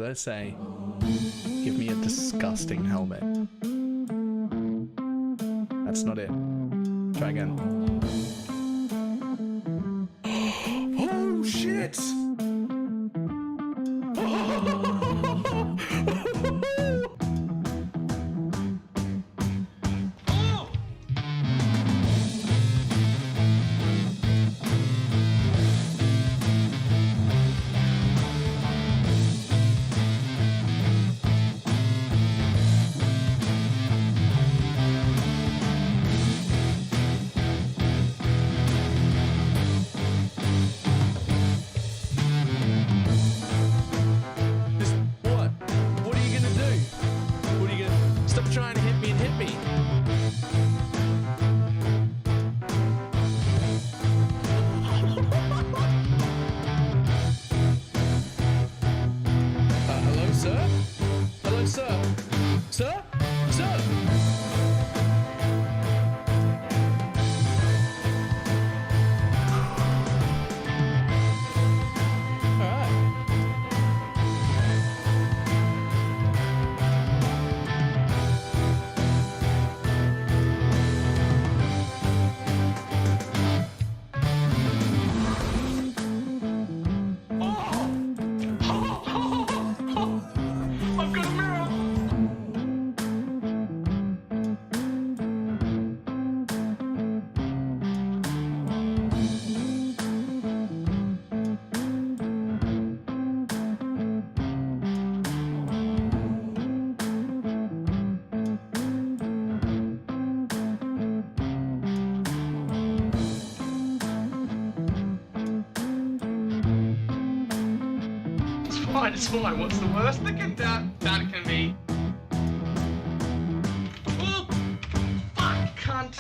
I say, give me a disgusting helmet. That's not it. Try again. Oh shit! Trying to hit me and hit me. Hello, sir? Hello, sir? Sir? Sir? It's fine. What's the worst that can be? Oh, fuck, cunt.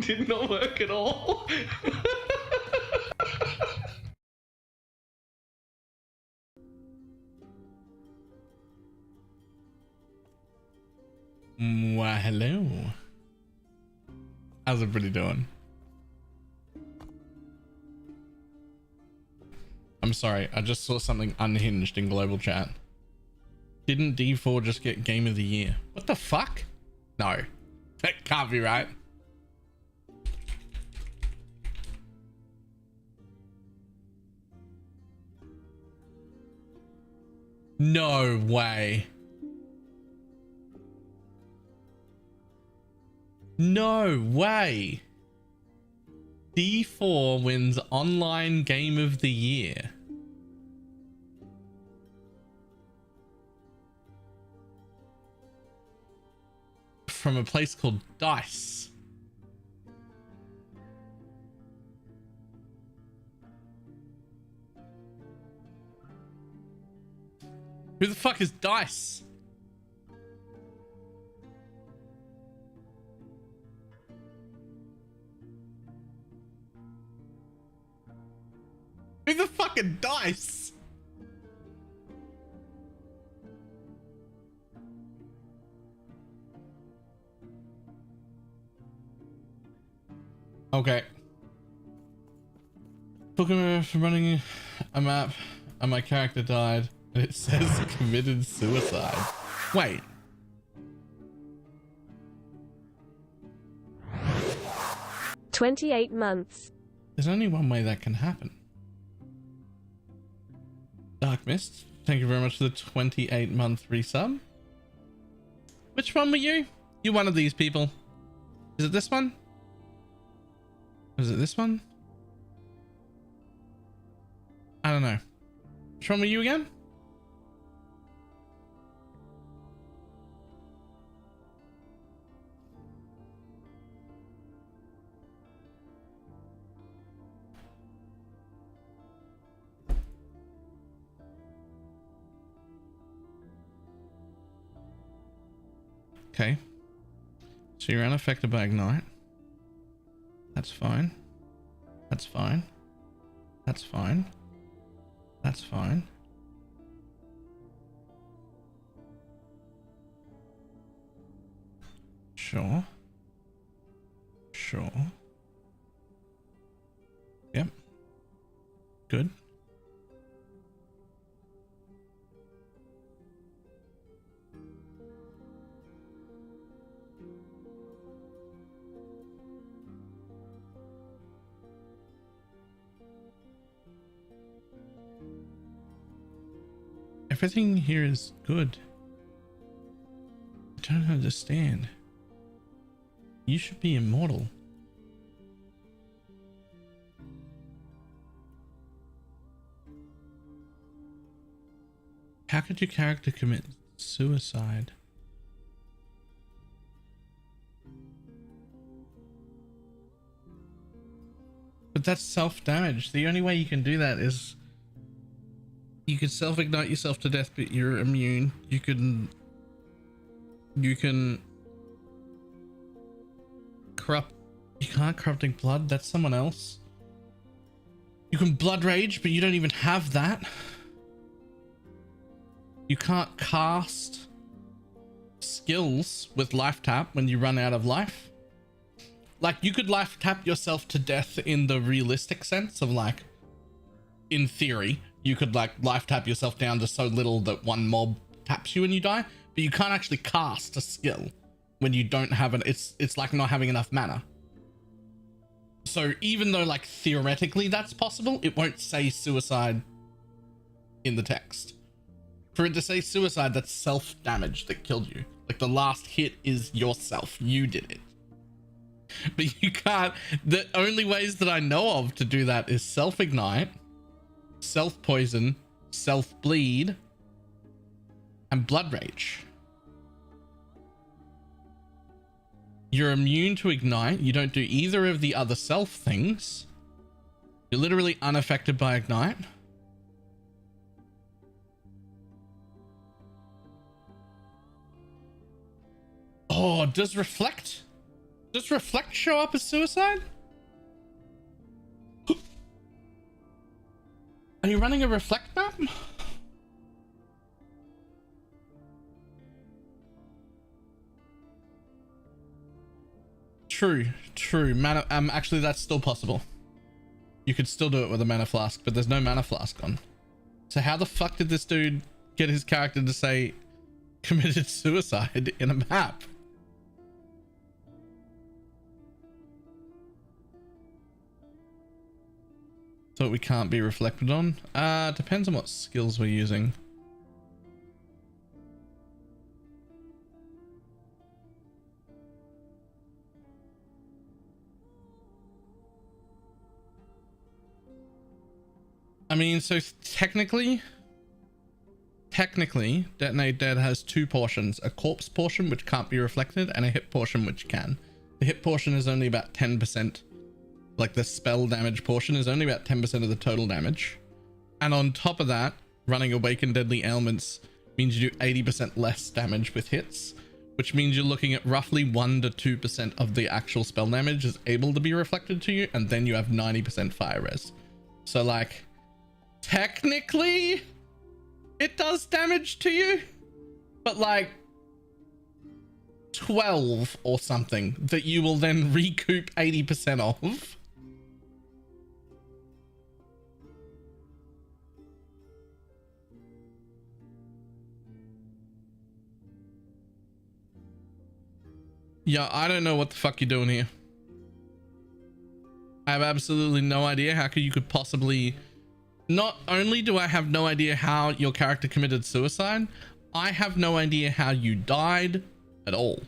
Did not work at all. Well, hello. How's everybody doing? I'm sorry, I just saw something unhinged in global chat. Didn't D4 just get Game of the Year? What the fuck? No, that can't be right. No way. No way. D4 wins online Game of the Year. From a place called Dice. Who the fuck is Dice? Who the fucking Dice? Okay. Looking for running a map and my character died. And it says committed suicide. Wait. "28 months. There's only one way that can happen. Dark Mist, thank you very much for the 28-month resub. Which one were you? You're one of these people. Is it this one? Was it this one? I don't know. Which one were you again? Okay. So you're unaffected by ignite. That's fine. That's fine. That's fine. That's fine. Sure. Sure. Yep. Good. Everything here is good. I don't understand. You should be immortal. How could your character commit suicide? But that's self-damage. The only way you can do that is you can self-ignite yourself to death, but you're immune. You can corrupt. You can't corrupting blood. That's someone else. You can blood rage, but you don't even have that. You can't cast skills with life tap when you run out of life. Like, you could life tap yourself to death in the realistic sense of, like, in theory, you could like life tap yourself down to so little that one mob taps you and you die, but you can't actually cast a skill when you don't have it. It's like not having enough mana. So even though like theoretically that's possible, it won't say suicide in the text. For it to say suicide, that's self-damage that killed you. Like the last hit is yourself. You did it. But you can't. The only ways that I know of to do that is self-ignite, self-poison, self-bleed, and blood rage. You're immune to ignite. You don't do either of the other self things. You're literally unaffected by ignite. Oh, does reflect show up as suicide? Are you running a reflect map? True. Mana, actually that's still possible. You could still do it with a mana flask, but there's no mana flask on. So how the fuck did this dude get his character to say committed suicide in a map? So we can't be reflected on? Depends on what skills we're using. I mean, so technically, Detonate Dead has two portions, a corpse portion, which can't be reflected, and a hit portion, which can. The hit portion is only about 10%. Like the spell damage portion is only about 10% of the total damage. And on top of that, running Awaken Deadly Ailments means you do 80% less damage with hits, which means you're looking at roughly 1 to 2% of the actual spell damage is able to be reflected to you, and then you have 90% fire res. So like, technically it does damage to you, but like 12 or something that you will then recoup 80% of. Yeah, I don't know what the fuck you're doing here. I have absolutely no idea how you could possibly... Not only do I have no idea how your character committed suicide, I have no idea how you died at all.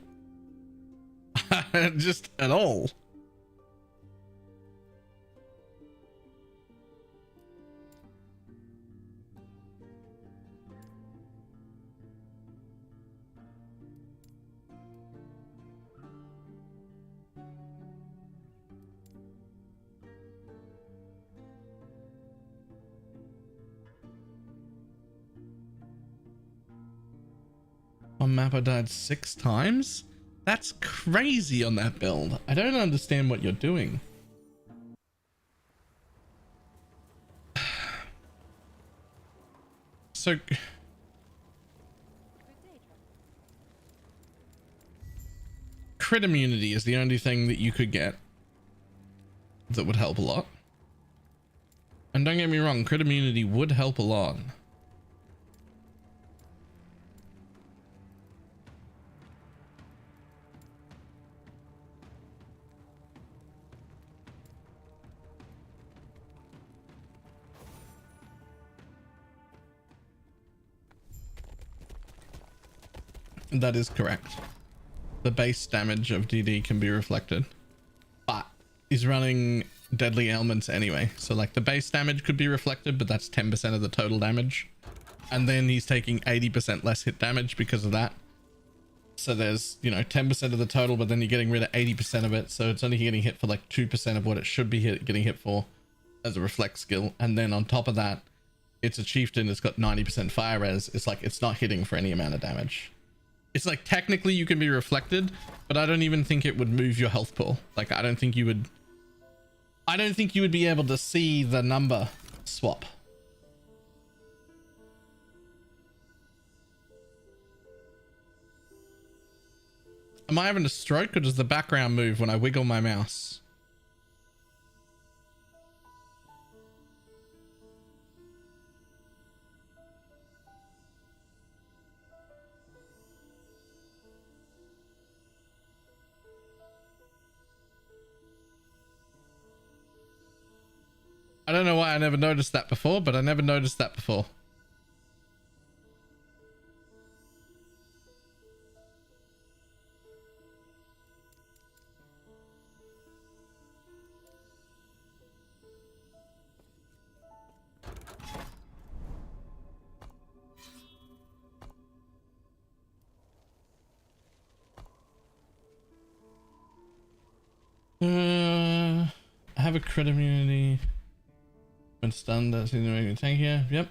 Just at all. Mapper died 6 times? That's crazy on that build. I don't understand what you're doing. So crit immunity is the only thing that you could get that would help a lot. And don't get me wrong, crit immunity would help a lot. That is correct. The base damage of DD can be reflected, but he's running deadly ailments anyway. So like the base damage could be reflected, but that's 10% of the total damage. And then he's taking 80% less hit damage because of that. So there's, you know, 10% of the total, but then you're getting rid of 80% of it. So it's only getting hit for like 2% of what it should be getting hit for as a reflect skill. And then on top of that, it's a chieftain. It's got 90% fire res. It's like, it's not hitting for any amount of damage. It's like technically you can be reflected, but I don't even think it would move your health pool. Like I don't think you would be able to see the number swap. Am I having a stroke or does the background move when I wiggle my mouse? I don't know why I never noticed that before, but I never noticed that before. I have a crit immunity. When stunned, that's in the making tank here. Yep.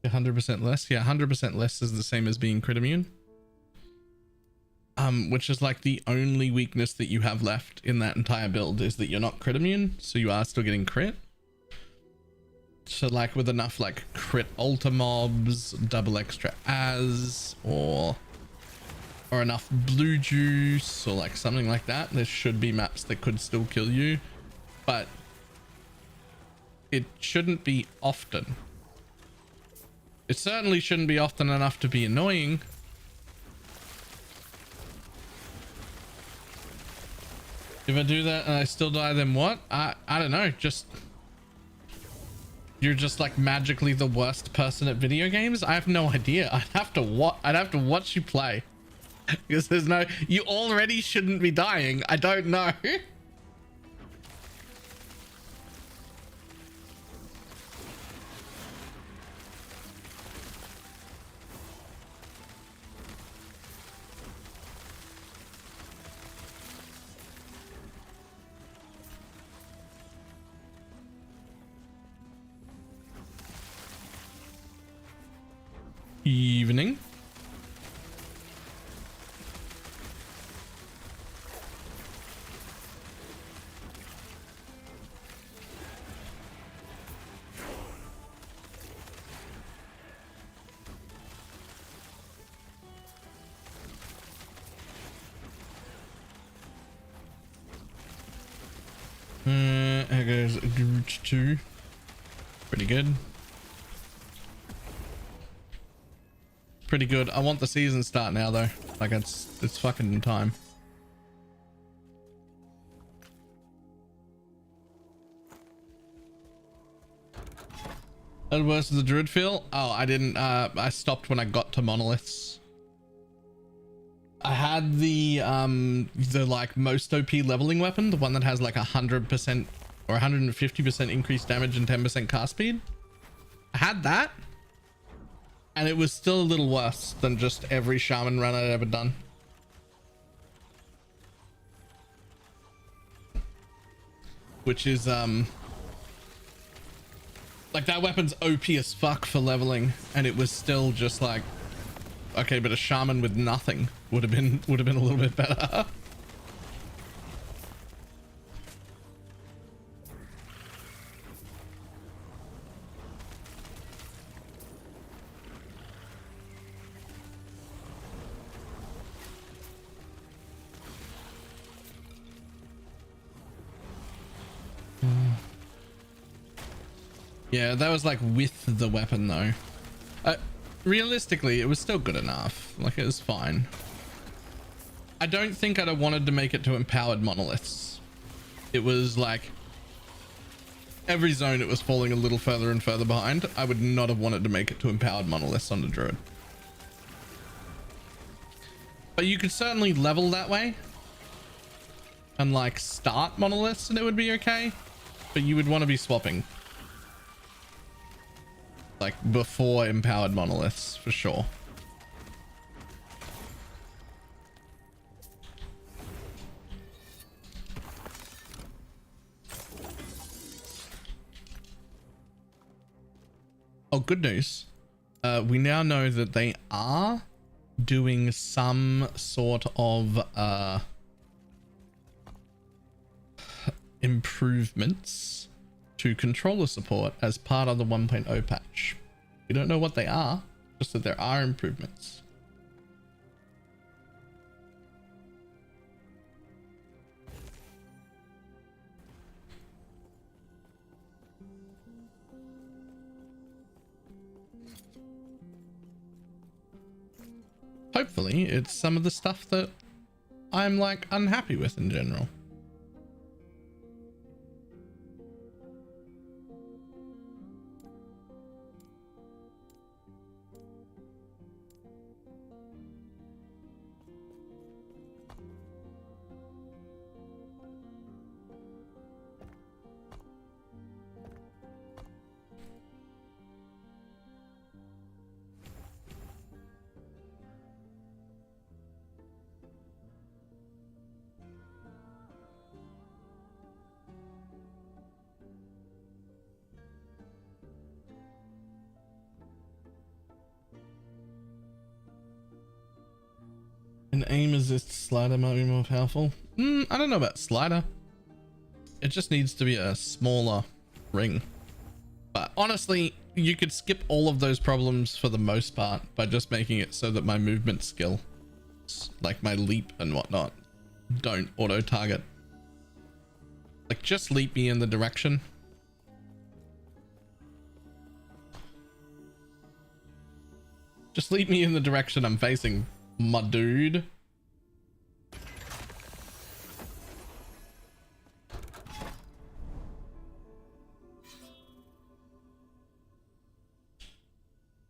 100% less. Yeah, 100% less is the same as being crit immune. Which is like the only weakness that you have left in that entire build is that you're not crit immune, so you are still getting crit. So like with enough like crit alter mobs, double extra as, or enough blue juice or like something like that, there should be maps that could still kill you, but it shouldn't be often. It certainly shouldn't be often enough to be annoying. If I do that and I still die, then what? I don't know, just you're just like magically the worst person at video games? I have no idea. I'd have to watch you play. Because there's no, you already shouldn't be dying. I don't know. Evening. There goes Groot 2. Pretty good. Pretty good. I want the season start now though. Like it's fucking time. How worse does the druid feel? Oh, I didn't. I stopped when I got to monoliths. I had the like most OP leveling weapon, the one that has like 100% or 150% increased damage and 10% cast speed. I had that, and it was still a little worse than just every shaman run I'd ever done. Which is like that weapon's OP as fuck for leveling, and it was still just like Okay, but a shaman with nothing would have been a little bit better. Yeah, that was like with the weapon though. Realistically, it was still good enough. Like, it was fine. I don't think I'd have wanted to make it to empowered monoliths. It was like every zone it was falling a little further and further behind. I would not have wanted to make it to empowered monoliths on the druid. But you could certainly level that way and like start monoliths and it would be okay. But you would want to be swapping like before empowered monoliths for sure. Oh, good news. We now know that they are doing some sort of improvements to controller support as part of the 1.0 patch. We don't know what they are, just that there are improvements. Hopefully it's some of the stuff that I'm like unhappy with in general. An aim assist slider might be more powerful. I don't know about slider. It just needs to be a smaller ring. But honestly, you could skip all of those problems for the most part by just making it so that my movement skill, like my leap and whatnot, don't auto target. Like, just leap me in the direction. Just leap me in the direction I'm facing, my dude.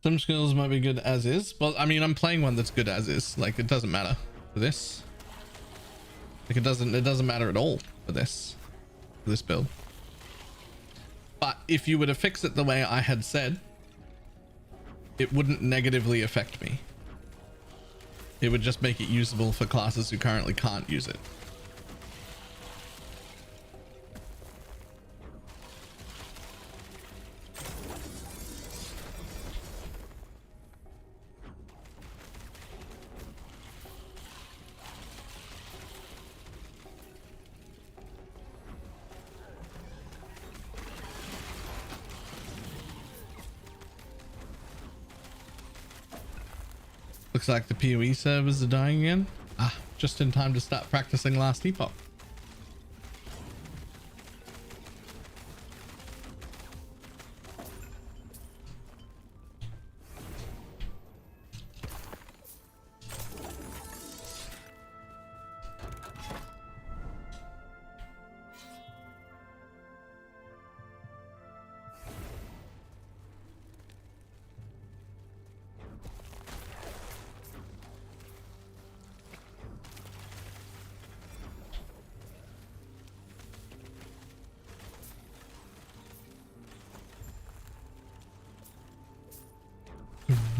Some skills might be good as is, but I mean, I'm playing one that's good as is. Like, it doesn't matter for this. Like, it doesn't matter at all for this build. But if you were to fix it the way I had said, it wouldn't negatively affect me. It would just make it usable for classes who currently can't use it. Looks like the PoE servers are dying again. Ah, just in time to start practicing Last Epoch.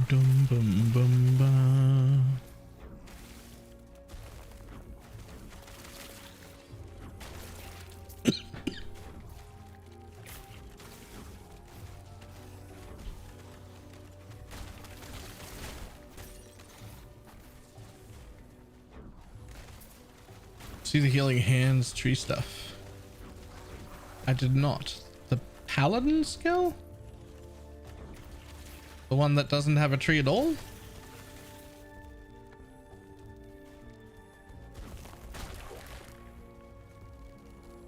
Dum bum bum ba. see the healing hands tree stuff. I did not. The paladin skill? The one that doesn't have a tree at all?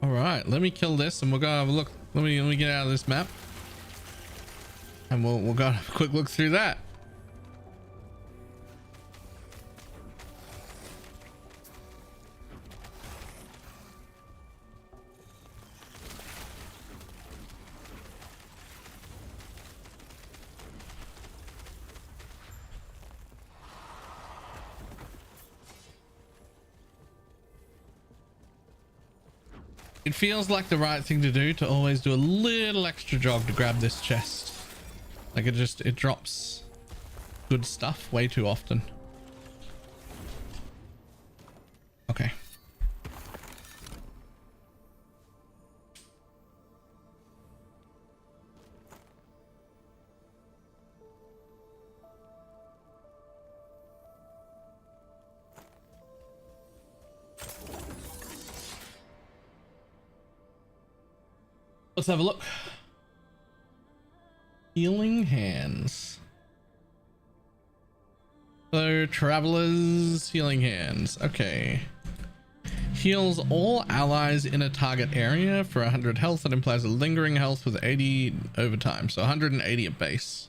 All right, let me kill this and we'll go have a look. Let me get out of this map. And we'll go have a quick look through that. It feels like the right thing to do to always do a little extra jog to grab this chest. Like it drops good stuff way too often. Okay. Let's have a look. Healing hands. So travelers, healing hands. Okay. Heals all allies in a target area for 100 health. That implies a lingering health with 80 over time. So 180 at base.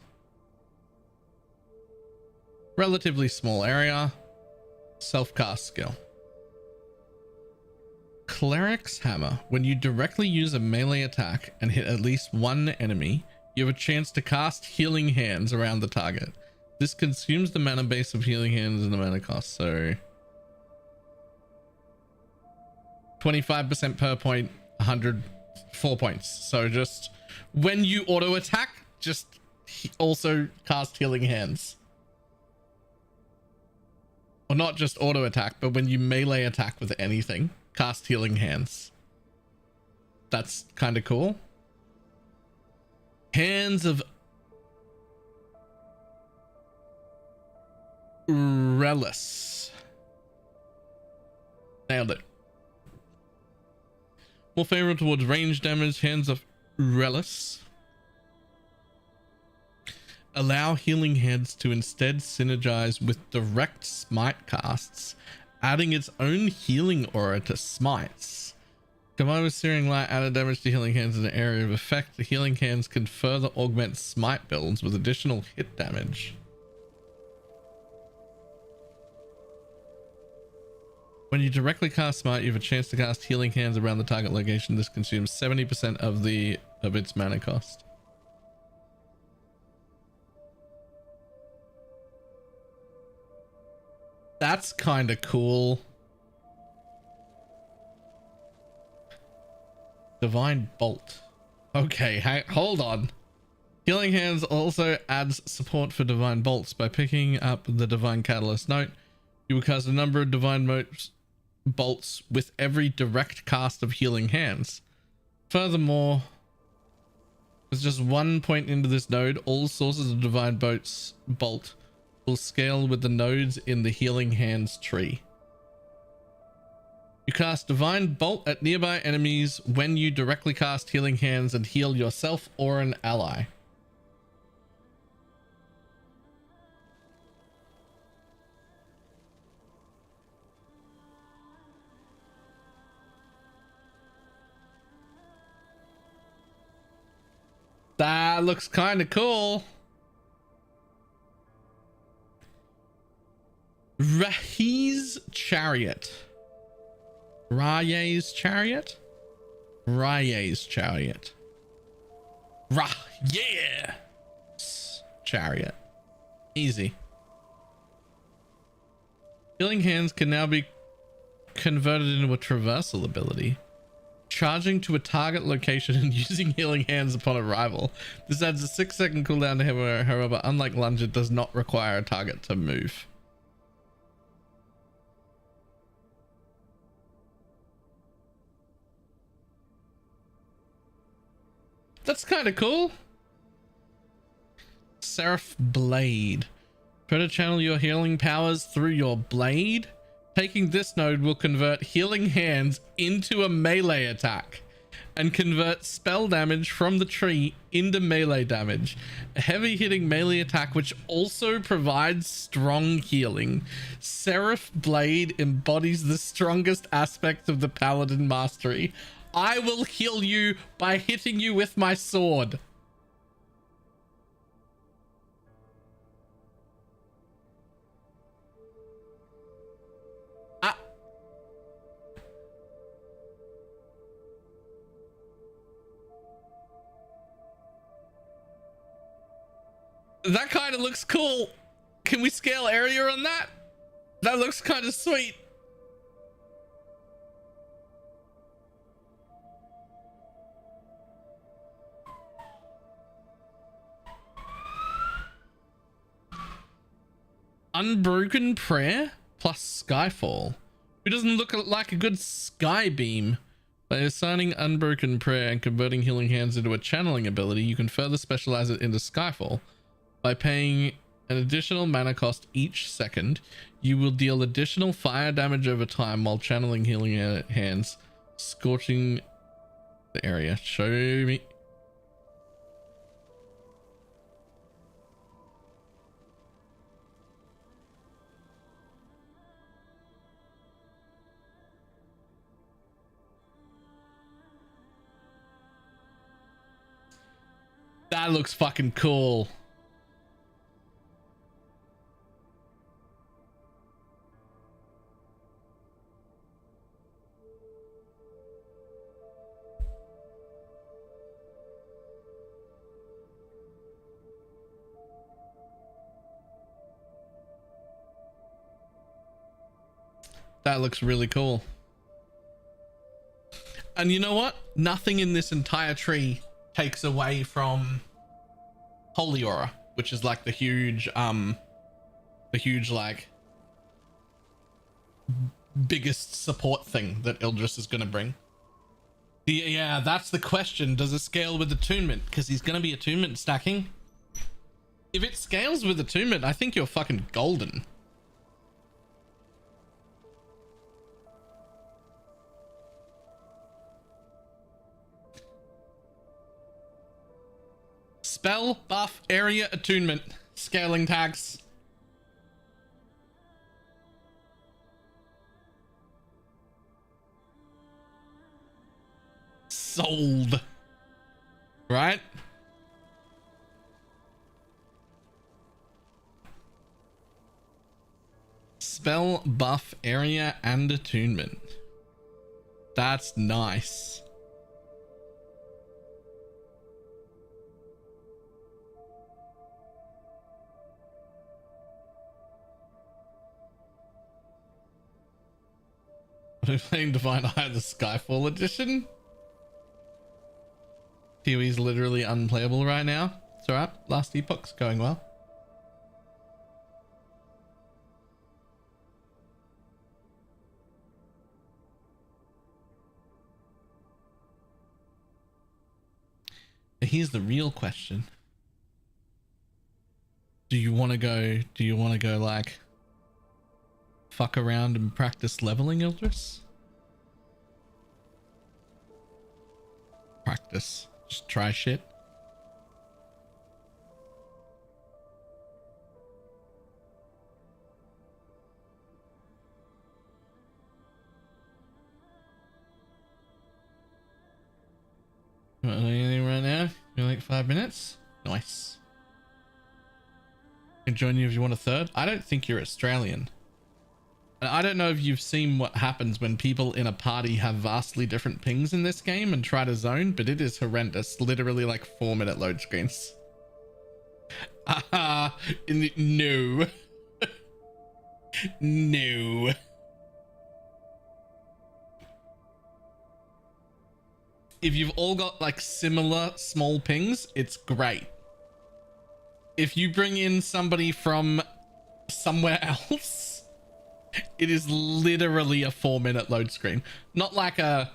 Relatively small area. Self-cast skill. Cleric's Hammer. When you directly use a melee attack and hit at least one enemy, you have a chance to cast healing hands around the target. This consumes the mana base of healing hands and the mana cost, so 25% per point, 104 points. So just when you auto attack, just also cast healing hands. Or not just auto attack, but when you melee attack with anything, cast healing hands. That's kind of cool. Hands of Relish. Nailed it. More favorable towards range damage. Hands of Relish allow healing hands to instead synergize with direct smite casts, adding its own healing aura to smites. Combined with Searing Light, added damage to healing hands in an area of effect. The healing hands can further augment smite builds with additional hit damage. When you directly cast smite, you have a chance to cast healing hands around the target location. This consumes 70% of its mana cost. That's kind of cool. Divine Bolt. Okay, hold on. Healing Hands also adds support for Divine Bolts. By picking up the Divine Catalyst note, you will cast a number of Divine Bolts with every direct cast of Healing Hands. Furthermore, with just 1 point into this node, all sources of Divine Bolt will scale with the nodes in the Healing Hands tree. You cast Divine Bolt at nearby enemies when you directly cast Healing Hands and heal yourself or an ally. That looks kind of cool. Rahi's Chariot. Raye's Chariot? Raye's Chariot. Yeah! Chariot. Easy. Healing Hands can now be converted into a traversal ability. Charging to a target location and using Healing Hands upon arrival. This adds a 6-second cooldown to him, however, unlike Lunge, it does not require a target to move. That's kind of cool. Seraph Blade. Try to channel your healing powers through your blade. Taking this node will convert healing hands into a melee attack and convert spell damage from the tree into melee damage. A heavy hitting melee attack which also provides strong healing. Seraph Blade embodies the strongest aspect of the Paladin mastery. I will heal you by hitting you with my sword. That kind of looks cool. Can we scale area on that? That looks kind of sweet. Unbroken Prayer plus Skyfall. Who doesn't look like a good sky beam? By assigning Unbroken Prayer and converting Healing Hands into a channeling ability, you can further specialize it into Skyfall. By paying an additional mana cost each second, you will deal additional fire damage over time while channeling Healing Hands, scorching the area. Show me. That looks fucking cool. That looks really cool. And you know what? Nothing in this entire tree takes away from Holy Aura, which is like the huge like biggest support thing that Ildris is going to bring. Yeah, that's the question. Does it scale with attunement? Because he's going to be attunement stacking. If it scales with attunement, I think you're fucking golden. Spell, buff, area, attunement, scaling tags. Sold. Right? Spell, buff, area, and attunement. That's nice. We're playing Divine Eye, the Skyfall edition. Kiwi's literally unplayable right now. It's alright. Last epoch's going well. Here's the real question. Do you want to go like fuck around and practice leveling, Ildris? Practice. Just try shit. You want to do anything right now? You like 5 minutes? Nice. I can join you if you want a third. I don't think you're Australian. I don't know if you've seen what happens when people in a party have vastly different pings in this game and try to zone, but it is horrendous. Literally like 4-minute load screens. No. No. If you've all got like similar small pings, it's great. If you bring in somebody from somewhere else, it is literally a 4-minute load screen. Not like a,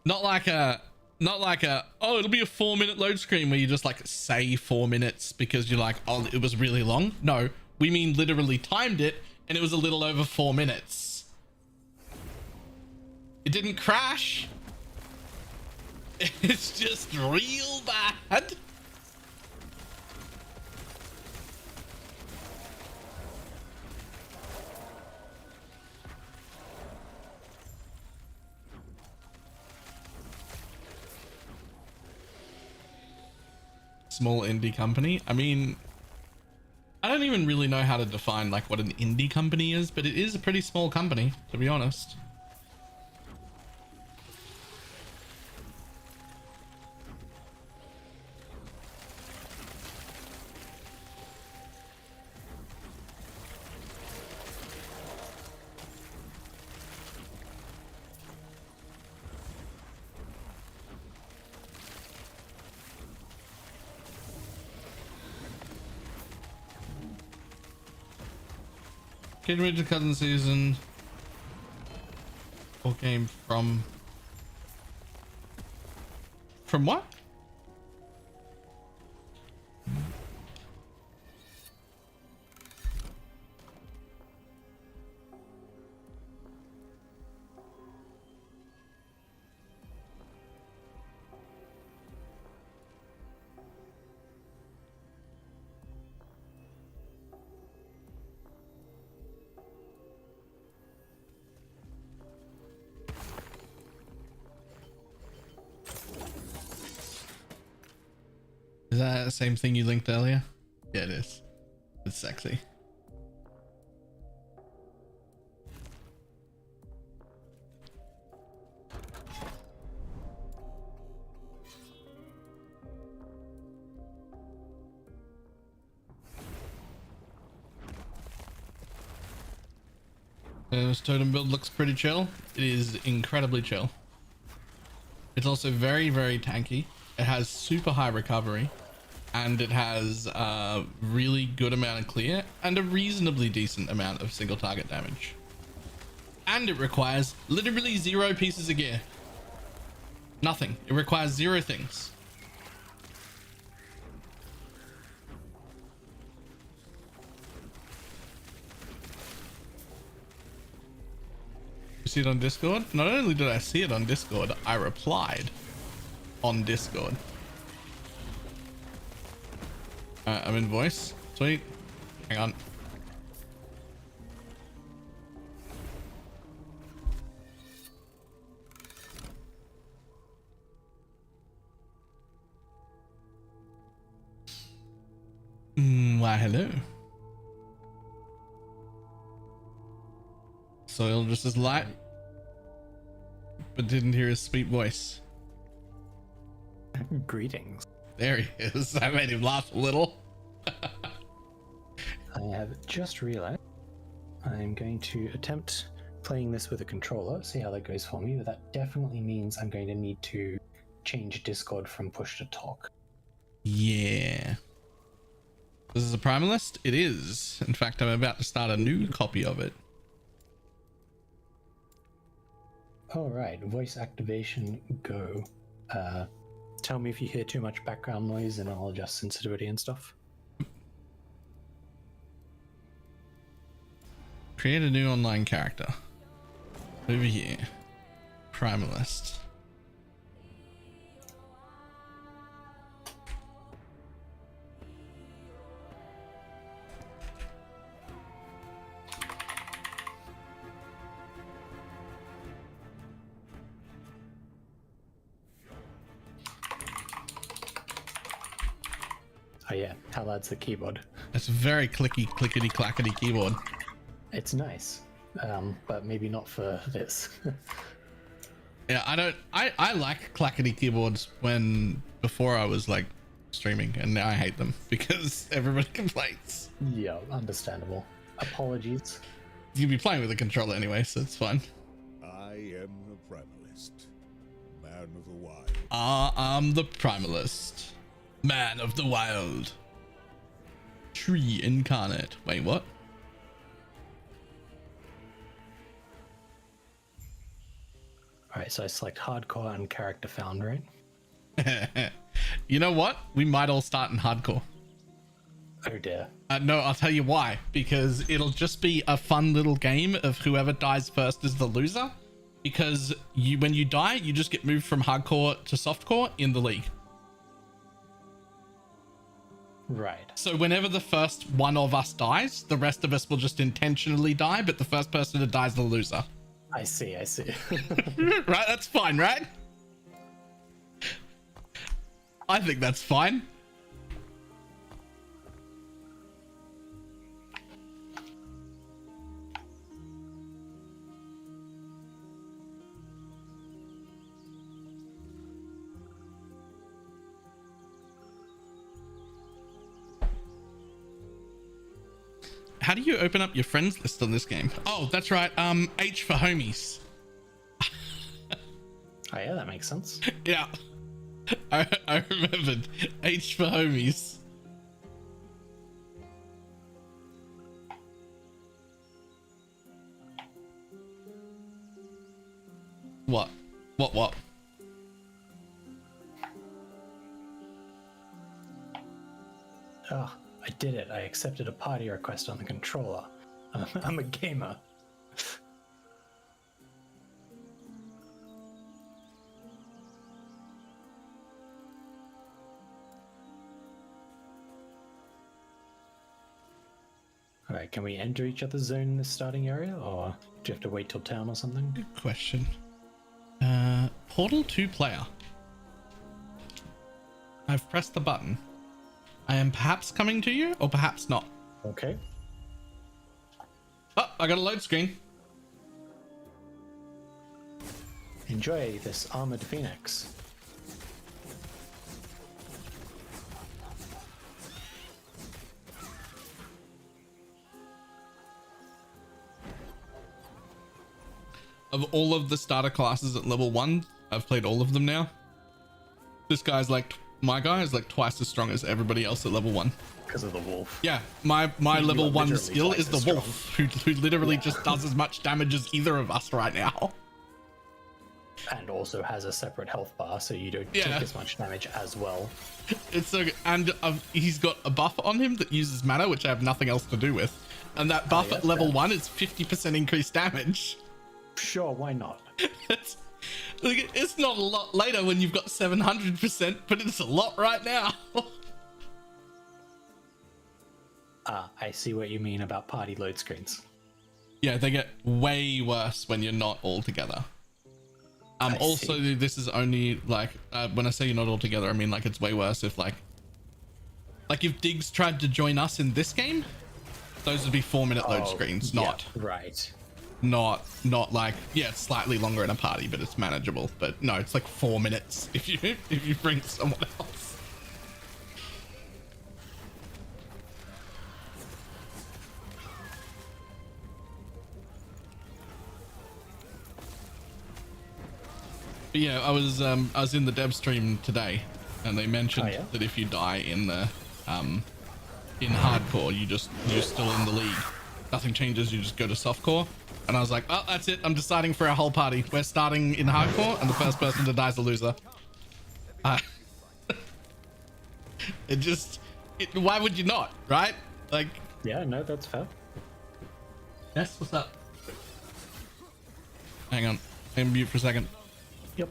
oh, it'll be a 4-minute load screen where you just like say 4 minutes because you're like, oh, it was really long. No, we mean literally timed it and it was a little over 4 minutes. It didn't crash. It's just real bad. Small indie company. I mean, I don't even really know how to define like what an indie company is, but it is a pretty small company, to be honest. Kid Richard Cousin Season or game from what? Is that the same thing you linked earlier? Yeah, it is. It's sexy. This totem build looks pretty chill. It is incredibly chill. It's also very, very tanky. It has super high recovery, and it has a really good amount of clear and a reasonably decent amount of single target damage. And it requires literally 0 pieces of gear. Nothing. It requires 0 things. You see it on Discord? Not only did I see it on Discord, I replied on Discord. I'm in voice. Sweet. Hang on. Why hello. Soil just as light, but didn't hear his sweet voice. Greetings. There he is. I made him laugh a little. I have just realized I'm going to attempt playing this with a controller, see how that goes for me, but that definitely means I'm going to need to change Discord from push to talk. Yeah. This is a Primalist? It is. In fact, I'm about to start a new copy of it. Alright, voice activation, go. Tell me if you hear too much background noise and I'll adjust sensitivity and stuff. Create a new online character. Over here. Primalist. Oh yeah, how loud's the keyboard? It's a very clickety clackety keyboard. It's nice, but maybe not for this. Yeah, I like clackety keyboards before I was like streaming, and now I hate them because everybody complains. Yeah, understandable. Apologies. You'd be playing with a controller anyway, so it's fine. I am the Primalist, man of the wild. I'm the Primalist, man of the wild, tree incarnate. Wait, what? Alright, so I select hardcore and character found, right? You know what? We might all start in hardcore. Oh dear. No, I'll tell you why. Because it'll just be a fun little game of whoever dies first is the loser. because when you die, you just get moved from hardcore to softcore in the league. Right. So whenever the first one of us dies, the rest of us will just intentionally die, but the first person to die is the loser. I see. Right? That's fine, right? I think that's fine. How do you open up your friends list on this game? Oh, that's right. H for homies. Oh yeah, that makes sense. Yeah. I remembered. H for homies. What? What? Oh, I did it. I accepted a party request on the controller. I'm a gamer. Alright, can we enter each other's zone in the starting area, or do you have to wait till town or something? Good question. Portal 2 player. I've pressed the button. I am perhaps coming to you, or perhaps not. Okay. Oh, I got a load screen. Enjoy this armored phoenix. Of all of the starter classes at level 1, I've played all of them now. This guy's like, my guy is like twice as strong as everybody else at level 1. Because of the wolf. Yeah, my level 1 literally skill twice is the as wolf, who literally just does as much damage as either of us right now. And also has a separate health bar, so you don't Yeah. take as much damage as well. It's so good. And he's got a buff on him that uses mana, which I have nothing else to do with. And that buff yeah, at level fair. 1 is 50% increased damage. Sure, why not? It's, like, it's not a lot later when you've got 700%, but it's a lot right now. I see what you mean about party load screens. Yeah, they get way worse when you're not all together. I Also, see. this is only like, when I say you're not all together, I mean like it's way worse if like if Diggs tried to join us in this game, those would be 4-minute load screens, yeah, not right. not like, yeah, it's slightly longer in a party, but it's manageable. But no, it's like 4 minutes if you bring someone else. But yeah, I was in the dev stream today, and they mentioned that if you die in the in hardcore, you're still in the league. Nothing changes. You just go to softcore. And I was like, oh, that's it. I'm deciding for our whole party. We're starting in hardcore, and the first person to die is the loser. Why would you not, right? Like, Yeah, no, that's fair. yes, what's up? Hang on, I'm mute for a second. Yep.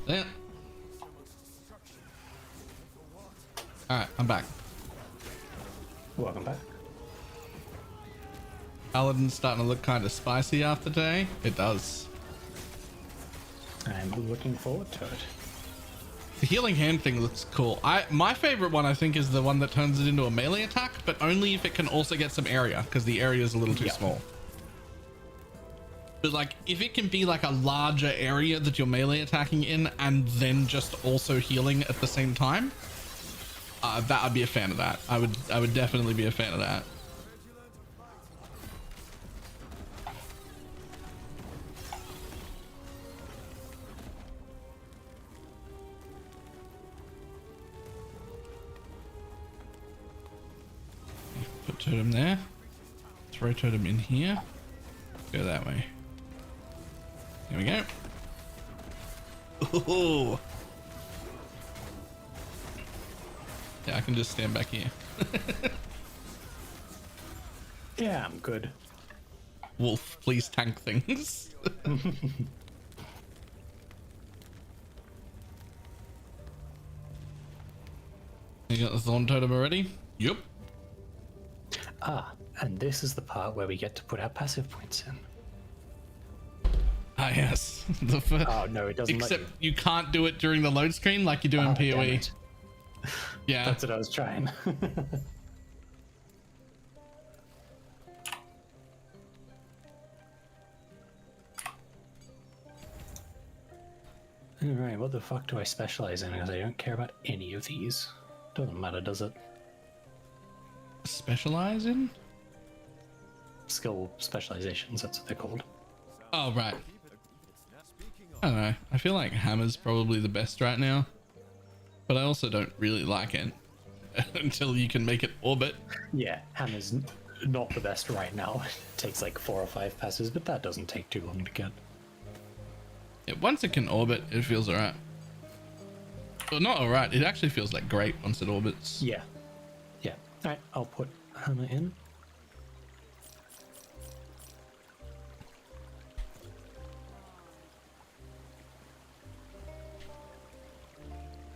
Yeah. Alright, I'm back. Welcome back. Paladin's starting to look kind of spicy after today. It does. I'm looking forward to it. The healing hand thing looks cool. My favorite one, I think, is the one that turns it into a melee attack, but only if it can also get some area, because the area is a little too small. But like, if it can be like a larger area that you're melee attacking in and then just also healing at the same time, that I'd be a fan of that. I would definitely be a fan of that. Put totem there. Throw totem in here. Go that way. There we go. Ooh. Yeah, I can just stand back here. Yeah, I'm good. Wolf, please tank things. You got the thorn totem already? Yup. Ah, and this is the part where we get to put our passive points in. Ah, yes. Oh, no, it doesn't. Except you can't do it during the load screen like you do in PoE. Yeah. That's what I was trying. Alright, what the fuck do I specialize in? Because I don't care about any of these. Doesn't matter, does it? Specialize in? Skill specializations, that's what they're called. Oh, right. I don't know. I feel like hammer's probably the best right now. But I also don't really like it. Until you can make it orbit. Yeah, hammer's not the best right now. It takes like 4 or 5 passes, but that doesn't take too long to get. Yeah, once it can orbit, it feels alright. Well, not alright. It actually feels like great once it orbits. Yeah. Yeah. Alright, I'll put hammer in.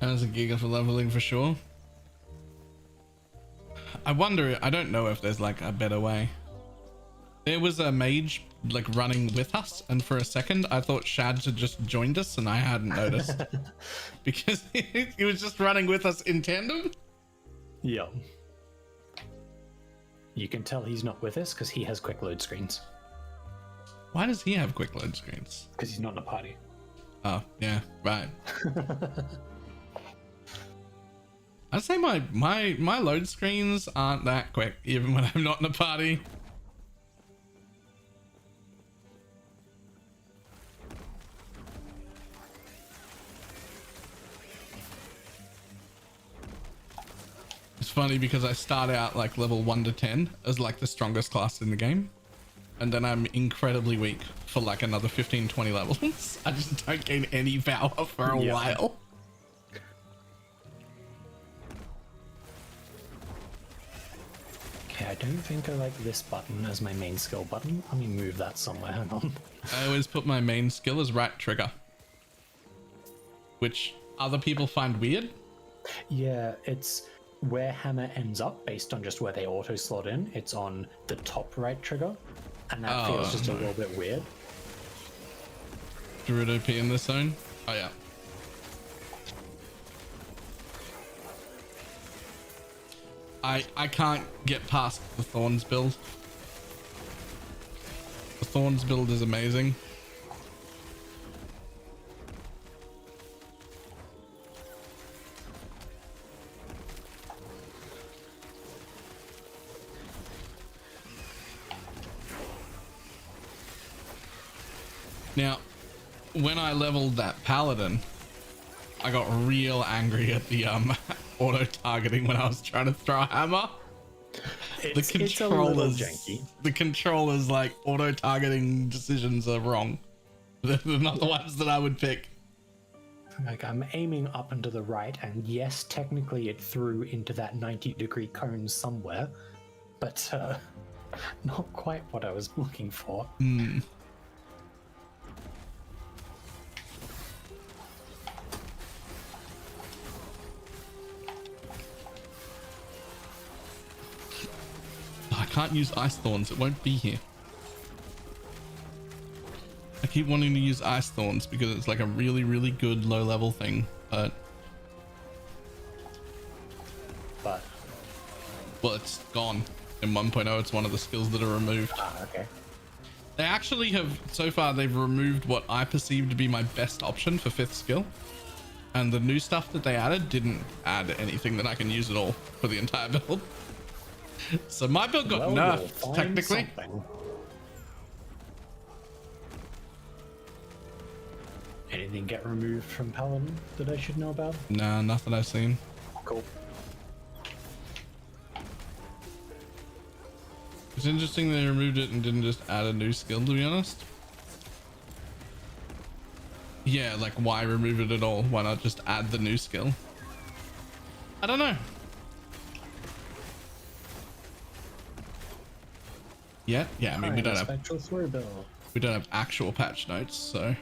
There's a giga for leveling for sure. I wonder, I don't know if there's like a better way. There was a mage like running with us, and for a second I thought Shad had just joined us and I hadn't noticed. Because he was just running with us in tandem. Yeah. You can tell he's not with us because he has quick load screens. Why does he have quick load screens? Because he's not in a party. Oh, yeah, right. I'd say my load screens aren't that quick, even when I'm not in a party. It's funny because I start out like level 1 to 10 as like the strongest class in the game. And then I'm incredibly weak for like another 15-20 levels. I just don't gain any power for a while. Okay, I don't think I like this button as my main skill button. Let me move that somewhere, hang on. I always put my main skill as right trigger. Which other people find weird. Yeah, it's where hammer ends up based on just where they auto slot in. It's on the top right trigger. And that feels just a little bit weird. Druid OP in this zone? Oh yeah. I can't get past the Thorns build. The Thorns build is amazing. Now, when I leveled that paladin, I got real angry at the auto targeting when I was trying to throw a hammer. It's a little janky. The controllers like auto targeting decisions are wrong. They're not the ones that I would pick. Like I'm aiming up and to the right, and yes, technically it threw into that 90-degree cone somewhere, but not quite what I was looking for. I can't use ice thorns, it won't be here. I keep wanting to use ice thorns because it's like a really, really good low level thing, but In 1.0, it's one of the skills that are removed. Ah, okay. They actually have, so far, they've removed what I perceive to be my best option for 5th skill. And the new stuff that they added didn't add anything that I can use at all for the entire build. So my build got nerfed, technically. Something. Anything get removed from Paladin that I should know about? Nah, nothing I've seen. Cool. It's interesting they removed it and didn't just add a new skill, to be honest. Yeah, like why remove it at all? Why not just add the new skill? I don't know. Yeah, I mean, we don't have actual patch notes, so.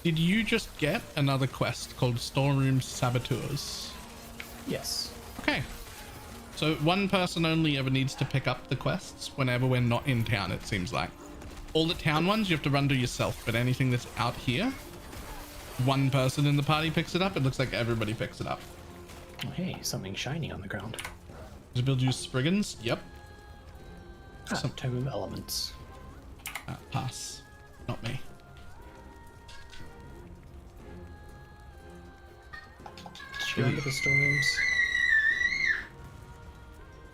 Did you just get another quest called Storeroom Saboteurs? Yes. Okay. So one person only ever needs to pick up the quests whenever we're not in town, it seems like. All the town ones you have to run to yourself, but anything that's out here, one person in the party picks it up. It looks like everybody picks it up. Oh, hey, something shiny on the ground. Does build use Spriggans? Yep. Tome of Elements. Pass. Not me. Remember the storms?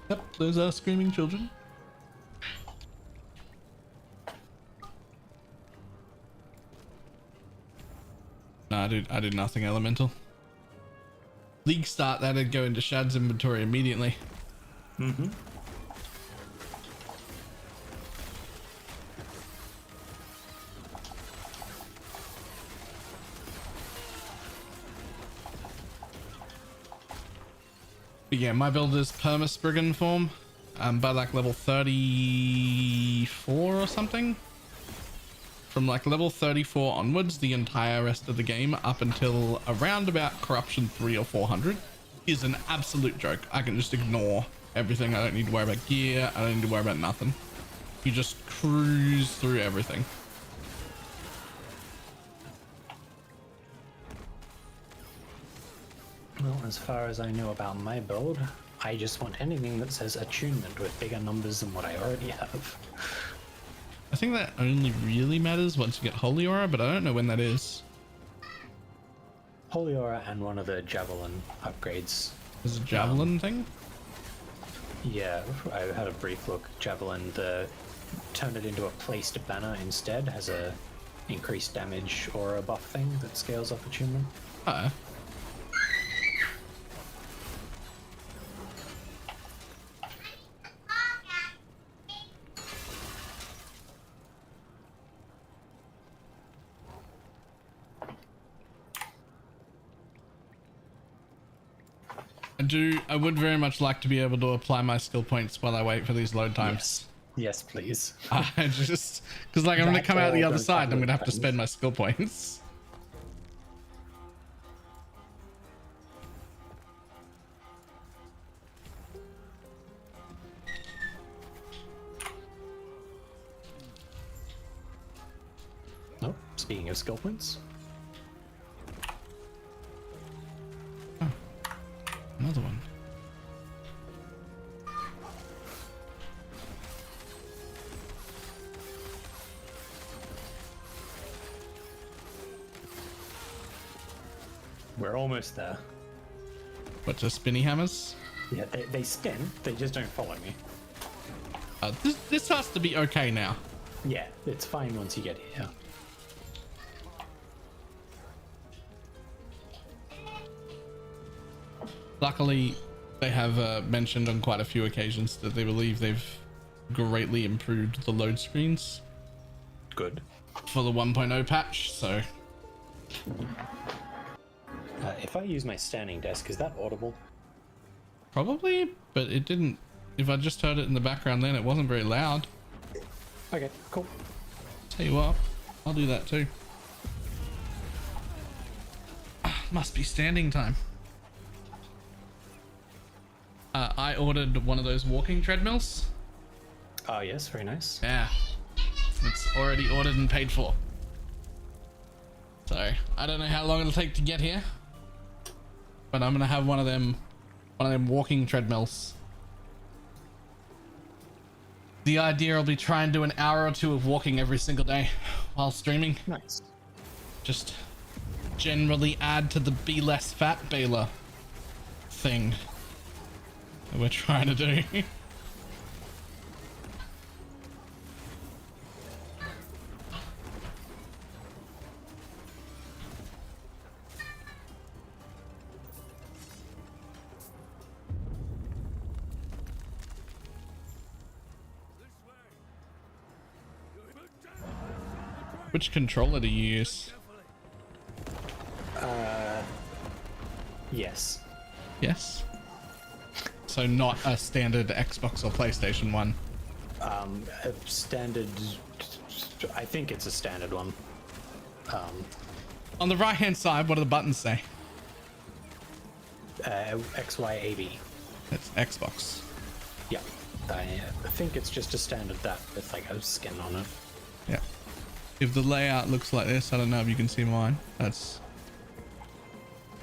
Yep, those are screaming children. Nah, I did nothing elemental. League start, that'd go into Shad's inventory immediately. Mm-hmm. But yeah, my build is Perma Spriggan form. By like level 34 or something. From like level 34 onwards, the entire rest of the game up until around about Corruption 3 or 400 is an absolute joke. I can just ignore everything. I don't need to worry about gear. I don't need to worry about nothing. You just cruise through everything. Well, as far as I know about my build, I just want anything that says attunement with bigger numbers than what I already have. I think that only really matters once you get Holy Aura, but I don't know when that is. Holy Aura and one of the Javelin upgrades. Is it a Javelin thing? Yeah, I had a brief look. Javelin, turn it into a placed banner instead, has a increased damage aura buff thing that scales up attunement. Oh. I would very much like to be able to apply my skill points while I wait for these load times. Yes, please. I just, because like I'm going to come out the other side and I'm going to have to spend my skill points. Oh, speaking of skill points. Another one. We're almost there. What, just spinny hammers? Yeah, they spin, they just don't follow me. This has to be okay now. Yeah, it's fine once you get here. Luckily, they have mentioned on quite a few occasions that they believe they've greatly improved the load screens. Good. For the 1.0 patch, so. If I use my standing desk, is that audible? Probably, but it didn't. If I just heard it in the background then, it wasn't very loud. Okay, cool. Tell you what, I'll do that too. Must be standing time. I ordered one of those walking treadmills. Oh yes, very nice. Yeah. It's already ordered and paid for. So I don't know how long it'll take to get here, but I'm gonna have one of them walking treadmills. The idea will be try and do an hour or two of walking every single day while streaming. Nice. Just generally add to the be less fat Baylor thing that we're trying to do. Which controller do you use? Yes. Yes. So not a standard Xbox or PlayStation one. A standard. I think it's a standard one. On the right hand side, what do the buttons say? XYAB. It's Xbox. Yeah. I think it's just a standard that with like a skin on it. Yeah. If the layout looks like this, I don't know if you can see mine.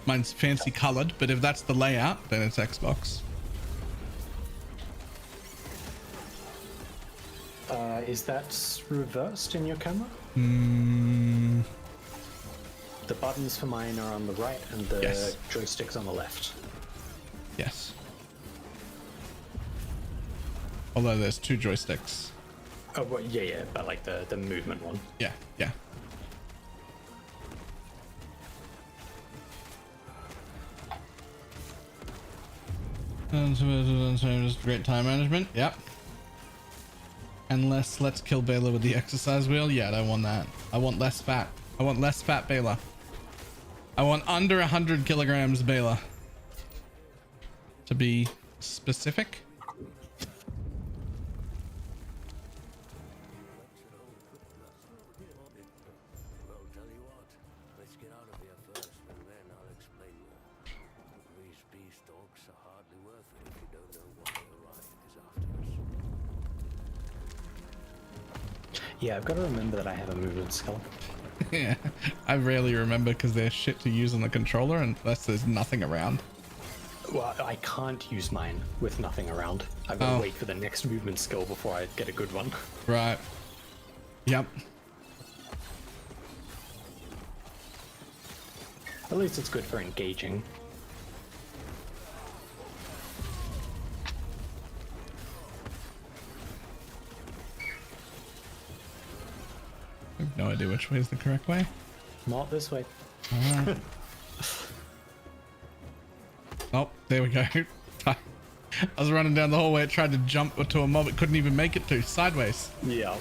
Mine's fancy colored, but if that's the layout, then it's Xbox. Is that reversed in your camera? The buttons for mine are on the right and the Yes. joysticks on the left. Yes. Although there's two joysticks. Oh, well, yeah, but like the movement one. Yeah, yeah. Just great time management. Yep. And let's kill Baylor with the exercise wheel. Yeah, I don't want that. I want less fat. I want less fat Baylor. I want under 100 kilograms Baylor. To be specific. Yeah, I've got to remember that I have a movement skill. Yeah, I rarely remember because they're shit to use on the controller unless there's nothing around. Well, I can't use mine with nothing around. I've got to wait for the next movement skill before I get a good one. Right. Yep. At least it's good for engaging. I have no idea which way is the correct way. Not this way. Oh, there we go. I was running down the hallway. It tried to jump to a mob. It couldn't even make it to sideways. Yeah.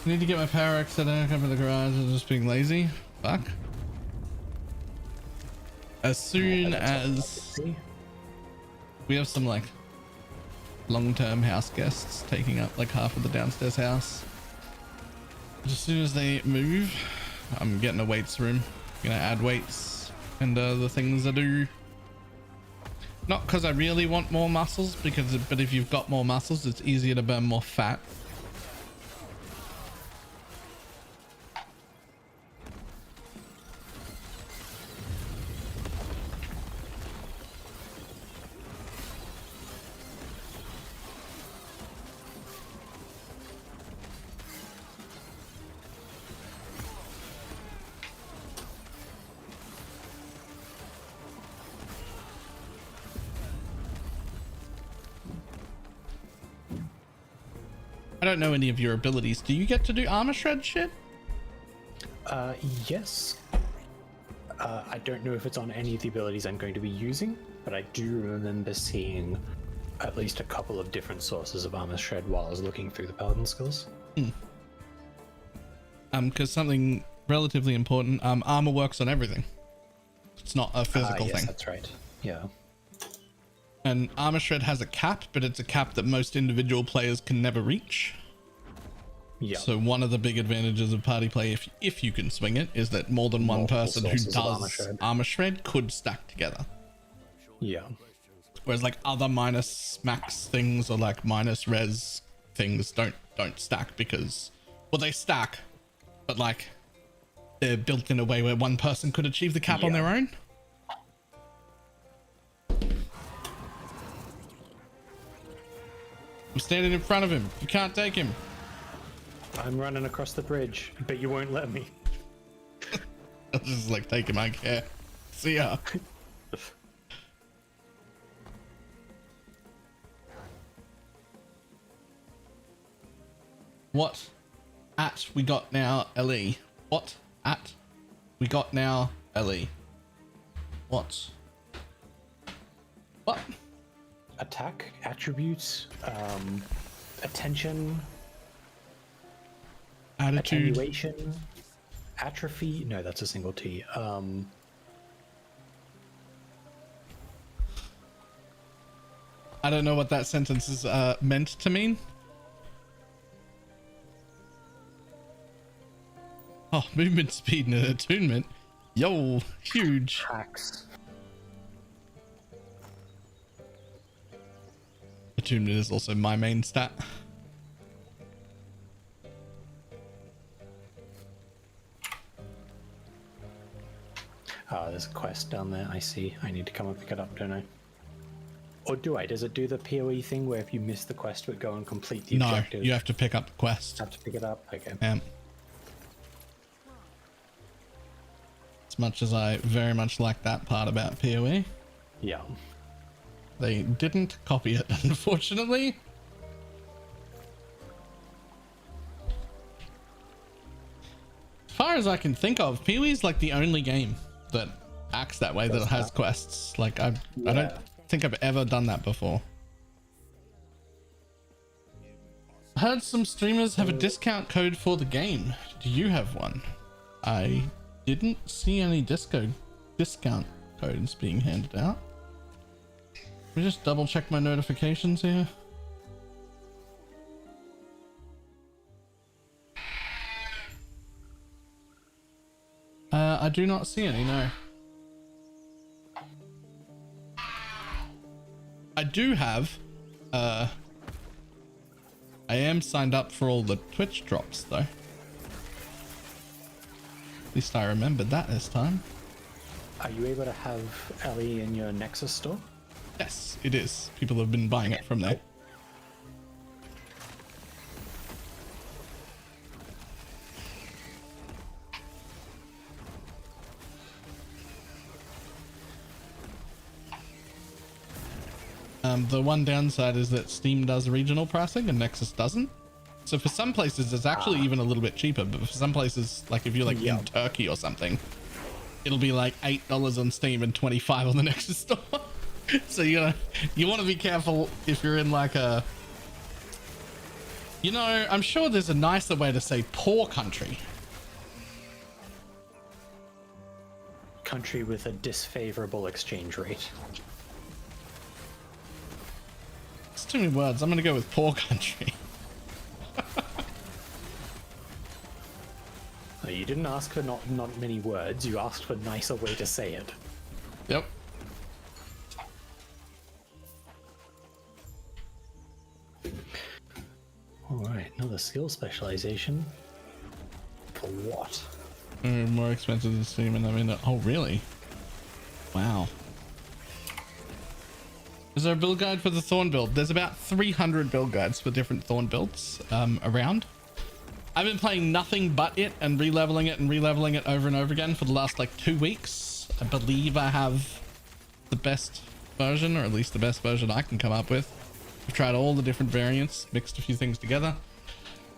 I need to get my power axe set up in the garage. I'm just being lazy. Fuck. As soon as we have some like long-term house guests taking up like half of the downstairs house. As soon as they move, I'm getting a weights room. I'm gonna add weights and the things I do. Not because I really want more muscles, but if you've got more muscles, it's easier to burn more fat. I don't know any of your abilities. Do you get to do armor shred shit? Yes. I don't know if it's on any of the abilities I'm going to be using, but I do remember seeing at least a couple of different sources of armor shred while I was looking through the paladin skills. Because something relatively important, armor works on everything. It's not a physical yes, thing. that's right. Yeah. And armor shred has a cap, but it's a cap that most individual players can never reach. Yeah. So one of the big advantages of party play, if you can swing it, is that more than one Multiple person who sources of does armor shred. armor shred could stack together. Yeah. Whereas like other minus max things or like minus res things don't stack because, well, they stack, but like they're built in a way where one person could achieve the cap on their own. I'm standing in front of him. You can't take him. I'm running across the bridge, but you won't let me. I'll just like take him, I don't care. See ya. What at we got now, LE? What at we got now, LE? What? What? Attack, attributes, attention, Attitude. attenuation, atrophy. No, that's a single T. I don't know what that sentence is meant to mean. Oh, movement speed and attunement. Yo, huge. Hacks. Attunement is also my main stat. Oh, there's a quest down there. I see. I need to come and pick it up, don't I? Or do I? Does it do the PoE thing where if you miss the quest, it would go and complete the objective? No, you have to pick up the quest. Have to pick it up? Okay. As much as I very much like that part about PoE, Yeah. they didn't copy it, unfortunately. As far as I can think of, PoE is like the only game that acts that way, that it has quests. Like I don't think I've ever done that before. I heard some streamers have a discount code for the game. Do you have one? I didn't see any discount codes being handed out. Let me just double check my notifications here. I do not see any, no. I do have, I am signed up for all the Twitch drops though. At least I remembered that this time. Are you able to have Ellie in your Nexus store? Yes, it is. People have been buying it from there. The one downside is that Steam does regional pricing and Nexus doesn't. So for some places it's actually even a little bit cheaper, but for some places, like if you're like in Turkey or something, it'll be like $8 on Steam and $25 on the Nexus store. So you want to be careful if you're in like a, you know, I'm sure there's a nicer way to say poor country. Country with a disfavorable exchange rate. It's too many words. I'm gonna go with poor country. No, you didn't ask for not many words. You asked for a nicer way to say it. Yep. All right, another skill specialization. For what? More expensive than Steam, and I mean, oh really? Wow. Is there a build guide for the Thorn build? There's about 300 build guides for different Thorn builds around. I've been playing nothing but it and re-leveling it and re-leveling it over and over again for the last like 2 weeks. I believe I have the best version, or at least the best version I can come up with. I've tried all the different variants, mixed a few things together.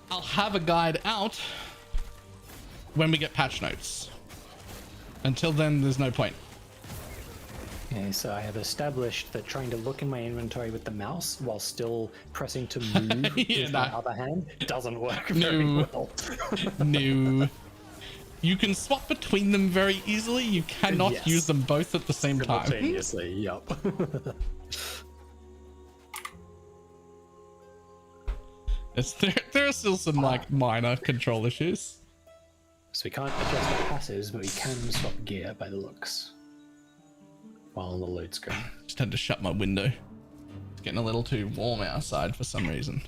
I'll have a guide out when we get patch notes. Until then, there's no point. Okay, so I have established that trying to look in my inventory with the mouse while still pressing to move with my other hand doesn't work very well. No. You can swap between them very easily. You cannot use them both at the same time. Simultaneously, yep. There are still some like minor control issues. So we can't adjust our passives, but we can swap gear by the looks. while the load's going. Just had to shut my window. It's getting a little too warm outside for some reason.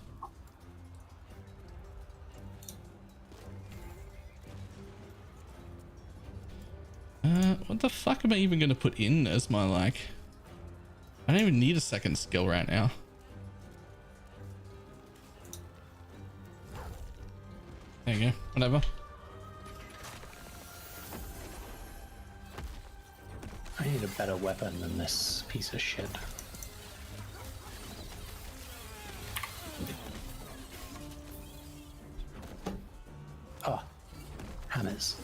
What the fuck am I even going to put in as my, like... I don't even need a second skill right now. There you go, whatever. I need a better weapon than this piece of shit. Oh, hammers.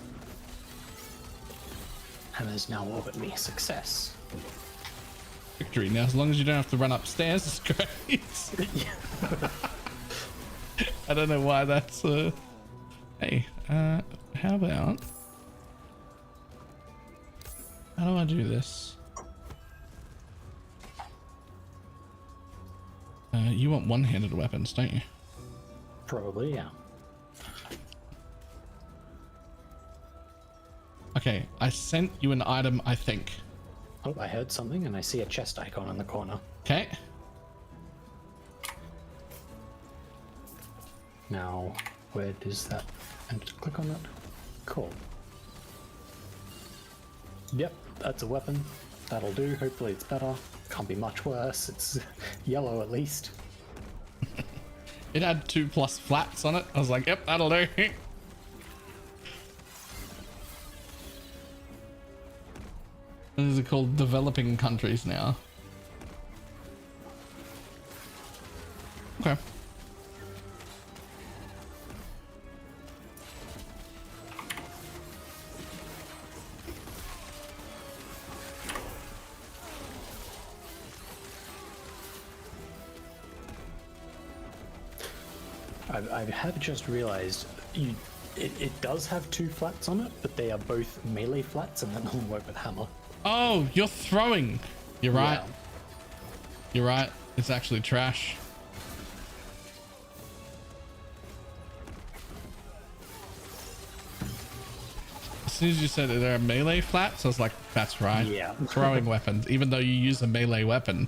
Hammers now orbit me. Success. Victory. Now, as long as you don't have to run upstairs, it's great. I don't know why that's... Hey, how about... How do I do this? You want one-handed weapons, don't you? Probably, yeah. Okay, I sent you an item, I think. Oh, I heard something and I see a chest icon in the corner. Okay. Now, where does that... And just click on that. Cool. Yep, that's a weapon. That'll do. Hopefully it's better. Can't be much worse. It's yellow at least. It had 2+ flats on it. I was like, yep, that'll do. These are called developing countries now. Okay. I have just realized it does have 2 flats on it, but they are both melee flats and that doesn't work with hammer. Oh, you're throwing. You're right. Yeah. You're right. It's actually trash. As soon as you said that there are melee flats, I was like, that's right. Yeah. Throwing weapons. Even though you use a melee weapon,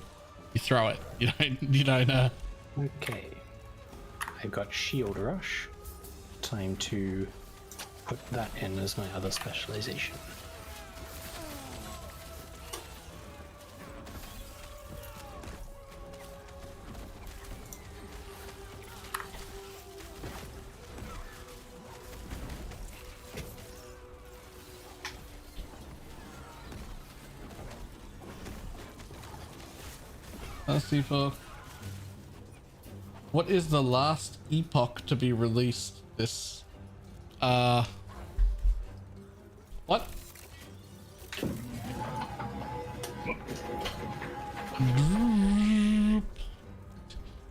you throw it. You don't Okay. I've got Shield Rush. Time to put that in as my other specialization. Let's see for... What is the last epoch to be released this... What?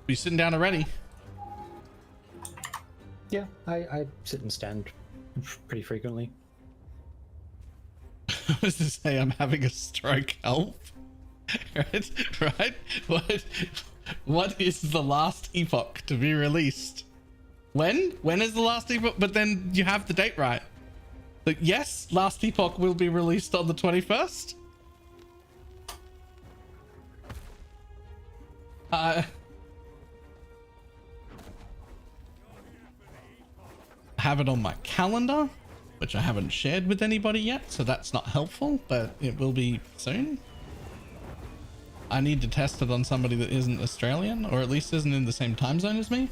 Be sitting down already? Yeah, I sit and stand pretty frequently. I was to say I'm having a stroke. Help. Right? What is the last epoch to be released? When is the last epoch? But then you have the date right. Like, yes, last epoch will be released on the 21st. I have it on my calendar, which I haven't shared with anybody yet, so that's not helpful, but it will be soon. I need to test it on somebody that isn't Australian, or at least isn't in the same time zone as me.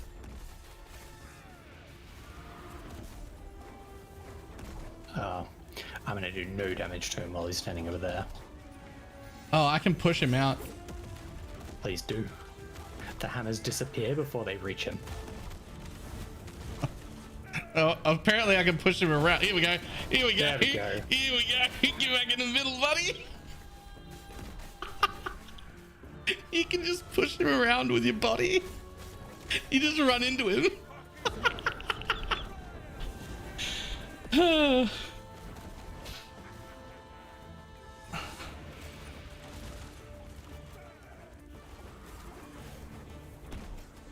I'm gonna do no damage to him while he's standing over there. Oh, I can push him out. Please do. The hammers disappear before they reach him. Oh, apparently I can push him around. Here we go. Here we go. There we go. Here we go. Get back in the middle, buddy. You can just push him around with your body. You just run into him.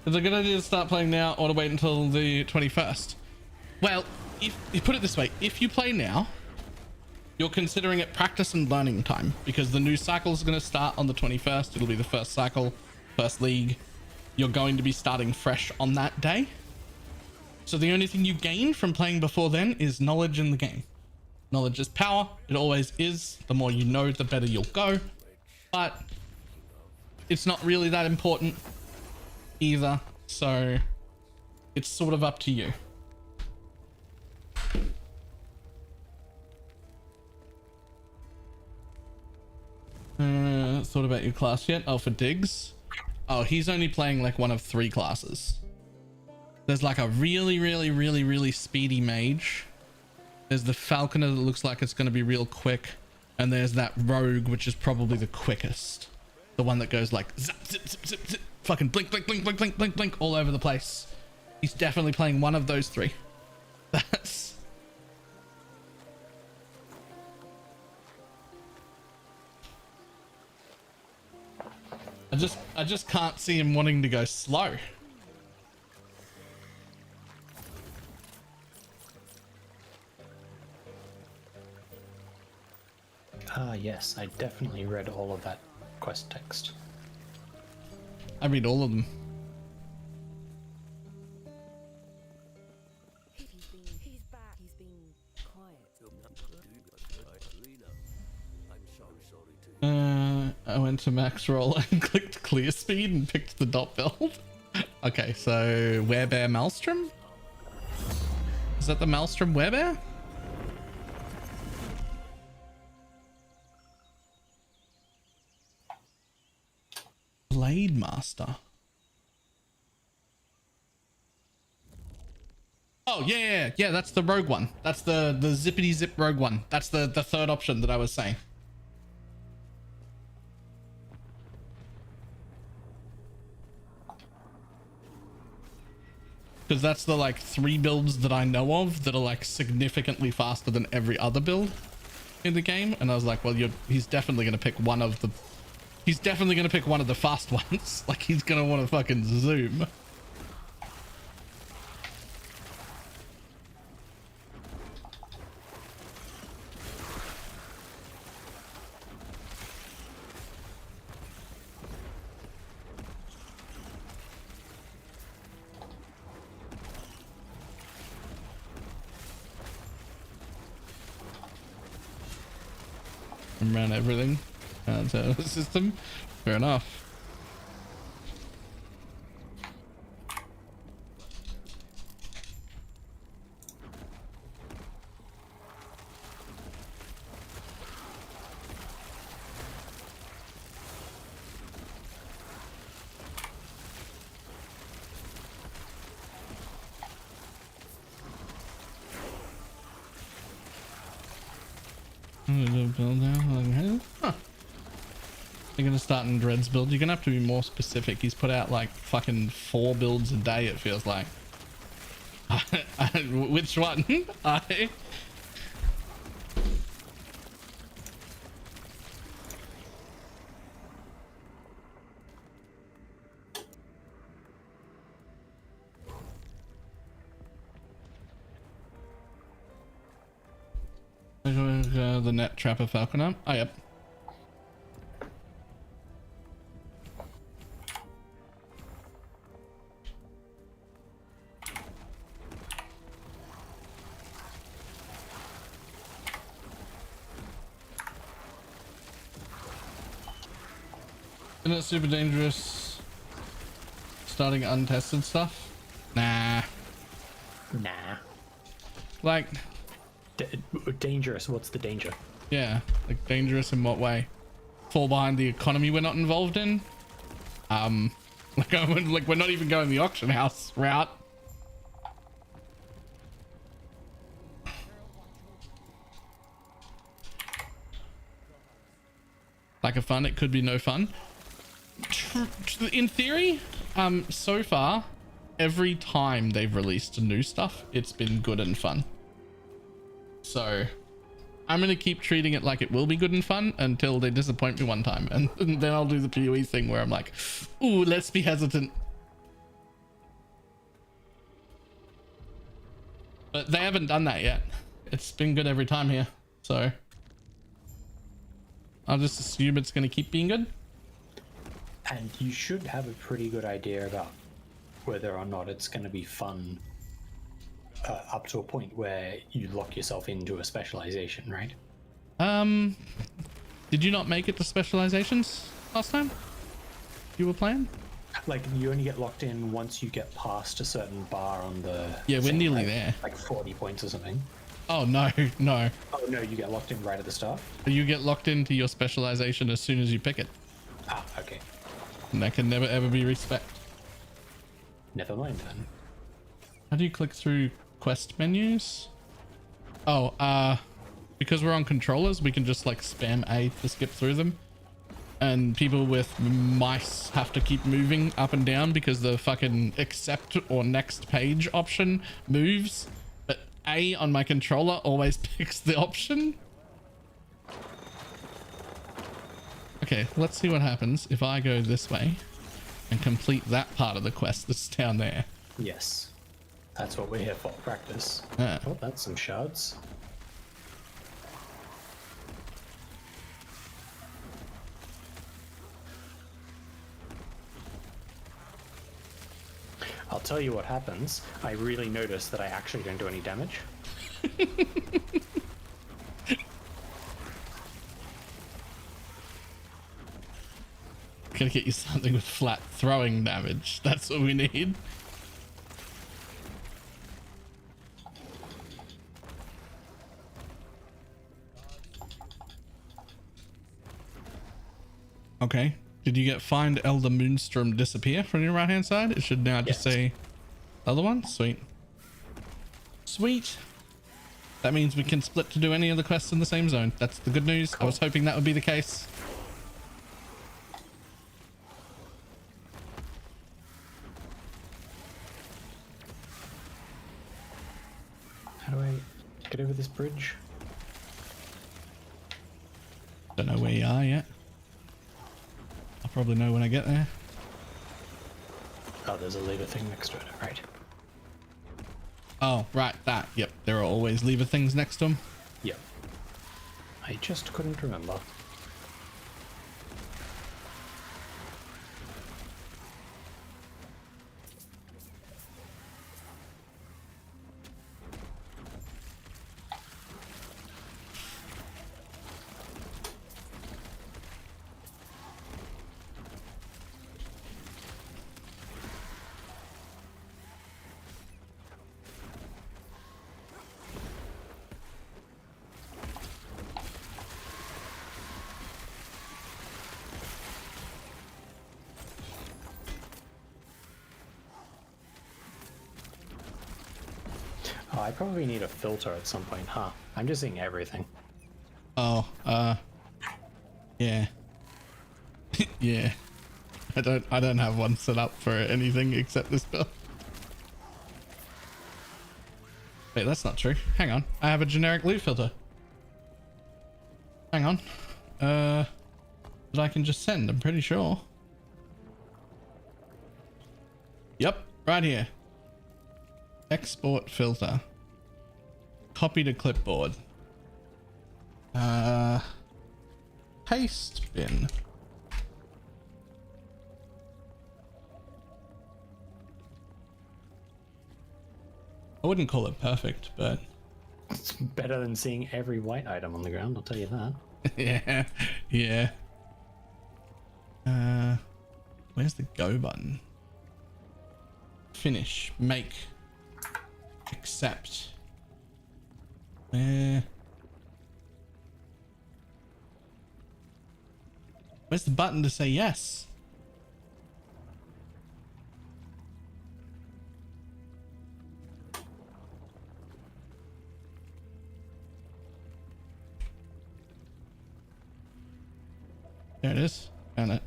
Is it a good idea to start playing now or to wait until the 21st? Well, if you put it this way, if you play now, you're considering it practice and learning time, because the new cycle is going to start on the 21st. It'll be the first cycle, first league. You're going to be starting fresh on that day. So the only thing you gain from playing before then is knowledge in the game. Knowledge is power. It always is. The more you know, the better you'll go. But it's not really that important either. So it's sort of up to you. Thought about your class yet? Oh, for Diggs? Oh, he's only playing like one of 3 classes. There's like a really speedy mage. There's the falconer that looks like it's going to be real quick. And there's that rogue, which is probably the quickest. The one that goes like zap, zip, zip, zip, zip, fucking blink, blink, blink, blink, blink, blink, blink all over the place. He's definitely playing one of those 3. That's... I just can't see him wanting to go slow. Ah, yes, I definitely read all of that quest text. I read all of them. He's back. He's been quiet. I went to max roll and clicked clear speed and picked the dot build. Okay, so Werebear Maelstrom? Is that the Maelstrom Werebear? Blade Master. Oh yeah, that's the rogue one. That's the zippity zip rogue one. That's the third option that I was saying. Because that's the like 3 builds that I know of that are like significantly faster than every other build in the game. And I was like, well, he's definitely going to pick one of the... He's definitely going to pick one of the fast ones. Like he's going to want to fucking zoom. Around everything. The system. Fair enough. Build now. Huh. They're gonna start in Dread's build. You're gonna have to be more specific. He's put out like fucking 4 builds a day, it feels like. Which one? I the net trapper falconer. Oh yep. Isn't it super dangerous starting untested stuff? Nah. Like Dangerous. What's the danger? yeah, like dangerous in what way? Fall behind the economy we're not involved in. Like we're not even going the auction house route. Like a fun, it could be no fun. In theory, so far, every time they've released new stuff, it's been good and fun. So I'm going to keep treating it like it will be good and fun until they disappoint me one time. And then I'll do the PoE thing where I'm like, ooh, let's be hesitant. But they haven't done that yet. It's been good every time here. So I'll just assume it's going to keep being good. And you should have a pretty good idea about whether or not it's going to be fun up to a point where you lock yourself into a specialization, right? Did you not make it to specializations last time you were playing? Like, you only get locked in once you get past a certain bar on the... Yeah, we're thing, nearly right? there. Like 40 points or something. Oh, no, no. Oh, no, you get locked in right at the start? You get locked into your specialization as soon as you pick it. Ah, okay. And that can never, ever be respec. Never mind then. How do you click through quest menus? Oh, because we're on controllers, we can just like spam A to skip through them. And people with mice have to keep moving up and down because the fucking accept or next page option moves. But A on my controller always picks the option. Okay, let's see what happens if I go this way and complete that part of the quest that's down there. Yes. That's what we're here for, practice. Ah. Oh, that's some shards. I'll tell you what happens. I really notice that I actually don't do any damage. Gotta get you something with flat throwing damage. That's what we need. Okay. Did you get find Elder Moonstrom disappear from your right hand side? It should now just Yes. say other one. Sweet. Sweet. That means we can split to do any of the quests in the same zone. That's the good news. I was hoping that would be the case. How do I get over this bridge? Don't know where you are yet. I'll probably know when I get there. Oh, there's a lever thing next to it, right? Oh, right, that. Yep, there are always lever things next to them. Yep. I just couldn't remember. Oh, I probably need a filter at some point, huh? I'm just seeing everything. Oh, yeah. Yeah. I don't have one set up for anything except this build. Wait, that's not true. Hang on. I have a generic loot filter. Hang on. That I can just send, I'm pretty sure. Yep, right here. Export filter. Copy to clipboard. Paste bin. I wouldn't call it perfect, but It's better than seeing every white item on the ground, I'll tell you that. yeah, yeah. Where's the go button? Finish, make, accept. Where's the button to say yes? There it is. Found it.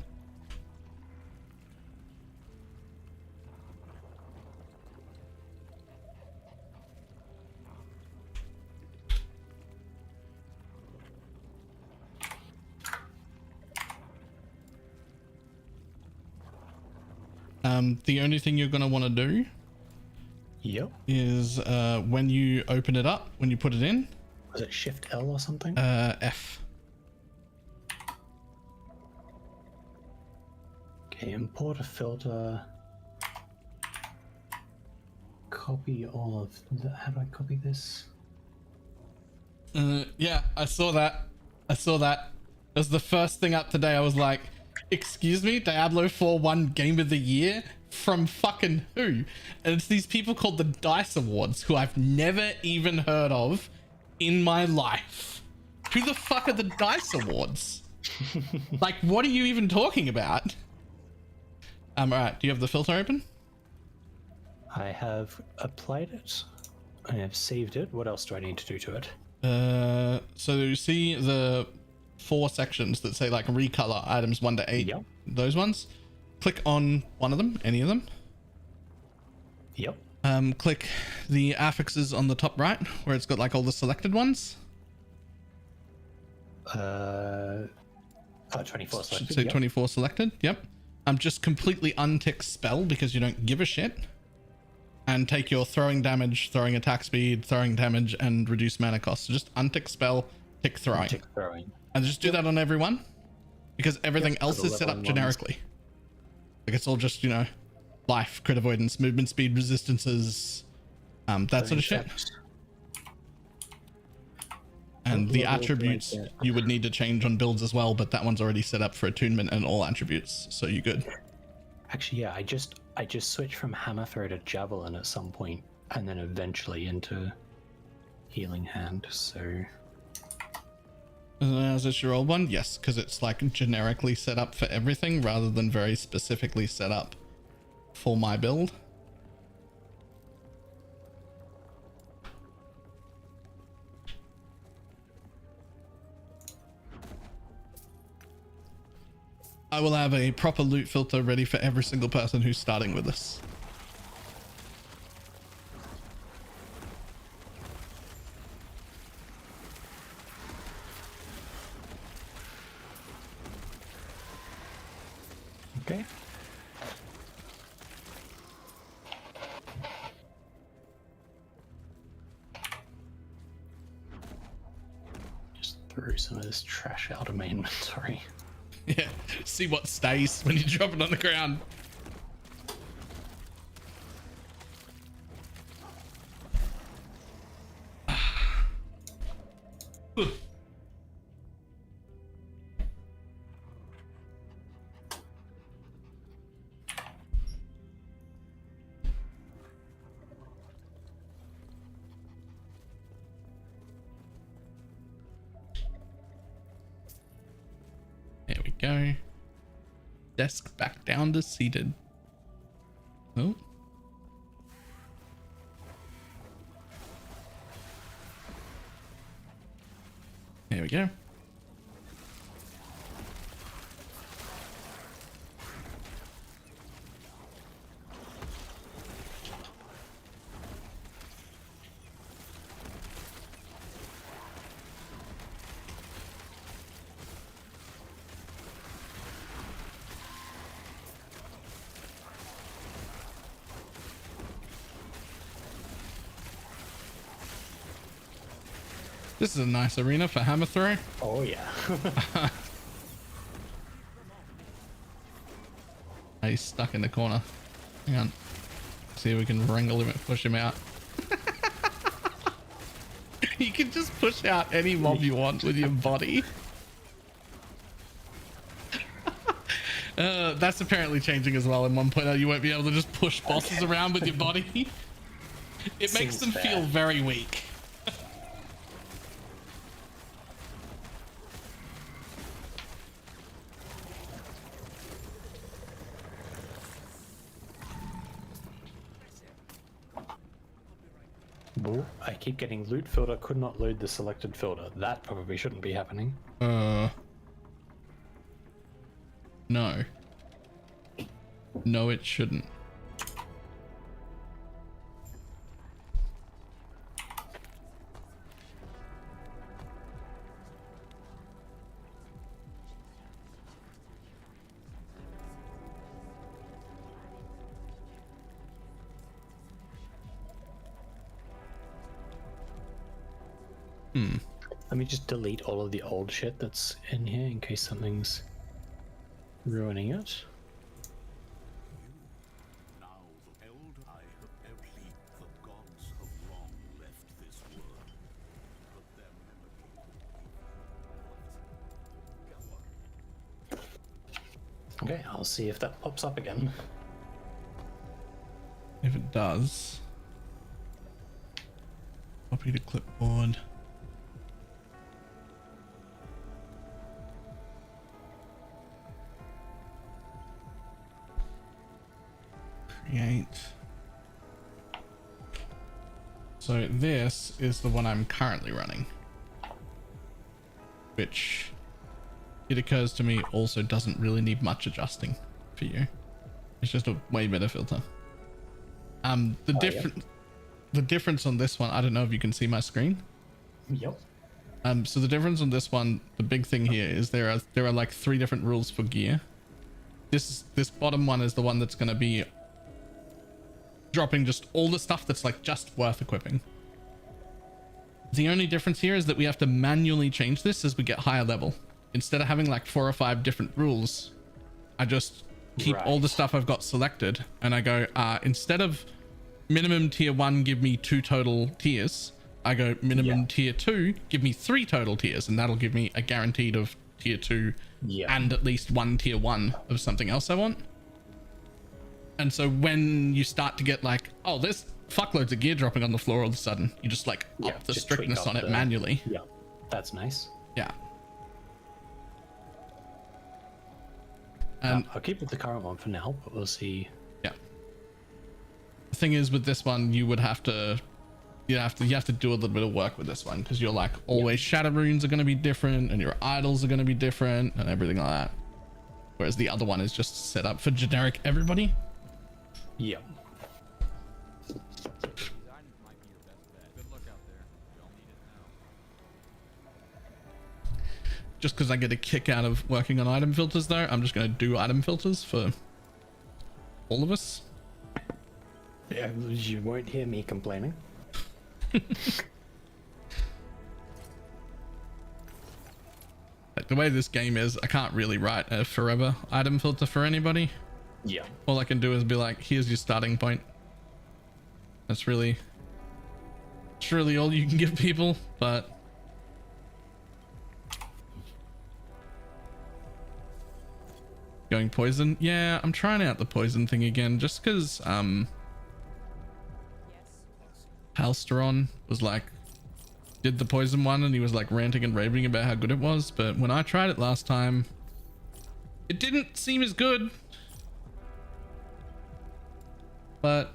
The only thing you're going to want to do Yep. is when you open it up, when you put it in, Was it Shift L or something? F. Okay, import a filter. Copy all of the, how do I copy this? Yeah, I saw that. It was the first thing up today. I was like, excuse me, Diablo 4 won Game of the Year from fucking who? And it's these people called the Dice Awards, who I've never even heard of in my life. Who the fuck are the Dice Awards? Like, what are you even talking about? Alright, do you have the filter open? I have applied it. I have saved it. What else do I need to do to it? So you see the 4 sections that say like recolor items 1 to 8. Yep. Those ones. Click on one of them, any of them. Yep. Click the affixes on the top right where it's got like all the selected ones. 24 selected. So yep. 24 selected. Yep. Just completely untick spell because you don't give a shit. And take your throwing damage, throwing attack speed, throwing damage, and reduce mana cost. So just untick spell, tick throwing. Tick throwing. And just do that on everyone. Because everything Yep, else for the is set up level generically. Like it's all just, you know, life, crit avoidance, movement speed, resistances, that sort of shit. And the attributes you would need to change on builds as well, but that one's already set up for attunement and all attributes, so you're good. Actually, yeah, I just switched from hammer throw to javelin at some point, and then eventually into healing hand. So Is this your old one? Yes, because it's like generically set up for everything rather than very specifically set up for my build. I will have a proper loot filter ready for every single person who's starting with us. okay. Just threw some of this trash out of my inventory. Yeah, see what stays when you drop it on the ground. There we go. Desk back down to seated. Oh. There we go. This is a nice arena for hammer throw. Oh yeah. He's stuck in the corner. Hang on. See if we can wrangle him and push him out. You can just push out any mob you want with your body. That's apparently changing as well. In 1.0, you won't be able to just push bosses around with your body. It makes Seems them fair. feel very weak. Well, I keep getting loot filter, could not load the selected filter. That probably shouldn't be happening. No. No, it shouldn't. Let me just delete all of the old shit that's in here in case something's ruining it. Okay, I'll see if that pops up again. If it does, copy to clipboard. Create. So this is the one I'm currently running, which it occurs to me also doesn't really need much adjusting for you. It's just a way better filter. The difference on this one, I don't know if you can see my screen. Yep. So the difference on this one, the big thing here is there are like 3 different rules for gear. This bottom one is the one that's going to be dropping just all the stuff that's like just worth equipping. The only difference here is that we have to manually change this as we get higher level. Instead of having like 4 or 5 different rules, I just keep all the stuff I've got selected and I go, instead of minimum tier 1, give me 2 total tiers, I go minimum tier 2, give me 3 total tiers, and that'll give me a guaranteed of tier 2 and at least 1 tier 1 of something else I want. And so when you start to get like, oh, there's fuckloads of gear dropping on the floor all of a sudden, you just like up the strictness on it manually. Yeah, that's nice. Yeah. And I'll keep with the current one for now, but we'll see. Yeah. The thing is with this one, you have to do a little bit of work with this one, because you're like always shadow runes are going to be different and your idols are going to be different and everything like that. Whereas the other one is just set up for generic everybody. Yeah. Just because I get a kick out of working on item filters though, I'm just going to do item filters for all of us. Yeah, you won't hear me complaining. Like the way this game is, I can't really write a forever item filter for anybody. Yeah. All I can do is be like, here's your starting point. It's really all you can give people, but going poison. Yeah, I'm trying out the poison thing again just because Halsteron was like, did the poison one and he was like ranting and raving about how good it was, but when I tried it last time, it didn't seem as good. But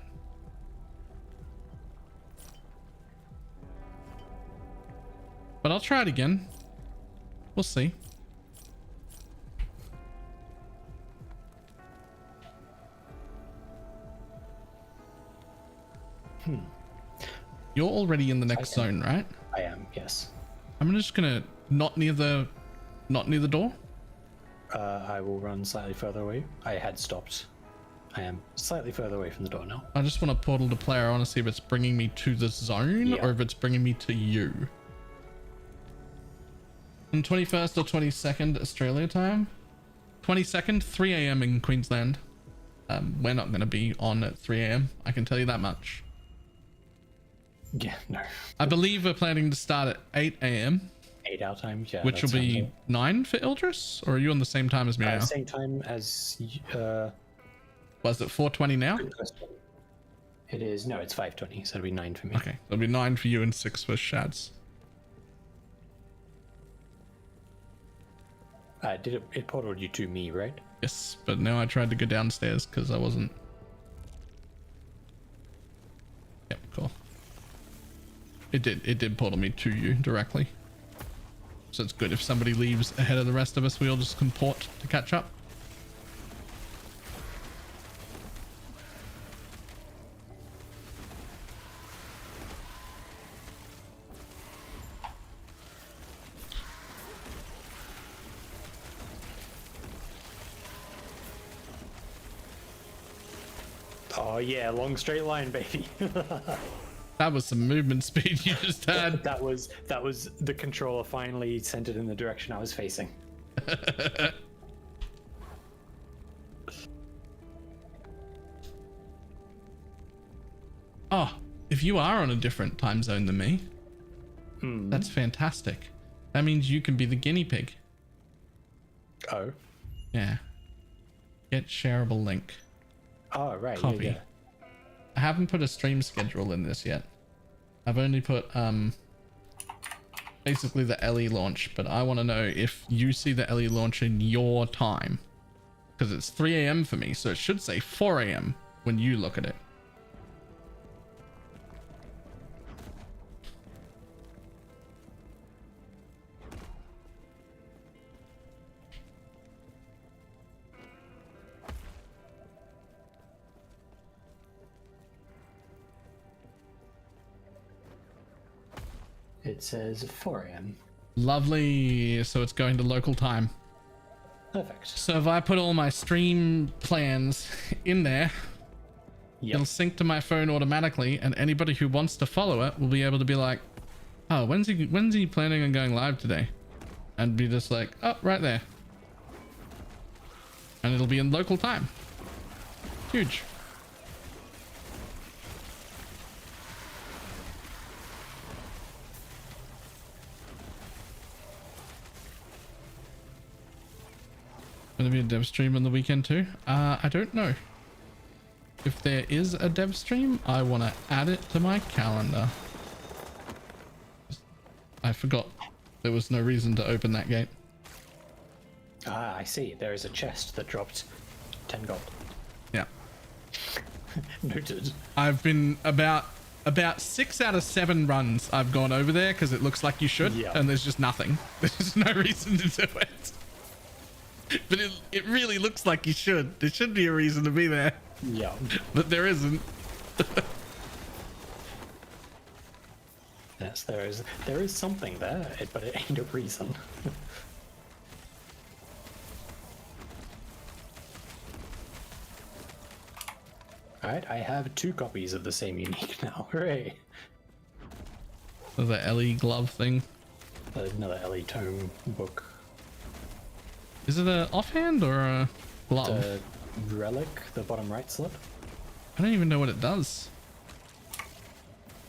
I'll try it again. We'll see. You're already in the next zone, right? I am, yes. I'm just gonna not near the door. I will run slightly further away. I had stopped. I am slightly further away from the door now. I just want to portal to player. I want to see if it's bringing me to the zone or if it's bringing me to you. On 21st or 22nd Australia time. 22nd, 3 a.m. in Queensland. We're not going to be on at 3 a.m. I can tell you that much. Yeah, no. I believe we're planning to start at 8 a.m. 8 our time, yeah. Which will be 9 for Ildris? Or are you on the same time as me now? Same time as... Was it 4:20 now? It is, no, it's 5:20, so it'll be 9 for me. Okay, it'll be 9 for you and 6 for Shads. It portaled you to me, right? Yes, but now I tried to go downstairs because I wasn't. Yep, cool. It did portal me to you directly. So it's good if somebody leaves ahead of the rest of us, we all just can port to catch up. Oh yeah, long straight line, baby. That was some movement speed you just had. that was the controller finally sent it in the direction I was facing. Oh, if you are on a different time zone than me, that's fantastic. That means you can be the guinea pig. Oh. Yeah. Get shareable link. Oh, right. Copy. Yeah. I haven't put a stream schedule in this yet. I've only put basically the LE launch, but I want to know if you see the LE launch in your time, because it's 3 a.m. for me, so it should say 4 a.m. when you look at it. It says 4 a.m. Lovely. So it's going to local time. Perfect. So if I put all my stream plans in there, Yep. it'll sync to my phone automatically, and anybody who wants to follow it will be able to be like, oh, when's he planning on going live today? And be just like, oh, right there. And it'll be in local time. Huge. Gonna be a dev stream on the weekend too? I don't know. If there is a dev stream, I want to add it to my calendar. I forgot there was no reason to open that gate. Ah, I see. There is a chest that dropped 10 gold. Yeah. Noted. I've been about 6 out of 7 runs I've gone over there because it looks like you should, Yeah. and there's just nothing. There's no reason to do it. But it really looks like you should. There should be a reason to be there, Yeah. but there isn't. Yes, there is something there, but it ain't a reason. Alright, I have 2 copies of the same unique now. Hooray! The LE glove thing. Another LE tome book. Is it a offhand or a glove? The relic, the bottom right slot. I don't even know what it does.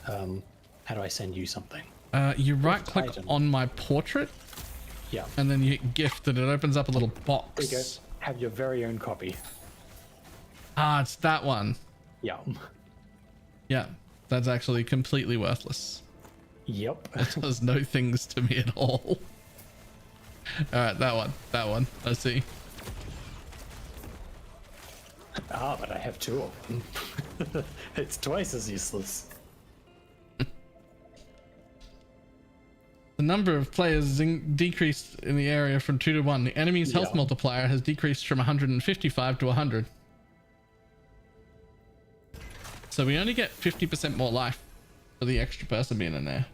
How do I send you something? You right click item. on my portrait Yeah. and then you hit gift and it opens up a little box. There you go. Have your very own copy. Ah, it's that one. Yeah. Yeah, that's actually completely worthless. Yep. It does no things to me at all. Alright, that one. I see. Ah, but I have 2 of them. It's twice as useless. The number of players decreased in the area from 2 to 1. The enemy's health Yeah. multiplier has decreased from 155 to 100. So we only get 50% more life for the extra person being in there.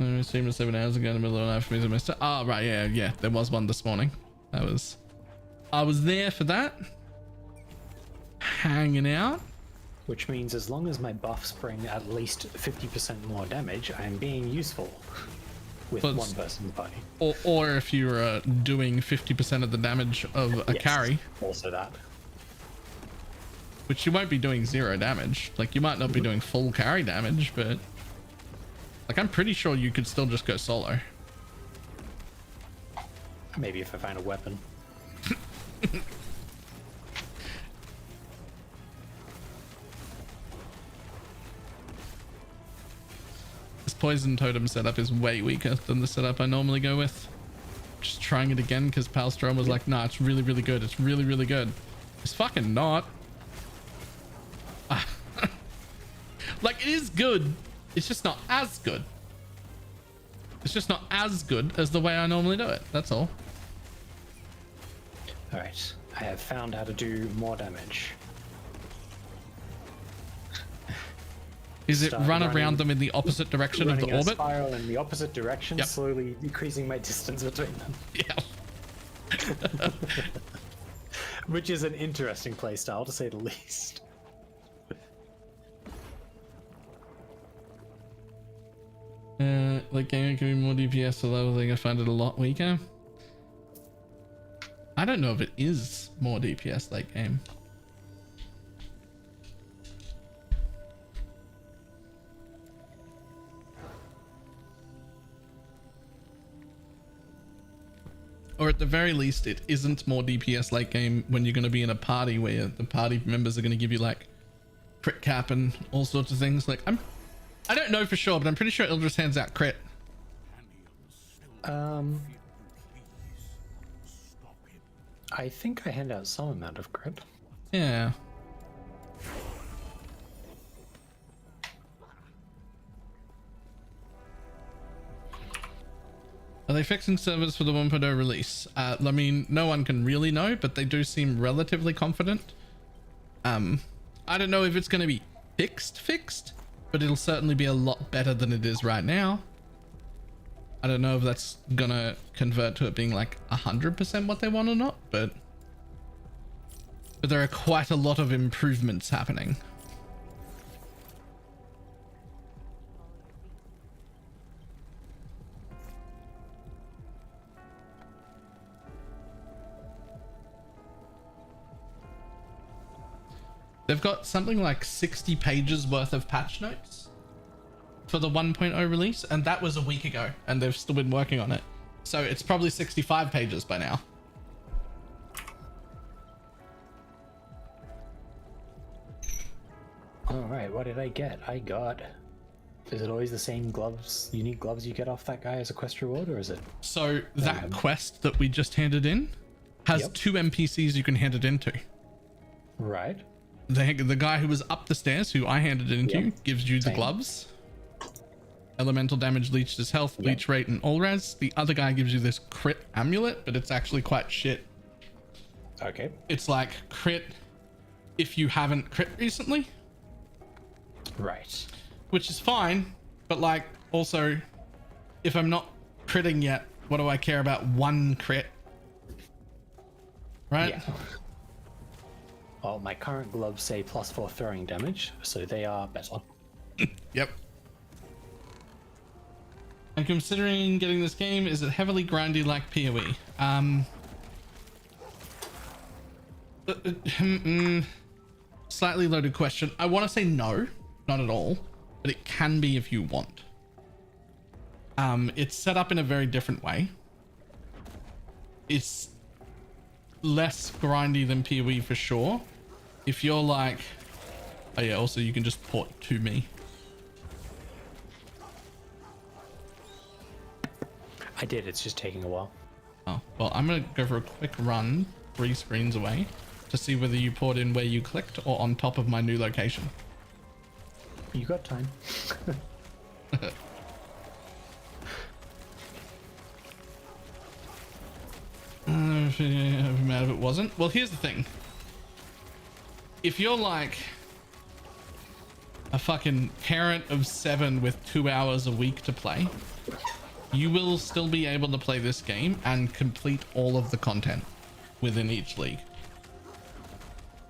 I streamed 7 hours ago in the middle of the night for me to miss it. Oh, right, yeah. There was one this morning. I was there for that. Hanging out. Which means as long as my buffs bring at least 50% more damage, I'm being useful with But- one person in the party. Or if you're doing 50% of the damage of a Yes, carry, Also that. which you won't be doing 0 damage. Like, you might not be doing full carry damage, but like, I'm pretty sure you could still just go solo. Maybe if I find a weapon. This poison totem setup is way weaker than the setup I normally go with. Just trying it again because Palstrom was like, nah, it's really, really good. It's really, really good. It's fucking not. Like, it is good. It's just not as good. It's just not as good as the way I normally do it. That's all. Alright, I have found how to do more damage. Is it Start run running- around them in the opposite direction of Running the a orbit? spiral in the opposite direction, Yep. slowly decreasing my distance between them. Yeah. Which is an interesting playstyle, to say the least. Like game can be more DPS, although I think I find it a lot weaker. I don't know if it is more DPS late game. Or or at the very least, it isn't more DPS late game when you're going to be in a party where the party members are going to give you like crit cap and all sorts of things. Like I don't know for sure, but I'm pretty sure Ildris hands out crit. I think I hand out some amount of crit. Yeah. Are they fixing servers for the 1.0 release? I mean, no one can really know, but they do seem relatively confident. I don't know if it's going to be fixed, but it'll certainly be a lot better than it is right now. I don't know if that's going to convert to it being like 100% what they want or not, but there are quite a lot of improvements happening. They've got something like 60 pages worth of patch notes for the 1.0 release, and that was a week ago, and they've still been working on it. So it's probably 65 pages by now. All right, what did I get? I got... Is it always the same gloves, unique gloves you get off that guy as a quest reward, or is it... So that quest that we just handed in has two NPCs you can hand it into. Right. The guy who was up the stairs, who I handed it into, gives you the gloves. Elemental damage, leeches health, leech rate, and all res. The other guy gives you this crit amulet, but it's actually quite shit. Okay. It's like crit if you haven't crit recently. Right. Which is fine, but like also, if I'm not critting yet, what do I care about one crit? Right? Yeah. Well, my current gloves say +4 throwing damage, so they are better. Yep. And considering getting this game, is it heavily grindy like PoE? Slightly loaded question. I want to say no, not at all, but it can be if you want. It's set up in a very different way. It's less grindy than PoE for sure. If you're like, oh yeah, also you can just port to me. I did, it's just taking a while. Oh, well, I'm gonna go for a quick run 3 screens away to see whether you port in where you clicked or on top of my new location. You got time. I'd be mad if it wasn't. Well, here's the thing. If you're like a fucking parent of 7 with 2 hours a week to play, you will still be able to play this game and complete all of the content within each league.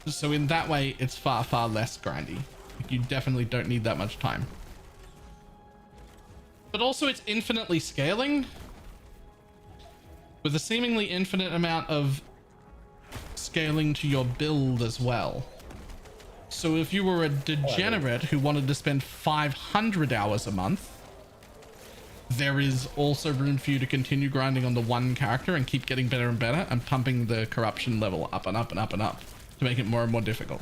So in that way, it's far, far less grindy. You definitely don't need that much time. But also it's infinitely scaling with a seemingly infinite amount of scaling to your build as well. So if you were a degenerate who wanted to spend 500 hours a month, there is also room for you to continue grinding on the one character and keep getting better and better and pumping the corruption level up and up and up and up to make it more and more difficult.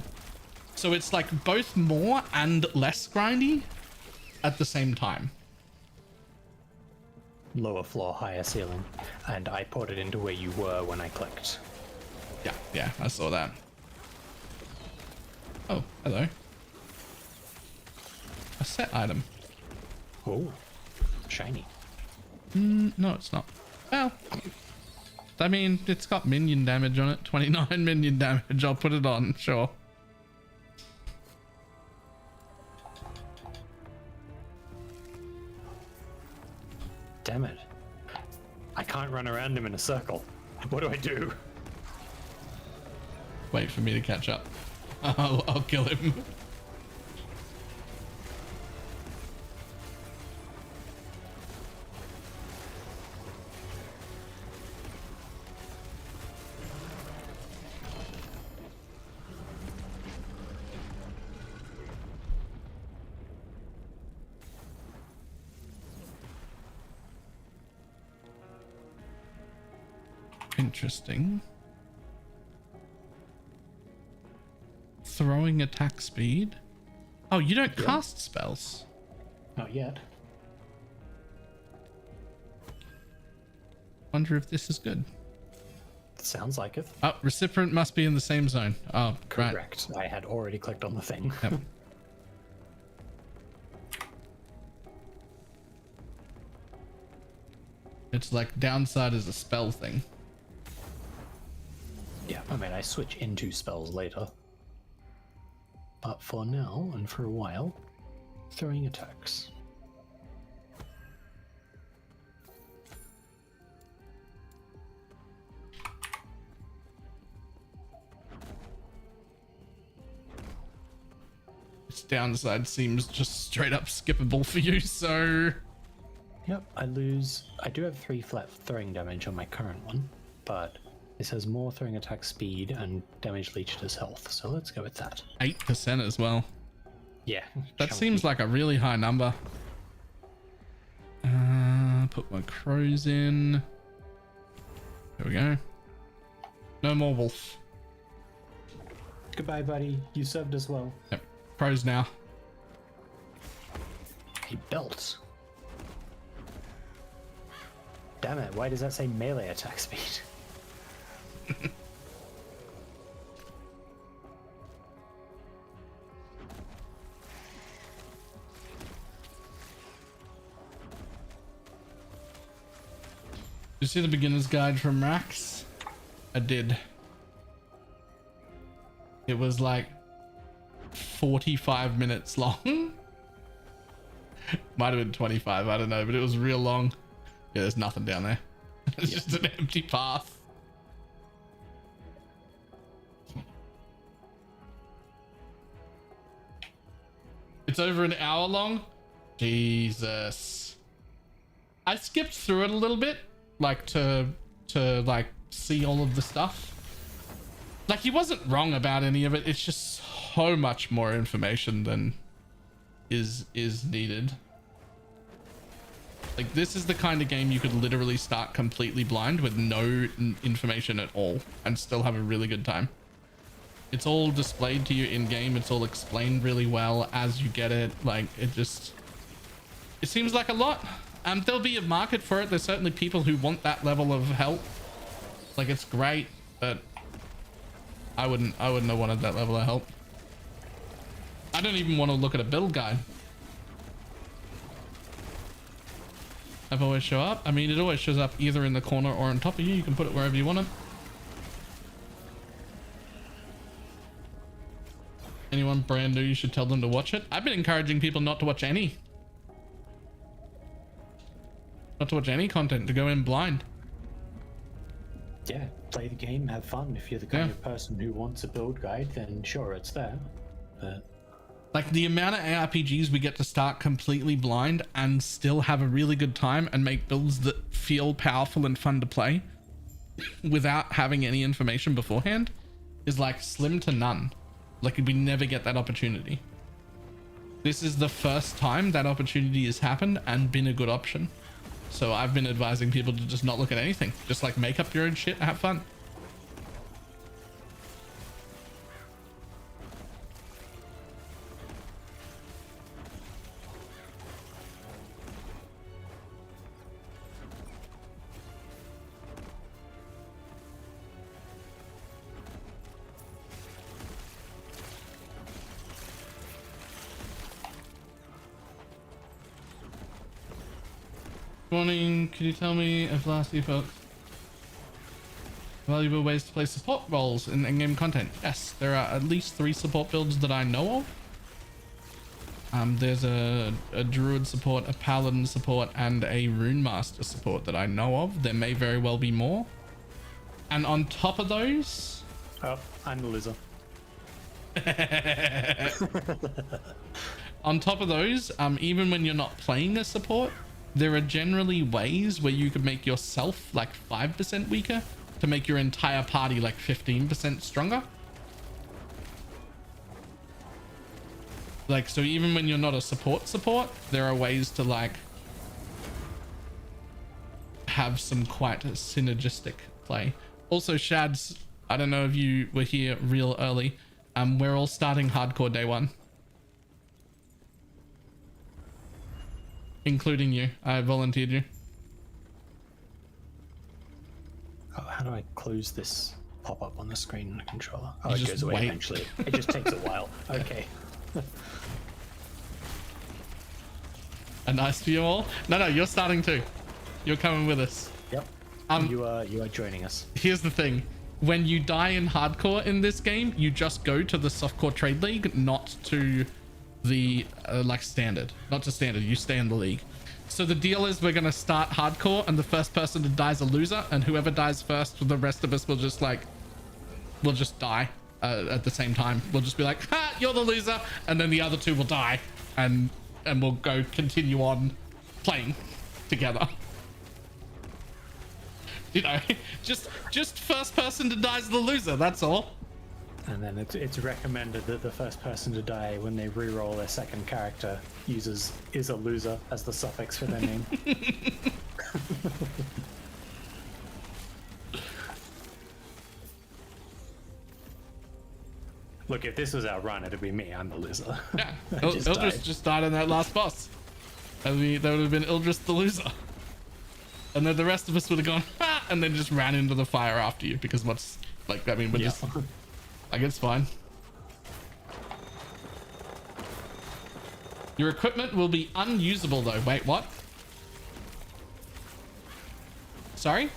So it's like both more and less grindy at the same time. Lower floor, higher ceiling. And I put it into where you were when I clicked. Yeah, I saw that. Oh, hello. A set item. Oh, shiny. No, it's not. Well, I mean, it's got minion damage on it. 29 minion damage. I'll put it on, sure. Damn it. I can't run around him in a circle. What do I do? Wait for me to catch up. I'll kill him. Interesting. Throwing attack speed. Oh, you don't cast spells. Not yet. Wonder if this is good. Sounds like it. Oh, recipient must be in the same zone. Oh, right. Correct. I had already clicked on the thing. Yep. It's like downside is a spell thing. Yeah, I mean, I switch into spells later. But for now, and for a while, throwing attacks. Its downside seems just straight up skippable for you, so... Yep, I do have 3 flat throwing damage on my current one, but this has more throwing attack speed and damage leached as health, so let's go with that. 8% as well. Yeah. That chunky. seems like a really high number. Put my crows in. There we go. No more wolf. Goodbye, buddy. You served us well. Yep. Crows now. A belt. Damn it, why does that say melee attack speed? Did you see the beginner's guide from Rax? I did. It was like 45 minutes long. Might have been 25, I don't know, but it was real long. Yeah, there's nothing down there. It's just an empty path. It's over an hour long. Jesus. I skipped through it a little bit, like to like see all of the stuff. Like, he wasn't wrong about any of it. It's just so much more information than is needed. Like, this is the kind of game you could literally start completely blind with no information at all and still have a really good time. It's all displayed to you in game. It's all explained really well as you get it. Like, it seems like a lot. There'll be a market for it. There's certainly people who want that level of help. Like, it's great, but I wouldn't have wanted that level of help. I don't even want to look at a build guide. I've always show up. I mean, it always shows up either in the corner or on top of you. You can put it wherever you want it. Anyone brand new, you should tell them to watch it. I've been encouraging people not to watch any. Not to watch any content, to go in blind. Yeah, play the game, have fun. If you're the kind of person who wants a build guide, then sure, it's there. But like, the amount of ARPGs we get to start completely blind and still have a really good time and make builds that feel powerful and fun to play without having any information beforehand is like slim to none. Like, we never get that opportunity. This is the first time that opportunity has happened and been a good option. So I've been advising people to just not look at anything. Just like make up your own shit and have fun. Morning, could you tell me if last you felt valuable ways to play support roles in in-game content? Yes, there are at least 3 support builds that I know of. There's a druid support, a paladin support, and a rune master support that I know of. There may very well be more. And on top of those... Oh, I'm the loser. On top of those, even when you're not playing a support, there are generally ways where you could make yourself like 5% weaker to make your entire party like 15% stronger. Like, so even when you're not a support, there are ways to like have some quite synergistic play. Also, Shads, I don't know if you were here real early. We're all starting hardcore day one. Including you. I volunteered you. Oh, how do I close this pop-up on the screen on the controller? Oh, You it just goes away wait. eventually. It just takes a while. Okay. A nice to you all. No, you're starting too. You're coming with us. Yep. You are joining us. Here's the thing. When you die in hardcore in this game, you just go to the softcore trade league, not to the like standard. Not to standard, you stay in the league. So the deal is we're gonna start hardcore, and the first person to die is a loser, and whoever dies first, the rest of us will just die at the same time. We'll just be like, ha, you're the loser, and then the other two will die, and we'll go continue on playing together. You know, just first person to die is the loser, that's all. And then it's recommended that the first person to die when they re-roll their second character is a loser as the suffix for their name. Look, if this was our run, it'd be me. I'm the loser. Yeah, I just Ildris died. just died on that last boss. That would have been Ildris the loser. And then the rest of us would have gone, ha, and then just ran into the fire after you, because what's, like, I mean, we're just, like, it's fine. Your equipment will be unusable, though. Wait, what? Sorry?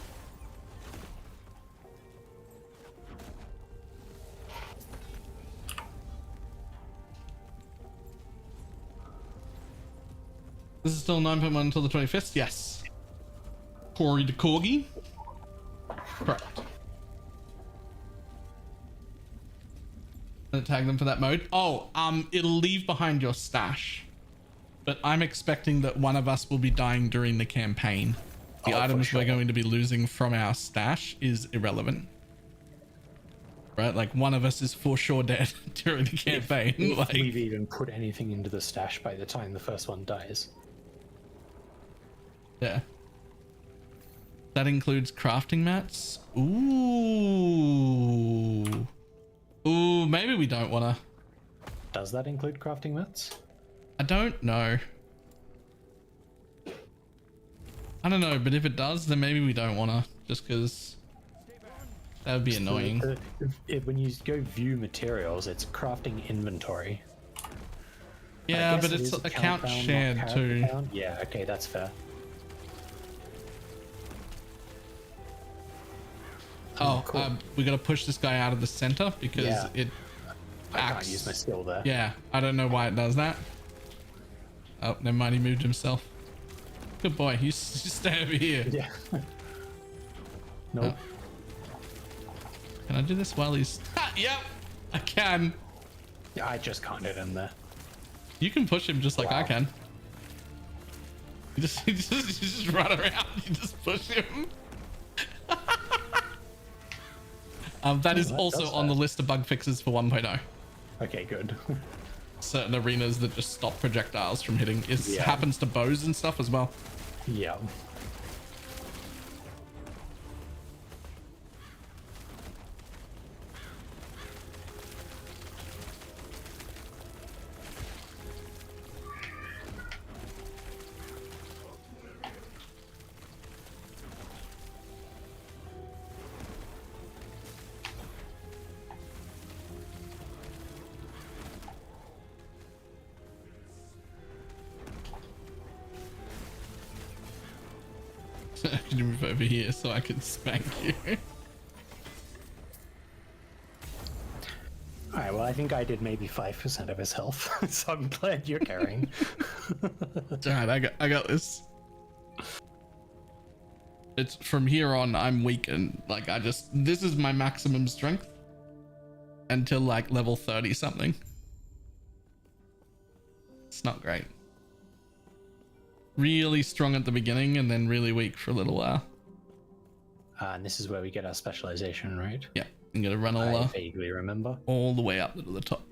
This is still 9.1 until the 25th? Yes. Corey the Corgi? Correct. Gonna tag them for that mode. Oh, it'll leave behind your stash. But I'm expecting that one of us will be dying during the campaign. The items we're going to be losing from our stash is irrelevant. Right? Like, one of us is for sure dead during the campaign. If Like, we've even put anything into the stash by the time the first one dies. yeah. That includes crafting mats. Ooh. Ooh, maybe we don't want to. Does that include crafting mats? I don't know. I don't know, but if it does, then maybe we don't want to. Just because that would be annoying. When you go view materials, it's crafting inventory. Yeah, I guess but it it's is account bound, not shared character too. bound. Yeah, okay, that's fair. Oh, cool. we got to push this guy out of the center because Yeah. it I acts. can't use my skill there. Yeah, I don't know why it does that. Oh, never mind, he moved himself. Good boy, you stay over here. Yeah. Nope. Can I do this while he's... Ah, yep, I can. Yeah, I just can't get in there. You can push him just like I Wow. can. You just run around, you just push him. That is that also does on the that. list of bug fixes for 1.0. Okay, good. Certain arenas that just stop projectiles from hitting. It Yeah. happens to bows and stuff as well. Yeah. Can you move over here so I can spank you? Alright, well, I think I did maybe 5% of his health, so I'm glad you're carrying. Alright, I got this. It's from here on, I'm weak and like this is my maximum strength until like level 30 something. It's not great. Really strong at the beginning and then really weak for a little while. And this is where we get our specialization, right? Yeah, I'm gonna run I vaguely remember. all the way up to the top.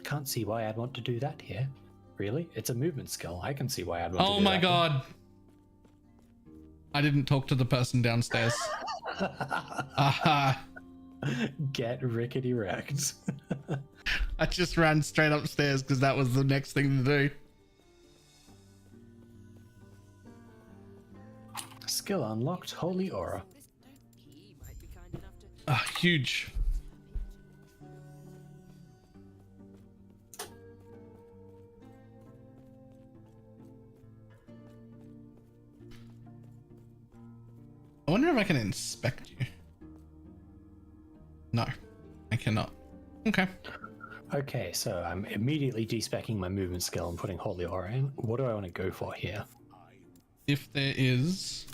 Can't see why I'd want to do that here. Really? It's a movement skill. I can see why I'd want to Oh do my that. god. I didn't talk to the person downstairs. Aha. Get rickety wrecked. I just ran straight upstairs because that was the next thing to do. Skill unlocked, Holy Aura. He might be kind enough to Ah, huge. I wonder if I can inspect you. No, I cannot. Okay. Okay, so I'm immediately despecking my movement skill and putting Holy Aura in. What do I want to go for here? If there is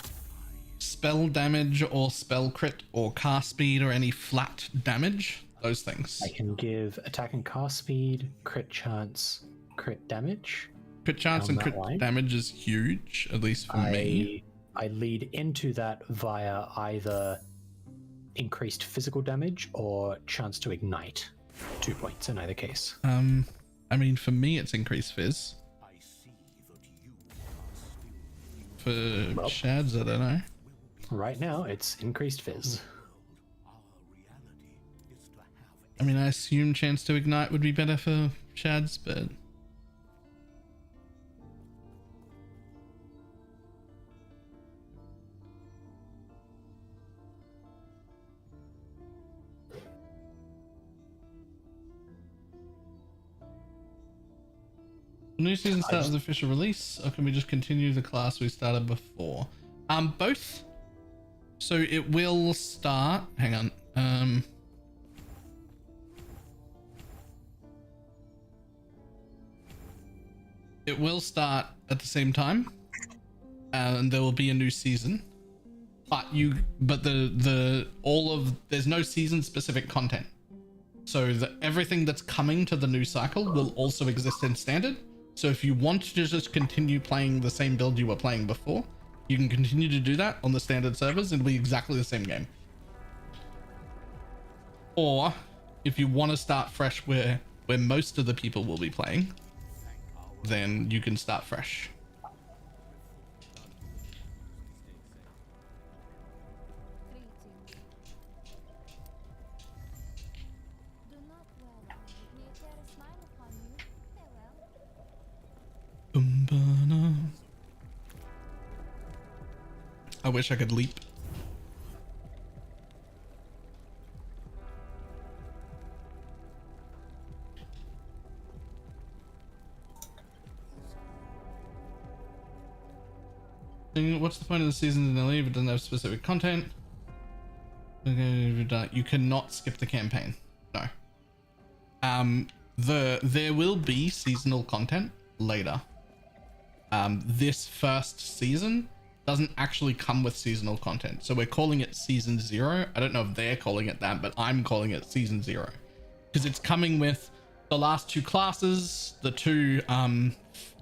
spell damage or spell crit or cast speed or any flat damage, those things. I can give attack and cast speed, crit chance, crit damage. Crit chance down and that crit line. damage is huge, at least for me. I lead into that via either increased physical damage or chance to ignite. 2 points in either case. I mean, for me, it's increased fizz. For Well. Shads, I don't know. Right now, it's increased fizz. I mean, I assume chance to ignite would be better for Shads, but new season starts with official release, or can we just continue the class we started before? Both. So it will start. Hang on. It will start at the same time, and there will be a new season. But there's no season specific content. So everything that's coming to the new cycle will also exist in standard. So if you want to just continue playing the same build you were playing before, you can continue to do that on the standard servers. It'll be exactly the same game. Or if you want to start fresh where most of the people will be playing, then you can start fresh. Do not dwell on it. May it tear a smile upon you. Farewell. Umbana. I wish I could leap. What's the point of the season in LE if it doesn't have specific content? You cannot skip the campaign. No. There will be seasonal content later. This first season doesn't actually come with seasonal content, so we're calling it season 0. I don't know if they're calling it that, but I'm calling it season 0 because it's coming with the last 2 classes, the 2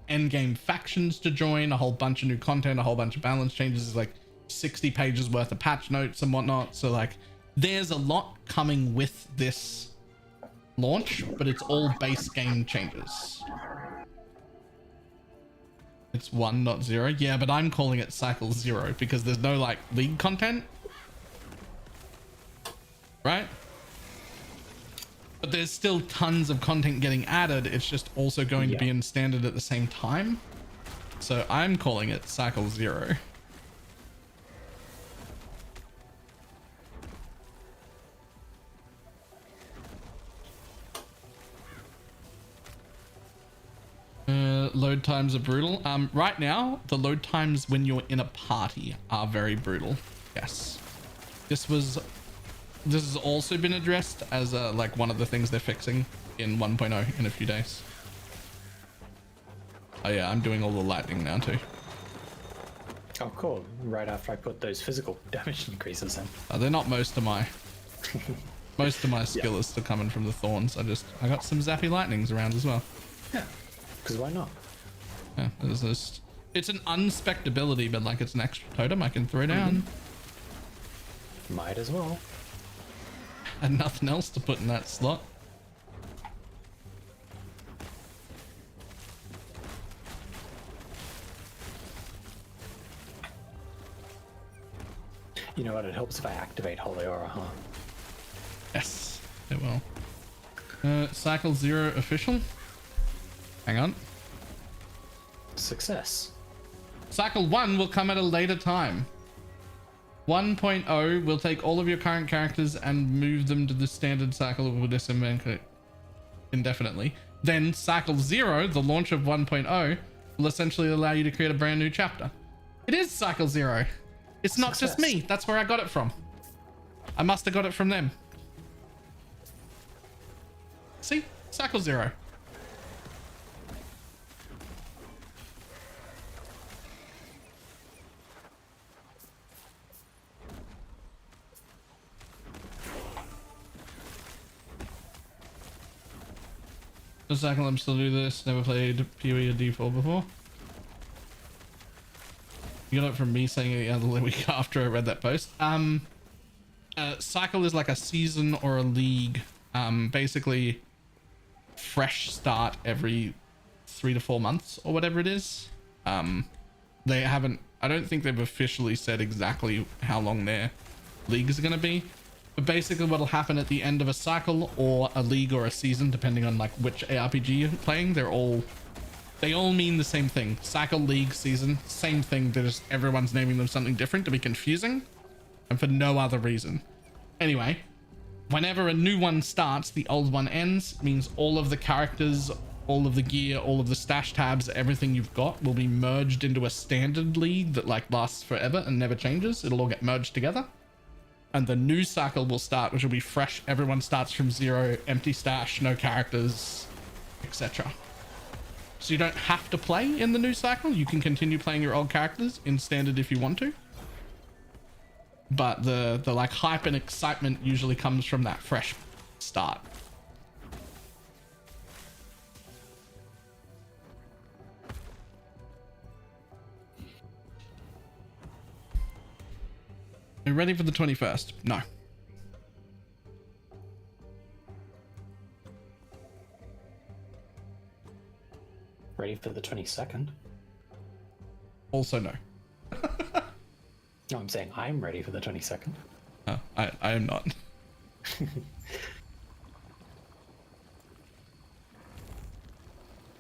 endgame factions to join, a whole bunch of new content, a whole bunch of balance changes. It's like 60 pages worth of patch notes and whatnot. So like there's a lot coming with this launch, but it's all base game changes. It's 1, not 0. Yeah, but I'm calling it cycle 0 because there's no like league content, right? But there's still tons of content getting added. It's just also going to be in standard at the same time. So I'm calling it cycle 0. Load times are brutal. Right now, the load times when you're in a party are very brutal. Yes. This has also been addressed as like one of the things they're fixing in 1.0 in a few days. Oh yeah, I'm doing all the lightning now too. Oh, cool. Right after I put those physical damage increases in. They're not most of my skill is still coming from the thorns. I got some zappy lightnings around as well. Yeah, because why not? Yeah, it's an unspec'd ability, but like it's an extra totem I can throw down. Might as well. And nothing else to put in that slot. You know what? It helps if I activate Holy Aura, huh? Yes, it will. Cycle 0 official. Hang on. Success. Cycle 1 will come at a later time. 1.0 will take all of your current characters and move them to the standard cycle of Woodism indefinitely. Then Cycle 0, the launch of 1.0, will essentially allow you to create a brand new chapter. It is Cycle 0. It's not just me. That's where I got it from. I must have got it from them. See? Cycle 0. The cycle I'm still do this. Never played PoE or D4 before. You got it from me saying it the other week after I read that post. Cycle is like a season or a league. Basically fresh start every 3 to 4 months or whatever it is. They haven't, I don't think they've officially said exactly how long their league is going to be. But basically what'll happen at the end of a cycle or a league or a season, depending on like which ARPG you're playing, they all mean the same thing. Cycle, league, season, same thing. They're just everyone's naming them something different to be confusing and for no other reason. Anyway, whenever a new one starts, the old one ends. Means all of the characters, all of the gear, all of the stash tabs, everything you've got will be merged into a standard league that like lasts forever and never changes. It'll all get merged together. And the new cycle will start, which will be fresh. Everyone starts from 0, empty stash, no characters, etc. So you don't have to play in the new cycle. You can continue playing your old characters in standard if you want to. But the like hype and excitement usually comes from that fresh start. Are you ready for the 21st? No. Ready for the 22nd? Also no. No, I'm saying I'm ready for the 22nd. I am not.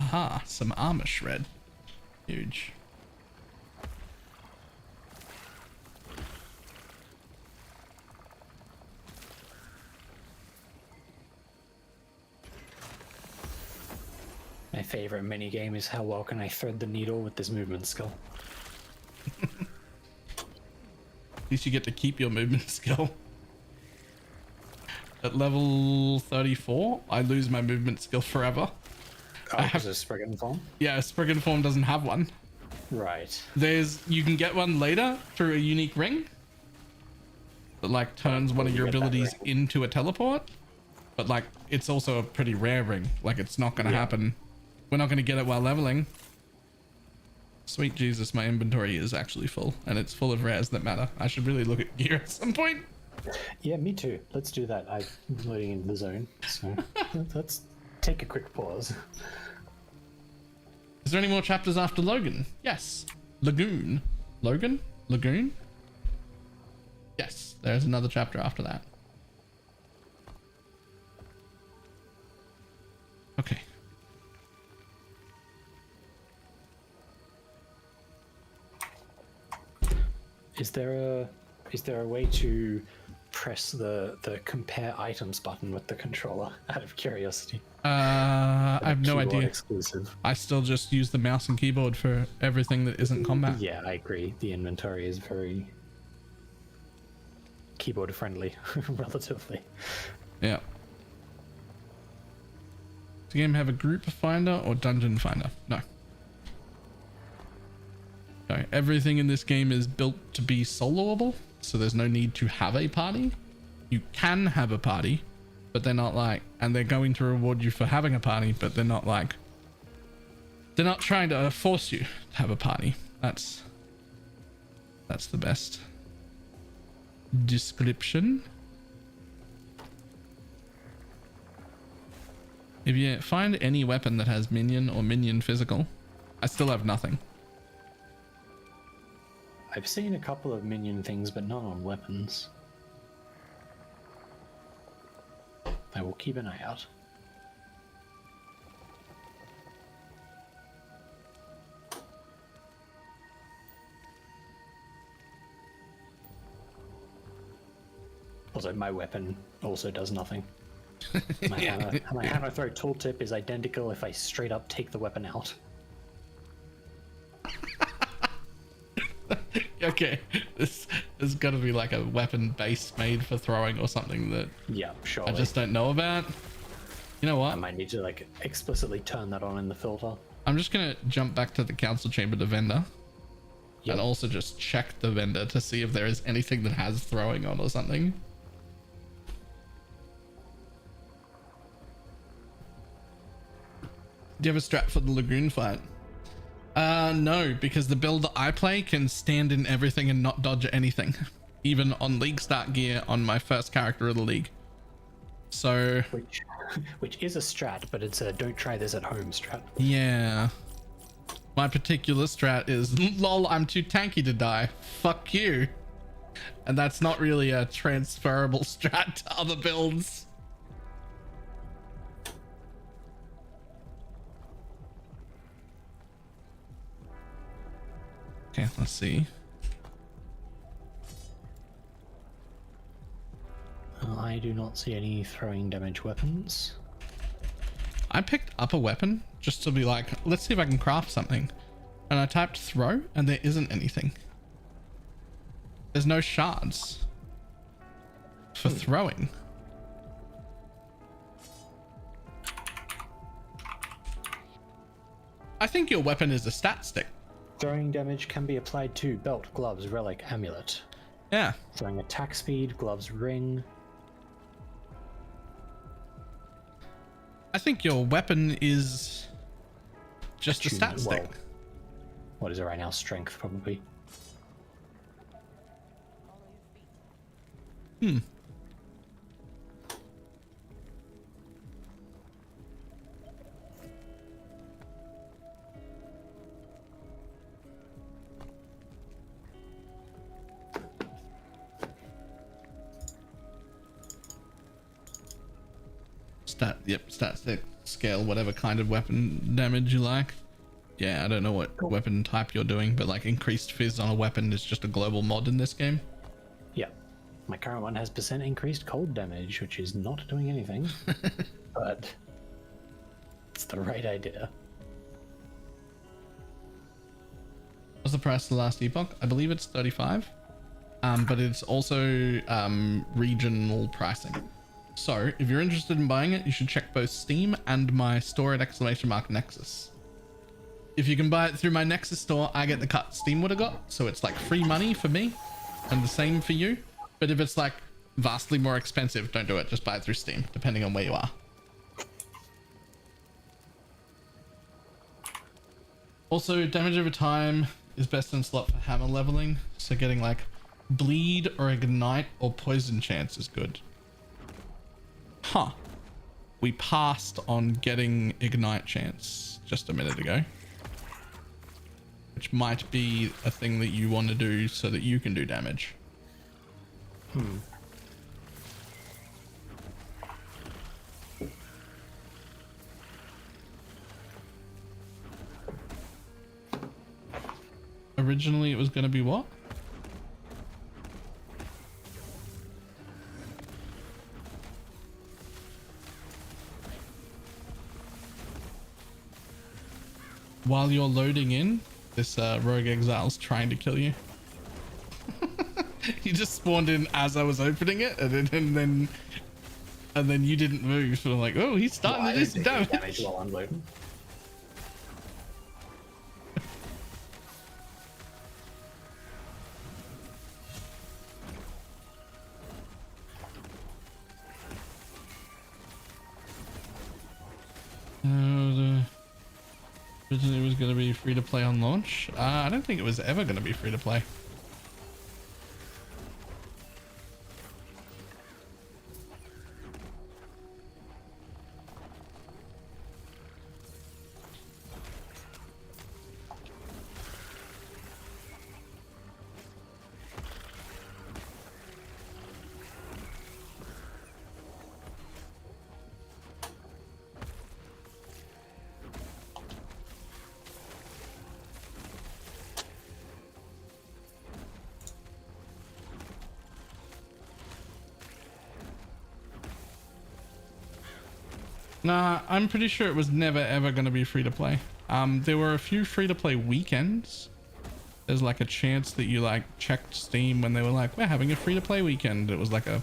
Aha, some armor shred. Huge. My favorite minigame is how well can I thread the needle with this movement skill. At least you get to keep your movement skill. At level 34, I lose my movement skill forever. Oh, I have a Spriggan form? Yeah, Spriggan form doesn't have one. Right. You can get one later through a unique ring that like turns one of your abilities into a teleport. But like it's also a pretty rare ring. Like it's not gonna happen. We're not gonna get it while leveling. Sweet Jesus, my inventory is actually full and it's full of rares that matter. I should really look at gear at some point. Yeah, me too. Let's do that. I'm loading into the zone. So let's take a quick pause. Is there any more chapters after Logan? Yes. Lagoon. Logan? Lagoon? Yes, there's another chapter after that. Okay. Is there a way to press the compare items button with the controller out of curiosity? I have no idea. Exclusive. I still just use the mouse and keyboard for everything that isn't combat. Yeah, I agree. The inventory is very keyboard friendly, relatively. Yeah. Does the game have a group finder or dungeon finder? No. No, everything in this game is built to be soloable, so there's no need to have a party. You can have a party, but they're not like, and they're going to reward you for having a party, but they're not like, they're not trying to force you to have a party. That's the best description. If you find any weapon that has minion or minion physical, I still have nothing. I've seen a couple of minion things, but not on weapons. I will keep an eye out. Also, my weapon also does nothing. My hammer throw tooltip is identical if I straight up take the weapon out. Okay, this is gonna be like a weapon base made for throwing or something that Yeah, sure. I just don't know about. You know what? I might need to like explicitly turn that on in the filter. I'm just gonna jump back to the council chamber to vendor. Yep. And also just check the vendor to see if there is anything that has throwing on or something. Do you have a strat for the Lagoon fight? No, because the build that I play can stand in everything and not dodge anything. Even on league start gear on my first character of the league. So... Which is a strat, but it's a don't try this at home strat. Yeah. My particular strat is, lol, I'm too tanky to die. Fuck you. And that's not really a transferable strat to other builds. Okay, let's see. I do not see any throwing damage weapons. I picked up a weapon just to be like, let's see if I can craft something. And I typed throw and there isn't anything. There's no shards for throwing. I think your weapon is a stat stick. Throwing damage can be applied to belt, gloves, relic, amulet. Yeah. Throwing attack speed, gloves, ring. I think your weapon is just a stat stick. Well, what is it right now? Strength, probably. Stat stick, scale, whatever kind of weapon damage you like. Yeah, I don't know what weapon type you're doing, but like increased fizz on a weapon is just a global mod in this game. Yeah. My current one has % increased cold damage, which is not doing anything. But it's the right idea. What's the price of the last epoch? I believe it's 35. But it's also regional pricing. So if you're interested in buying it, you should check both Steam and my store at !Nexus. If you can buy it through my Nexus store, I get the cut Steam would have got. So it's like free money for me and the same for you. But if it's like vastly more expensive, don't do it. Just buy it through Steam, depending on where you are. Also, damage over time is best in slot for hammer leveling. So getting like bleed or ignite or poison chance is good. Huh. We passed on getting ignite chance just a minute ago. Which might be a thing that you want to do so that you can do damage. Originally it was going to be what? While you're loading in, this rogue exile's trying to kill you. He just spawned in as I was opening it, and then you didn't move. So I'm like, oh, he's starting to do some damage. While I'm loading. Originally it was going to be free to play on launch. I don't think it was ever going to be free to play. Nah, I'm pretty sure it was never ever going to be free to play. There were a few free to play weekends. There's like a chance that you like checked Steam when they were like, we're having a free to play weekend. It was like a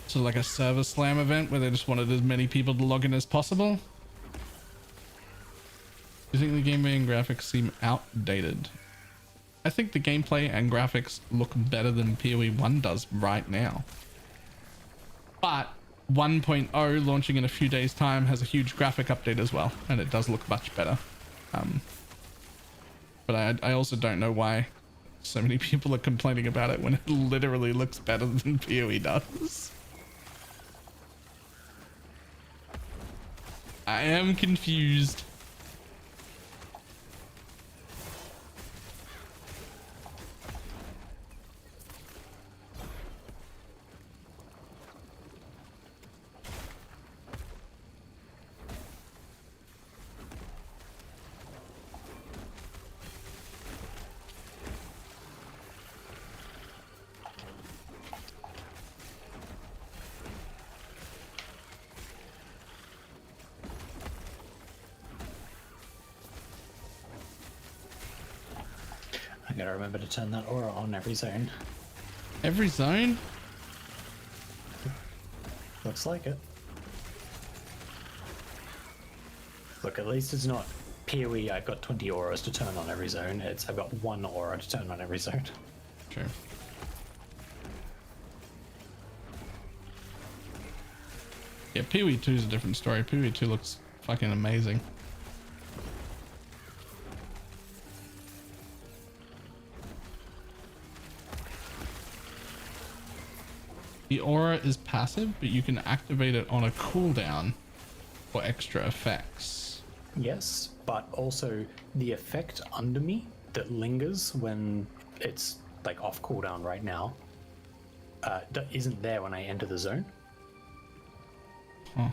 sort of like a server slam event where they just wanted as many people to log in as possible. Do you think the gameplay and graphics seem outdated? I think the gameplay and graphics look better than PoE 1 does right now. But 1.0 launching in a few days time has a huge graphic update as well, and it does look much better. But I also don't know why so many people are complaining about it when it literally looks better than PoE does. I am confused. I gotta remember to turn that aura on every zone. Every zone? Looks like it. Look, at least it's not PoE. I've got 20 auras to turn on every zone. It's I've got 1 aura to turn on every zone. True. Yeah, PoE 2 is a different story. PoE 2 looks fucking amazing. The aura is passive, but you can activate it on a cooldown for extra effects. Yes, but also the effect under me that lingers when it's like off cooldown right now isn't there when I enter the zone. Huh.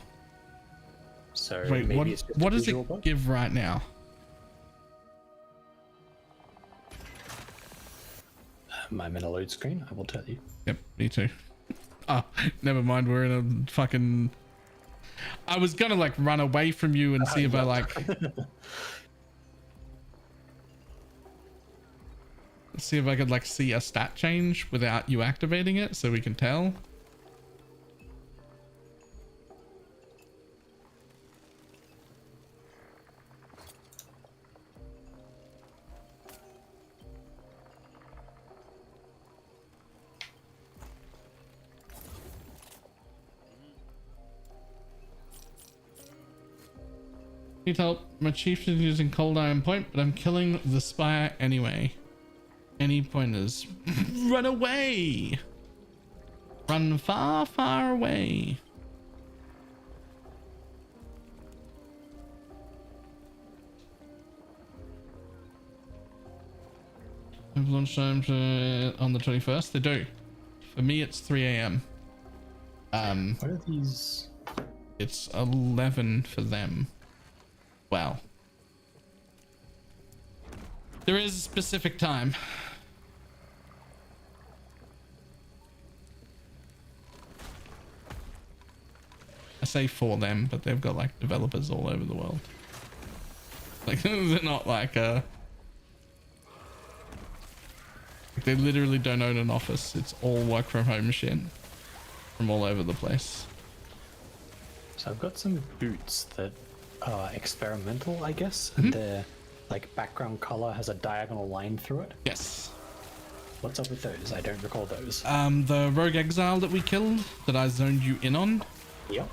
So Wait, maybe it's just what a does visual it bug? give right now? I'm in a load screen, I will tell you. Yep, me too. Oh, never mind. We're in a fucking... I was gonna like run away from you and see if I like... see if I could like see a stat change without you activating it so we can tell. Need help. My chief is using cold iron point, but I'm killing the spire anyway. Any pointers? Run away! Run far, far away. Have lunch time on the 21st? They do. For me, it's 3 a.m. What are these? It's 11 for them. Wow. There is a specific time. I say for them, but they've got like developers all over the world. Like they're not like they literally don't own an office. It's all work from home shit from all over the place. So I've got some boots that are experimental, I guess, and their like background color has a diagonal line through it. Yes. What's up with those? I don't recall those. The rogue exile that we killed, that I zoned you in on. Yep.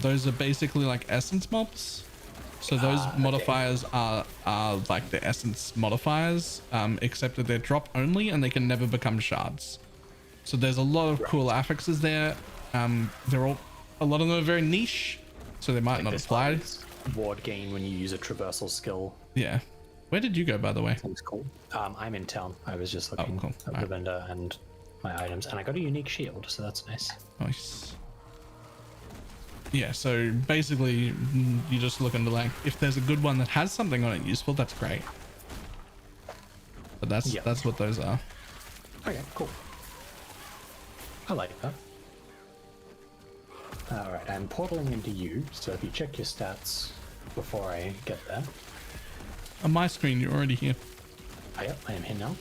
Those are basically like essence mobs. So those modifiers are like the essence modifiers, except that they're drop only and they can never become shards. So there's a lot of cool affixes there. They're all, a lot of them are very niche, so they might not apply. Ward gain when you use a traversal skill. Yeah. Where did you go, by the way? Seems cool. I'm in town. I was just looking cool. at the vendor and my items, and I got a unique shield, so that's nice. Nice. Yeah, so basically you just look into like, if there's a good one that has something on it useful, that's great. But that's what those are. Okay, cool. I like that. Alright, I'm portaling into you, so if you check your stats before I get there. On my screen, you're already here. Oh, yep, I am here now.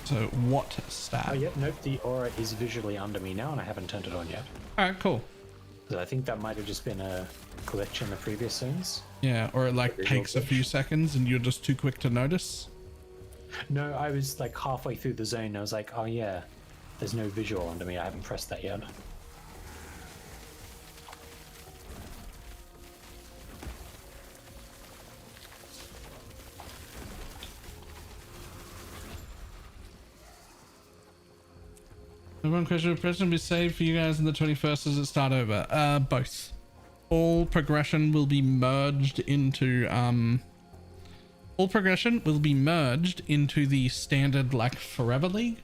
So what stat? Oh, yep, nope, the aura is visually under me now, and I haven't turned it on yet. Alright, cool. So I think that might have just been a glitch in the previous zones. Yeah, or it like Visual takes a glitch. few seconds and you're just too quick to notice. No, I was like halfway through the zone, and I was like, oh yeah, there's no visual under me, I haven't pressed that yet. The one question of progression will be saved for you guys in the 21st as it start over. Both. All progression will be merged into all progression will be merged into the standard like Forever League,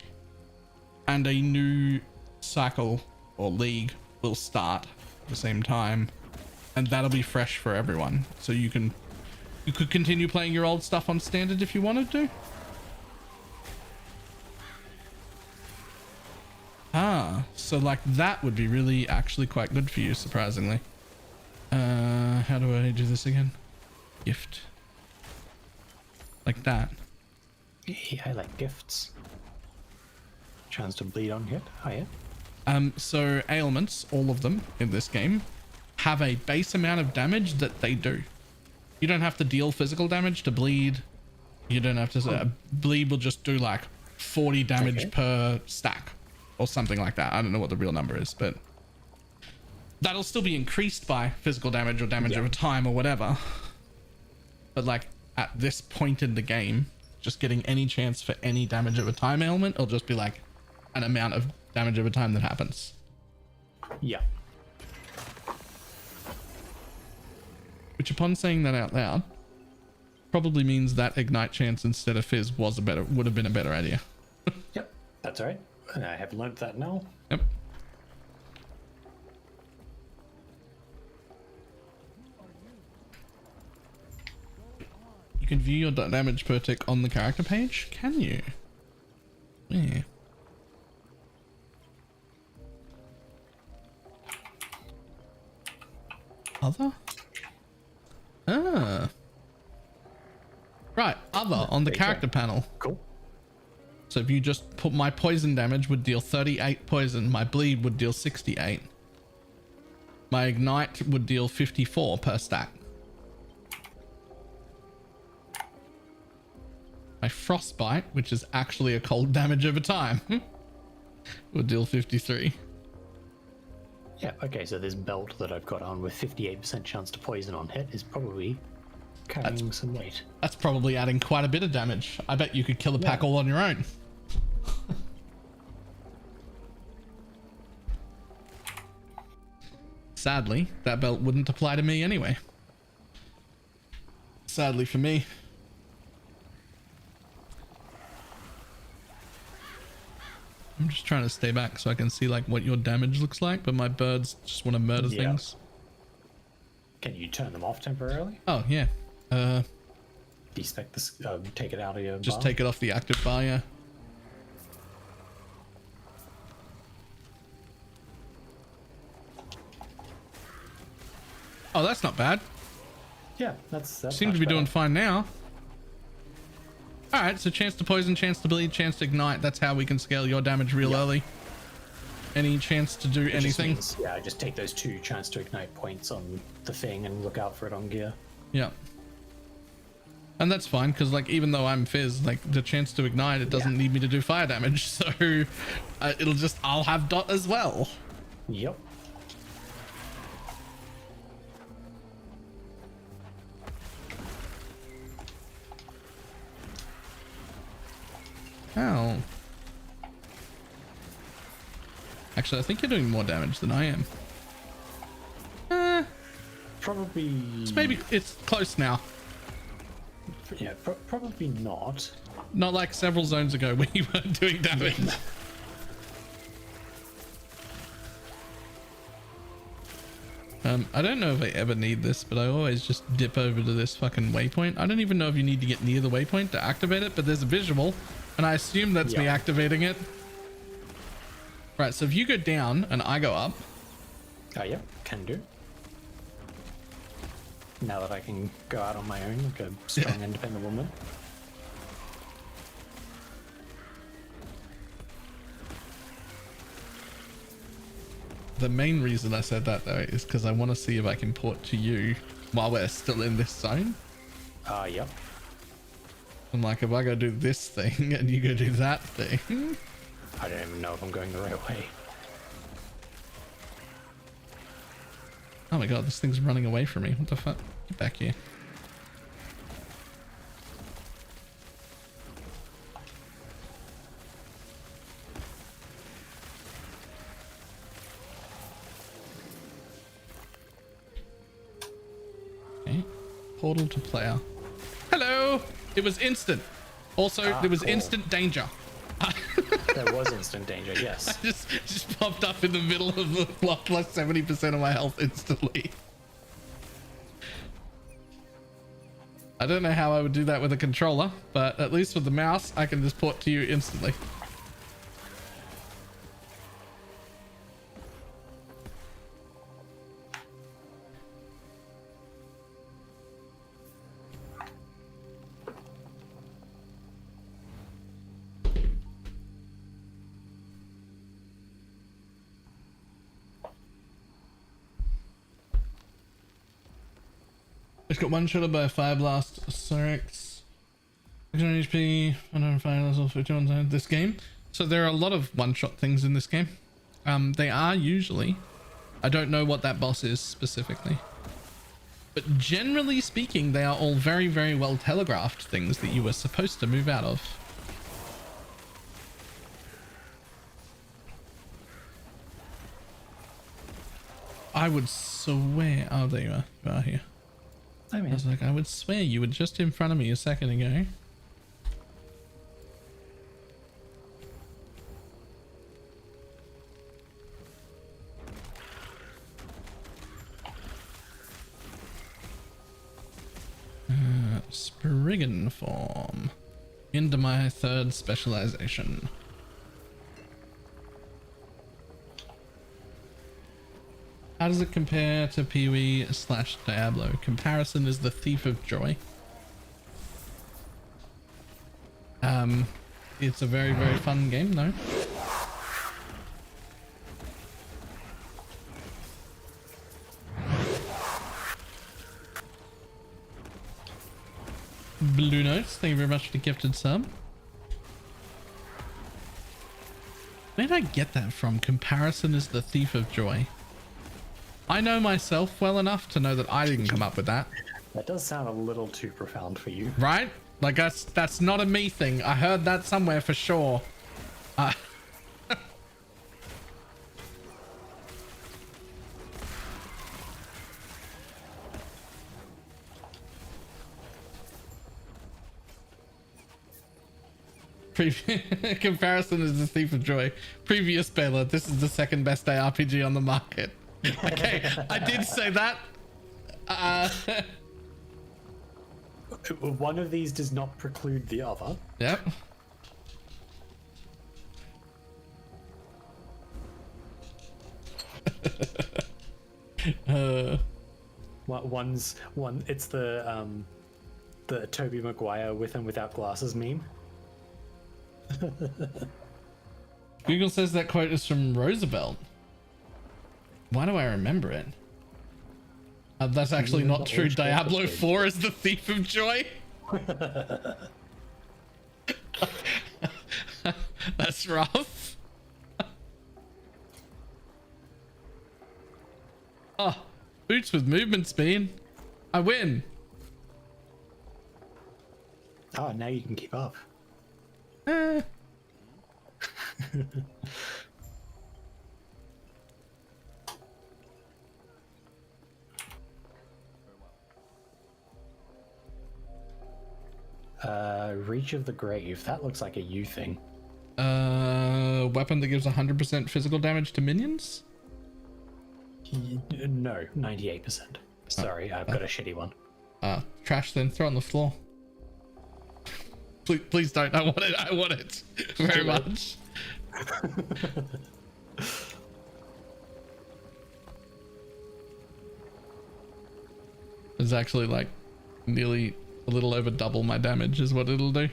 and a new cycle or league will start at the same time, and that'll be fresh for everyone. So you could continue playing your old stuff on standard if you wanted to. Ah, so like that would be really actually quite good for you, surprisingly. How do I do this again? Gift. Like that. Yeah, I like gifts. Chance to bleed on hit. Oh yeah. So ailments, all of them in this game, have a base amount of damage that they do. You don't have to deal physical damage to bleed. You don't have to bleed will just do like 40 damage per stack or something like that. I don't know what the real number is, but that'll still be increased by physical damage or damage over time or whatever. But like at this point in the game, just getting any chance for any damage over time ailment, it'll just be like an amount of damage over time that happens. Yeah. Which, upon saying that out loud, probably means that ignite chance instead of fizz would have been a better idea. Yep. That's alright. I have learnt that now. Yep. You can view your damage per tick on the character page. Can you? Yeah. Other? Ah. Right, other on the character panel. Cool. So if you just put my poison damage would deal 38 poison, my bleed would deal 68. My ignite would deal 54 per stack. My frostbite, which is actually a cold damage over time, would deal 53. Yeah, okay, so this belt that I've got on with 58% chance to poison on hit is probably carrying some weight. That's probably adding quite a bit of damage. I bet you could kill a pack all on your own. Sadly, that belt wouldn't apply to me anyway. Sadly for me. I'm just trying to stay back so I can see like what your damage looks like, but my birds just want to murder things. Can you turn them off temporarily? Oh yeah. Despec this, take it out of your Just bar? take it off the active bar, yeah. Oh, that's not bad. Yeah, that's Seem to be doing fine now. All right, so chance to poison, chance to bleed, chance to ignite. That's how we can scale your damage real early. Any chance to do anything? Means, yeah, just take those 2 chance to ignite points on the thing and look out for it on gear. Yeah. And that's fine, because like even though I'm fizz, like the chance to ignite, it doesn't need me to do fire damage, so it'll just, I'll have dot as well. Yep. Ow. Actually, I think you're doing more damage than I am. Probably. Maybe it's close now. Yeah, probably not. Not like several zones ago when you weren't doing damage. I don't know if I ever need this, but I always just dip over to this fucking waypoint. I don't even know if you need to get near the waypoint to activate it, but there's a visual, and I assume that's me activating it. Right, so if you go down and I go up. Oh, yep, can do. Now that I can go out on my own like a strong, independent woman. The main reason I said that though is because I want to see if I can port to you while we're still in this zone. Yep. I'm like, if I go do this thing and you go do that thing. I don't even know if I'm going the right way. Oh my god, this thing's running away from me. What the fuck? Get back here. Okay. Portal to player. Hello! It was instant. Also, there was cool. instant danger. There was instant danger, yes. just popped up in the middle of the block, plus 70% of my health instantly. I don't know how I would do that with a controller, but at least with the mouse, I can just port to you instantly. Just got one shot by a fire blast. Cyrex. 600 HP, 105 level for 200 this game. So there are a lot of one-shot things in this game. They are usually. I don't know what that boss is specifically. But generally speaking, they are all very, very well telegraphed things that you were supposed to move out of. I would swear... Oh, there you are. You are here. I was like, I would swear you were just in front of me a second ago. Spriggan form. Into my third specialization. How does it compare to Pee-wee / Diablo? Comparison is the thief of joy. It's a very, very fun game though. Blue Notes, thank you very much for the gifted sub. Where did I get that from? Comparison is the thief of joy. I know myself well enough to know that I didn't come up with that. That does sound a little too profound for you. Right? Like that's not a me thing. I heard that somewhere for sure. Comparison is the thief of joy. Previous Baylor, this is the second best ARPG on the market. Okay, I did say that. One of these does not preclude the other. Yep. It's the Tobey Maguire with and without glasses meme. Google says that quote is from Roosevelt. Why do I remember it? That's actually not true. Diablo 4 is the thief of joy. That's rough. Oh, boots with movement speed. I win. Oh, now you can keep up. Reach of the Grave. That looks like a you thing. Weapon that gives 100% physical damage to minions? No, 98%. Sorry, I've got a shitty one. Trash then. Throw it on the floor. Please don't. I want it. I want it very much. It's actually like nearly a little over double my damage is what it'll do.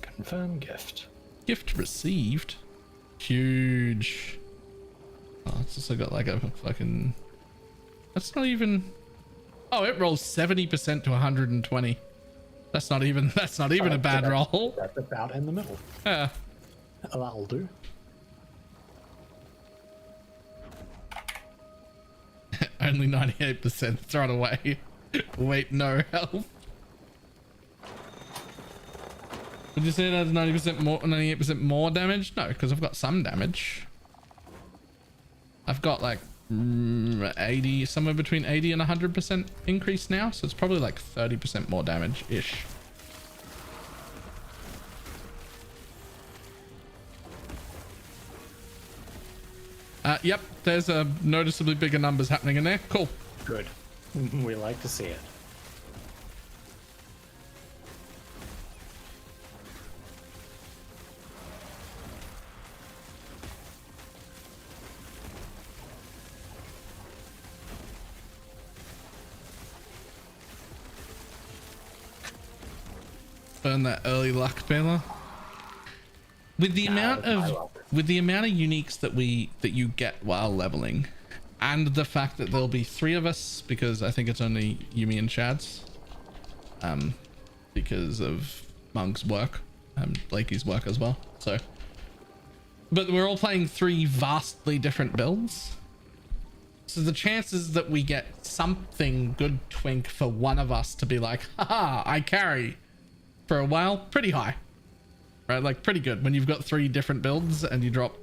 Confirm gift. Gift received. Huge. Oh, it's also got like a fucking... That's not even... Oh, it rolls 70% to 120. That's not even a bad roll. That's about in the middle. Yeah. That'll do. Only 98% thrown away. Wait, no health. Would you say it has 90% more, 98% more damage? No, because I've got some damage. I've got like 80, somewhere between 80 and 100% increase now, so it's probably like 30% more damage-ish. Yep, there's a noticeably bigger numbers happening in there. Cool. Good. We like to see it. Burn that early luck, Baylor. With the amount of uniques that you get while leveling, and the fact that there'll be 3 of us, because I think it's only Yumi and Shads, because of Monk's work, Blakey's work as well. So, but we're all playing 3 vastly different builds. So the chances that we get something good twink for one of us to be like, haha, I carry for a while, pretty high. Right, like pretty good when you've got 3 different builds and you drop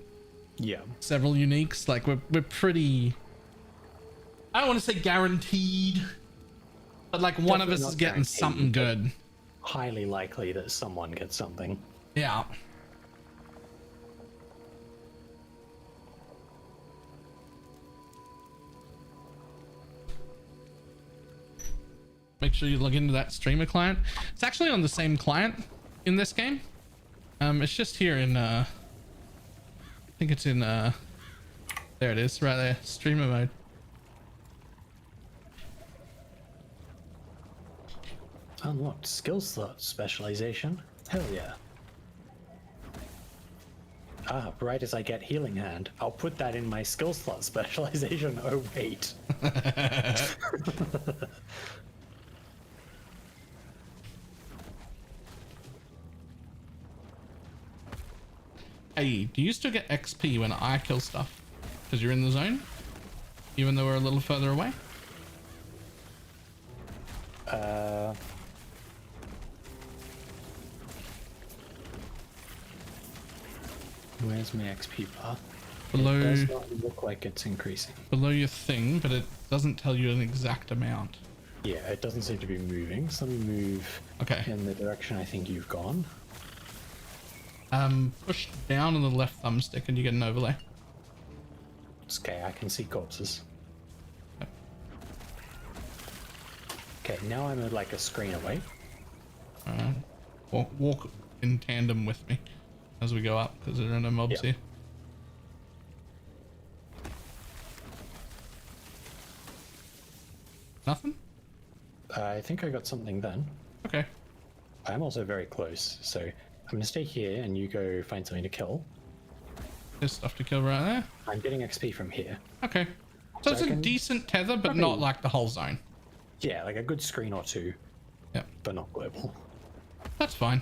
several uniques. Like we're pretty, I don't want to say guaranteed, but like one of us is getting something good. Highly likely that someone gets something. Yeah. Make sure you log into that streamer client. It's actually on the same client in this game. It's just here in I think it's in there it is, right there, streamer mode. Unlocked skill slot specialization. Hell yeah. Ah, right as I get healing hand, I'll put that in my skill slot specialization. Oh wait. Hey, do you still get XP when I kill stuff? Because you're in the zone? Even though we're a little further away? Where's my XP bar? Below, it does not look like it's increasing. Below your thing, but it doesn't tell you an exact amount. Yeah, it doesn't seem to be moving, so let me move in the direction I think you've gone. Push down on the left thumbstick and you get an overlay. It's okay, I can see corpses. Yep. Okay, now I'm at like a screen away. Walk in tandem with me as we go up, because there are no mobs here. Nothing? I think I got something then. Okay. I'm also very close, so I'm gonna stay here and you go find something to kill. There's stuff to kill right there. I'm getting XP from here. Okay. So it's a decent tether, but not like the whole zone. Yeah, like a good screen or two. Yep. But not global. That's fine.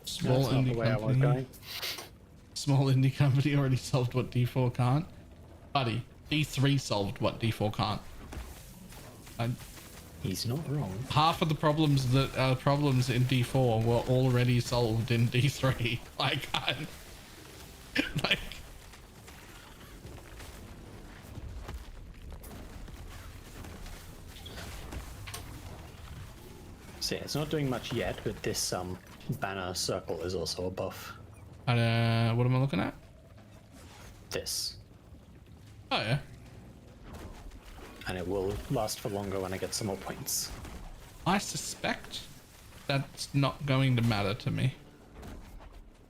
Small indie company. Small indie company already solved what D4 can't. Buddy, D3 solved what D4 can't. He's not wrong. Half of the problems that are problems in D4 were already solved in D3. Like, like. So yeah, it's not doing much yet, but this banner circle is also a buff. What am I looking at? This. Oh yeah. And it will last for longer when I get some more points. I suspect that's not going to matter to me.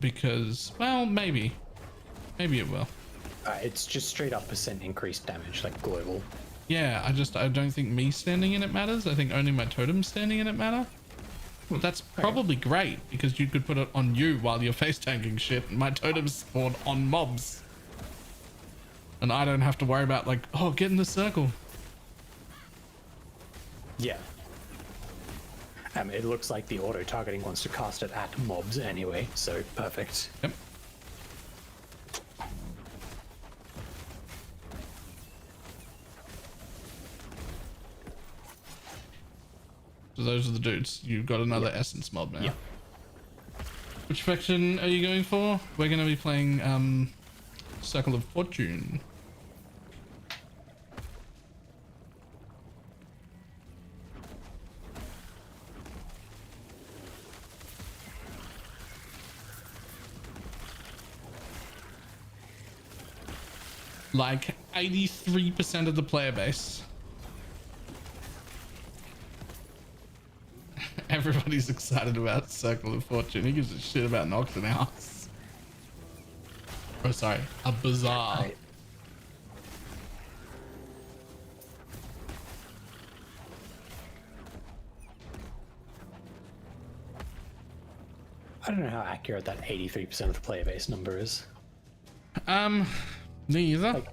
Because, well, maybe. Maybe it will. It's just straight up % increased damage, like global. Yeah, I don't think me standing in it matters. I think only my totems standing in it matter. But that's probably great, because you could put it on you while you're face tanking shit, and my totems spawn on mobs. And I don't have to worry about, like, oh, get in the circle. Yeah. It looks like the auto-targeting wants to cast it at mobs anyway, so perfect. Yep. So those are the dudes. You've got another essence mob now. Yeah. Which faction are you going for? We're going to be playing Circle of Fortune. Like 83% of the player base. Everybody's excited about Circle of Fortune. Who gives a shit about Nox and House? Oh, sorry, a Bazaar. I don't know how accurate that 83% of the player base number is. Neither. Like,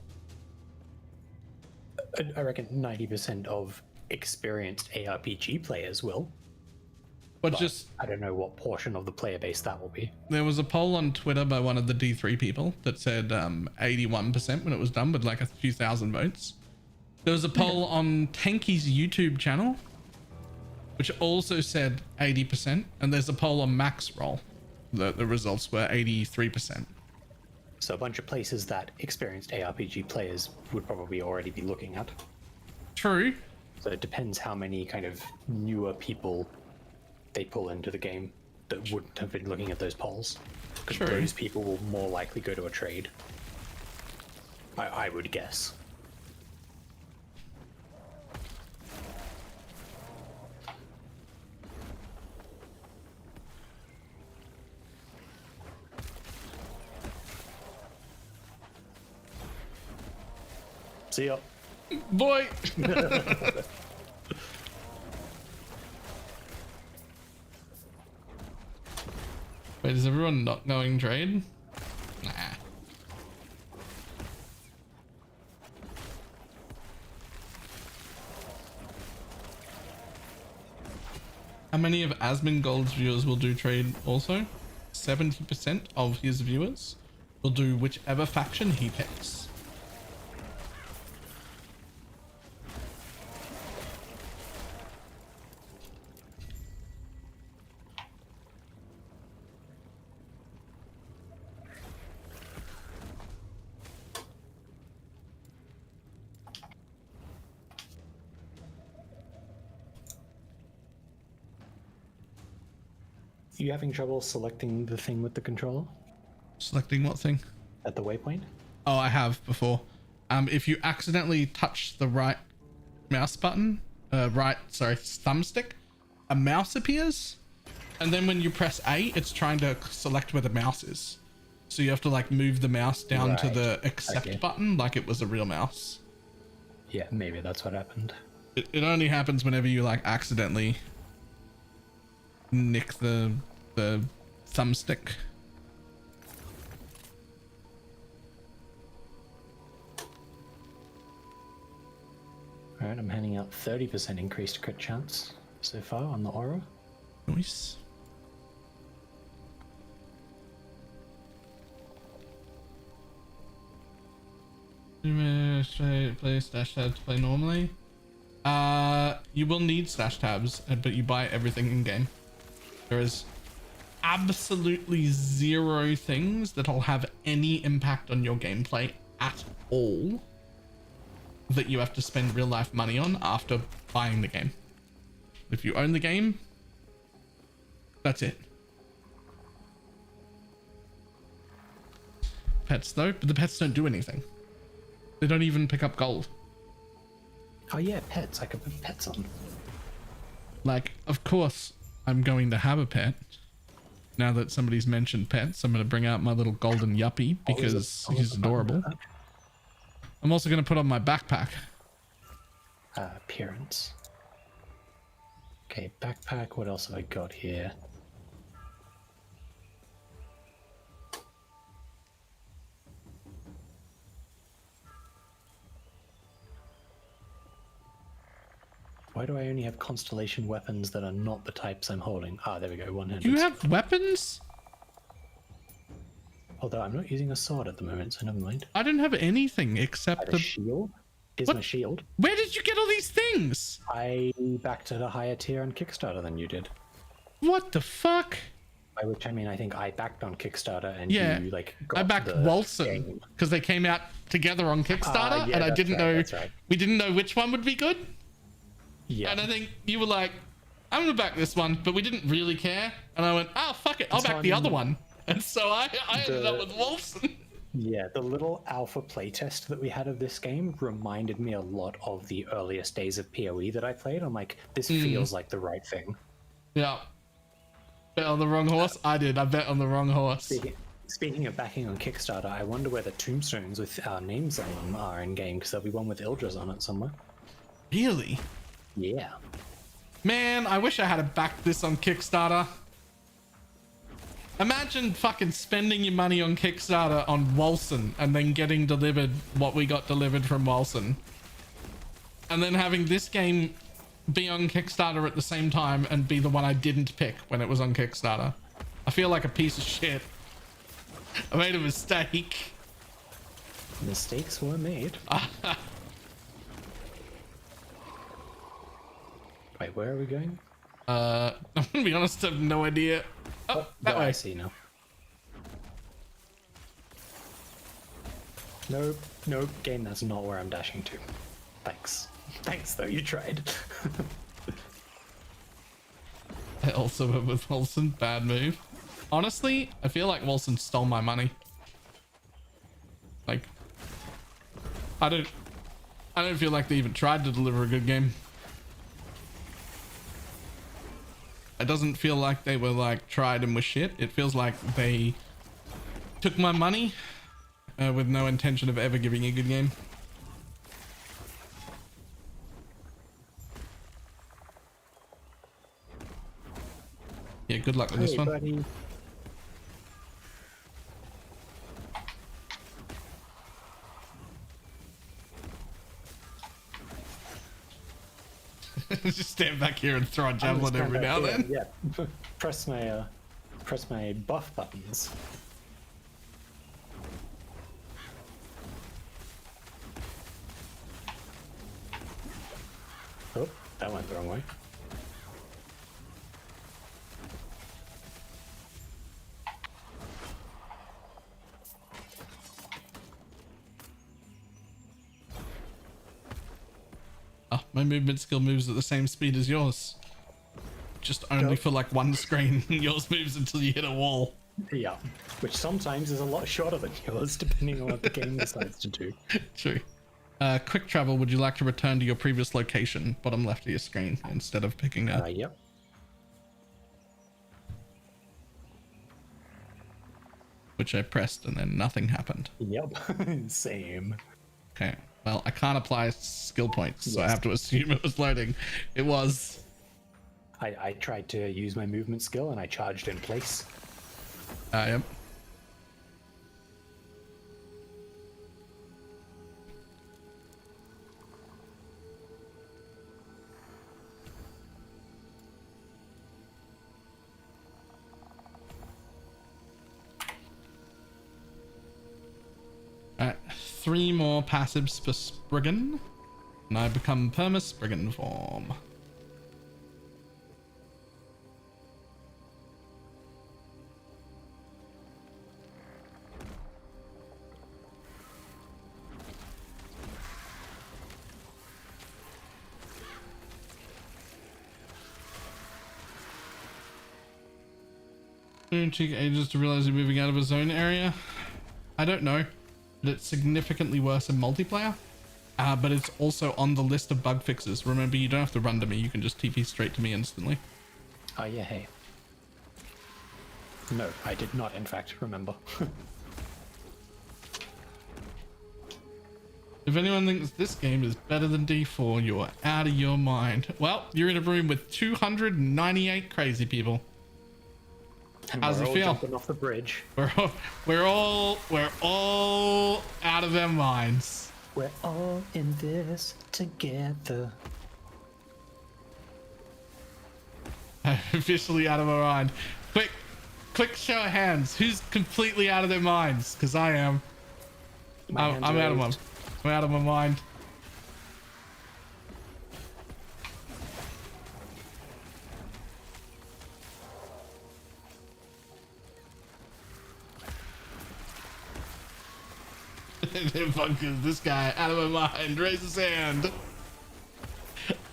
I reckon 90% of experienced ARPG players will. But just, I don't know what portion of the player base that will be. there was a poll on Twitter by one of the D3 people that said 81% when it was done with like a few thousand votes. There was a poll on Tanky's YouTube channel, which also said 80%. And there's a poll on Max Roll. The results were 83%. So a bunch of places that experienced ARPG players would probably already be looking at. True. So it depends how many kind of newer people they pull into the game that wouldn't have been looking at those polls. Because True. those people will more likely go to a trade. I would guess. See ya. Boy. Wait, is everyone not going trade? Nah. How many of Asmongold's viewers will do trade also? 70% of his viewers will do whichever faction he picks. You having trouble selecting the thing with the controller Selecting what thing? at the waypoint? Oh, I have before. If you accidentally touch the right mouse button, thumbstick, a mouse appears. And then when you press A, it's trying to select where the mouse is. So you have to like move the mouse down to Right. the accept Okay. button like it was a real mouse. Yeah, maybe that's what happened. It only happens whenever you like accidentally nick the thumbstick. Alright, I'm handing out 30% increased crit chance so far on the aura. Nice. Play dash to play normally. You will need stash tabs, but you buy everything in game. There is absolutely zero things that'll have any impact on your gameplay at all that you have to spend real life money on after buying the game. If you own the game, that's it. Pets though, but the pets don't do anything. They don't even pick up gold. Oh yeah, pets. I could put pets on. Like, of course I'm going to have a pet. Now that somebody's mentioned pets, I'm going to bring out my little golden yuppie because he's adorable. I'm also going to put on my backpack. Appearance. Okay, backpack. What else have I got here? Why do I only have constellation weapons that are not the types I'm holding? Ah, there we go, one-handed. You have weapons? Although I'm not using a sword at the moment, so never mind. I don't have anything except The the... shield? Here's What? my shield. Where did you get all these things? I backed at a higher tier on Kickstarter than you did. What the fuck? By which I mean, I think I backed on Kickstarter and Yeah, you, like, I got backed the Walson game. because they came out together on Kickstarter, yeah, and I that's didn't right, know... that's right. We didn't know which one would be good. Yeah. And I think you were like, I'm gonna back this one, but we didn't really care. And I went, oh, fuck it, I'll It's back the on other one. And so I ended up with Wolfson. Yeah, the little alpha playtest that we had of this game reminded me a lot of the earliest days of PoE that I played. I'm like, this feels like the right thing. Yeah. Bet on the wrong horse? I did. I bet on the wrong horse. Speaking of backing on Kickstarter, I wonder where the tombstones with our names on them are in game, because there'll be one with Ildra's on it somewhere. Really? Yeah. Man, I wish I had backed this on Kickstarter. Imagine fucking spending your money on Kickstarter on Walson and then getting delivered what we got delivered from Walson. And then having this game be on Kickstarter at the same time and be the one I didn't pick when it was on Kickstarter. I feel like a piece of shit. I made a mistake. Mistakes were made. Wait, where are we going? I'm gonna be honest, I have no idea. Oh, that way. I see now. Nope, nope, game, that's not where I'm dashing to. Thanks. Thanks, though, you tried. I also went with Wilson. Bad move. Honestly, I feel like Wilson stole my money. Like, I don't feel like they even tried to deliver a good game. It doesn't feel like they were like tried and was shit. It feels like they took my money with no intention of ever giving a good game. Yeah, good luck with this one. Buddy. Just stand back here and throw a javelin every now and then. Yeah, press my buff buttons. Oh, that went the wrong way. Oh, my movement skill moves at the same speed as yours. Just only for like one screen. Yours moves until you hit a wall. Yeah, which sometimes is a lot shorter than yours, depending on what the game decides to do. True. Quick travel, would you like to return to your previous location, bottom left of your screen, instead of picking a... Yep. Which I pressed and then nothing happened. Yep, same. Okay, well, I can't apply skill points, so I have to assume it was loading. It was. I tried to use my movement skill and I charged in place. Yep. Alright, 3 more passives for Spriggan. And I become Permis Brigand form. It took ages to realize you're moving out of a zone area. I don't know, but it's significantly worse in multiplayer. But it's also on the list of bug fixes. Remember, you don't have to run to me. You can just TP straight to me instantly. Oh yeah, hey. No, I did not, in fact, remember. If anyone thinks this game is better than D4, you're out of your mind. Well, you're in a room with 298 crazy people. And How's we're it all feel? jumping off the bridge. We're all out of their minds. We're all in this together. I'm officially out of my mind. Quick show of hands. Who's completely out of their minds? Because I am. I'm out of my mind. Fuck is this guy out of my mind? Raise his hand.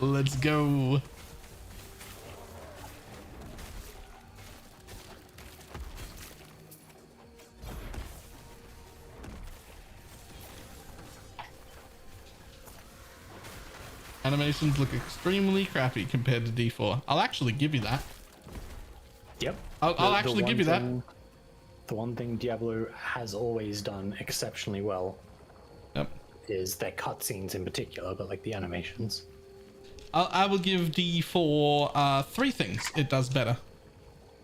Let's go. Animations look extremely crappy compared to D4. I'll actually give you that. Yep. I'll actually give you that. The one thing Diablo has always done exceptionally well Yep. is their cutscenes in particular, but like the animations. I will give D4 three things it does better.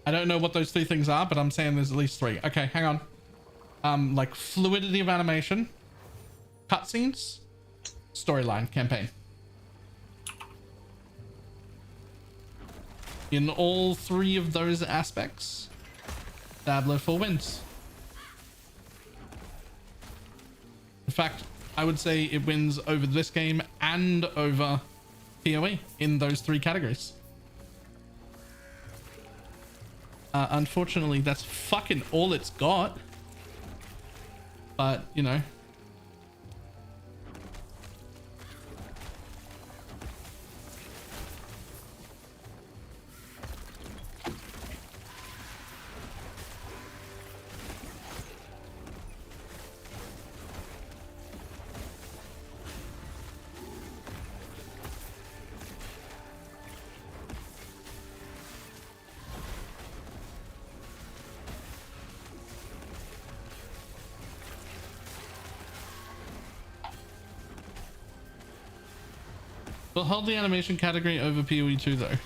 I don't know what those three things are, but I'm saying there's at least three. Okay, hang on. Like fluidity of animation, cutscenes, storyline, campaign. In all three of those aspects, Diablo 4 wins. In fact, I would say it wins over this game and over PoE in those three categories. Unfortunately, that's fucking all it's got. But, you know. We'll hold the animation category over PoE 2 though.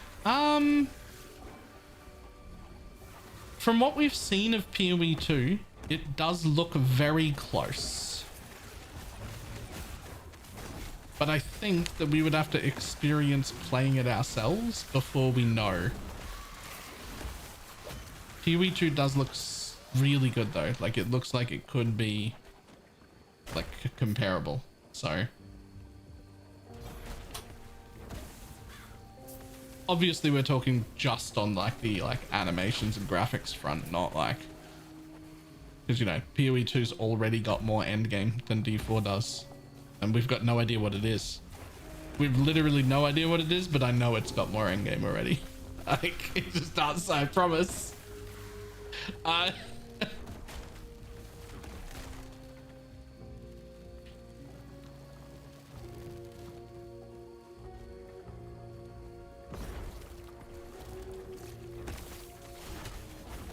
From what we've seen of PoE 2, it does look very close. But I think that we would have to experience playing it ourselves before we know. PoE 2 does look really good though. Like it looks like it could be like comparable. So obviously we're talking just on like the animations and graphics front, not like, because you know PoE 2's already got more endgame than D4 does, and we've got no idea what it is. We've literally no idea what it is, but I know it's got more endgame already. Like it just does, I promise.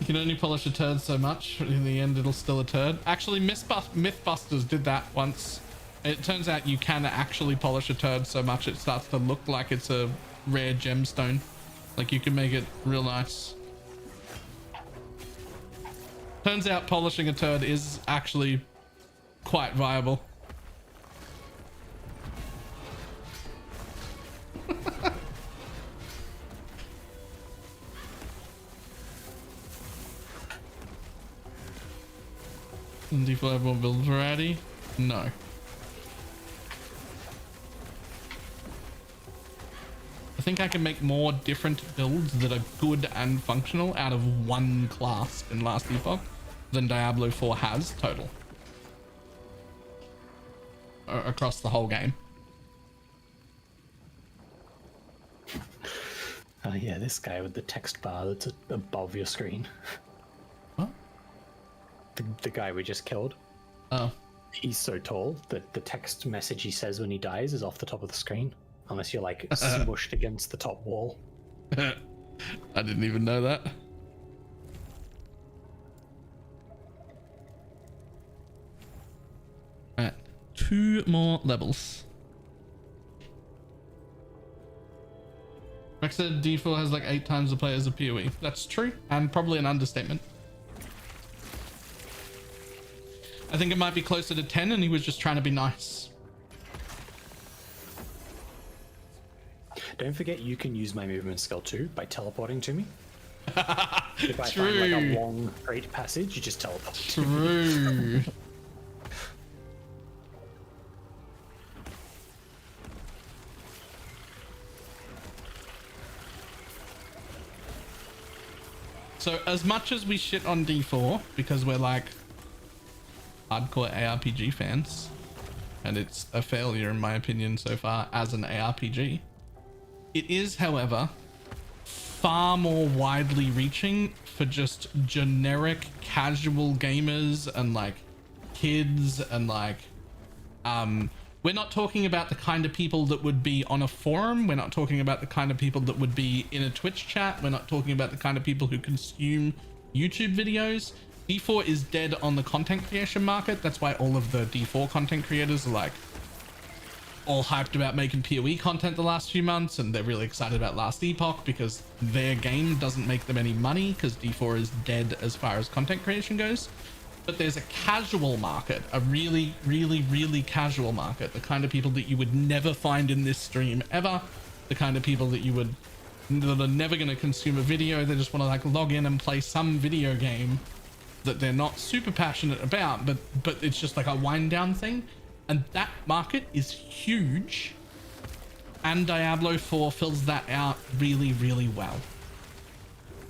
You can only polish a turd so much. In the end, it'll still a turd. Actually, Mythbusters did that once. It turns out you can actually polish a turd so much it starts to look like it's a rare gemstone. Like you can make it real nice. Turns out polishing a turd is actually quite viable. D4 have more build variety? No. think I can make more different builds that are good and functional out of one class in Last Epoch than Diablo 4 has total. Across the whole game. Yeah, this guy with the text bar that's above your screen. What? The guy we just killed. Oh. He's so tall that the text message he says when he dies is off the top of the screen. Unless you're like smushed against the top wall. I didn't even know that. Alright, 2 more levels. Rex said D4 has like 8 times the players of PoE. That's true, and probably an understatement. I think it might be closer to 10 and he was just trying to be nice. Don't forget you can use my movement skill too by teleporting to me. If I True. find like a long straight passage, you just teleport to me. True. So as much as we shit on D4 because we're like hardcore ARPG fans, and it's a failure in my opinion so far as an ARPG, it is, however, far more widely reaching for just generic casual gamers and like kids and like we're not talking about the kind of people that would be on a forum. We're not talking about the kind of people that would be in a Twitch chat. We're not talking about the kind of people who consume YouTube videos. D4 is dead on the content creation market. That's why all of the D4 content creators are like all hyped about making PoE content the last few months, and they're really excited about Last Epoch because their game doesn't make them any money because D4 is dead as far as content creation goes. But there's a casual market, a really, really, really casual market, the kind of people that you would never find in this stream ever, the kind of people that that are never going to consume a video. They just want to like log in and play some video game that they're not super passionate about, but it's just like a wind down thing. And that market is huge, and Diablo 4 fills that out really, really well.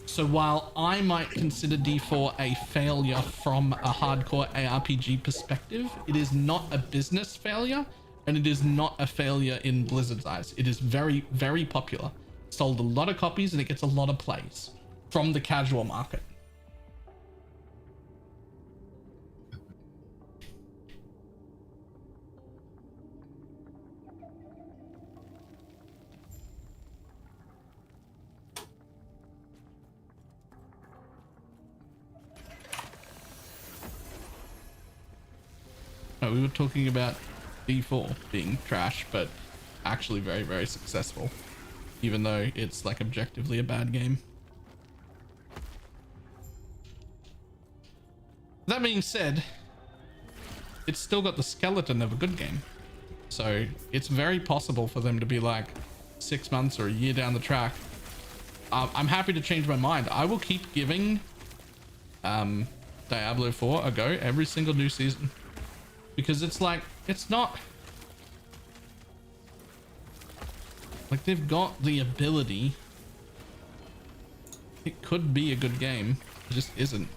So while I might consider D4 a failure from a hardcore ARPG perspective, it is not a business failure, and it is not a failure in Blizzard's eyes. It is very, very popular. Sold a lot of copies, and it gets a lot of plays from the casual market. We were talking about D4 being trash, but actually very, very successful, even though it's like objectively a bad game. That being said, it's still got the skeleton of a good game. So it's very possible for them to be like 6 months or a year down the track. I'm happy to change my mind. I will keep giving Diablo 4 a go every single new season. Because it's like, it's not like they've got the ability. It could be a good game. It just isn't.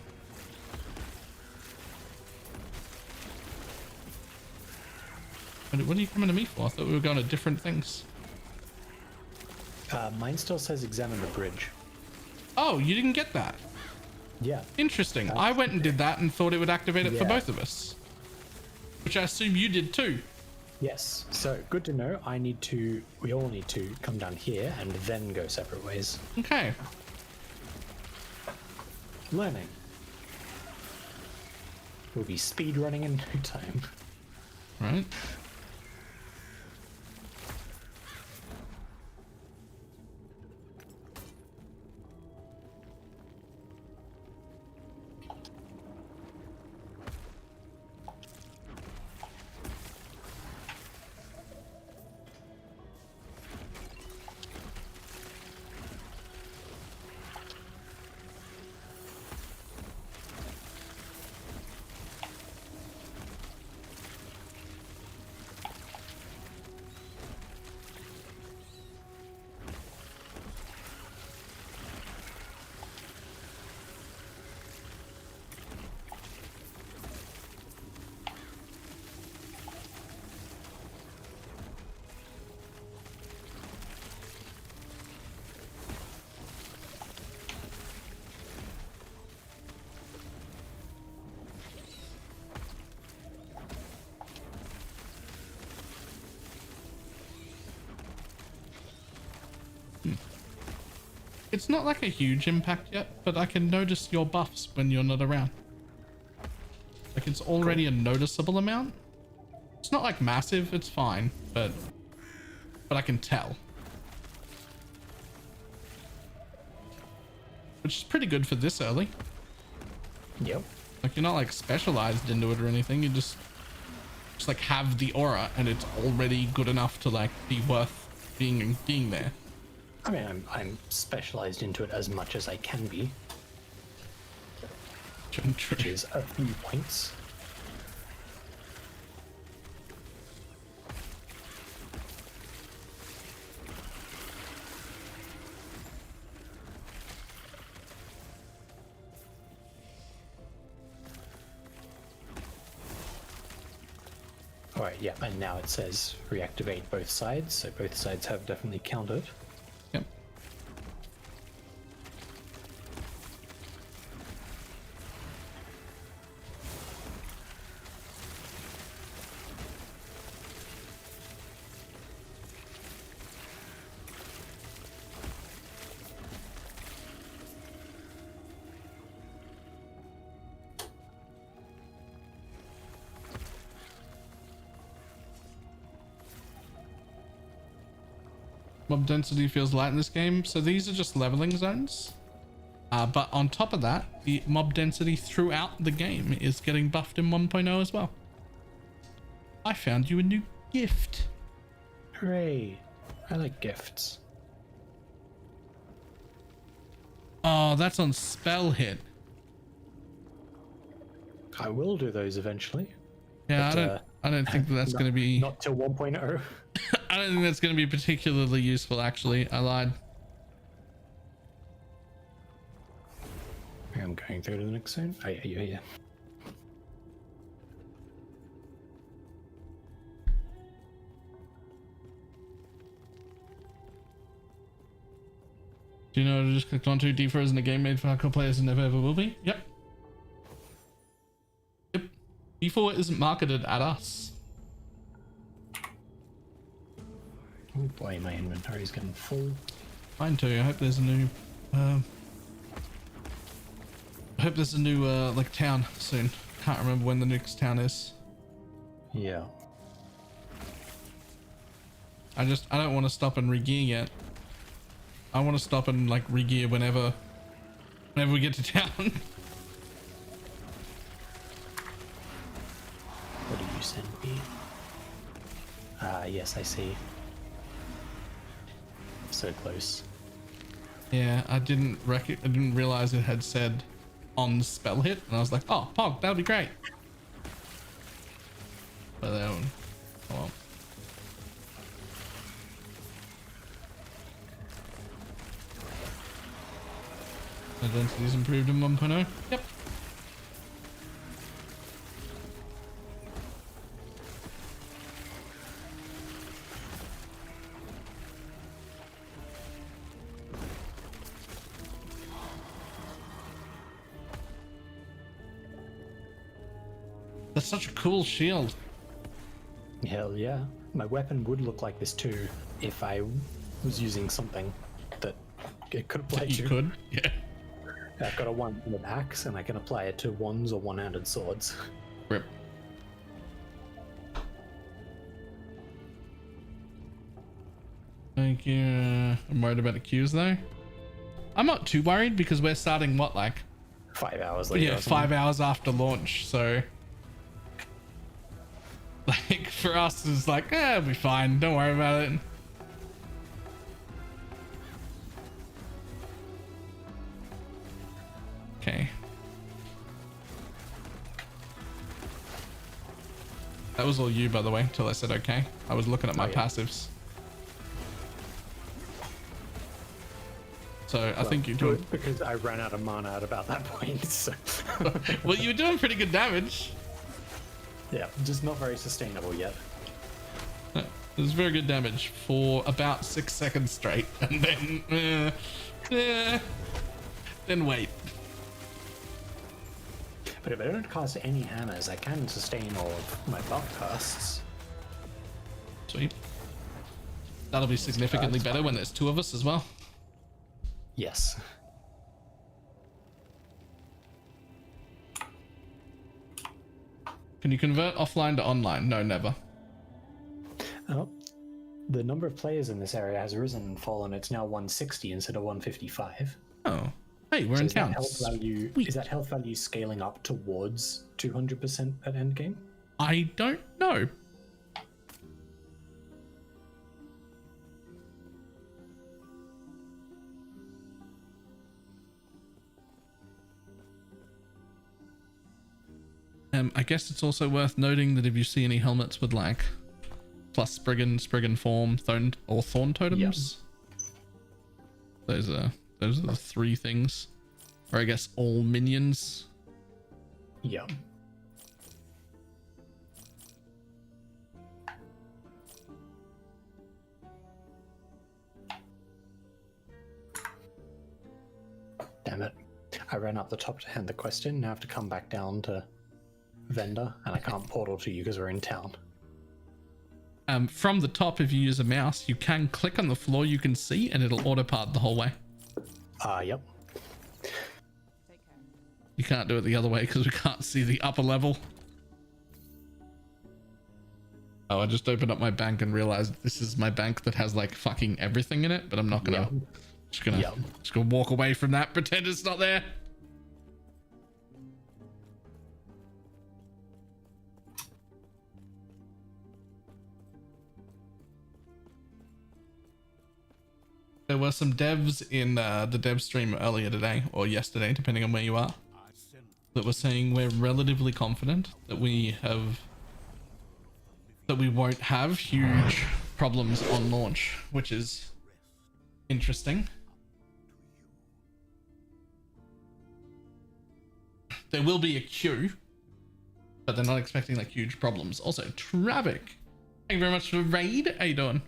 What are you coming to me for? I thought we were going to different things. Mine still says examine the bridge. Oh, you didn't get that? Yeah. Interesting. I went and did that and thought it would activate it for Yeah. both of us. Which I assume you did too. Yes. So good to know. We all need to come down here and then go separate ways. Okay. Learning. We'll be speed running in no time. Right. It's not like a huge impact yet, but I can notice your buffs when you're not around. Like it's already a noticeable amount. It's not like massive, it's fine, but I can tell. Which is pretty good for this early. Yep. Like you're not like specialized into it or anything. You just like have the aura and it's already good enough to like be worth being there. I mean, I'm specialized into it as much as I can be, which is a few points. Alright, yeah, and now it says reactivate both sides, so both sides have definitely counted. Yep. Mob density feels light in this game. So these are just leveling zones. But on top of that, the mob density throughout the game is getting buffed in 1.0 as well. I found you a new gift. Hooray! I like gifts. Oh, that's on spell hit. I will do those eventually. Yeah, But, I don't think that's going to be... Not till 1.0. I don't think that's going to be particularly useful, actually. I lied. I'm going through to the next zone. Oh, yeah, you're here. Do you know what I just clicked onto? D4 isn't a game made for hardcore players and never ever will be? Yep. Yep. D4 isn't marketed at us. Oh boy, my inventory's getting full. Mine too. I hope there's a new... I hope there's a new, like, town soon. Can't remember when the next town is. Yeah. I don't want to stop and re-gear yet. I want to stop and, like, re-gear whenever we get to town. What do you send me? Ah, yes, I see. So close. Yeah, I didn't realize it had said on spell hit, and I was like, oh, Pog, that'll be great. But then, oh well. The density's improved in 1.0. Yep. That's such a cool shield. Hell yeah. My weapon would look like this too if I was using something that it could apply to. You could? Yeah. I've got a one-handed axe and I can apply it to wands or one-handed swords. Rip. Thank you. I'm worried about the queues though. I'm not too worried because we're starting what, like 5 hours later. yeah, 5 hours after launch, so like for us it's like, it'll be fine, don't worry about it. Okay. That was all you, by the way, till I said okay. I was looking at my passives. So I think you're doing because I ran out of mana at about that point. So. well, you were doing pretty good damage. Yeah, just not very sustainable yet. It was very good damage for about 6 seconds straight, and then wait. But if I don't cast any hammers, I can sustain all of my buff casts. Sweet. That'll be significantly better when there's 2 of us as well. Yes. Can you convert offline to online? No, never. Oh, the number of players in this area has risen and fallen. It's now 160 instead of 155. Oh, hey, we're So in is that town. health value? Sweet. Is that health value scaling up towards 200% at endgame? I don't know. I guess it's also worth noting that if you see any helmets with like plus Spriggan form, thorn totems, those are the three things, or I guess all minions. Yeah. Damn it. I ran up the top to hand the quest in. Now I have to come back down to vendor, and I can't portal to you because we're in town. From the top, if you use a mouse, you can click on the floor you can see and it'll auto part the whole way. Yep. You can't do it the other way because we can't see the upper level. Oh, I just opened up my bank and realized this is my bank that has like fucking everything in it, but I'm not gonna, just gonna walk away from that, pretend it's not there. There were some devs in the dev stream earlier today or yesterday, depending on where you are, that were saying we're relatively confident that we won't have huge problems on launch, which is interesting. There will be a queue, but they're not expecting like huge problems. Also, Travic, thank you very much for the raid. How you doing?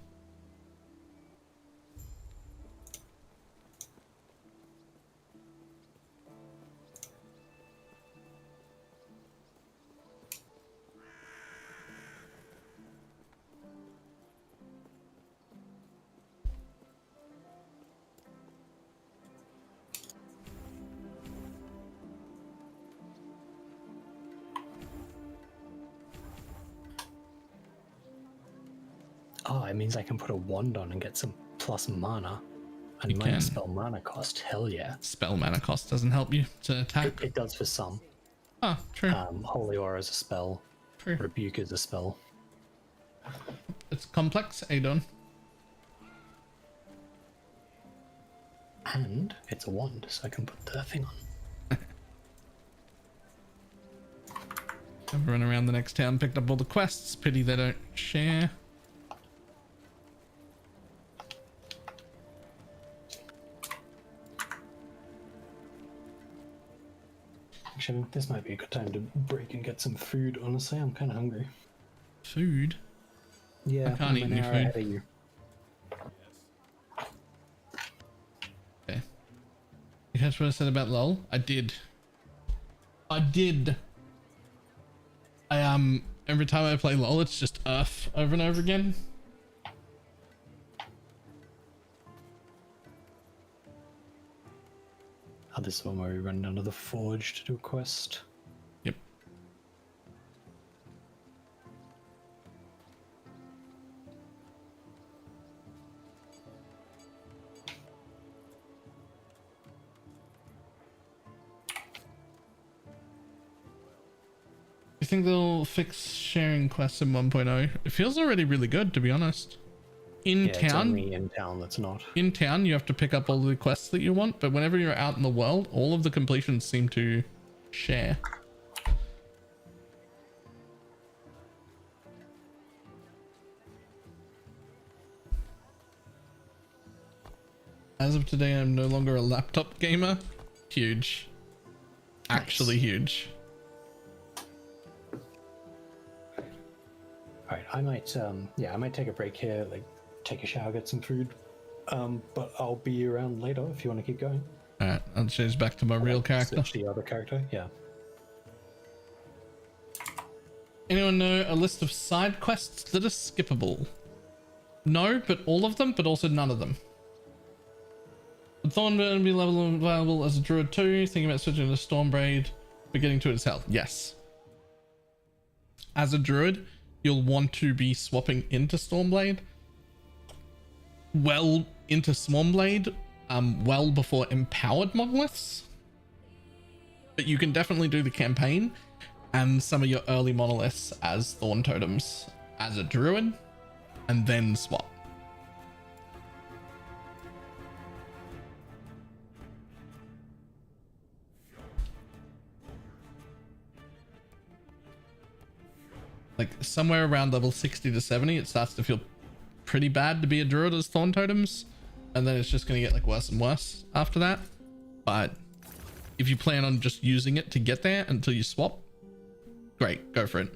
Oh, it means I can put a wand on and get some plus mana. And You minus can. spell mana cost. Hell yeah. Spell mana cost doesn't help you to attack. It does for some. Oh, true. Holy Aura is a spell. True. Rebuke is a spell. It's complex, Adon. And it's a wand, so I can put the thing on. I've run around the next town, picked up all the quests. Pity they don't share. Actually, this might be a good time to break and get some food. Honestly, I'm kind of hungry. Food? Yeah, I can't I'm eat an any hour food. ahead of you. Okay. You catch what I said about LOL? I did. Every time I play LOL, it's just Earth over and over again. Oh, this is one where we run down to the forge to do a quest. Yep. You think they'll fix sharing quests in 1.0? It feels already really good, to be honest. In Yeah, it's town, only in town that's not. in town, you have to pick up all the quests that you want, but whenever you're out in the world, all of the completions seem to share. As of today, I'm no longer a laptop gamer. Huge. Actually huge. Alright, I might take a break here, like take a shower, get some food. But I'll be around later if you want to keep going. Alright, I'll change back to my real character. Switch the other character, yeah. Anyone know a list of side quests that are skippable? No, but all of them, but also none of them. Thornburn will be level available as a druid too. Thinking about switching to Stormblade, but getting to its health. Yes. As a druid, you'll want to be swapping into Stormblade. Well into Swarmblade, well before empowered monoliths. But you can definitely do the campaign and some of your early monoliths as Thorn Totems as a druid, and then swap. Like somewhere around level 60 to 70, it starts to feel pretty bad to be a druid as Thorn Totems, and then it's just going to get like worse and worse after that. But if you plan on just using it to get there until you swap, great, go for it.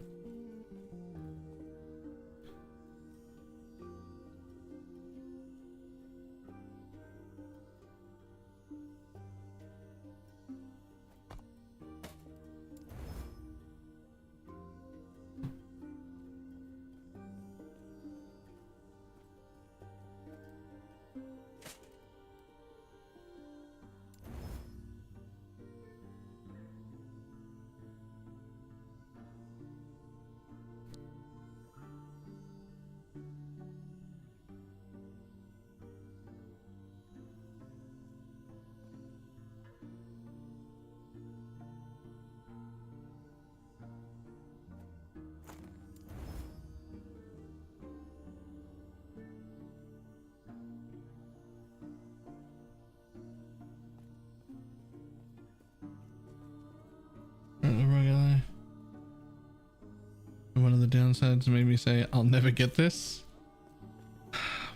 One of the downsides made me say, I'll never get this.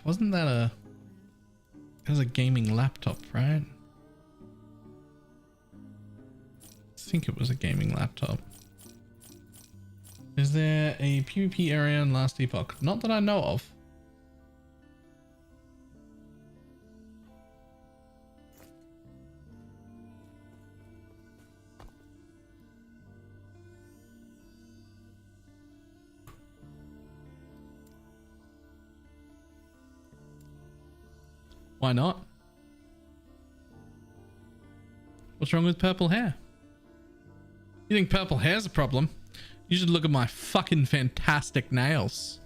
Wasn't that it was a gaming laptop, right? I think it was a gaming laptop. Is there a PvP area in Last Epoch? Not that I know of. Why not? What's wrong with purple hair? You think purple hair's a problem? You should look at my fucking fantastic nails.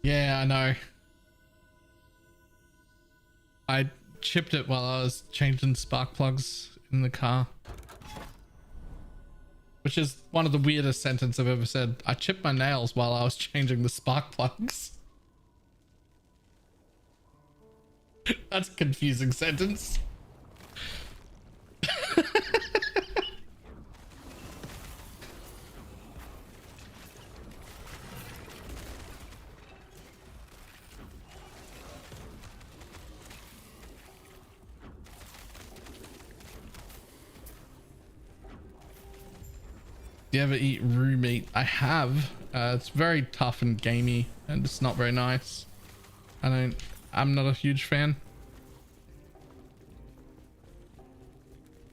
Yeah, I know. I chipped it while I was changing spark plugs in the car. Which is one of the weirdest sentences I've ever said. I chipped my nails while I was changing the spark plugs. That's a confusing sentence. Do you ever eat roux meat? I have. It's very tough and gamey, and it's not very nice. I'm not a huge fan.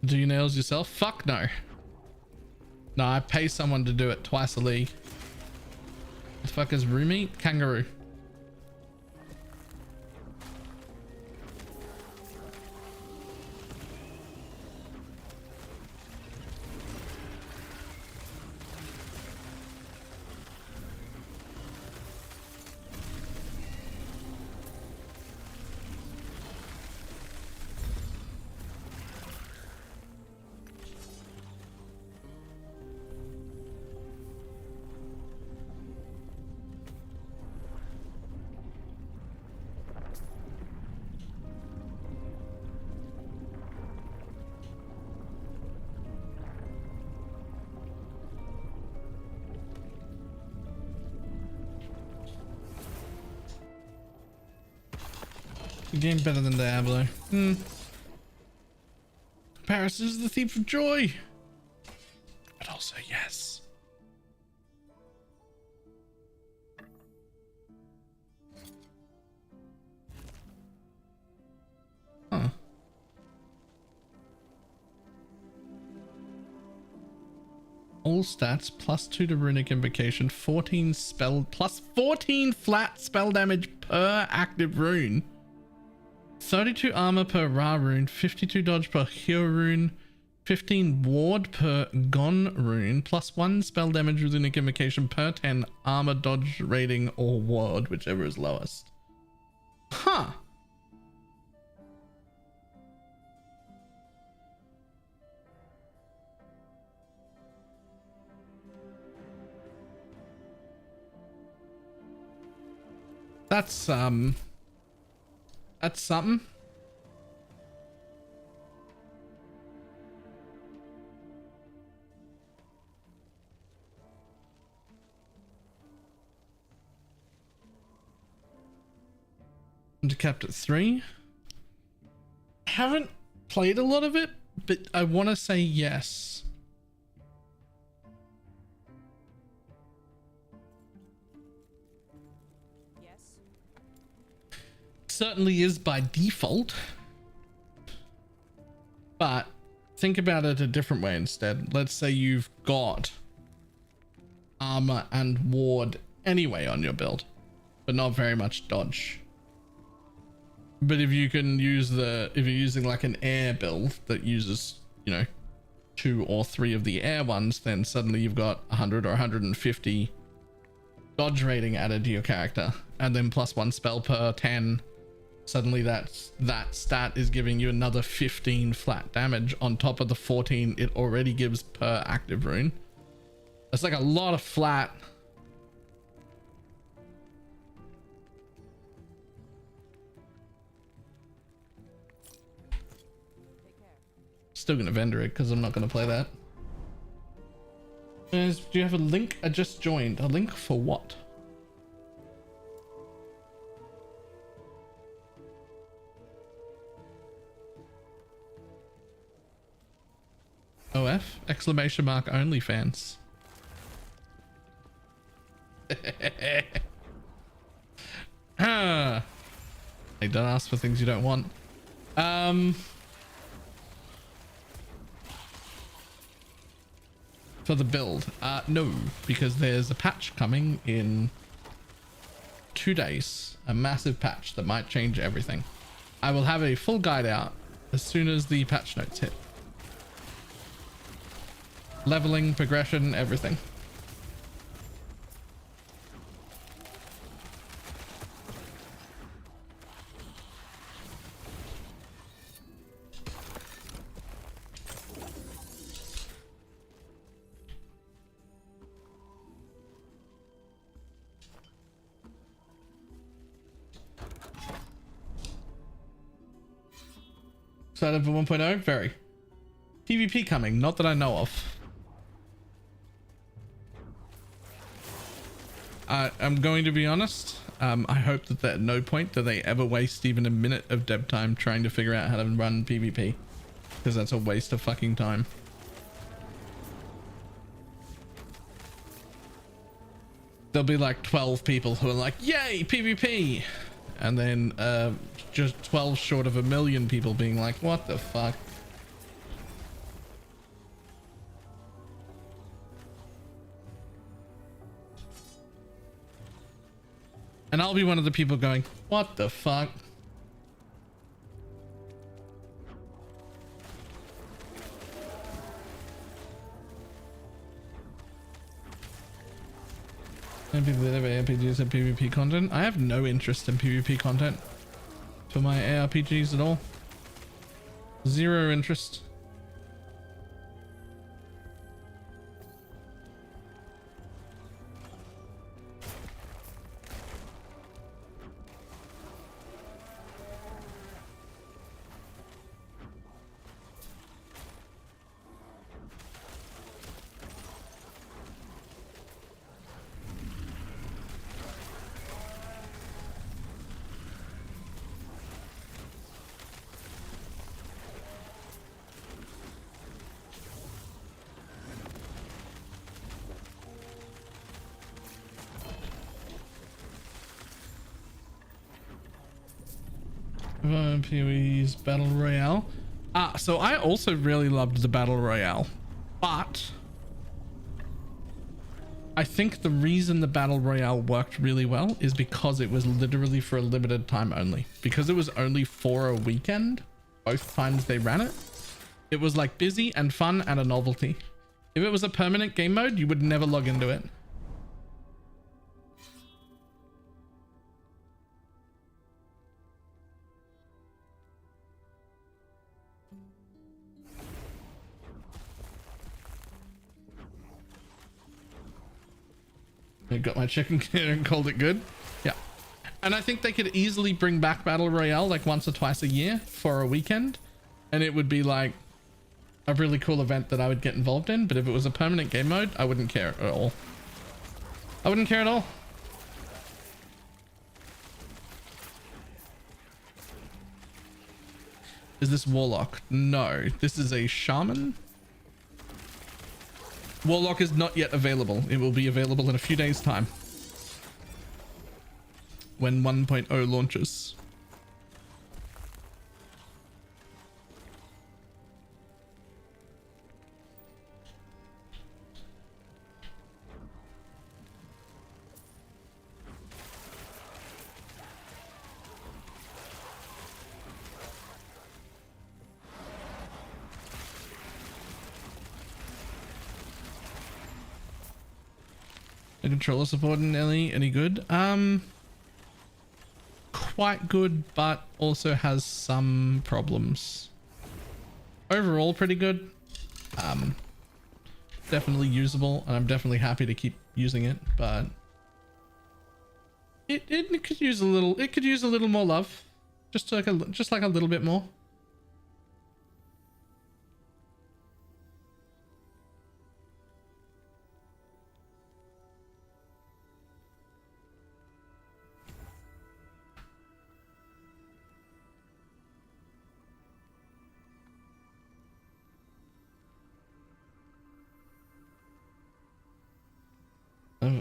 Do your nails yourself? Fuck no. No, I pay someone to do it twice a league. The fuck is roux meat? Kangaroo. A game better than Diablo. Paris is the thief of joy. But also, yes. All stats +2 to runic invocation, 14 spell plus 14 flat spell damage per active rune, 32 armor per Ra rune, 52 dodge per Hero rune, 15 ward per Gon rune, +1 spell damage with runic invocation per 10 armor, dodge rating, or ward, whichever is lowest. Huh. That's something. Capped at 3. I haven't played a lot of it, but I want to say yes. Yes. Certainly is by default, but think about it a different way instead. Let's say you've got armor and ward anyway on your build, but not very much dodge. But if you can use if you're using like an air build that uses, you know, 2 or 3 of the air ones, then suddenly you've got 100 or 150 dodge rating added to your character, and then +1 spell per 10. Suddenly that stat is giving you another 15 flat damage on top of the 14 it already gives per active rune. That's like a lot of flat. Still gonna vendor it because I'm not gonna play that. Do you have a link? I just joined. A link for what? OF? Exclamation mark OnlyFans. Ah. Hey, don't ask for things you don't want. For the build, no, because there's a patch coming in 2 days, a massive patch that might change everything. I will have a full guide out as soon as the patch notes hit. Leveling, progression, everything. Excited for 1.0? Very. PvP coming, not that I know of. I'm going to be honest. I hope that at no point do they ever waste even a minute of dev time trying to figure out how to run PvP, because that's a waste of fucking time. There'll be like 12 people who are like, yay, PvP! And then just 12 short of 1 million people being like, what the fuck? And I'll be one of the people going, what the fuck? People that have ARPGs and PvP content. I have no interest in PvP content for my ARPGs at all. Zero interest. PoE's Battle Royale. So I also really loved the Battle Royale, but I think the reason the battle royale worked really well is because it was literally for a limited time only. Because it was only for a weekend, both times they ran it, it was like busy and fun and a novelty. If it was a permanent game mode, you would never log into it. I got my chicken and called it good. Yeah. And I think they could easily bring back Battle Royale like once or twice a year for a weekend. And it would be like a really cool event that I would get involved in. But if it was a permanent game mode, I wouldn't care at all. I wouldn't care at all. Is this Warlock? No, this is a Shaman. Warlock is not yet available. It will be available in a few days' time. When 1.0 launches. The controller support in Ellie any good? Quite good, but also has some problems. Overall pretty good. Definitely usable, and I'm definitely happy to keep using it, but it could use a little more love. Just like a little bit more.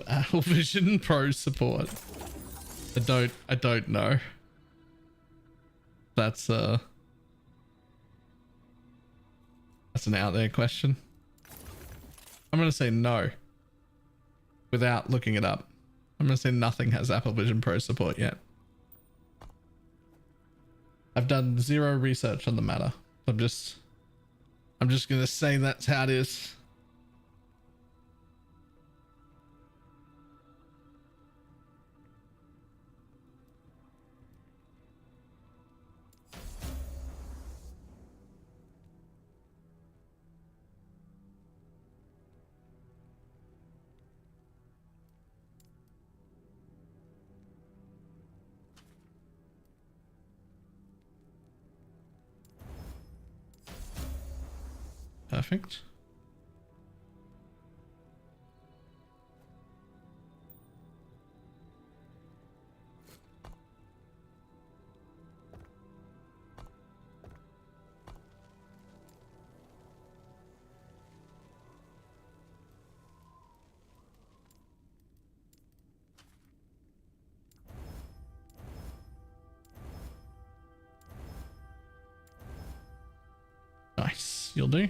Apple Vision Pro support. I don't know. That's an out there question. I'm gonna say no without looking it up. I'm gonna say nothing has Apple Vision Pro support yet. I've done zero research on the matter. I'm just gonna say that's how it is. Perfect. Nice, you'll do.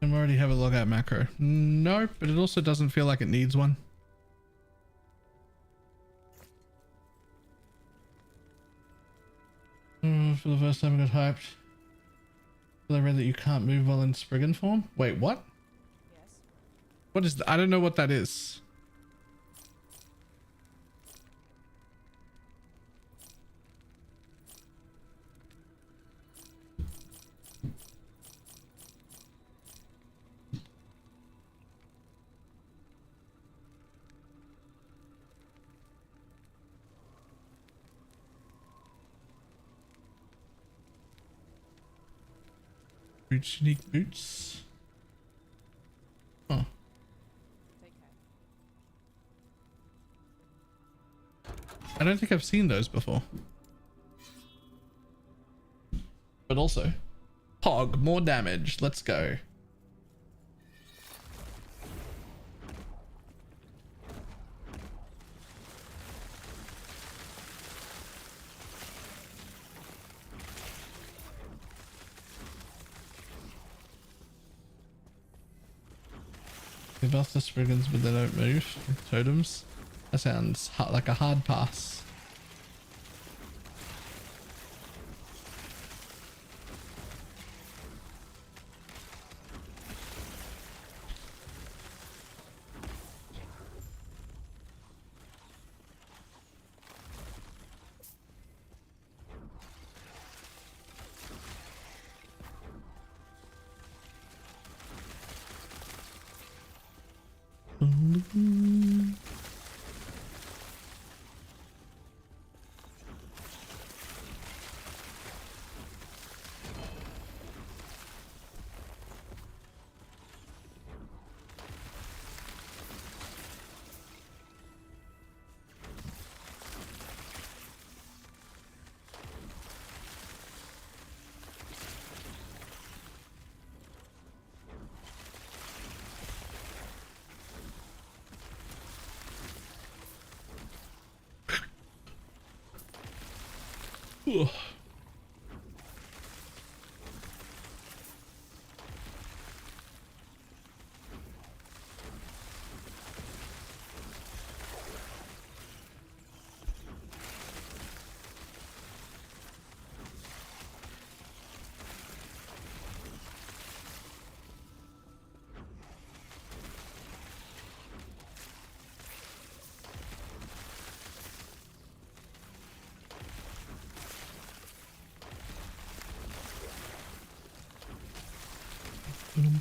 I already have a logout macro. Nope, but it also doesn't feel like it needs one. For the first time I got hyped. I read that you can't move while in Spriggan form. Wait, what? Yes. What is that? I don't know what that is. Boots, unique boots. Oh. Take care. I don't think I've seen those before. But also, Pog, more damage. Let's go. They buff the Spriggans, but they don't move. Totems. That sounds like a hard pass. Ugh.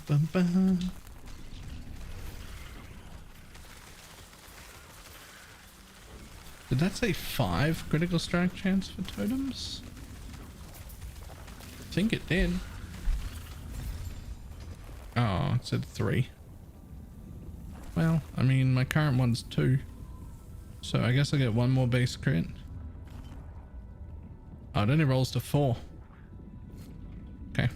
Bum-bum-bum. Did that say 5 critical strike chance for totems? I think it did. Oh, it said 3. Well, I mean, my current one's 2. So I guess I get 1 more base crit. Oh, it only rolls to 4. Okay.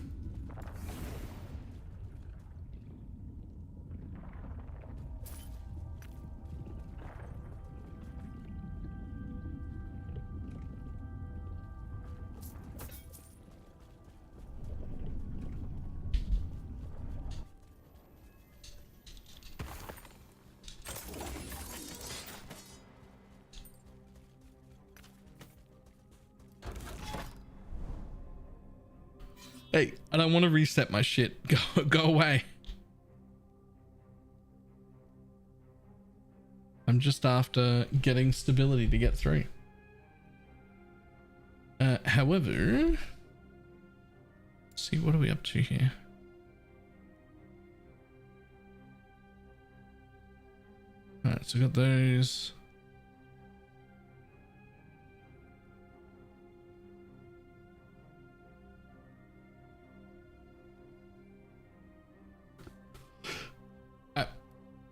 Hey, I don't want to reset my shit. Go away. I'm just after getting stability to get through. However, let's see, what are we up to here? Alright, so we got those.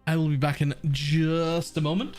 I will be back in just a moment.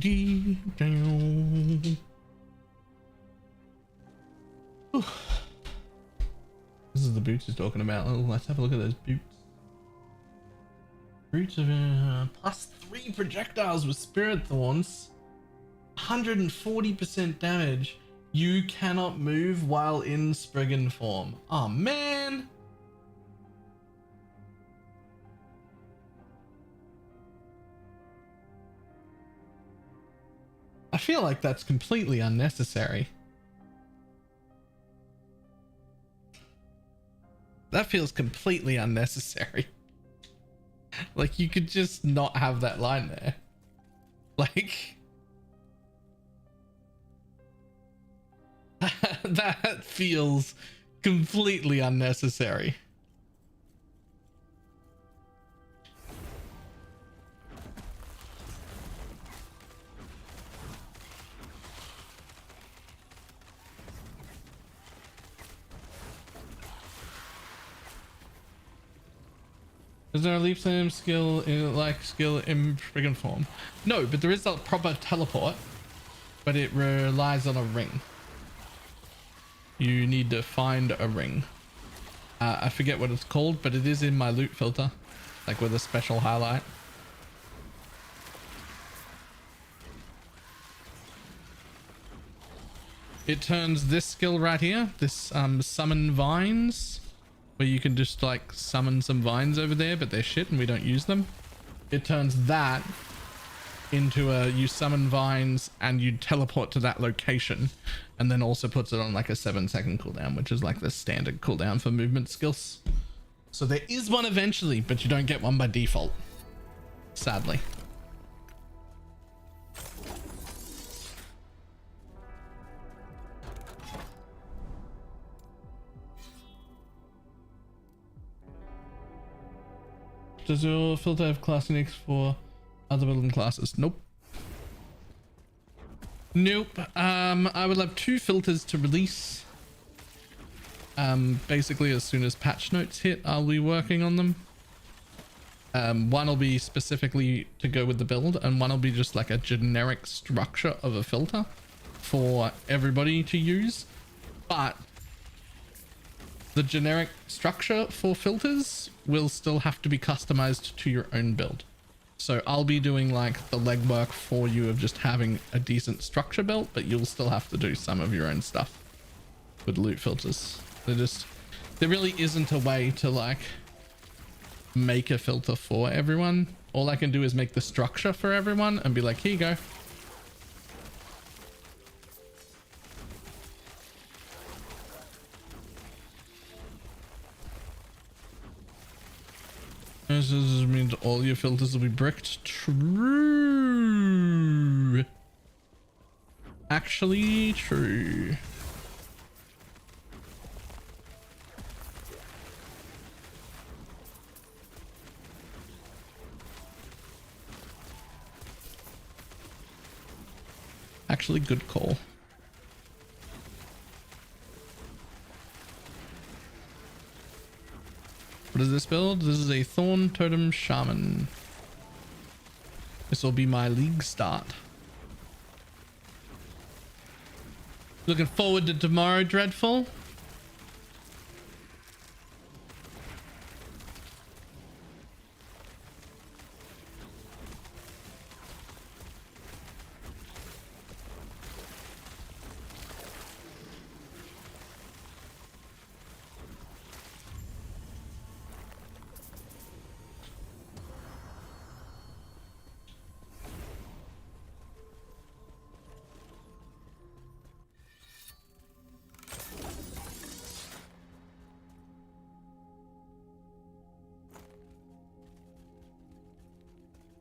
dee, down. Whew. This is the boots he's talking about. Oh, let's have a look at those boots. Boots of +3 projectiles with spirit thorns. 140% damage. You cannot move while in Spriggan form. Oh man. I feel like that's completely unnecessary. That feels completely unnecessary. Like, you could just not have that line there. Like, that feels completely unnecessary. Is there a leap sim skill in friggin' form? No, but there is a proper teleport, but it relies on a ring. You need to find a ring. I forget what it's called, but it is in my loot filter, like with a special highlight. It turns this skill right here, this summon vines, where you can just like summon some vines over there, but they're shit and we don't use them. It turns that into a you summon vines and you teleport to that location, and then also puts it on like a 7-second cooldown, which is like the standard cooldown for movement skills. So there is one eventually, but you don't get one by default, sadly. Does your filter have class uniques for other building classes? Nope. Nope. I will have 2 filters to release. Basically as soon as patch notes hit, I'll be working on them. One will be specifically to go with the build, and one will be just like a generic structure of a filter for everybody to use. But the generic structure for filters will still have to be customized to your own build. So I'll be doing like the legwork for you of just having a decent structure built, but you'll still have to do some of your own stuff with loot filters. There really isn't a way to like make a filter for everyone. All I can do is make the structure for everyone and be like, here you go. This means all your filters will be bricked. True. Actually true. Actually, good call. What is this build? This is a Thorn Totem Shaman. This will be my league start. Looking forward to tomorrow, Dreadful.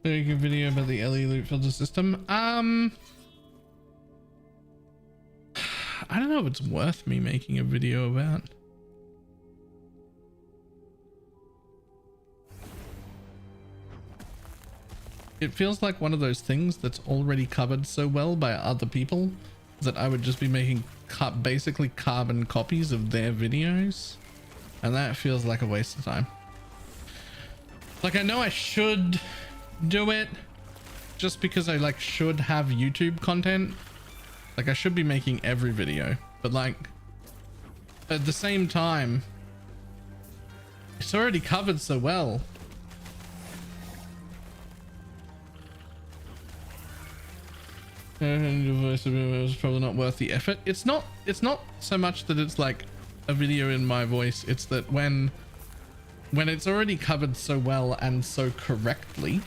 Very good video about the LE loot filter system. I don't know if it's worth me making a video about. It feels like one of those things that's already covered so well by other people that I would just be making basically carbon copies of their videos, and that feels like a waste of time. Like, I know I should do it just because I like should have YouTube content. Like I should be making every video, but like at the same time, it's already covered so well. Your voice is probably not worth the effort. It's not so much that it's like a video in my voice. It's that when it's already covered so well and so correctly,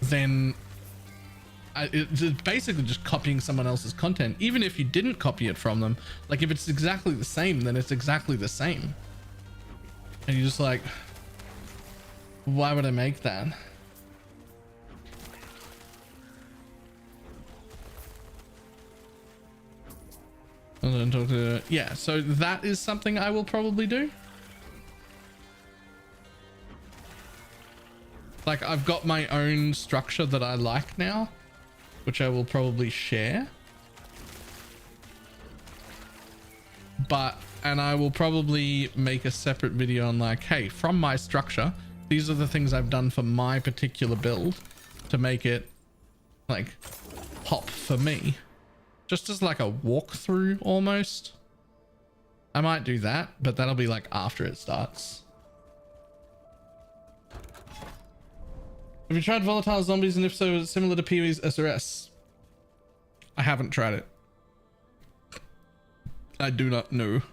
then it's basically just copying someone else's content. Even if you didn't copy it from them, like if it's exactly the same, then it's exactly the same. And you're just like, why would I make that? I don't talk to, yeah, so that is something I will probably do. Like I've got my own structure that I like now, which I will probably share. And I will probably make a separate video on like, hey, from my structure, these are the things I've done for my particular build to make it like pop for me. Just as like a walkthrough almost. I might do that, but that'll be like after it starts. Have you tried volatile zombies, and if so, is it similar to Pee-wee's SRS? I haven't tried it. I do not know.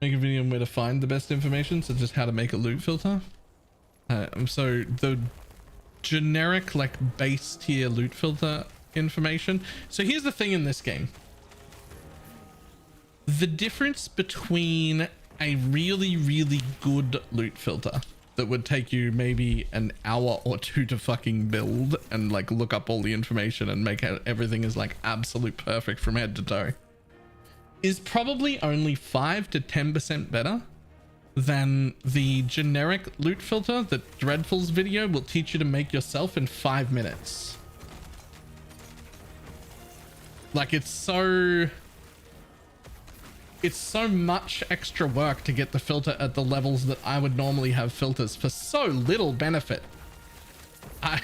Make a video on where to find the best information, such as how to make a loot filter. So the generic like base tier loot filter information. So here's the thing in this game. The difference between a really, really good loot filter that would take you maybe an hour or two to fucking build and like look up all the information and make everything is like absolute perfect from head to toe is probably only 5 to 10% better than the generic loot filter that Dreadful's video will teach you to make yourself in 5 minutes. Like it's so much extra work to get the filter at the levels that I would normally have filters for so little benefit. I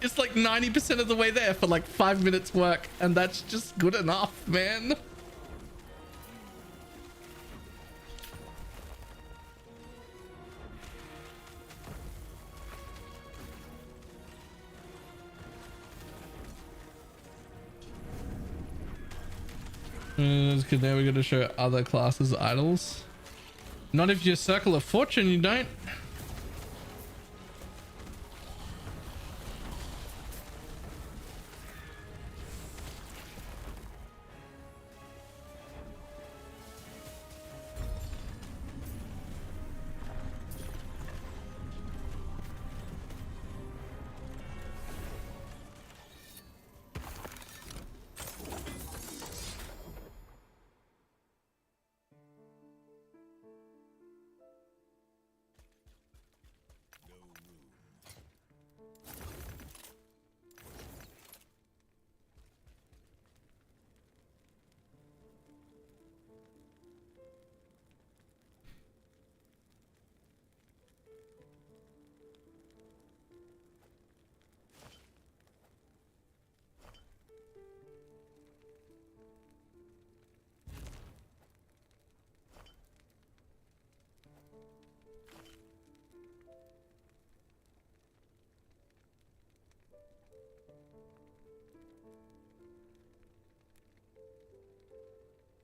it's like 90% of the way there for like 5 minutes work, and that's just good enough, man. Because now we're going to show other classes idols. Not if you're Circle of Fortune, you don't.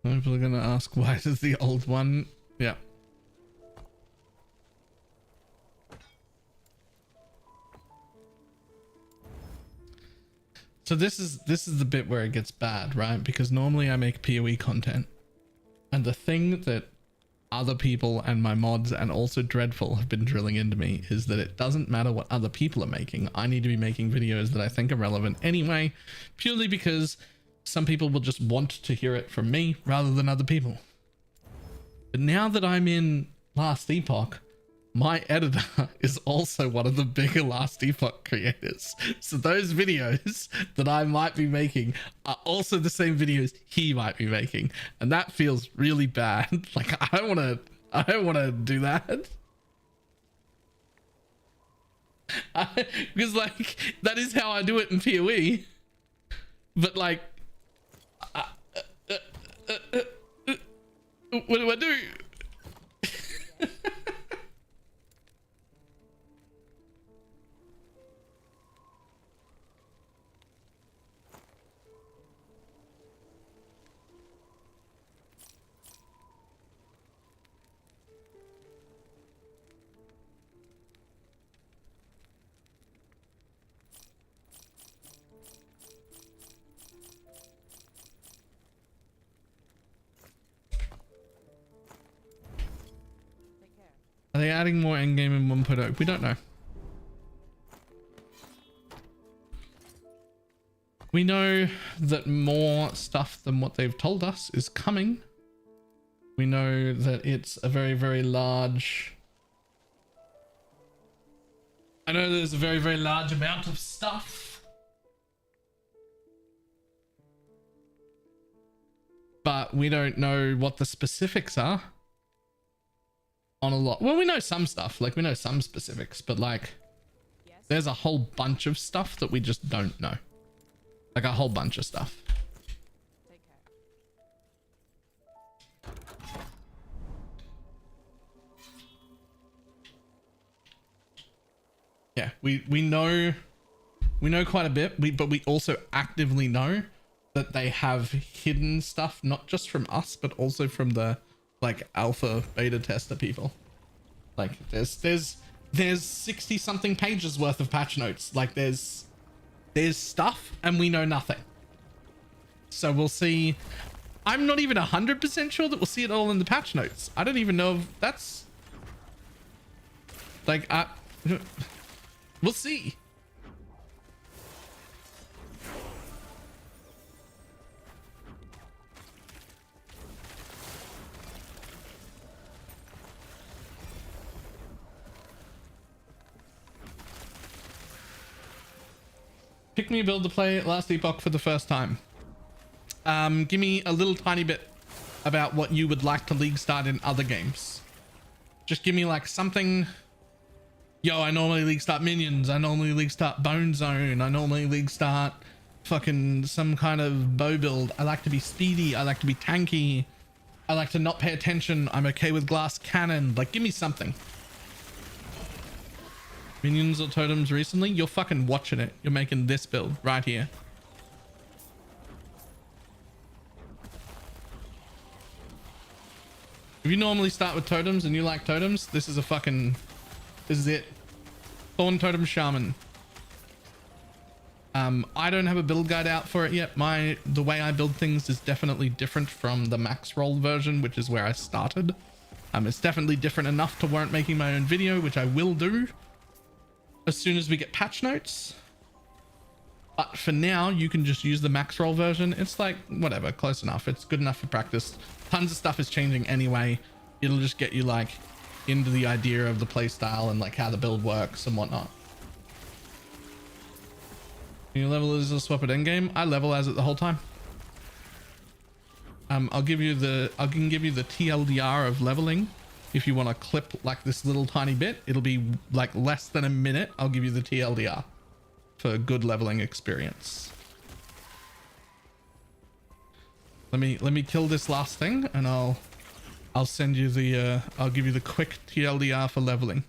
People are going to ask, why does the old one? Yeah. So this is the bit where it gets bad, right? Because normally I make PoE content, and the thing that other people and my mods and also Dreadful have been drilling into me is that it doesn't matter what other people are making. I need to be making videos that I think are relevant anyway, purely because some people will just want to hear it from me rather than other people. But now that I'm in Last Epoch, my editor is also one of the bigger Last Epoch creators. So those videos that I might be making are also the same videos he might be making. And that feels really bad. Like, I don't want to do that. Because like, that is how I do it in PoE. But like, what do I do? Take care. Are they adding more endgame in 1.0? We don't know. We know that more stuff than what they've told us is coming. We know that it's a very, very large... I know there's a very, very large amount of stuff. But we don't know what the specifics are on a lot. Well, we know some stuff. Like, we know some specifics, but like, Yes. there's a whole bunch of stuff that we just don't know. Like a whole bunch of stuff. Take care. Yeah, we know quite a bit, but we also actively know that they have hidden stuff, not just from us, but also from the like alpha beta tester people. Like there's 60 something pages worth of patch notes. Like there's stuff and we know nothing. So we'll see. I'm not even 100% sure that we'll see it all in the patch notes. I don't even know if that's like, we'll see. Pick me a build to play Last Epoch for the first time. Give me a little tiny bit about what you would like to league start in other games. Just give me like something. Yo, I normally league start minions. I normally league start bone zone. I normally league start fucking some kind of bow build. I like to be speedy. I like to be tanky. I like to not pay attention. I'm okay with glass cannon. Like, give me something. Minions or totems recently? You're fucking watching it. You're making this build right here. If you normally start with totems and you like totems, this is it. Thorn Totem Shaman. I don't have a build guide out for it yet. The way I build things is definitely different from the max roll version, which is where I started. It's definitely different enough to warrant making my own video, which I will do as soon as we get patch notes. But for now, you can just use the max roll version. It's like, whatever, close enough. It's good enough for practice. Tons of stuff is changing anyway. It'll just get you like into the idea of the playstyle and like how the build works and whatnot. Can you level as a swap at endgame? I level as it the whole time. I can give you the TLDR of leveling. If you want to clip like this little tiny bit, it'll be like less than a minute. I'll give you the TLDR for good leveling experience. Let me kill this last thing and I'll send you the I'll give you the quick TLDR for leveling.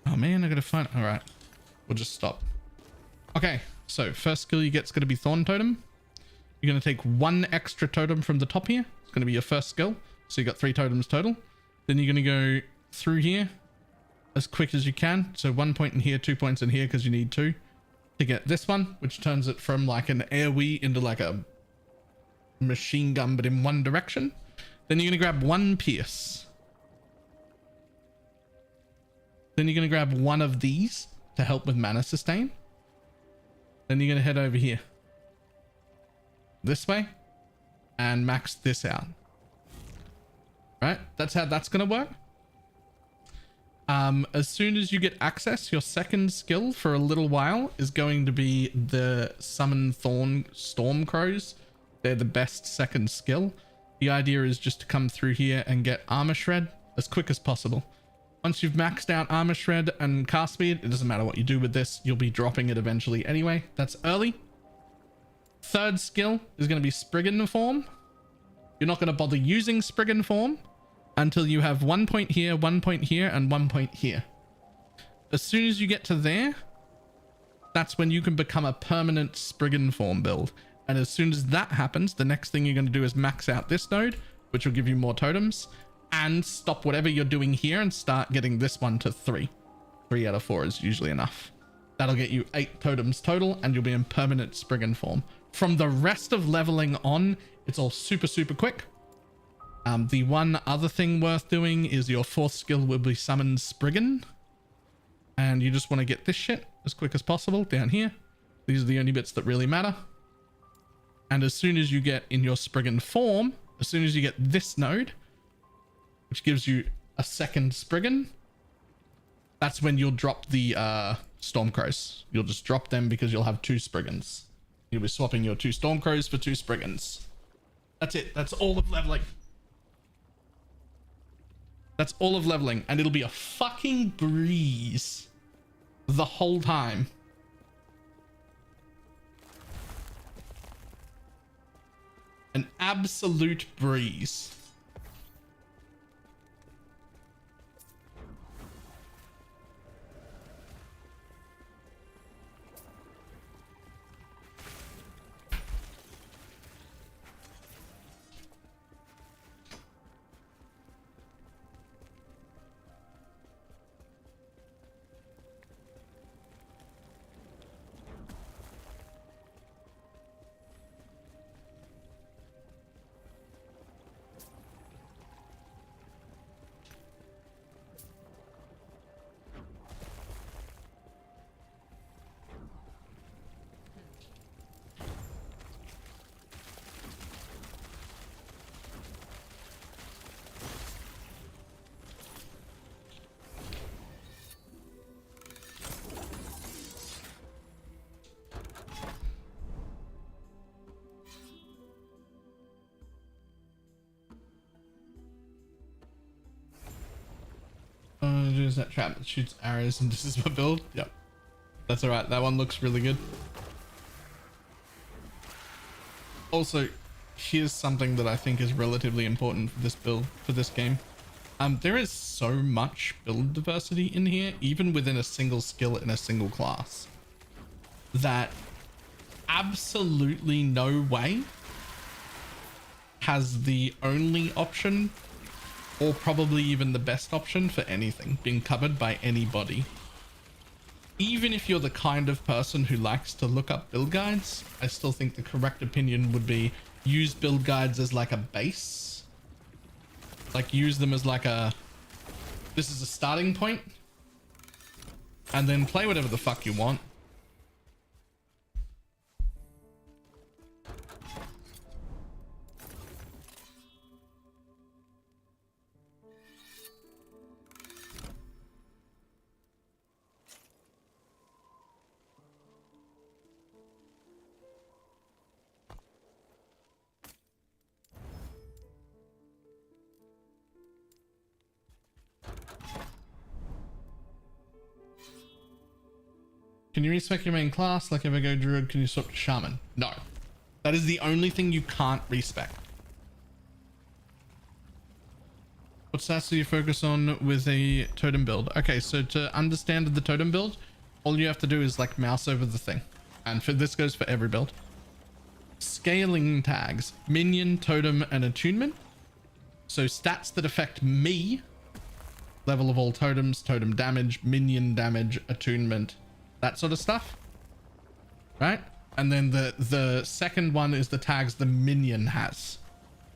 Oh man, I gotta find. All right, we'll just stop. Okay, so first skill you get is gonna be Thorn Totem. You're gonna take one extra totem from the top here. It's gonna be your first skill. So you got 3 totems total. Then you're gonna go through here as quick as you can. So 1 point in here, 2 points in here because you need 2 to get this one, which turns it from like an AoE into like a machine gun, but in one direction. Then you're going to grab one pierce. Then you're going to grab one of these to help with mana sustain. Then you're going to head over here. This way. And max this out. Right? That's how that's going to work. As soon as you get access, your second skill for a little while is going to be the Summon Thorn Storm Crows. They're the best second skill. The idea is just to come through here and get Armor Shred as quick as possible. Once you've maxed out Armor Shred and cast speed, it doesn't matter what you do with this, you'll be dropping it eventually anyway. That's early. Third skill is going to be Spriggan Form. You're not going to bother using Spriggan Form until you have 1 point here, 1 point here, and 1 point here. As soon as you get to there, that's when you can become a permanent Spriggan Form build. And as soon as that happens, the next thing you're going to do is max out this node, which will give you more totems, and stop whatever you're doing here and start getting this one to 3. 3 out of 4 is usually enough. That'll get you 8 totems total, and you'll be in permanent Spriggan Form. From the rest of leveling on, it's all super, super quick. The one other thing worth doing is your fourth skill will be Summon Spriggan. And you just want to get this shit as quick as possible down here. These are the only bits that really matter. And as soon as you get in your Spriggan form, as soon as you get this node, which gives you a second Spriggan, that's when you'll drop the Stormcrows. You'll just drop them because you'll have 2 Spriggans. You'll be swapping your 2 Stormcrows for 2 Spriggans. That's it. That's all of leveling. That's all of leveling, and it'll be a fucking breeze the whole time. An absolute breeze. Is that trap that shoots arrows and this is my build? Yep. That's alright. That one looks really good. Also, here's something that I think is relatively important for this build, for this game. There is so much build diversity in here, even within a single skill in a single class, that absolutely no way has the only option, or probably even the best option for anything, being covered by anybody. Even if you're the kind of person who likes to look up build guides, I still think the correct opinion would be use build guides as like a base. Like use them as like a, this is a starting point, and then play whatever the fuck you want. Can you respec your main class? Like if I go druid, can you swap to shaman? No. That is the only thing you can't respec. What stats do you focus on with a totem build? Okay, so to understand the totem build, all you have to do is like mouse over the thing. And for this goes for every build. Scaling tags, minion, totem, and attunement. So stats that affect me, level of all totems, totem damage, minion damage, attunement, that sort of stuff, right? And then the second one is the tags the minion has.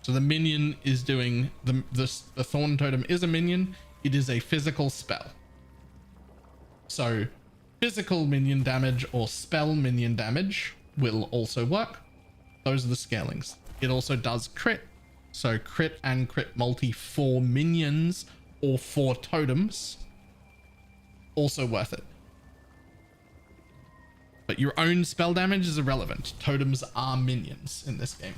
So the minion is doing the Thorn Totem is a minion. It is a physical spell. So physical minion damage or spell minion damage will also work. Those are the scalings. It also does crit. So crit and crit multi for minions or for totems. Also worth it. But your own spell damage is irrelevant. Totems are minions in this game.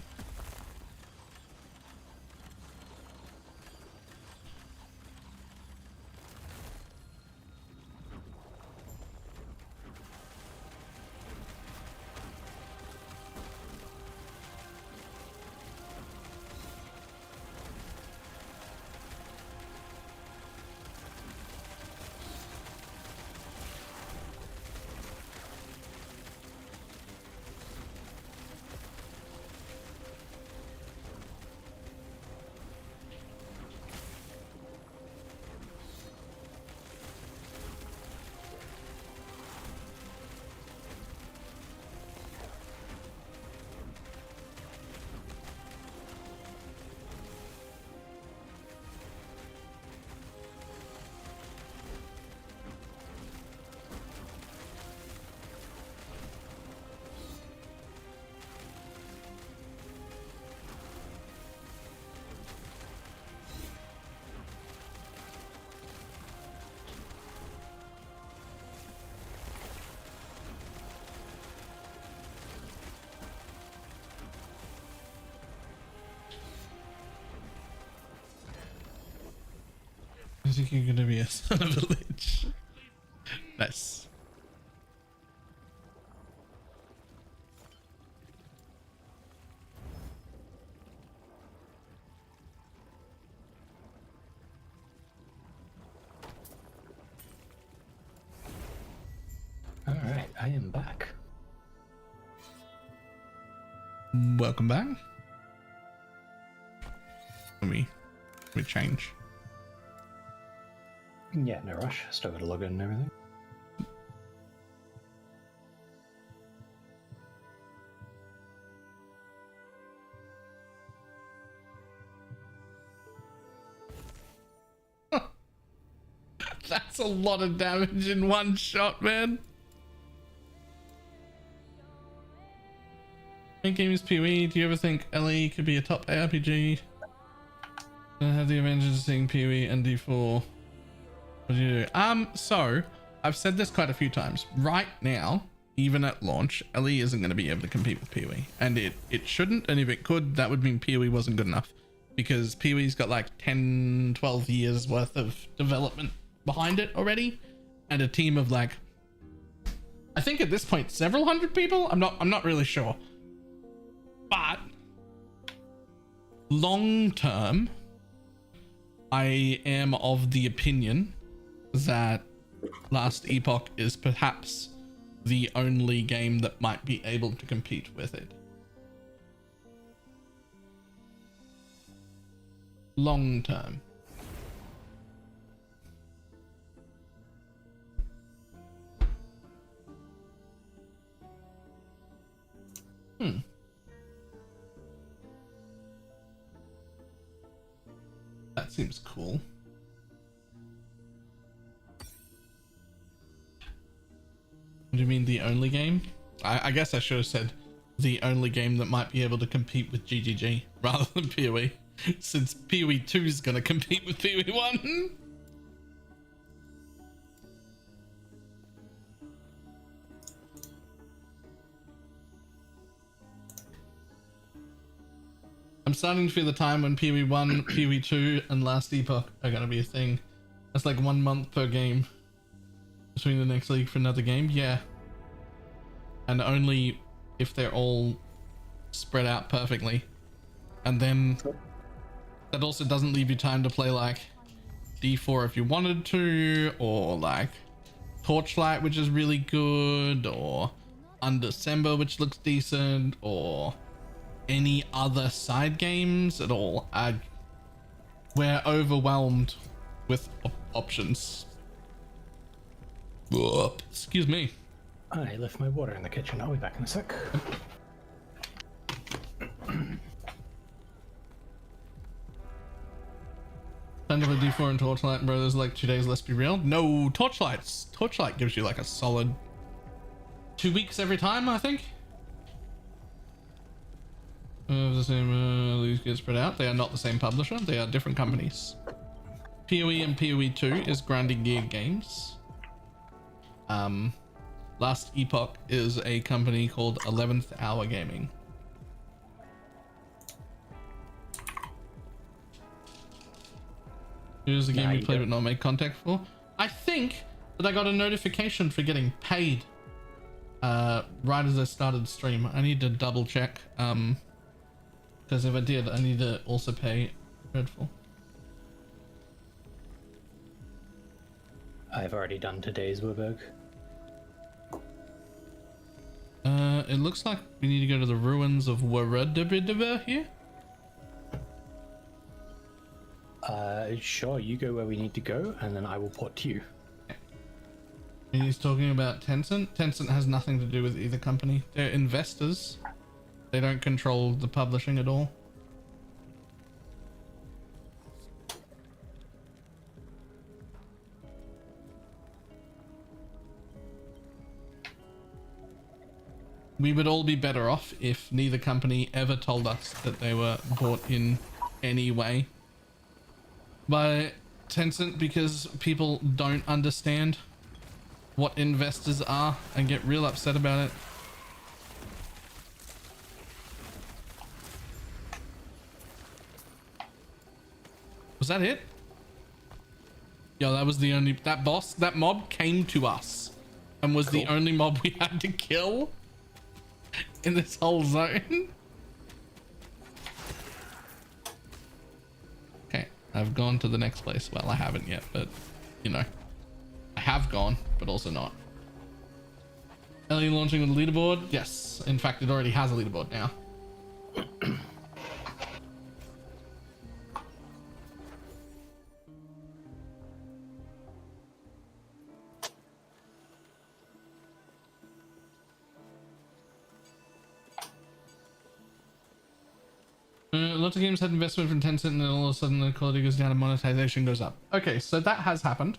I think you're gonna be a son of a lich. Nice. All right, I am back. Welcome back. Let me change. Yeah, no rush. Still got to log in and everything. That's a lot of damage in one shot, man. Main game is PoE. Do you ever think LE could be a top ARPG? I have the advantage of seeing PoE and D4. What do you do? So I've said this quite a few times. Right now, even at launch, LE isn't going to be able to compete with PoE, and it shouldn't. And if it could, that would mean PoE wasn't good enough, because PoE's got like 10, 12 years worth of development behind it already, and a team of like, I think at this point several hundred people. I'm not really sure, but long term, I am of the opinion that Last Epoch is perhaps the only game that might be able to compete with it. Long term. That seems cool. What do you mean the only game? I guess I should have said the only game that might be able to compete with GGG rather than PoE, since PoE 2 is going to compete with PoE 1. I'm starting to feel the time when PoE 1, PoE 2 and Last Epoch are going to be a thing. That's like 1 month per game between the next league for another game. Yeah. And only if they're all spread out perfectly. And then that also doesn't leave you time to play like D4 if you wanted to, or like Torchlight, which is really good, or Undecember, which looks decent, or any other side games at all. We're overwhelmed with options. Excuse me. I left my water in the kitchen. I'll be back in a sec. End of a D4 and Torchlight, bro. There's like 2 days, let's be real. No, Torchlight gives you like a solid 2 weeks every time, I think. The same, these get spread out. They are not the same publisher. They are different companies. PoE and PoE 2 is Grinding Gear Games. Last Epoch is a company called 11th Hour Gaming. Here's the game we played but not made contact for. I think that I got a notification for getting paid right as I started the stream. I need to double check because if I did, I need to also pay Redfall. I've already done today's Werberg. It looks like we need to go to the ruins of Waradabidaba here. Sure, you go where we need to go, and then I will port to you. And he's talking about Tencent. Tencent has nothing to do with either company. They're investors. They don't control the publishing at all. We would all be better off if neither company ever told us that they were bought in any way by Tencent, because people don't understand what investors are and get real upset about it. Was that it? Yo, that was the only, that mob came to us and was the only mob we had to kill in this whole zone. Okay, I've gone to the next place. Well, I haven't yet, but you know, I have gone, but also not. Ellie launching with a leaderboard. Yes, in fact, it already has a leaderboard now. Lots of games had investment from Tencent and then all of a sudden the quality goes down and monetization goes up. Okay, so that has happened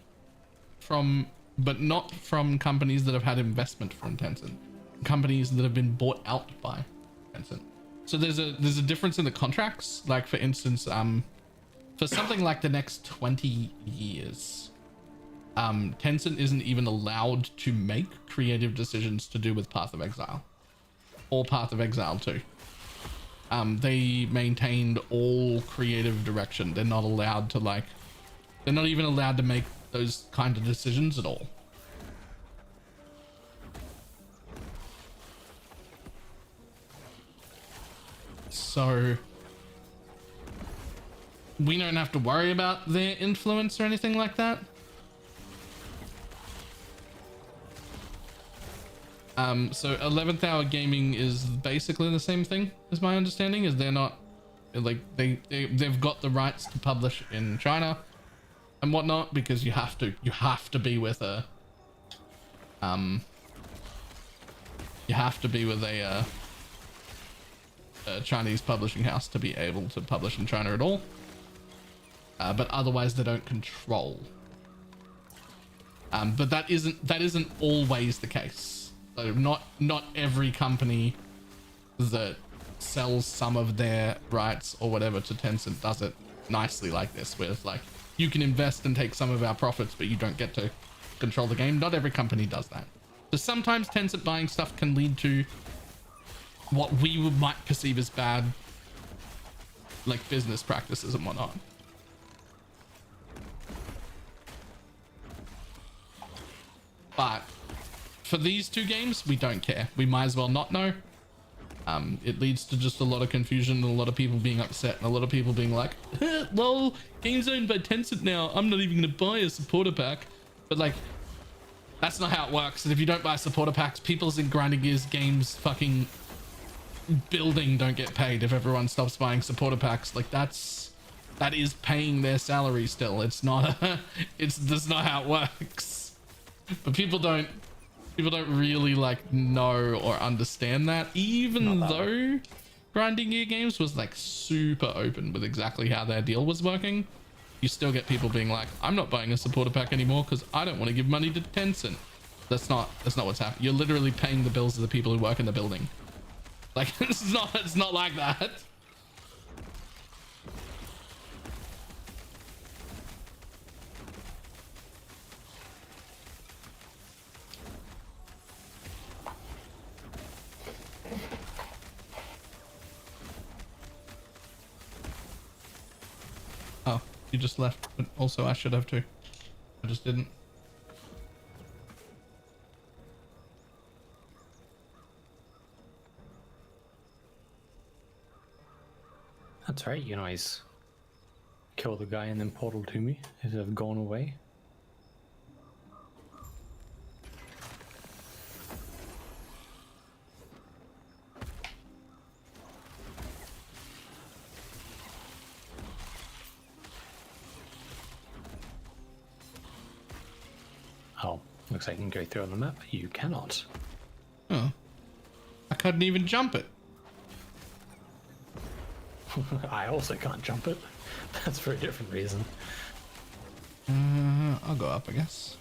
but not from companies that have had investment from Tencent. Companies that have been bought out by Tencent. So there's a difference in the contracts. Like for instance, for something like the next 20 years, Tencent isn't even allowed to make creative decisions to do with Path of Exile or Path of Exile 2. They maintained all creative direction. They're not allowed to they're not even allowed to make those kind of decisions at all. So we don't have to worry about their influence or anything like that. So 11th Hour Gaming is basically the same thing, is my understanding. Is they're not they've got the rights to publish in China and whatnot, because you have to be with a Chinese publishing house to be able to publish in China at all. But otherwise they don't control. But that isn't always the case. So not every company that sells some of their rights or whatever to Tencent does it nicely like this, where it's like, you can invest and take some of our profits, but you don't get to control the game. Not every company does that. So sometimes Tencent buying stuff can lead to what we might perceive as bad, like business practices and whatnot. But for these two games, we don't care. We might as well not know. It leads to just a lot of confusion and a lot of people being upset and a lot of people being like, lol, game's owned by Tencent now. I'm not even going to buy a supporter pack. But like, that's not how it works. And if you don't buy supporter packs, people's in Grinding Gears games fucking building don't get paid if everyone stops buying supporter packs. Like that is paying their salary still. It's not that's not how it works. But people don't People don't really like know or understand that, even though Grinding Gear Games was like super open with exactly how their deal was working. You still get people being like, I'm not buying a supporter pack anymore because I don't want to give money to Tencent. That's not what's happening. You're literally paying the bills of the people who work in the building. Like, it's not like that. Oh, you just left, but also I should have too. I just didn't. That's right, you can always kill the guy and then portal to me if they've gone away. Oh, looks like you can go through on the map, but you cannot. Oh, I couldn't even jump it. I also can't jump it. That's for a different reason. I'll go up, I guess.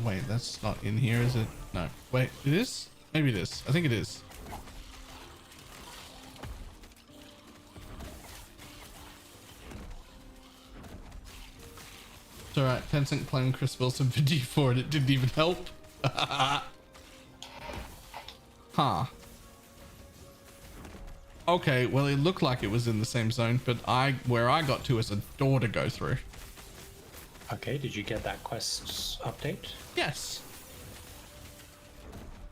Wait, that's not in here, is it? No. Wait, it is? Maybe it is. I think it is. It's alright. Tencent claimed Chris Wilson for D4 and it didn't even help. Huh. Okay, well, it looked like it was in the same zone, but where I got to is a door to go through. Okay, did you get that quest update? Yes.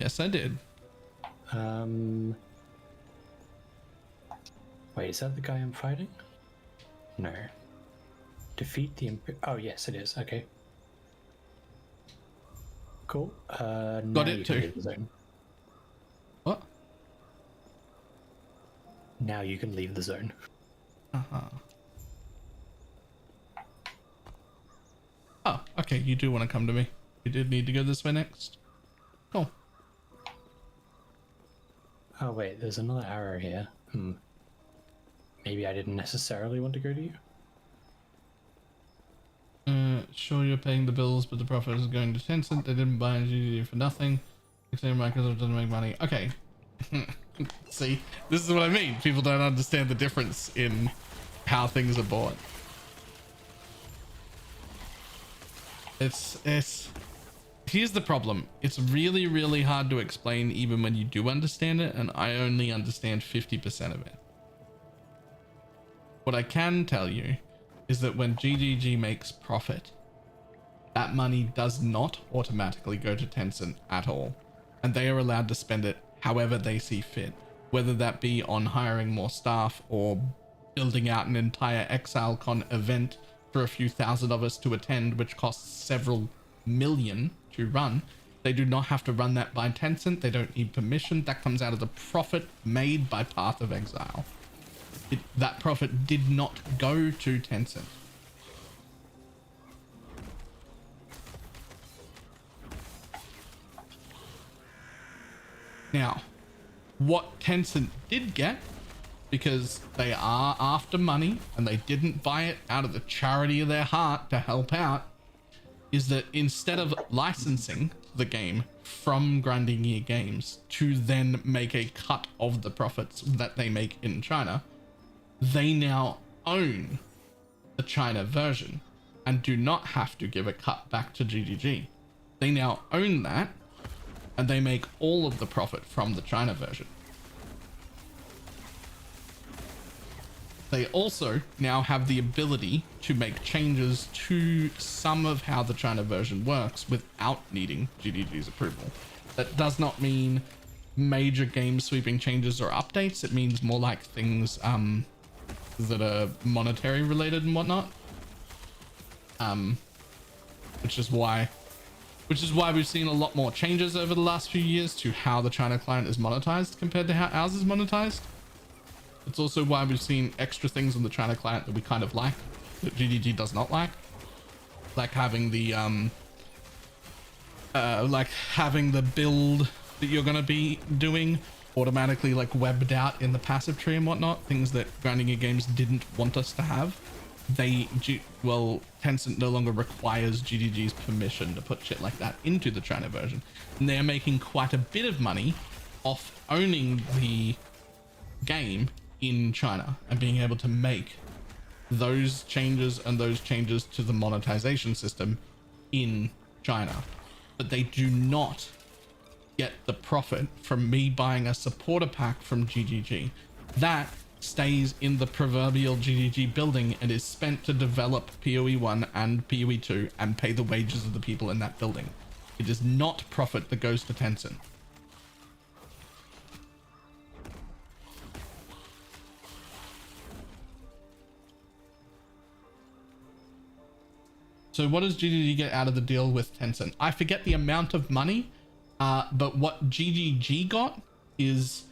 Yes, I did. Wait, is that the guy I'm fighting? No. Defeat the oh, yes, it is. Okay. Cool. Got it too. What? Now you can leave the zone. Uh-huh. Oh, okay, you do want to come to me. You did need to go this way next. Cool. Oh wait, there's another arrow here. Maybe I didn't necessarily want to go to you. Sure you're paying the bills, but the profit is going to Tencent. They didn't buy GDG for nothing. Microsoft doesn't make money. Okay. See, this is what I mean. People don't understand the difference in how things are bought. Here's the problem. It's really, really hard to explain even when you do understand it, and I only understand 50% of it. What I can tell you is that when GGG makes profit, that money does not automatically go to Tencent at all, and they are allowed to spend it however they see fit, whether that be on hiring more staff or building out an entire ExileCon event for a few thousand of us to attend, which costs several million to run. They do not have to run that by Tencent. They don't need permission. That comes out of the profit made by Path of Exile. That profit did not go to Tencent. Now, what Tencent did get, because they are after money and they didn't buy it out of the charity of their heart to help out, is that instead of licensing the game from Grinding Gear Games to then make a cut of the profits that they make in China, they now own the China version and do not have to give a cut back to GGG. They now own that, and they make all of the profit from the China version. They also now have the ability to make changes to some of how the China version works without needing GDG's approval. That does not mean major game sweeping changes or updates. It means more like things that are monetary related and whatnot. Which is why we've seen a lot more changes over the last few years to how the China client is monetized compared to how ours is monetized. It's also why we've seen extra things on the China client that we kind of like, that GDG does not like having the like having the build that you're going to be doing automatically like webbed out in the passive tree and whatnot, things that grinding gear games didn't want us to have. Tencent no longer requires GGG's permission to put shit like that into the China version, and they're making quite a bit of money off owning the game in China and being able to make those changes and those changes to the monetization system in China. But they do not get the profit from me buying a supporter pack from GGG. That stays in the proverbial GGG building and is spent to develop PoE 1 and PoE 2 and pay the wages of the people in that building. It is not profit that goes to Tencent. So what does GGG get out of the deal with Tencent? I forget the amount of money, but what GGG got is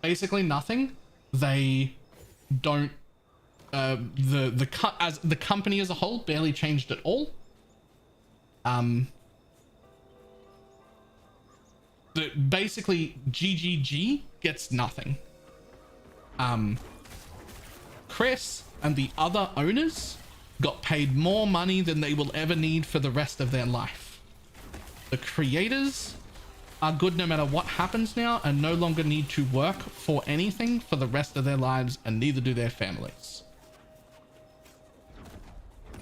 basically nothing. They don't, the company as a whole barely changed at all. Basically GGG gets nothing. Chris and the other owners got paid more money than they will ever need for the rest of their life. The creators are good no matter what happens now and no longer need to work for anything for the rest of their lives, and neither do their families.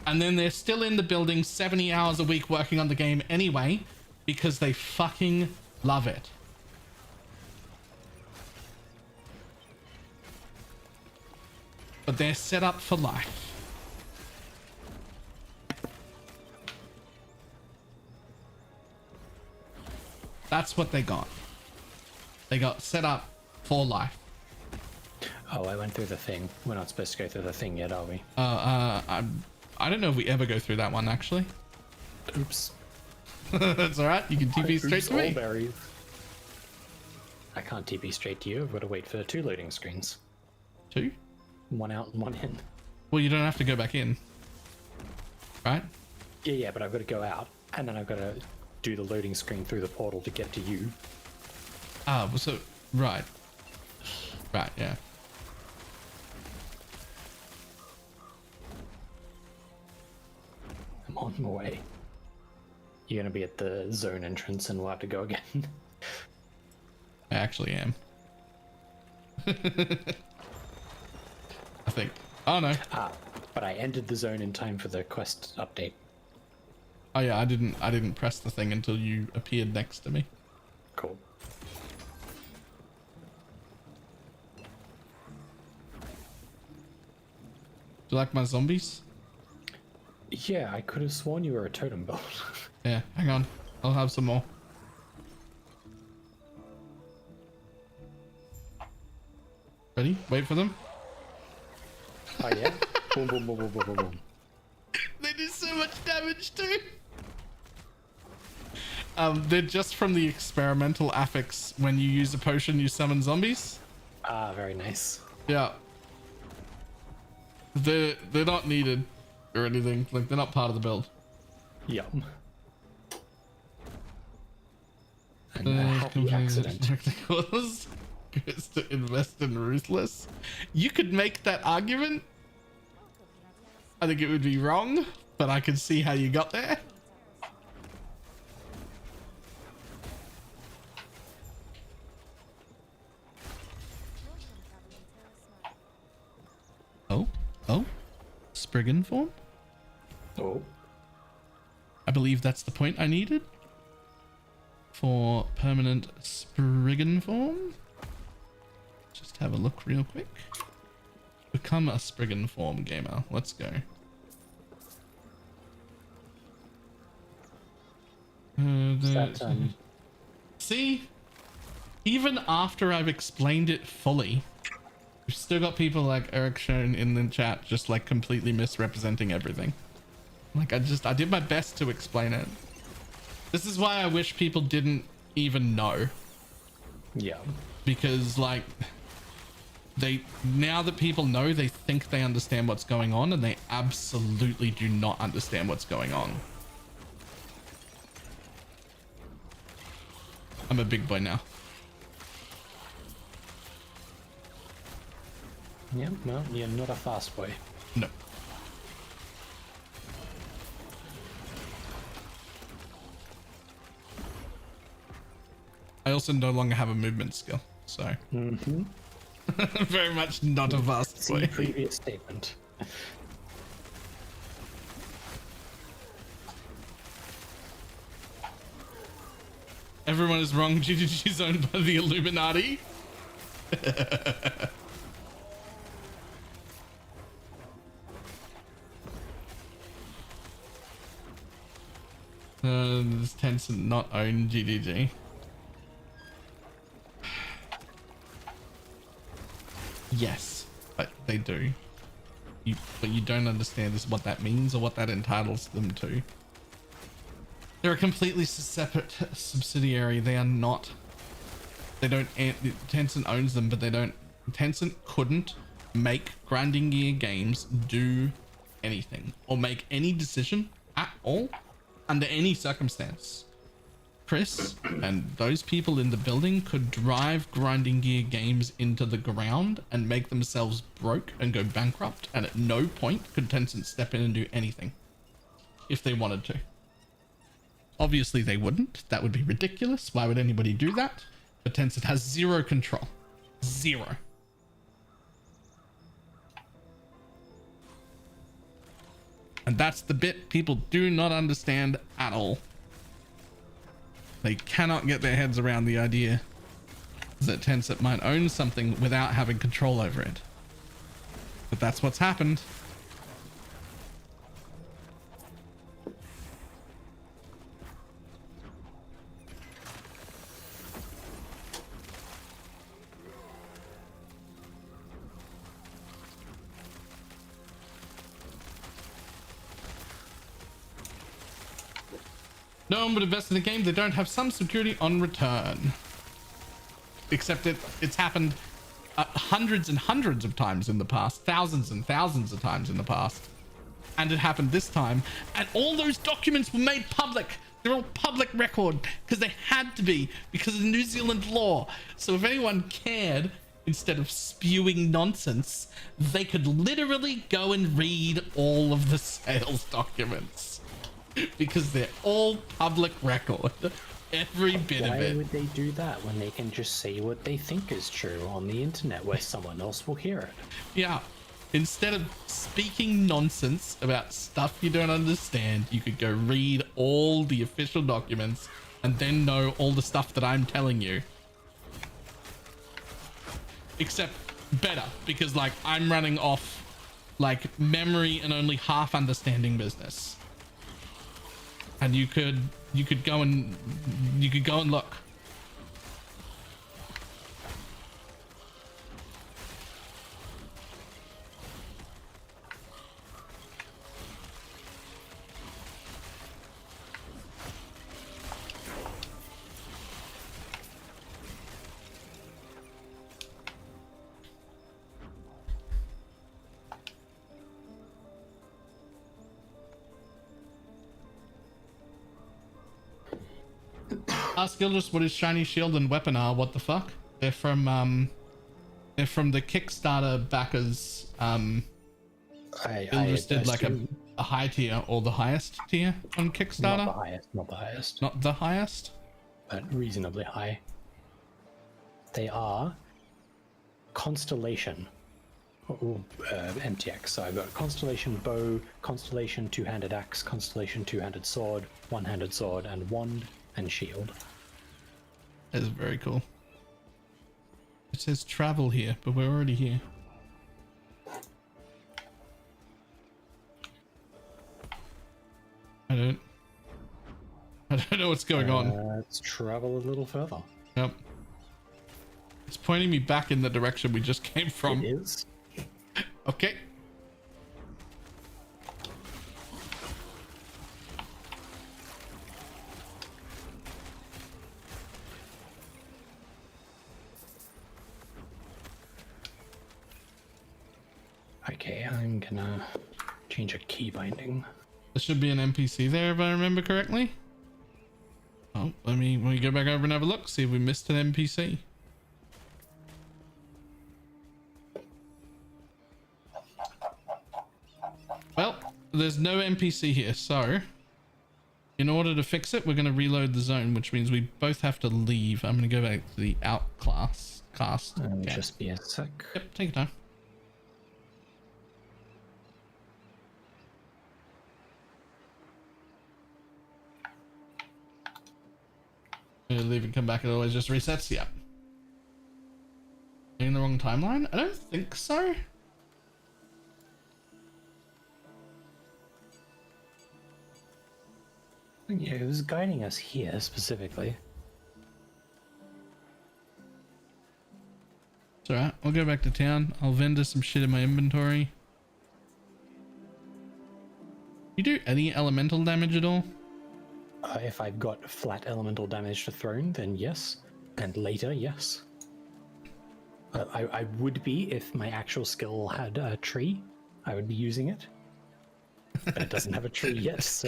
And then they're still in the building 70 hours a week working on the game anyway because they fucking love it. But they're set up for life. That's what they got. They got set up for life. Oh, I went through the thing. We're not supposed to go through the thing yet, are we? I don't know if we ever go through that one, actually. Oops. That's all right. You can TP straight to me. Berries. I can't TP straight to you. I've got to wait for 2 loading screens. 2? 1 out and 1 in. Well, you don't have to go back in, right? Yeah, but I've got to go out, and then I've got to do the loading screen through the portal to get to you. Ah, so right, yeah. I'm on my way. You're gonna be at the zone entrance, and we'll have to go again. I actually am. I think. Oh no. But I ended the zone in time for the quest update. Oh yeah, I didn't press the thing until you appeared next to me. Cool. Do you like my zombies? Yeah, I could have sworn you were a totem build. Yeah, hang on. I'll have some more. Ready? Wait for them. Oh yeah? Boom, boom, boom, boom, boom, boom, boom. They do so much damage too. They're just from the experimental affix. When you use a potion, you summon zombies. Ah, very nice. Yeah. They're not needed or anything. Like, they're not part of the build. Yum. And a happy accident. Technicals goes to invest in Ruthless. You could make that argument. I think it would be wrong, but I can see how you got there. Oh, Spriggan form? Oh. I believe that's the point I needed for permanent Spriggan form. Just have a look real quick. Become a Spriggan form gamer. Let's go. See, even after I've explained it fully, we've still got people like Eric shown in the chat just like completely misrepresenting everything. Like I did my best to explain it. This is why I wish people didn't even know. Yeah. Because like now that people know, they think they understand what's going on, and they absolutely do not understand what's going on. I'm a big boy now. Yeah, well, you're not a fast boy. No. I also no longer have a movement skill, so very much not a fast See boy. previous statement. Everyone is wrong. GGG is owned by the Illuminati. This Tencent not own GGG. Yes, but they do. But you don't understand is what that means or what that entitles them to. They're a completely separate subsidiary. They are not. They don't. Tencent owns them, but they don't. Tencent couldn't make grinding gear games do anything or make any decision at all under any circumstance. Chris and those people in the building could drive grinding gear games into the ground and make themselves broke and go bankrupt, and at no point could Tencent step in and do anything if they wanted to. Obviously they wouldn't. That would be ridiculous. Why would anybody do that? But Tencent has zero control. Zero. And that's the bit people do not understand at all. They cannot get their heads around the idea that Tencent might own something without having control over it. But that's what's happened. No one would invest in a game they don't have some security on return. Except it's happened hundreds and hundreds of times in the past, thousands and thousands of times in the past. And it happened this time, and all those documents were made public. They're all public record because they had to be because of the New Zealand law. So if anyone cared, instead of spewing nonsense, they could literally go and read all of the sales documents. Because they're all public record. Every bit of it. Why would they do that when they can just say what they think is true on the internet where someone else will hear it? Yeah. Instead of speaking nonsense about stuff you don't understand, you could go read all the official documents and then know all the stuff that I'm telling you. Except better, because like I'm running off like memory and only half understanding business. And you could go and look. Ask Gilders what his shiny shield and weapon are. What the fuck? They're from the Kickstarter backers. Gilders did like a high tier or the highest tier on Kickstarter. Not the highest, not the highest. Not the highest, but reasonably high. They are Constellation. MTX. So I've got Constellation Bow, Constellation Two-Handed Axe, Constellation Two-Handed Sword, One-Handed Sword, and Wand and Shield. That is very cool. It says travel here, but we're already here. I don't know what's going on. Let's travel a little further. Yep. It's pointing me back in the direction we just came from. It is. Okay. Okay, I'm gonna change a key binding. There should be an NPC there if I remember correctly. Oh, let me go back over and have a look, see if we missed an NPC. Well, there's no NPC here, so in order to fix it, we're going to reload the zone, which means we both have to leave. I'm going to go back to the cast. Okay. Just be a sec. Yep, take your time. Leave and come back, it always just resets. Yep. In the wrong timeline? I don't think so. Yeah, it was guiding us here specifically. It's alright, I'll go back to town. I'll vendor some shit in my inventory. You do any elemental damage at all? If I've got flat elemental damage to thrown, then yes. And later, yes. I would be if my actual skill had a tree. I would be using it. But it doesn't have a tree yet, so...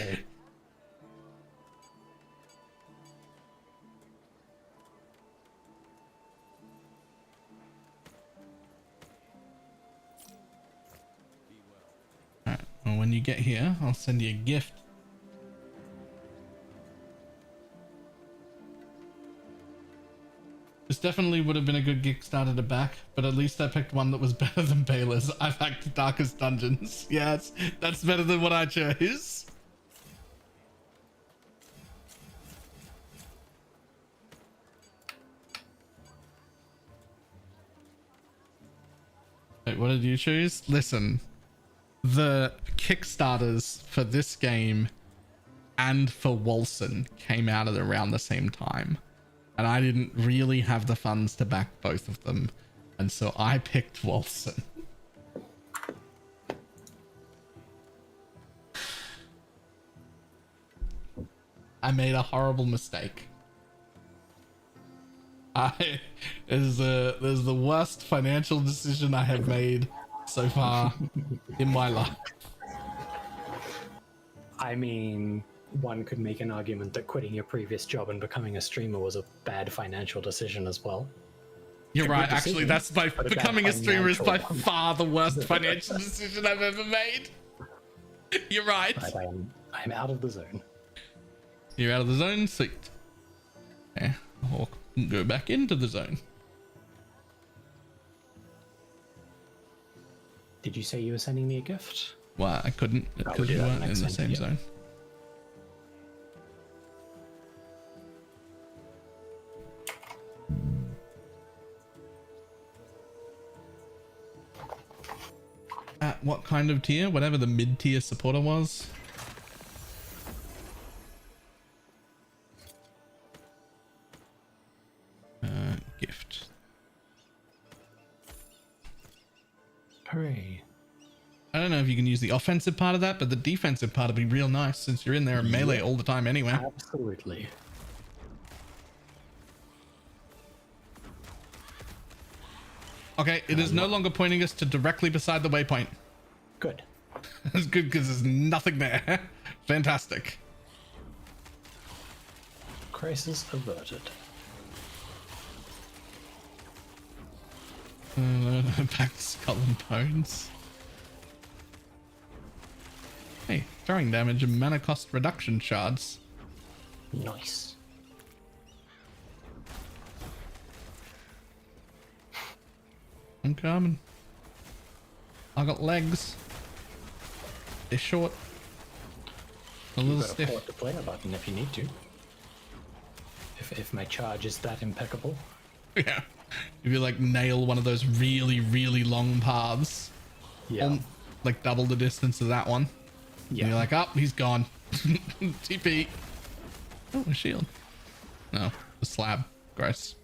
Alright, well when you get here, I'll send you a gift. This definitely would have been a good Kickstarter to back, but at least I picked one that was better than Baylor's. I backed Darkest Dungeons. Yes, that's better than what I chose. Wait, what did you choose? Listen, the Kickstarters for this game and for Wolson came out at around the same time. And I didn't really have the funds to back both of them. And so I picked Wolson. I made a horrible mistake. This is the worst financial decision I have made so far in my life. I mean, one could make an argument that quitting your previous job and becoming a streamer was a bad financial decision as well. You're right, decision, actually, that's by but a bad becoming a streamer is by financial one. far the worst financial decision I've ever made. You're right. But I'm out of the zone. You're out of the zone, sweet. Okay, I'll go back into the zone. Did you say you were sending me a gift? Well, I couldn't we'll because do you that weren't in next the time, same yeah. zone. At what kind of tier? Whatever the mid-tier supporter was. Gift. Hooray. I don't know if you can use the offensive part of that, but the defensive part would be real nice since you're in there in melee all the time anyway. Absolutely. Okay, it is no longer pointing us to directly beside the waypoint. Good. That's good because there's nothing there. Fantastic. Crisis averted. Back to Skull and Bones. Hey, throwing damage and mana cost reduction shards. Nice. I'm coming. I got legs. They're short. A little You've got a stiff. port to player button if you need to. If my charge is that impeccable. Yeah. If you like nail one of those really, really long paths. Yeah. Like double the distance of that one. Yeah. And you're like, oh, he's gone. TP. Oh, a shield. No, a slab. Gross.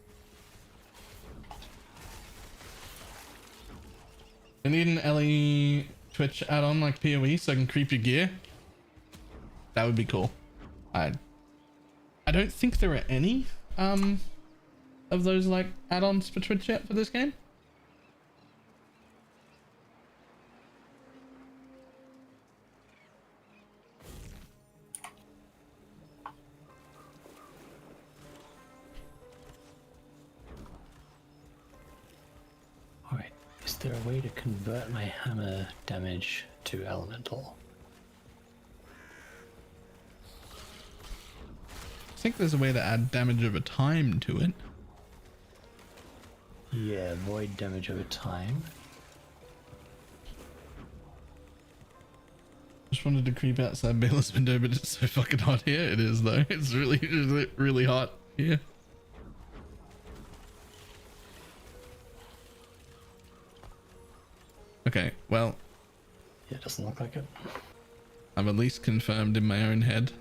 I need an LE Twitch add-on like PoE so I can creep your gear. That would be cool. I don't think there are any of those like add-ons for Twitch yet for this game. there a way to convert my hammer damage to elemental? I think there's a way to add damage over time to it. Yeah, void damage over time. Just wanted to creep outside Baylor's window, but it's so fucking hot here. It is though. It's really hot here. Okay, well, Yeah, it doesn't look like it. I've at least confirmed in my own head.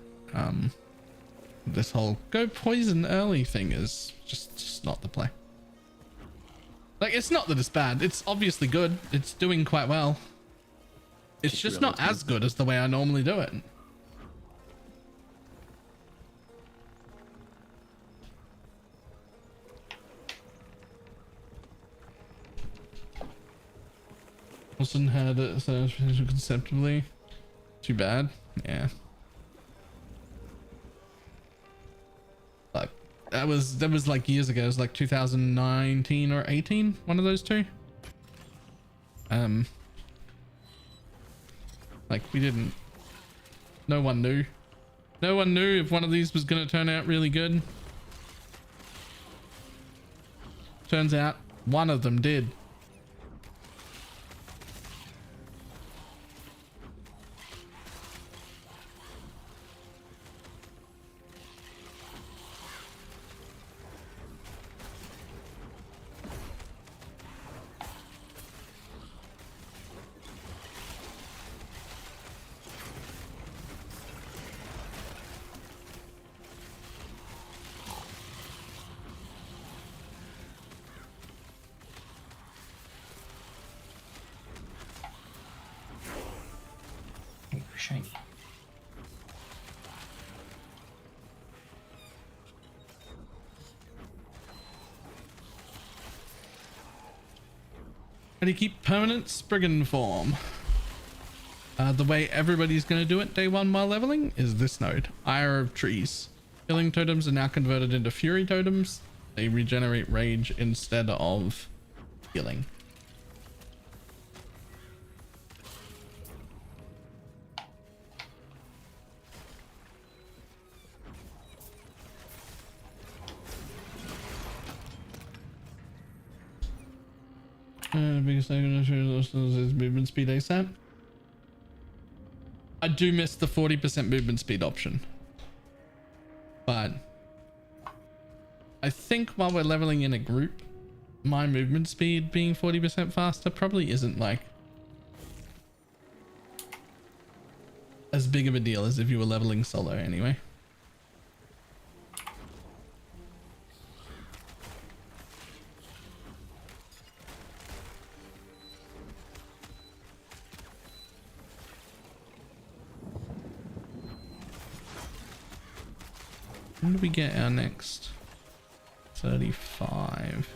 This whole go poison early thing is just not the play. Like, it's not that it's bad. It's obviously good. It's doing quite well. It's just not as good as the way I normally do it. Wilson had it so conceptually. Too bad. Yeah. Like that was like years ago. It was like 2019 or 18, one of those two. Like we didn't, no one knew if one of these was going to turn out really good. Turns out one of them did. Ooh, shiny. How do you keep permanent Spriggan form? The way everybody's going to do it day one while leveling is this node, Ire of Trees. Healing totems are now converted into Fury totems. They regenerate rage instead of healing. Biggest is movement speed ASAP. I do miss the 40% movement speed option, but I think while we're leveling in a group, my movement speed being 40% faster probably isn't like as big of a deal as if you were leveling solo anyway. When do we get our next 35?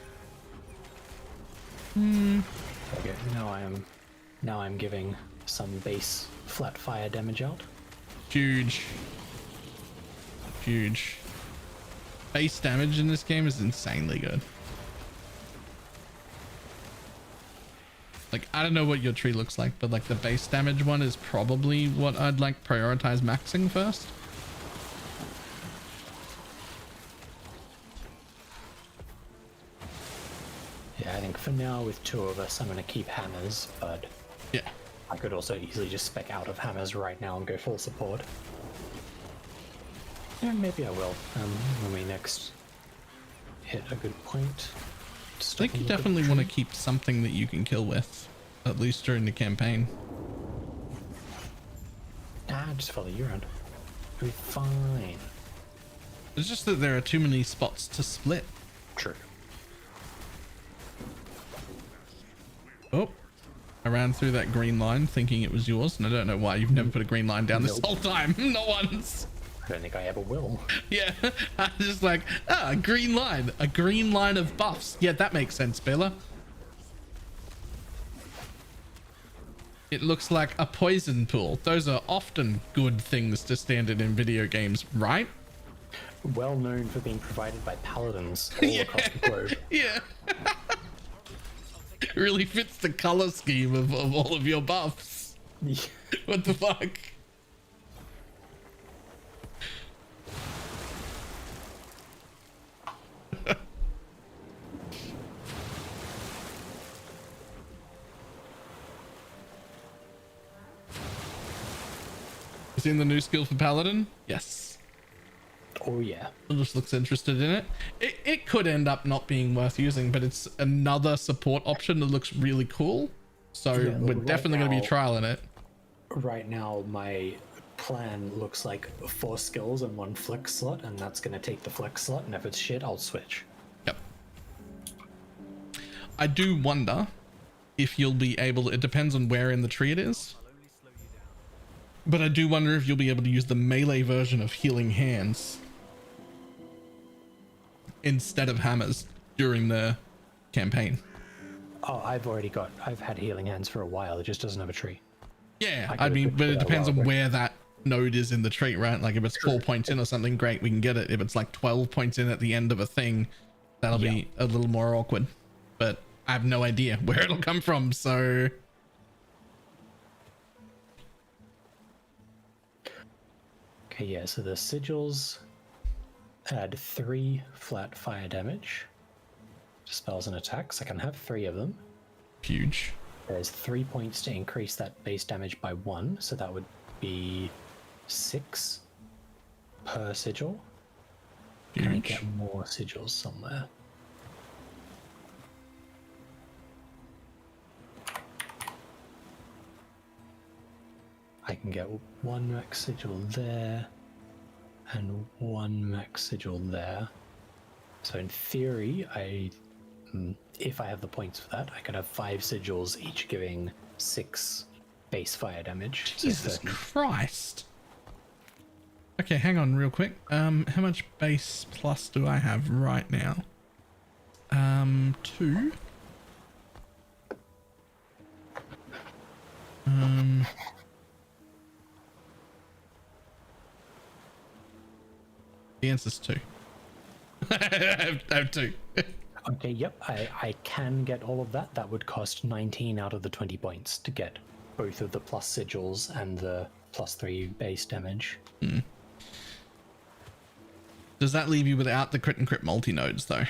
Okay, now I'm giving some base flat fire damage out. Huge base damage in this game is insanely good. Like, I don't know what your tree looks like, but like the base damage one is probably what I'd like prioritize maxing first. Yeah, I think for now with two of us, I'm going to keep hammers, but Yeah. I could also easily just spec out of hammers right now and go full support. Yeah, maybe I will when we next hit a good point. I think you definitely want to keep something that you can kill with, at least during the campaign. Just follow you around. It'll be fine. It's just that there are too many spots to split. True. Oh, I ran through that green line thinking it was yours, and I don't know why you've never put a green line down this Nope. whole time. Not once. I don't think I ever will. Yeah, I was just like, a green line of buffs. Yeah, that makes sense, Bella. It looks like a poison pool. Those are often good things to standard in video games, right? Well known for being provided by paladins all across the globe. Yeah. really fits the color scheme of all of your buffs. What the fuck? You seen the new skill for Paladin? Yes. Oh yeah. I just looks interested in it. It could end up not being worth using, but it's another support option that looks really cool. So Yeah, we're right definitely going to be now- trialing it. Right now, my plan looks like 4 skills and 1 flex slot, and that's going to take the flex slot, and if it's shit, I'll switch. Yep. I do wonder if you'll be able to, it depends on where in the tree it is. But I do wonder if you'll be able to use the melee version of healing hands instead of hammers during the campaign. Oh, I've had healing hands for a while, it just doesn't have a tree. Yeah, I I mean, could've but picked it that depends while on ago. where that node is in the tree, right? Like if it's 4 points in or something, great, we can get it. If it's like 12 points in at the end of a thing, that'll be a little more awkward. But I have no idea where it'll come from, so... Okay, yeah, so the sigils add 3 flat fire damage to spells and attacks. I can have 3 of them. Huge. There's 3 points to increase that base damage by 1, so that would be 6 per sigil. Can I Huge. get more sigils somewhere? I can get 1 max sigil there and 1 max sigil there. So in theory, if I have the points for that, I could have 5 sigils, each giving 6 base fire damage. So Jesus 30. Christ. Okay, hang on real quick. How much base plus do I have right now? 2. The answer's 2. I have 2. Okay, yep, I can get all of that. That would cost 19 out of the 20 points to get both of the plus sigils and the plus 3 base damage. Does that leave you without the crit and crit multi-nodes though?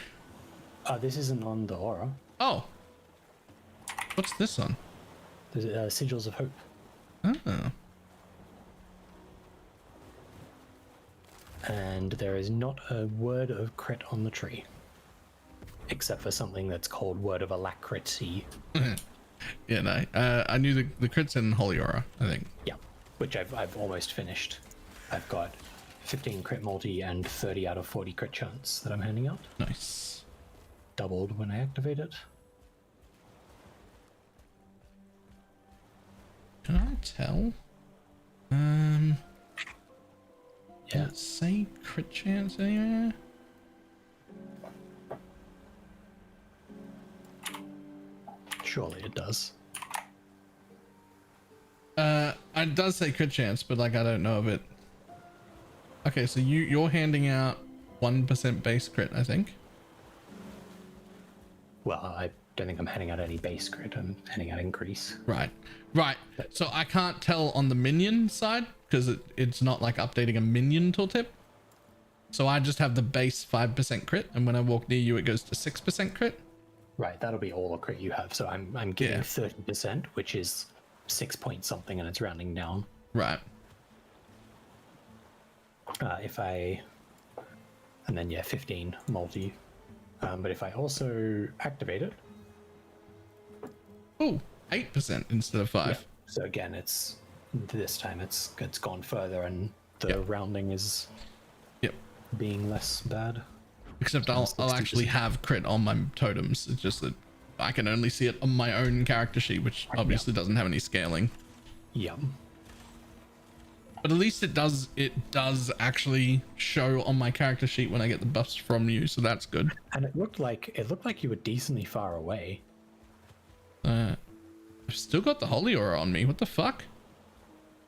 This isn't on the aura. Oh. What's this on? There's Sigils of Hope. Oh. And there is not a word of crit on the tree. Except for something that's called Word of Alacrity. Yeah, no. I knew the crits in Holy Aura, I think. Yeah, which I've almost finished. I've got 15 crit multi and 30 out of 40 crit chance that I'm handing out. Nice. Doubled when I activate it. Can I tell? Yeah. Let's say crit chance anywhere. Surely it does. It does say crit chance, but like I don't know of it. Okay, so you're handing out 1% base crit, I think. Well, I don't think I'm handing out any base crit. I'm handing out increase. Right. So I can't tell on the minion side because it's not like updating a minion tooltip. So I just have the base 5% crit, and when I walk near you, it goes to 6% crit. Right, that'll be all the crit you have. So I'm getting Yeah. 30%, which is 6 point something, and it's rounding down. Right. And then yeah, 15 multi. But if I also activate it, Oh, 8% instead of 5. yeah. So again, this time it's gone further, and the Yep. rounding is Yep. being less bad. Except I'll 60%. actually have crit on my totems. It's just that I can only see it on my own character sheet, which obviously doesn't have any scaling. Yeah. But at least it does actually show on my character sheet when I get the buffs from you, so that's good. And it looked like you were decently far away. I've still got the holy aura on me. What the fuck?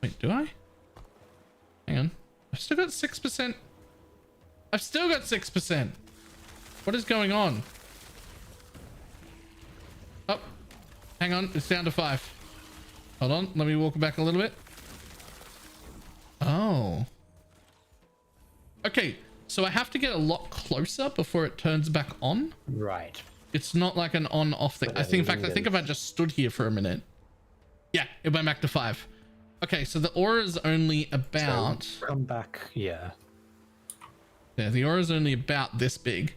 Wait, do I? Hang on. I've still got 6%. I've still got 6%. What is going on? Oh, Hang on, it's down to 5. Hold on, let me walk back a little bit. Oh. Okay, so I have to get a lot closer before it turns back on. Right. It's not like an on-off thing. But I think, in fact, I think if I just stood here for a minute. Yeah, it went back to 5. Okay, so the aura is only about... So come back, yeah. Yeah, the aura is only about this big.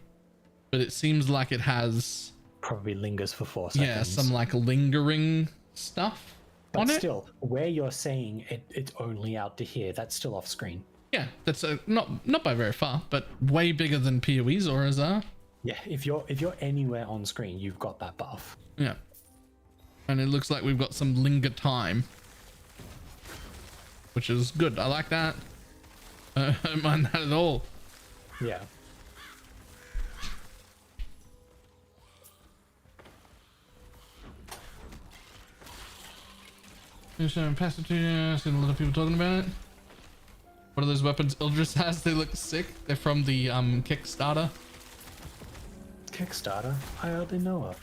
But it seems like it has... Probably lingers for 4 seconds. Yeah, some like lingering stuff but on it. Still, where you're saying it's only out to here, that's still off screen. Yeah, that's not by very far, but way bigger than PoE's auras are. Yeah, if you're anywhere on screen, you've got that buff. Yeah. And it looks like we've got some linger time, which is good. I like that. I don't mind that at all. Yeah. I've seen a lot of people talking about it. What are those weapons Ildris has? They look sick. They're from the Kickstarter. Kickstarter? I hardly know her.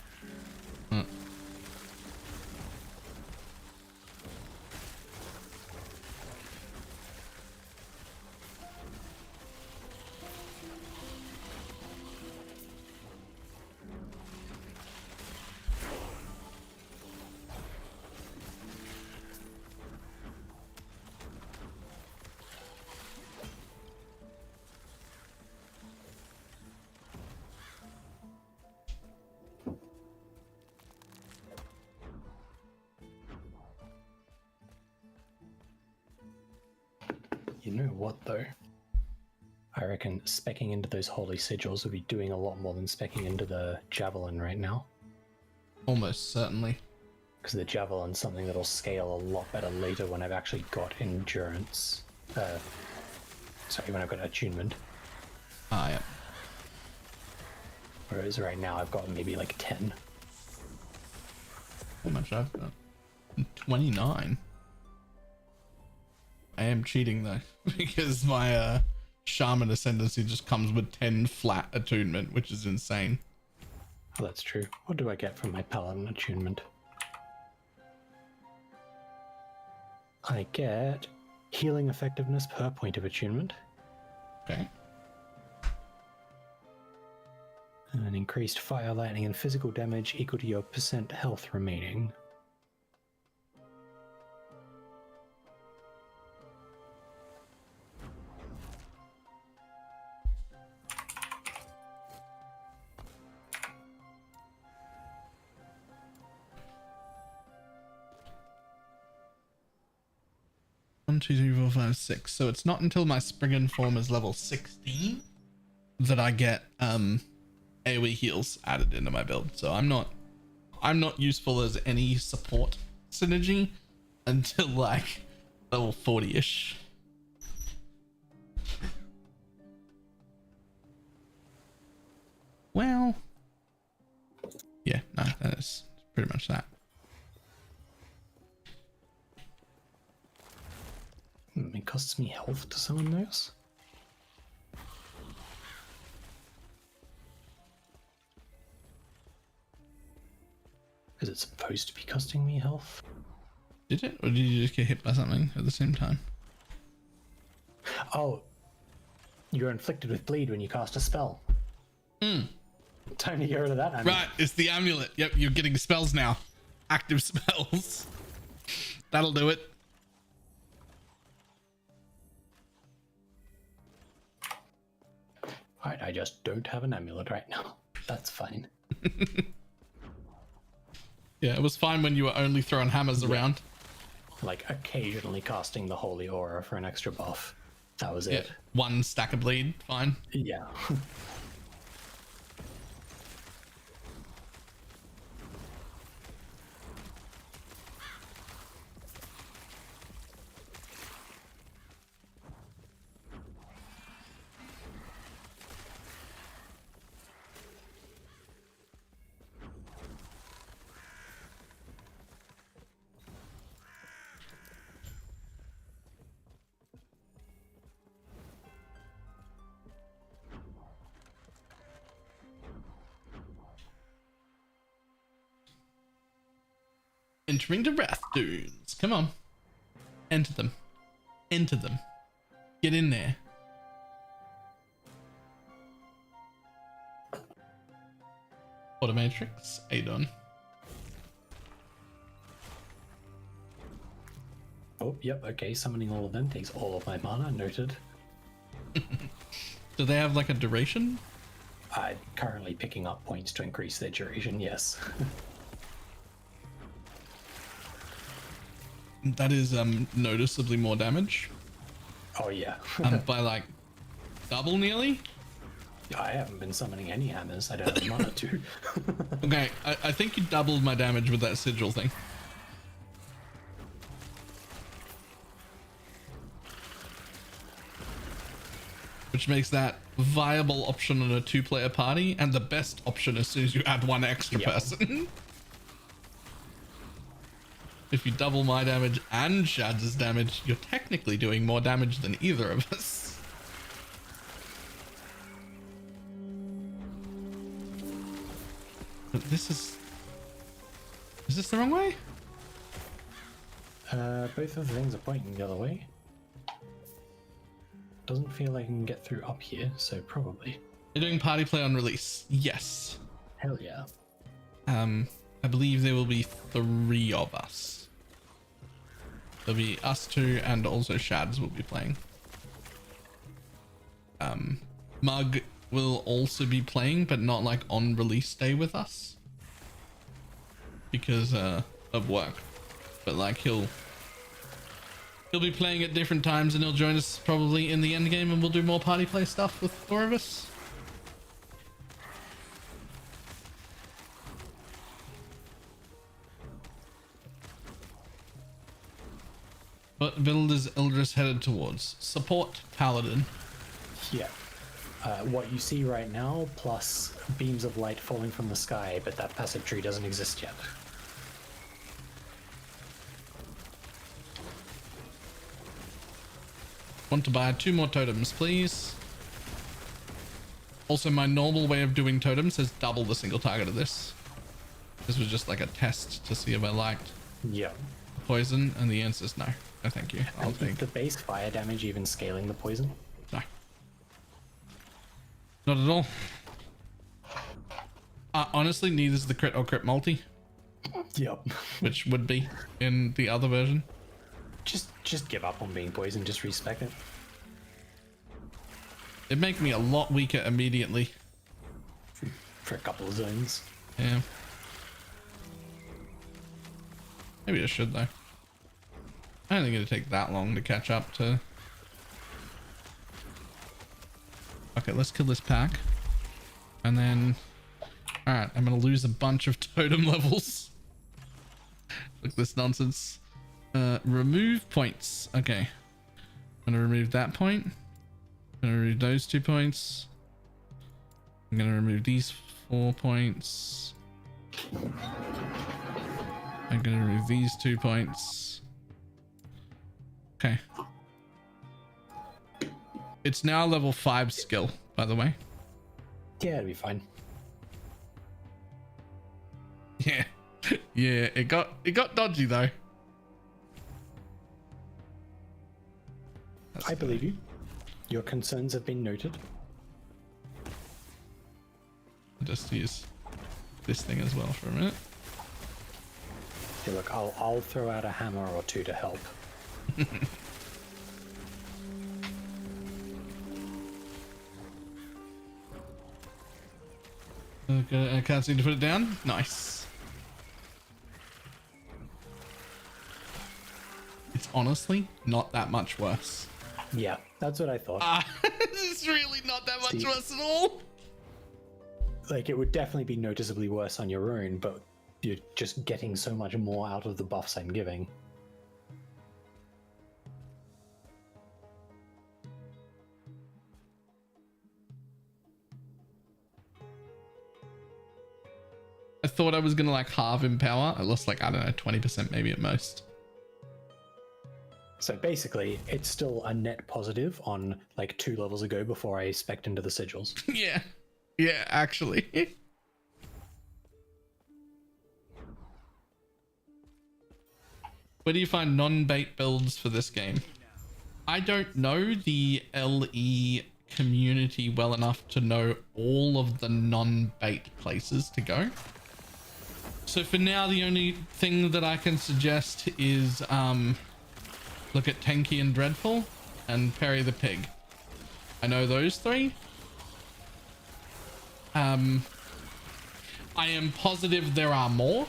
You know what, though? I reckon speccing into those holy sigils would be doing a lot more than speccing into the javelin right now. Almost certainly. Because the javelin's something that'll scale a lot better later when I've actually got endurance. Sorry, when I've got attunement. Ah, yeah. Whereas right now I've got maybe like 10. How much I've got? 29. I am cheating though, because my shaman ascendancy just comes with 10 flat attunement, which is insane. Oh, that's true. What do I get from my paladin attunement? I get healing effectiveness per point of attunement. Okay. And increased fire, lightning, and physical damage equal to your percent health remaining. One, two, three, four, five, 6. So it's not until my Spriggan form is level 16 that I get AoE heals added into my build. So I'm not useful as any support synergy until like level 40-ish. Well, yeah, no, that is pretty much that. It costs me health to summon those. Is it supposed to be costing me health? Did it? Or did you just get hit by something at the same time? Oh, you're inflicted with bleed when you cast a spell. Time to get rid of that. Amulet. Right, it's the amulet. Yep, you're getting spells now. Active spells. That'll do it. Alright, I just don't have an amulet right now. That's fine. Yeah, it was fine when you were only throwing hammers around. Like occasionally casting the holy aura for an extra buff. That was Yeah, it. 1 stack of bleed, fine. Yeah. Entering the Wrath Dunes. Come on. Enter them. Enter them. Get in there. Automatrix, Adon. Oh, yep, okay, summoning all of them takes all of my mana, noted. Do they have like a duration? I'm currently picking up points to increase their duration, yes. That is noticeably more damage. Oh yeah. By like double nearly. I haven't been summoning any hammers, I don't have mana to. Okay, I think you doubled my damage with that sigil thing. Which makes that viable option on a 2-player party and the best option as soon as you add one extra person. If you double my damage and Shad's damage, you're technically doing more damage than either of us. But this is this the wrong way? Both of the things are pointing the other way. Doesn't feel like I can get through up here, so probably. You're doing party play on release. Yes. Hell yeah. I believe there will be 3 of us. There'll be us 2 and also Shads will be playing. Mug will also be playing, but not like on release day with us because of work. But like he'll be playing at different times and he'll join us probably in the end game and we'll do more party play stuff with 4 of us. What build is Eldris headed towards? Support Paladin. Yeah. What you see right now, plus beams of light falling from the sky, but that passive tree doesn't exist yet. Want to buy 2 more totems, please. Also, my normal way of doing totems is double the single target of this. This was just like a test to see if I liked Yeah. poison, and the answer is no. No, thank you. I'll And take is the base fire damage even scaling the poison? no. Not at all. Honestly, neither is the crit or crit multi, Yep. which would be in the other version. Just give up on being poisoned, just respec it. It'd make me a lot weaker immediately. For a couple of zones. Yeah. Maybe I should though. I don't think it'd take that long to catch up to. Okay, let's kill this pack. And then... Alright, I'm gonna lose a bunch of totem levels. Look at this nonsense. Remove points. Okay. I'm gonna remove that point. I'm gonna remove those 2 points. I'm gonna remove these 4 points. I'm gonna remove these 2 points. Okay. It's now level 5 skill, by the way. Yeah, it'll be fine. Yeah. Yeah, it got dodgy though. I believe you. Your concerns have been noted. I'll just use this thing as well for a minute. Hey, look, I'll throw out a hammer or 2 to help. Okay, I can't seem to put it down. Nice. It's honestly not that much worse. Yeah, that's what I thought. It's really not that much See. worse at all. Like, it would definitely be noticeably worse on your own, but you're just getting so much more out of the buffs I'm giving. I thought I was gonna like halve in power. I lost like, I don't know, 20% maybe at most. So basically, it's still a net positive on like 2 levels ago before I spec'd into the sigils. Yeah. Yeah, actually. Where do you find non-bait builds for this game? I don't know the LE community well enough to know all of the non-bait places to go. So for now, the only thing that I can suggest is look at Tenki and Dreadful and Perry the Pig. I know those three. I am positive there are more.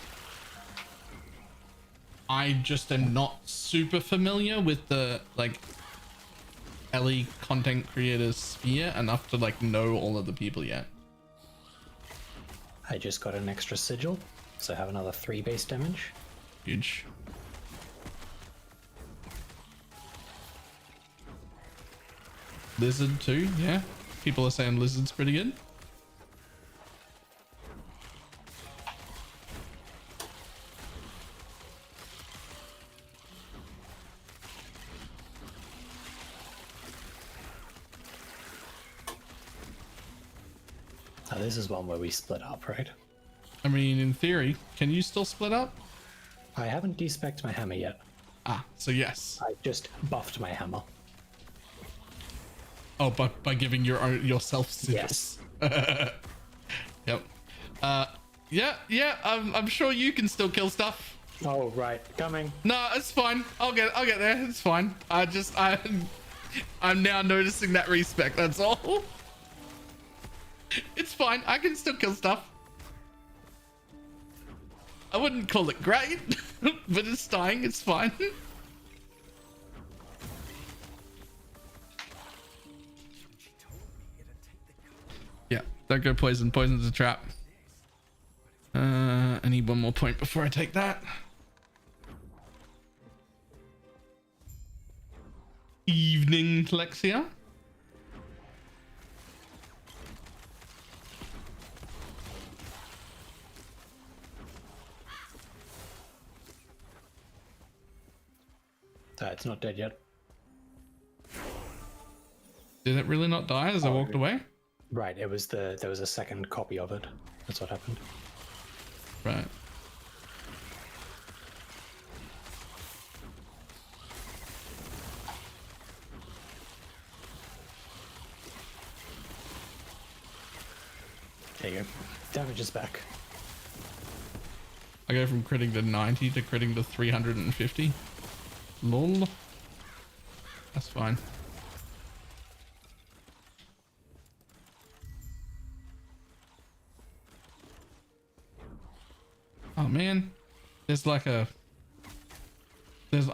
I just am not super familiar with the like LE content creators sphere enough to like know all of the people yet. I just got an extra sigil, so I have another 3 base damage. Huge. Lizard too, yeah. People are saying Lizard's pretty good. Now this is one where we split up, right? I mean, in theory, can you still split up? I haven't despecced my hammer yet. Ah, so yes. I just buffed my hammer. Oh, but by giving yourself sigils. Yes. Yep. Yeah. I'm sure you can still kill stuff. Oh, right. Coming. No, it's fine. I'll get there. It's fine. I'm now noticing that respect. That's all. It's fine. I can still kill stuff. I wouldn't call it great, but it's dying. It's fine. Yeah, don't go poison. Poison's a trap. I need one more point before I take that. Evening, Lexia. It's not dead yet. Did it really not die as I walked away? Right, there was a second copy of it. That's what happened. Right. There you go. Damage is back. I go from critting to 90 to critting to 350. Lol. That's fine. Oh man, there's like I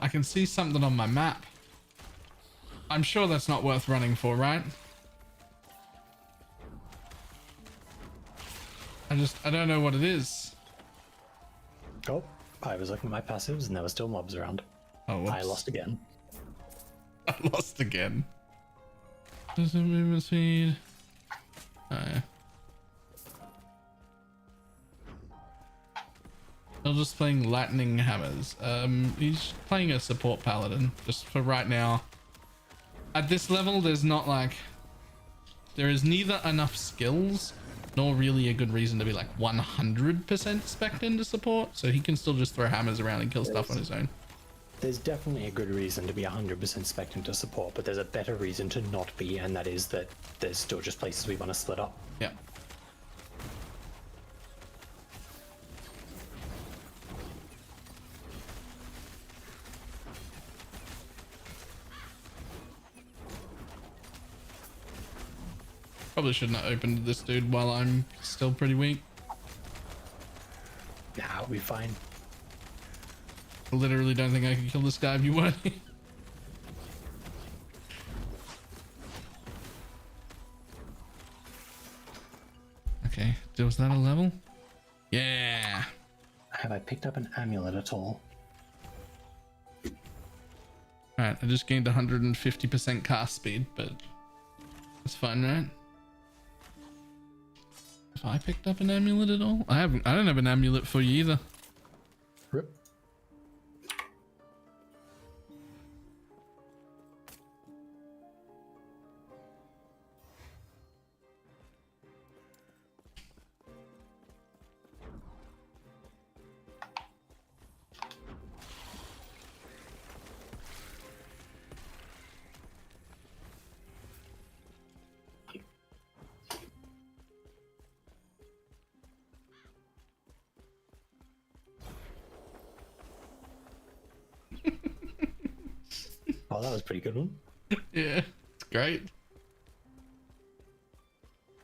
can see something on my map. I'm sure that's not worth running for, right? I don't know what it is. Oh, I was looking at my passives and there were still mobs around. Oh, whoops. I lost again. I lost again. Does it movement speed? Oh yeah. They're just playing lightning hammers. He's playing a support paladin just for right now. At this level, there is neither enough skills nor really a good reason to be like 100% spec'd into support. So he can still just throw hammers around and kill stuff on his own. There's definitely a good reason to be 100% spec into support, but there's a better reason to not be, and that is that there's still just places we want to split up. Yeah. Probably shouldn't have opened this dude while I'm still pretty weak. Nah, we'll be fine. I literally don't think I could kill this guy if you weren't. Okay, was that a level? Yeah. Have I picked up an amulet at all? Alright, I just gained 150% cast speed, but that's fine, right? Have I picked up an amulet at all? I don't have an amulet for you either. Rip. Oh, that was a pretty good one. Yeah, it's great.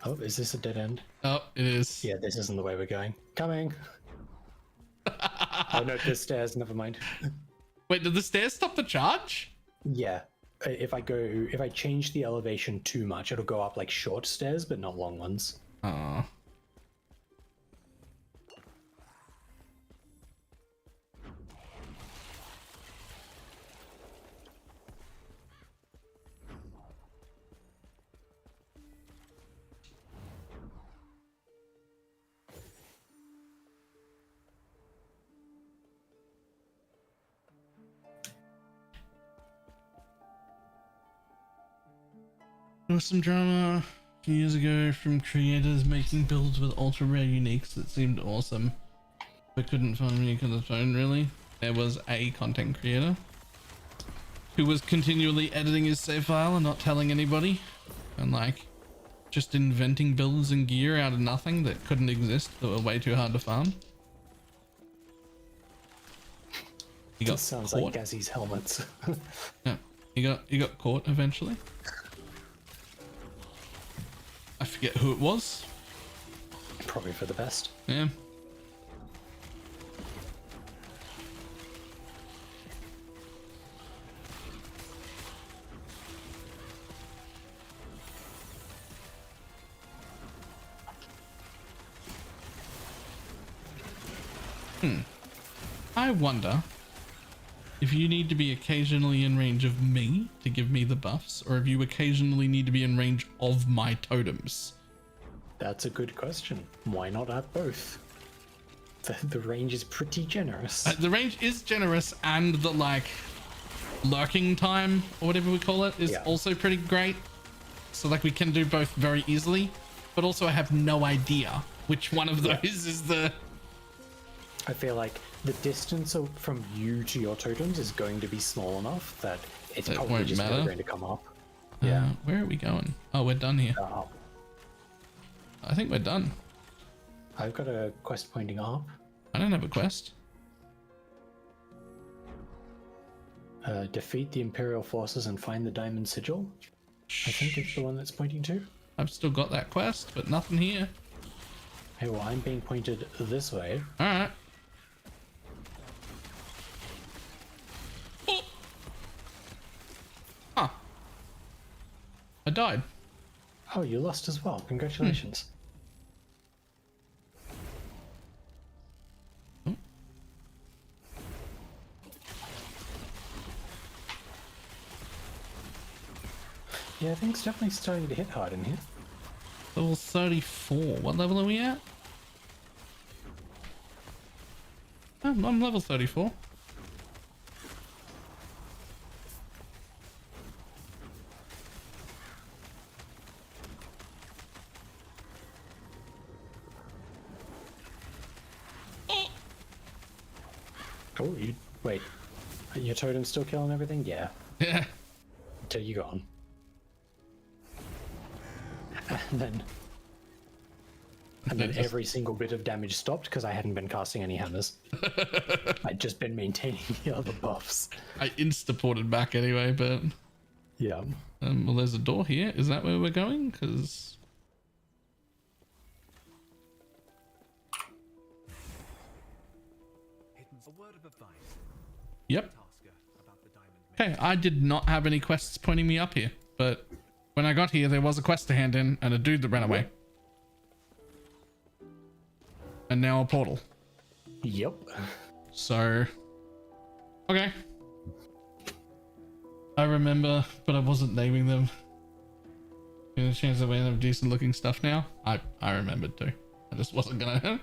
Oh, is this a dead end? Oh, it is. Yeah, this isn't the way we're going. Coming. Oh no, there's stairs. Never mind. Wait, did the stairs stop the charge? Yeah. If I change the elevation too much, it'll go up like short stairs, but not long ones. Oh. There was some drama a few years ago from creators making builds with ultra rare uniques that seemed awesome, but couldn't find unique on the phone. Really, there was a content creator who was continually editing his save file and not telling anybody, and like just inventing builds and gear out of nothing that couldn't exist, that were way too hard to farm. He got Sounds caught. like Gazzy's helmets. Yeah, he got caught eventually. I forget who it was. Probably for the best. Yeah. I wonder if you need to be occasionally in range of me to give me the buffs, or if you occasionally need to be in range of my totems. That's a good question. Why not have both? The range is pretty generous. The range is generous, and the like lurking time or whatever we call it is also pretty great. So like we can do both very easily, but also I have no idea which one of those is the... I feel like the distance from you to your totems is going to be small enough that it's probably won't just never matter. going to come up. Where are we going? Oh, we're done here. Up. I think we're done. I've got a quest pointing up. I don't have a quest. Defeat the Imperial forces and find the Diamond Sigil. I think it's the one that's pointing to. I've still got that quest, but nothing here. Hey, well, I'm being pointed this way. All right. Oh. Huh. I died. Oh, you lost as well. Congratulations. Yeah, things definitely starting to hit hard in here. Level 34. What level are we at? I'm level 34. Oh, you wait. Are your totem's still killing everything? Yeah. Yeah. Until you gone. And then every single bit of damage stopped because I hadn't been casting any hammers. I'd just been maintaining the other buffs. I insta-ported back anyway, but... Yeah. well, there's a door here. Is that where we're going? Because... Yep. Okay, I did not have any quests pointing me up here, but when I got here, there was a quest to hand in and a dude that ran away. And now a portal. Yep. So, okay. I remember, but I wasn't naming them. Any chance that we have decent looking stuff now? I remembered too. I just wasn't gonna.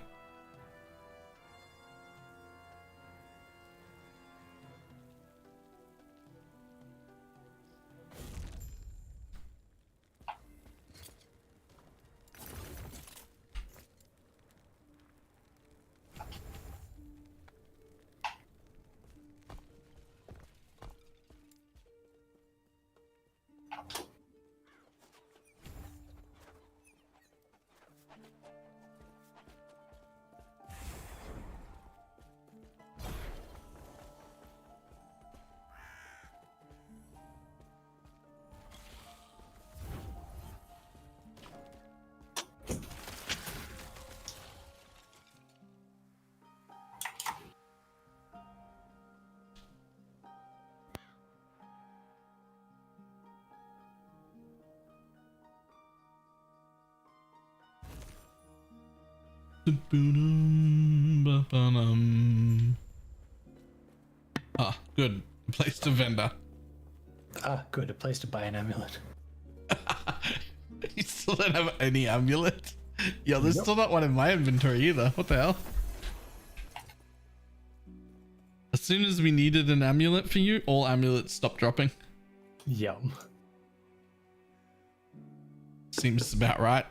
Ah, good. Placed a vendor. Ah, good. A place to buy an amulet. You still don't have any amulet? Yo, there's Nope. still not one in my inventory either. What the hell? As soon as we needed an amulet for you, all amulets stopped dropping. Yum. Seems about right.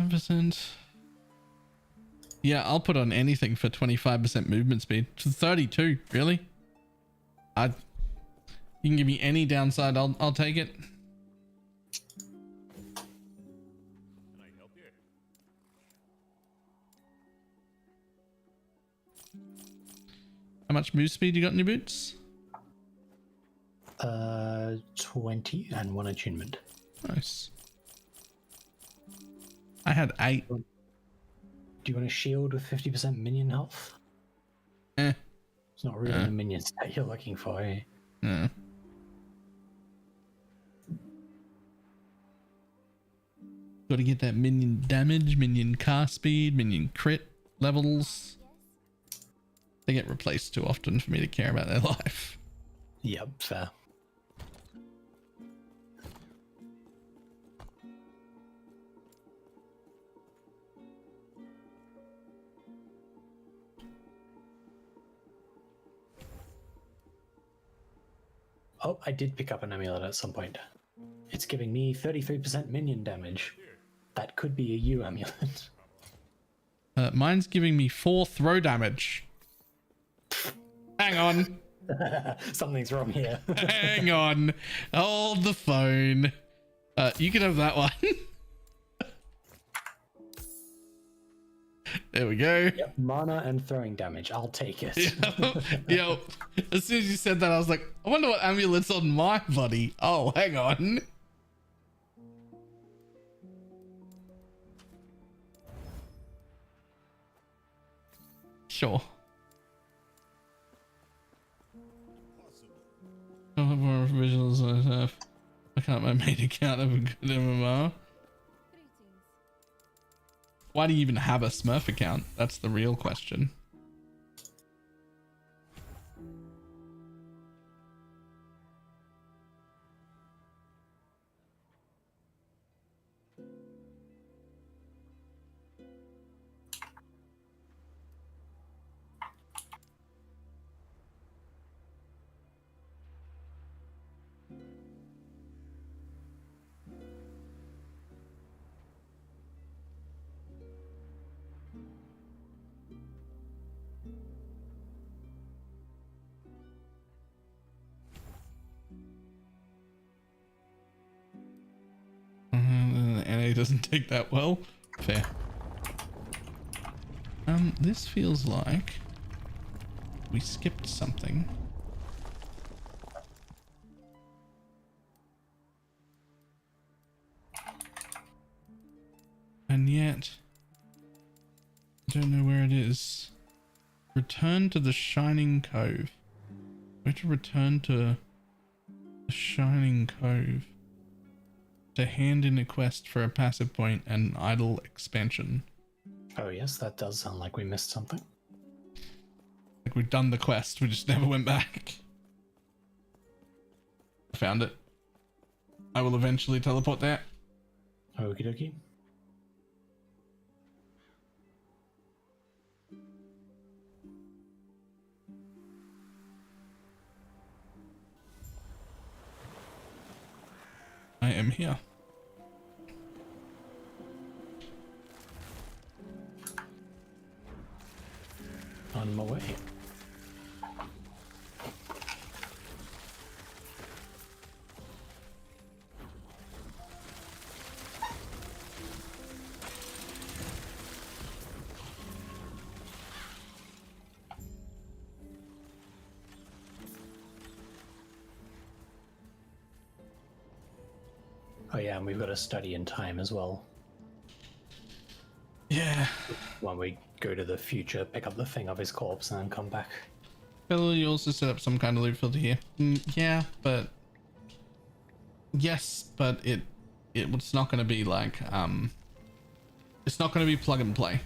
Percent. Yeah, I'll put on anything for 25% movement speed. For 32, really? You can give me any downside, I'll take it. Can I help you? How much move speed you got in your boots? 20 and 1 attunement. Nice. I had 8. Do you want a shield with 50% minion health? Eh. It's not really the minion stat you're looking for, eh? Yeah. Got to get that minion damage, minion cast speed, minion crit levels. They get replaced too often for me to care about their life. Yep, fair. Oh, I did pick up an amulet at some point. It's giving me 33% minion damage. That could be a U amulet. Mine's giving me 4 throw damage. Hang on. Something's wrong here. Hang on. Hold the phone. You can have that one. There we go. Yep, mana and throwing damage. I'll take it. Yo, as soon as you said that, I was like, I wonder what amulet's on my body. Oh, hang on. Sure. I'll have more visuals I have. I can't my main account of a good MMR. Greetings. Why do you even have a Smurf account? That's the real question. NA doesn't take that well. Fair. This feels like we skipped something. And yet, I don't know where it is. Return to the Shining Cove. Where to return to the Shining Cove? To hand in a quest for a passive point and idle expansion. Oh yes, that does sound like we missed something. Like we've done the quest, we just never went back. I found it. I will eventually teleport there. Okie dokie. I am here. On my way. Oh yeah, and we've got to study in time as well. Yeah. When we go to the future, pick up the thing of his corpse and then come back. Bill, you also set up some kind of loot filter here. Yeah, but yes, but it's not going to be like it's not going to be plug and play.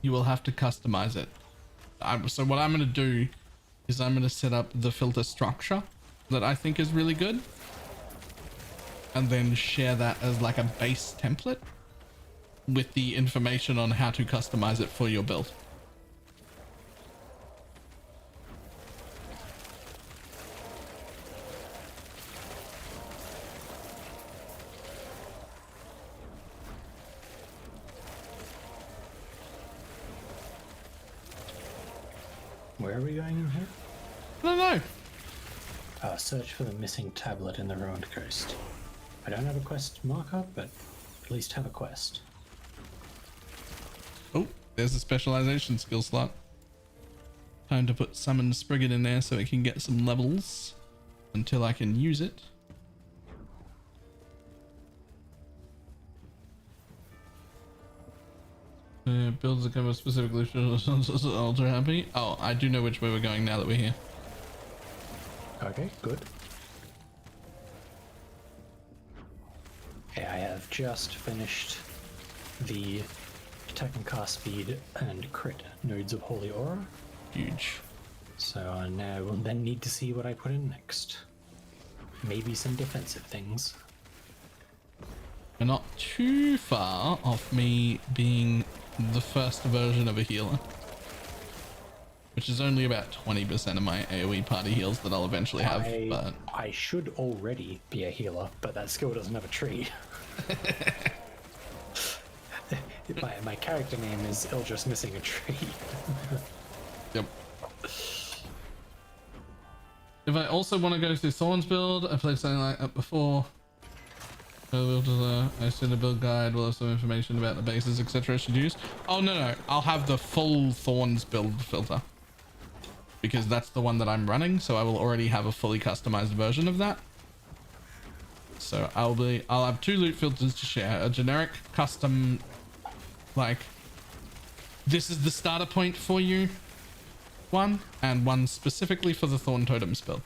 You will have to customize it. So what I'm going to do is I'm going to set up the filter structure that I think is really good, and then share that as like a base template with the information on how to customize it for your build. Where are we going in here? I don't know. Search for the missing tablet in the ruined coast. I don't have a quest marker, but at least have a quest. Oh, there's a specialization skill slot. Time to put summon Spriggan in there so it can get some levels until I can use it. Builds a kind of specifically ultra happy. Oh, I do know which way we're going now that we're here. Okay, good. Okay, I have just finished the attack and cast speed and crit nodes of Holy Aura. Huge. So now we'll then need to see what I put in next. Maybe some defensive things. We're not too far off me being the first version of a healer, which is only about 20% of my AoE party heals that I'll eventually have. But I should already be a healer, but that skill doesn't have a tree. my character name is Ildra's missing a tree. yep. If I also want to go through Thorn's build, I played something like that before. I send a build guide, we'll have some information about the bases, etc. I should use. Oh no, I'll have the full Thorns build filter, because that's the one that I'm running, so I will already have a fully customized version of that. So I'll have two loot filters to share: a generic custom, like this is the starter point for you one, and one specifically for the Thorn Totems build.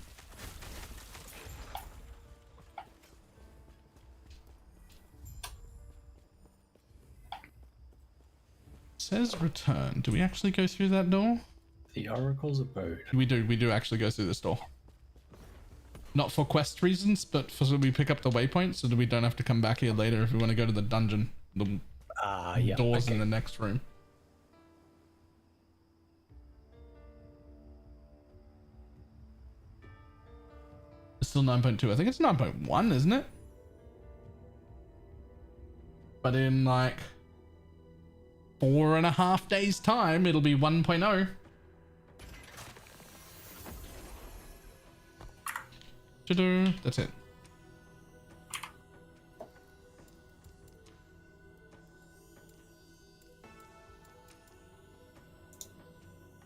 Says return. Do we actually go through that door? The Oracle's Abode. We do actually go through this door. Not for quest reasons, but for so we pick up the waypoint so that we don't have to come back here later if we want to go to the dungeon. The Yeah, doors okay. in the next room. It's still 9.2. I think it's 9.1, isn't it? But in like 4.5 days time, it'll be 1.0. That's it.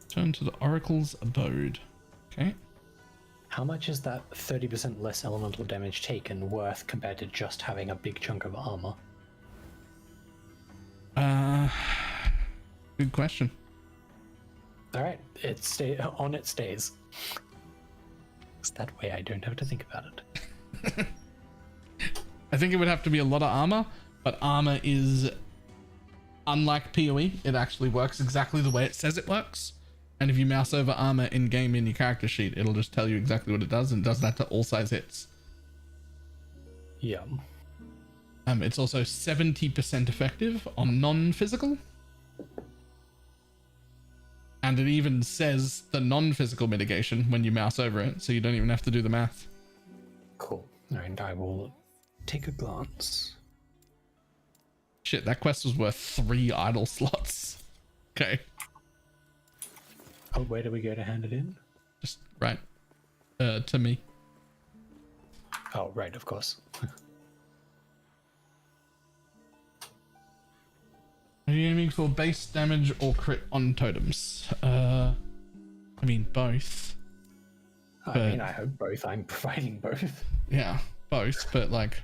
Turn to the Oracle's Abode. Okay. How much is that 30% less elemental damage taken worth compared to just having a big chunk of armor? Good question. Alright, it stays. It's that way I don't have to think about it. I think it would have to be a lot of armor, but armor is unlike PoE. It actually works exactly the way it says it works. And if you mouse over armor in game in your character sheet, it'll just tell you exactly what it does, and does that to all size hits. Yeah. It's also 70% effective on non-physical. And it even says the non-physical mitigation when you mouse over it, so you don't even have to do the math. Cool. And I will take a glance. Shit, that quest was worth 3 idle slots. Okay. Oh, where do we go to hand it in? Just right to me. Oh, right, of course. Are you aiming for base damage or crit on totems? I mean both. I hope both. I'm providing both. Yeah, both, but like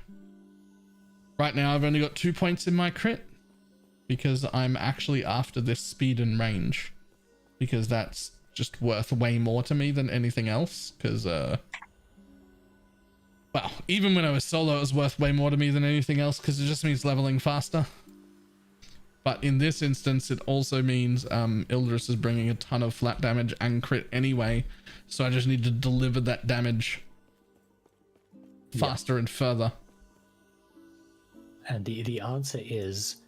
right now I've only got 2 points in my crit because I'm actually after this speed and range, because that's just worth way more to me than anything else. Because, well, even when I was solo, it was worth way more to me than anything else because it just means leveling faster. But in this instance, it also means Ildris is bringing a ton of flat damage and crit anyway. So I just need to deliver that damage faster and further. And the answer is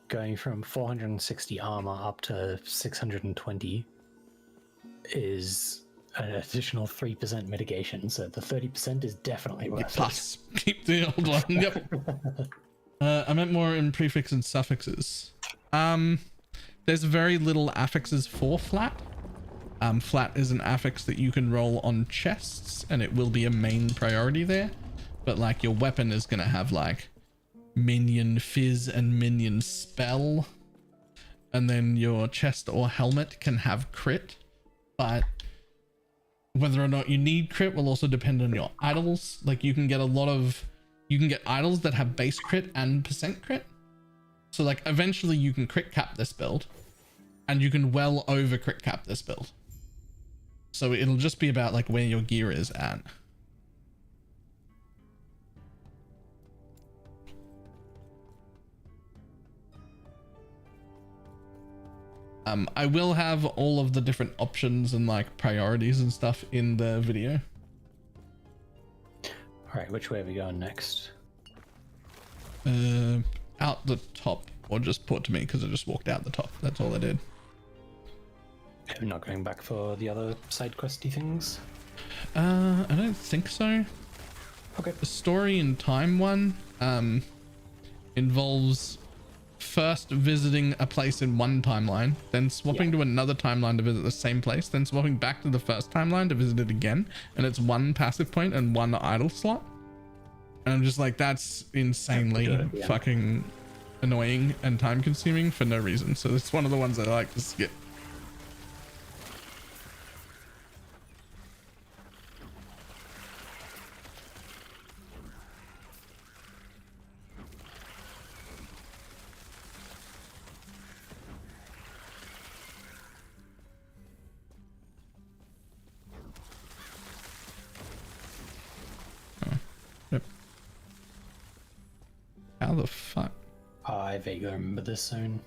going from 460 armor up to 620 is an additional 3% mitigation. So the 30% is definitely worth it. Plus, keep the old one. Yep. I meant more in prefix and suffixes. There's very little affixes for flat. Flat is an affix that you can roll on chests and it will be a main priority there. But like your weapon is going to have like minion fizz and minion spell. And then your chest or helmet can have crit. But whether or not you need crit will also depend on your idols. Like you can get idols that have base crit and percent crit. So like eventually you can crit cap this build and you can well over crit cap this build. So it'll just be about like where your gear is at. I will have all of the different options and like priorities and stuff in the video. All right, which way are we going next? Out the top, or just put to me because I just walked out the top. That's all I did. We're not going back for the other side questy things? I don't think so. Okay. The story in time one involves first visiting a place in one timeline, then swapping to another timeline to visit the same place, then swapping back to the first timeline to visit it again, and it's one passive point and one idle slot. And I'm just like, that's insanely fucking annoying and time consuming for no reason. So it's one of the ones that I like to skip. How the fuck? I vaguely remember this zone.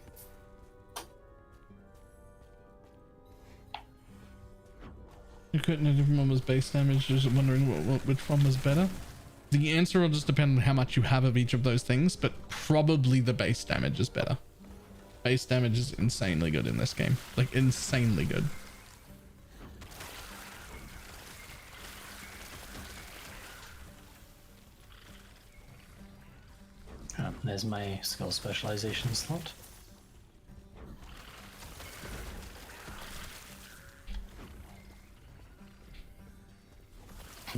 You couldn't have different one was base damage, just wondering which one was better. The answer will just depend on how much you have of each of those things, but probably the base damage is better. Base damage is insanely good in this game. Like, insanely good. There's my skill specialization slot.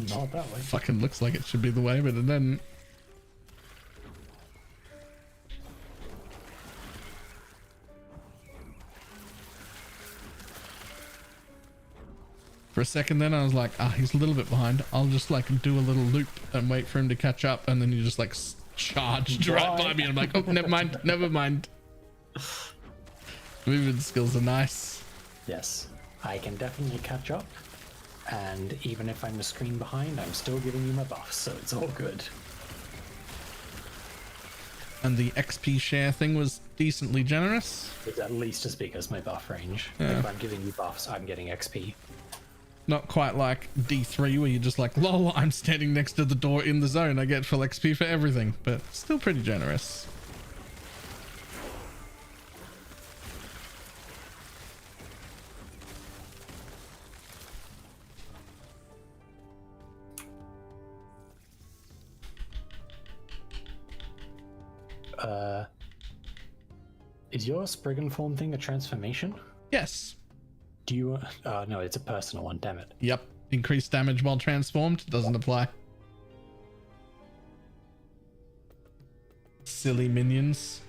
Not that way. Fucking looks like it should be the way, but it didn't. For a second then I was like, he's a little bit behind. I'll just like do a little loop and wait for him to catch up, and then you just like charged right by me. I'm like, oh, never mind, never mind. Movement skills are nice. Yes, I can definitely catch up, and even if I'm a screen behind, I'm still giving you my buffs, so it's all good. And the XP share thing was decently generous. It's at least as big as my buff range. Yeah. If I'm giving you buffs, I'm getting XP. Not quite like D3 where you're just like, lol, I'm standing next to the door in the zone, I get full XP for everything, but still pretty generous. Is your Spriggan form thing a transformation? Yes. Do you... no, it's a personal one, damn it. Yep. Increased damage while transformed doesn't apply. Silly minions.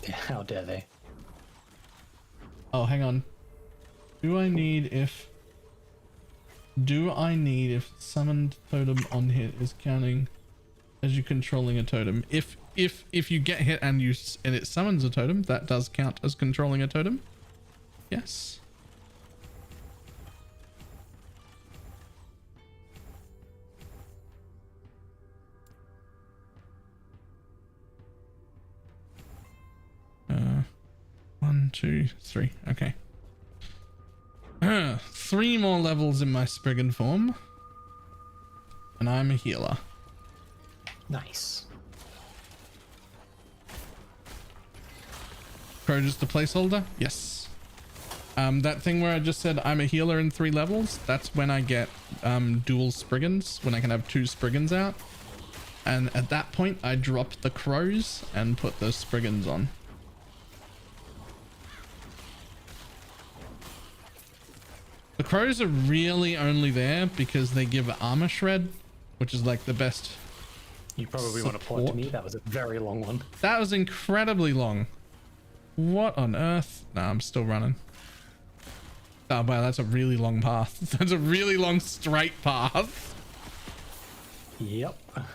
Yeah, how dare they? Oh, hang on. Do I need if summoned totem on hit is counting as you controlling a totem? If you get hit and it summons a totem, that does count as controlling a totem. Yes. 2, 3. Okay. 3 more levels in my Spriggan form. And I'm a healer. Nice. Crow just a placeholder? Yes. That thing where I just said I'm a healer in 3 levels, that's when I get dual Spriggans, when I can have 2 Spriggans out. And at that point, I drop the crows and put those Spriggans on. The crows are really only there because they give armor shred, which is like the best. You probably want to point to me. That was a very long one. That was incredibly long. What on earth? Nah, I'm still running. Oh wow, that's a really long path. That's a really long straight path. Yep. Oh.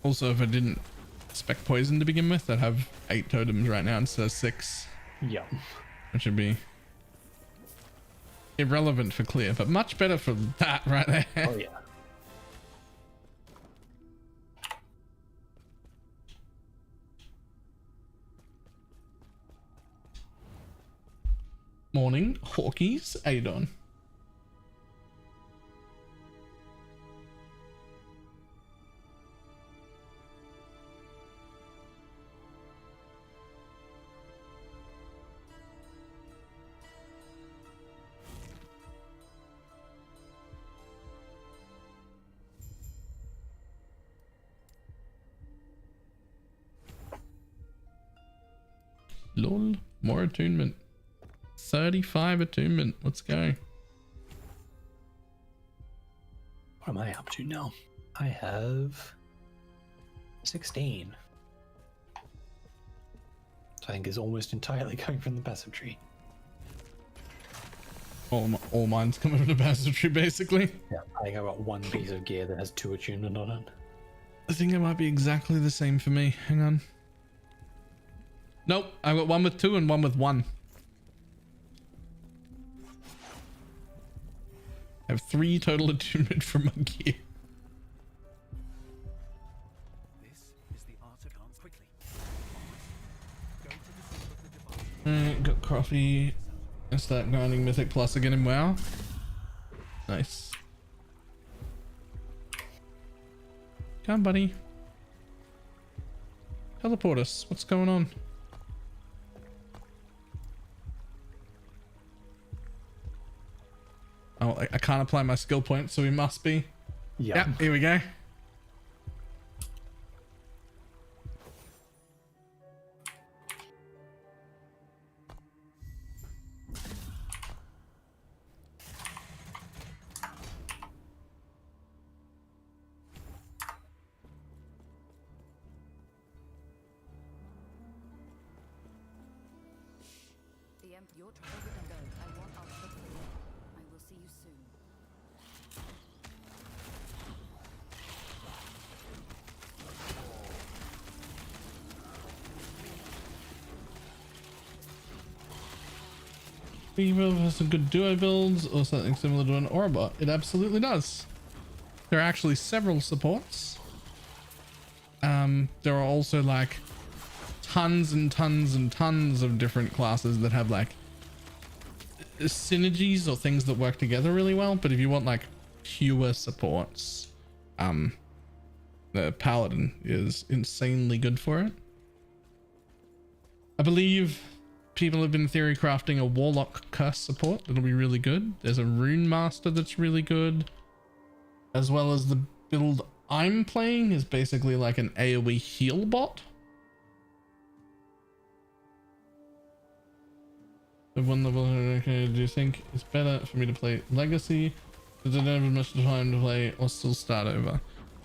Also, if I didn't expect poison to begin with, I'd have 8 totems right now instead of 6. Yep. Which would be irrelevant for clear, but much better for that right there. Oh yeah. Morning, Hawkies. How you doing? Lol, more attunement. 35 attunement. Let's go. What am I up to now? I have 16. So I think is almost entirely coming from the passive tree. All mine's coming from the passive tree, basically. Yeah, I think I got one piece of gear that has 2 attunement on it. I think it might be exactly the same for me. Hang on. Nope, I've got one with 2 and one with 1. I have 3 total attunement for my gear. This is the art of dance quickly. Go to the symbol of the divine. Alright, got coffee. And start grinding Mythic Plus again in WoW. Nice. Come on, buddy. Teleport us. What's going on? Oh, I can't apply my skill point, so we must be. Yeah. Yep, here we go. The Emperor, your trouble with them goes. I want our look for you. I will see you soon. Beaver has some good duo builds or something similar to an Orabot. It absolutely does. There are actually several supports. There are also like tons and tons and tons of different classes that have like synergies or things that work together really well. But if you want like pure supports, the Paladin is insanely good for it. I believe people have been theory crafting a Warlock curse support. That'll be really good. There's a Rune Master that's really good. As well as the build I'm playing is basically like an AoE heal bot. The one level, okay, do you think it's better for me to play Legacy? Because I don't have much time to play or still start over.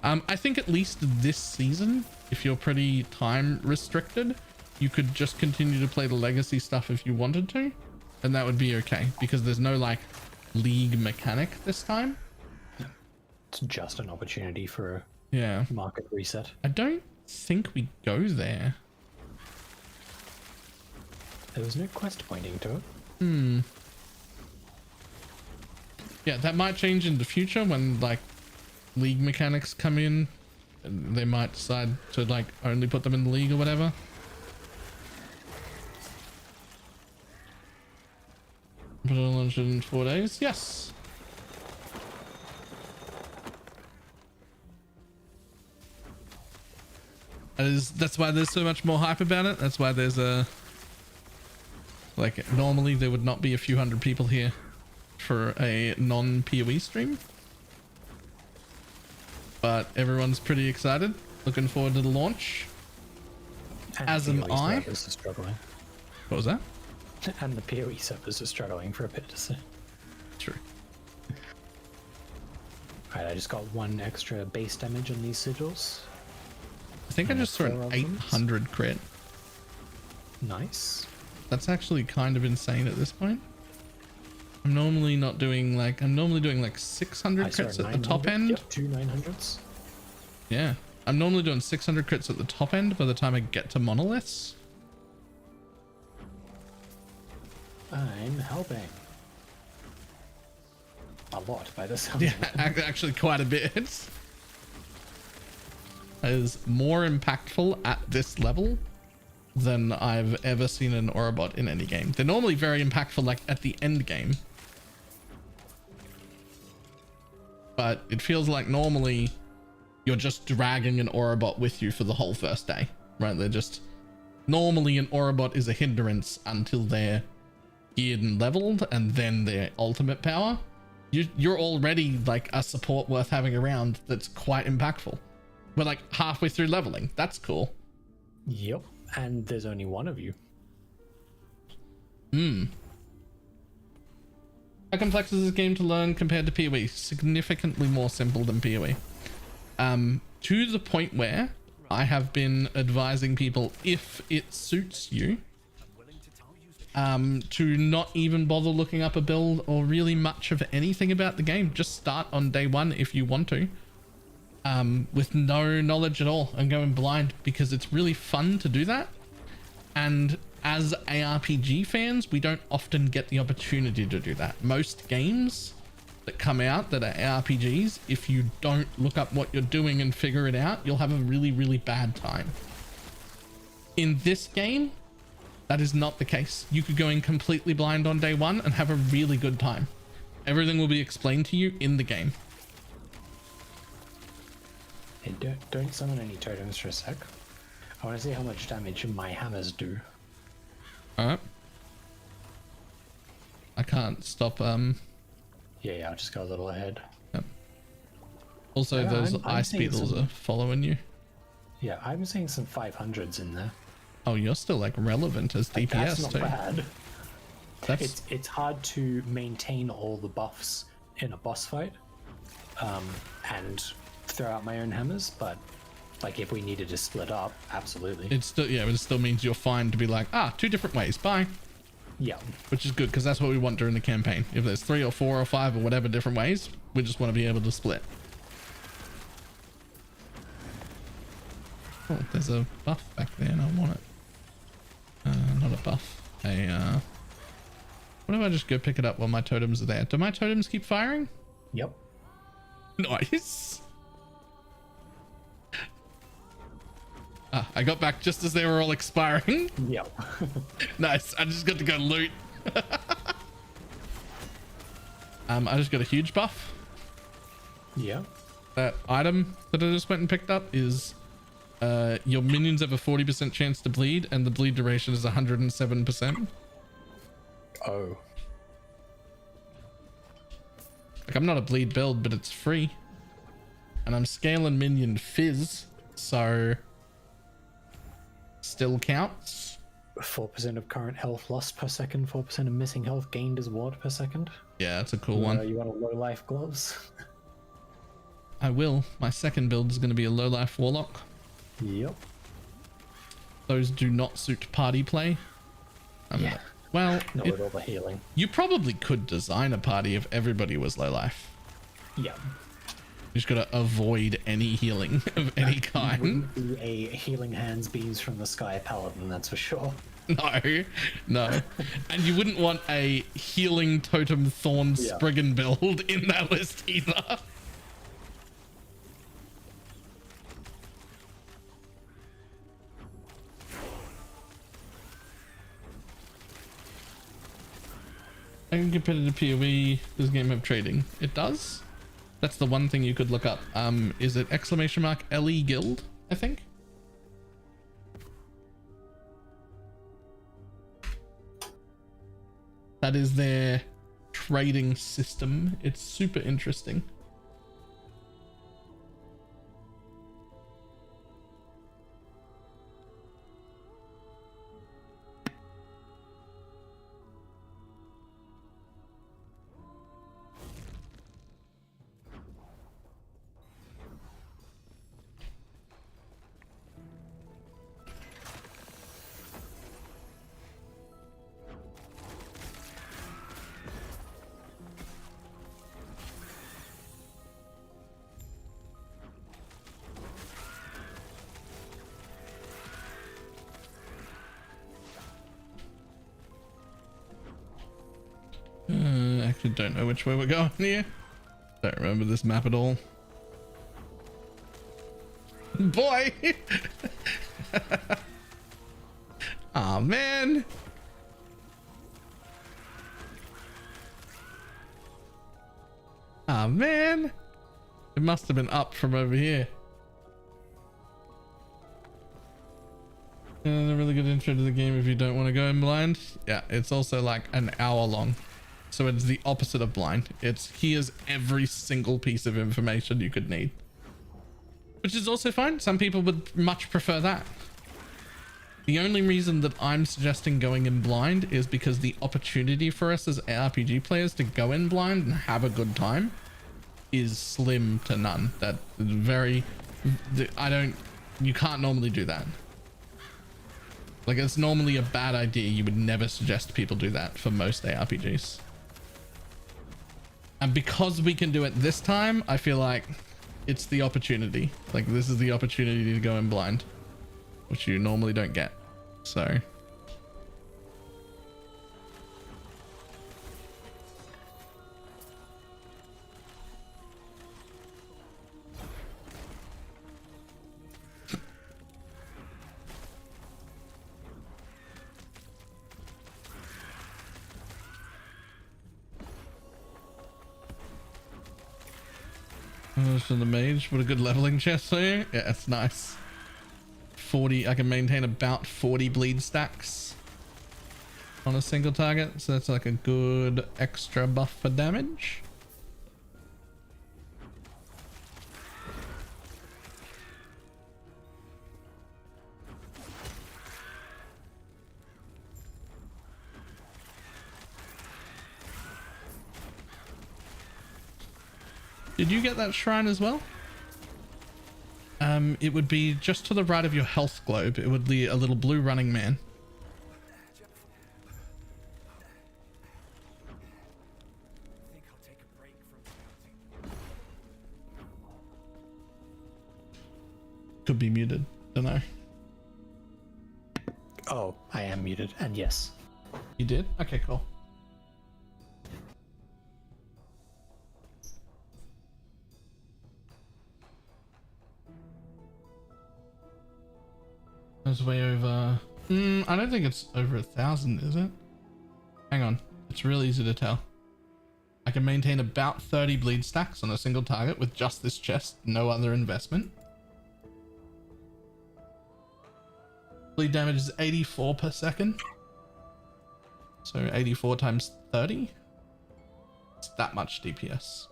I think at least this season, if you're pretty time restricted, you could just continue to play the Legacy stuff if you wanted to, and that would be okay because there's no like league mechanic this time. It's just an opportunity for a Yeah. market reset. I don't think we go there. There was no quest pointing to it. Yeah, that might change in the future when like league mechanics come in. And they might decide to like only put them in the league or whatever. But it'll launch in 4 days. Yes. That's why there's so much more hype about it. That's why there's a like normally there would not be a few hundred people here for a non-PoE stream. But everyone's pretty excited. Looking forward to the launch. And As the am PoE I. servers are struggling. What was that? And the PoE servers are struggling for a bit to say. True. Alright, I just got 1 extra base damage on these sigils. I think I just saw an 800 crit. Nice. That's actually kind of insane at this point. I'm normally not doing like, I'm normally doing like 600 I saw crits a at the top 900. end. Yep, 2 900s. Yeah. I'm normally doing 600 crits at the top end by the time I get to monoliths. I'm helping. A lot by the sound Yeah, of it. actually quite a bit. It is more impactful at this level than I've ever seen an Orabot in any game. They're normally very impactful like at the end game. But it feels like normally you're just dragging an Orabot with you for the whole first day, right? They're just normally an Orabot is a hindrance until they're geared and leveled and then their ultimate power. You're already like a support worth having around that's quite impactful. We're like halfway through leveling. That's cool. Yep, and there's only 1 of you. How complex is this game to learn compared to PoE? Significantly more simple than PoE. To the point where I have been advising people, if it suits you, to not even bother looking up a build or really much of anything about the game. Just start on day 1 if you want to, with no knowledge at all and going blind, because it's really fun to do that. And as ARPG fans, we don't often get the opportunity to do that. Most games that come out that are ARPGs, if you don't look up what you're doing and figure it out, you'll have a really, really bad time. In this game, that is not the case. You could go in completely blind on day 1 and have a really good time. Everything will be explained to you in the game. Hey, don't summon any totems for a sec. I want to see how much damage my hammers do. Alright. I can't stop, Yeah, I just got a little ahead. Yep. Also, Yeah, those I'm ice seeing beetles some- are following you. Yeah, I'm seeing some 500s in there. Oh, you're still like relevant as Like, DPS that's not too. bad. That's It's hard to maintain all the buffs in a boss fight, and throw out my own hammers. But like, if we needed to split up, absolutely. it's still, yeah, but it still means you're fine to be like, 2 different ways, bye. Yeah, Which is good, because that's what we want during the campaign. If there's 3 or 4 or 5 or whatever different ways, we just want to be able to split. Oh, there's a buff back there and I want it. Not a buff. What if I just go pick it up while my totems are there? Do my totems keep firing? yep. Nice. I got back just as they were all expiring. Yep. Nice. I just got to go loot. I just got a huge buff. Yeah. That item that I just went and picked up is your minions have a 40% chance to bleed and the bleed duration is 107%. Oh. Like, I'm not a bleed build, but it's free. And I'm scaling minion fizz, so still counts. 4% of current health lost per second, 4% of missing health gained as ward per second. Yeah, that's a cool one. You want a low life gloves? I will. My second build is going to be a low life warlock. Yep. Those do not suit party play. Yeah. Well, Not with all the healing. you probably could design a party if everybody was low life. Yeah. You just gotta avoid any healing of any kind. Wouldn't be a healing hands beams from the sky paladin, that's for sure. No. And you wouldn't want a healing totem thorn spriggan build in that list either. I can compare it to PoE. Does game have trading? It does. That's the one thing you could look up. Is it !_ LE Guild? I think. That is their trading system. It's super interesting. Actually don't know which way we're going here. Don't remember this map at all. Boy! Aw, man! Aw, man! It must have been up from over here. A really good intro to the game if you don't want to go in blind. Yeah, it's also like an hour long. So it's the opposite of blind. It's here's every single piece of information you could need. Which is also fine. Some people would much prefer that. The only reason that I'm suggesting going in blind is because the opportunity for us as RPG players to go in blind and have a good time is slim to none. That is very... You can't normally do that. Like, it's normally a bad idea. You would never suggest people do that for most ARPGs. And because we can do it this time, I feel like it's the opportunity. Like, this is the opportunity to go in blind, which you normally don't get. So... For the mage, what a good leveling chest there. Yeah, it's nice. 40, I can maintain about 40 bleed stacks on a single target, so that's like a good extra buff for damage. Did you get that shrine as well? It would be just to the right of your health globe. It would be a little blue running man. I think I'll take a break from scouting. Could be muted. Don't know. Oh, I am muted, and yes. You did? Okay, cool. It's way over. I don't think it's over 1,000, is it? Hang on. It's real easy to tell. I can maintain about 30 bleed stacks on a single target with just this chest, no other investment. Bleed damage is 84 per second. So 84 times 30. It's that much DPS.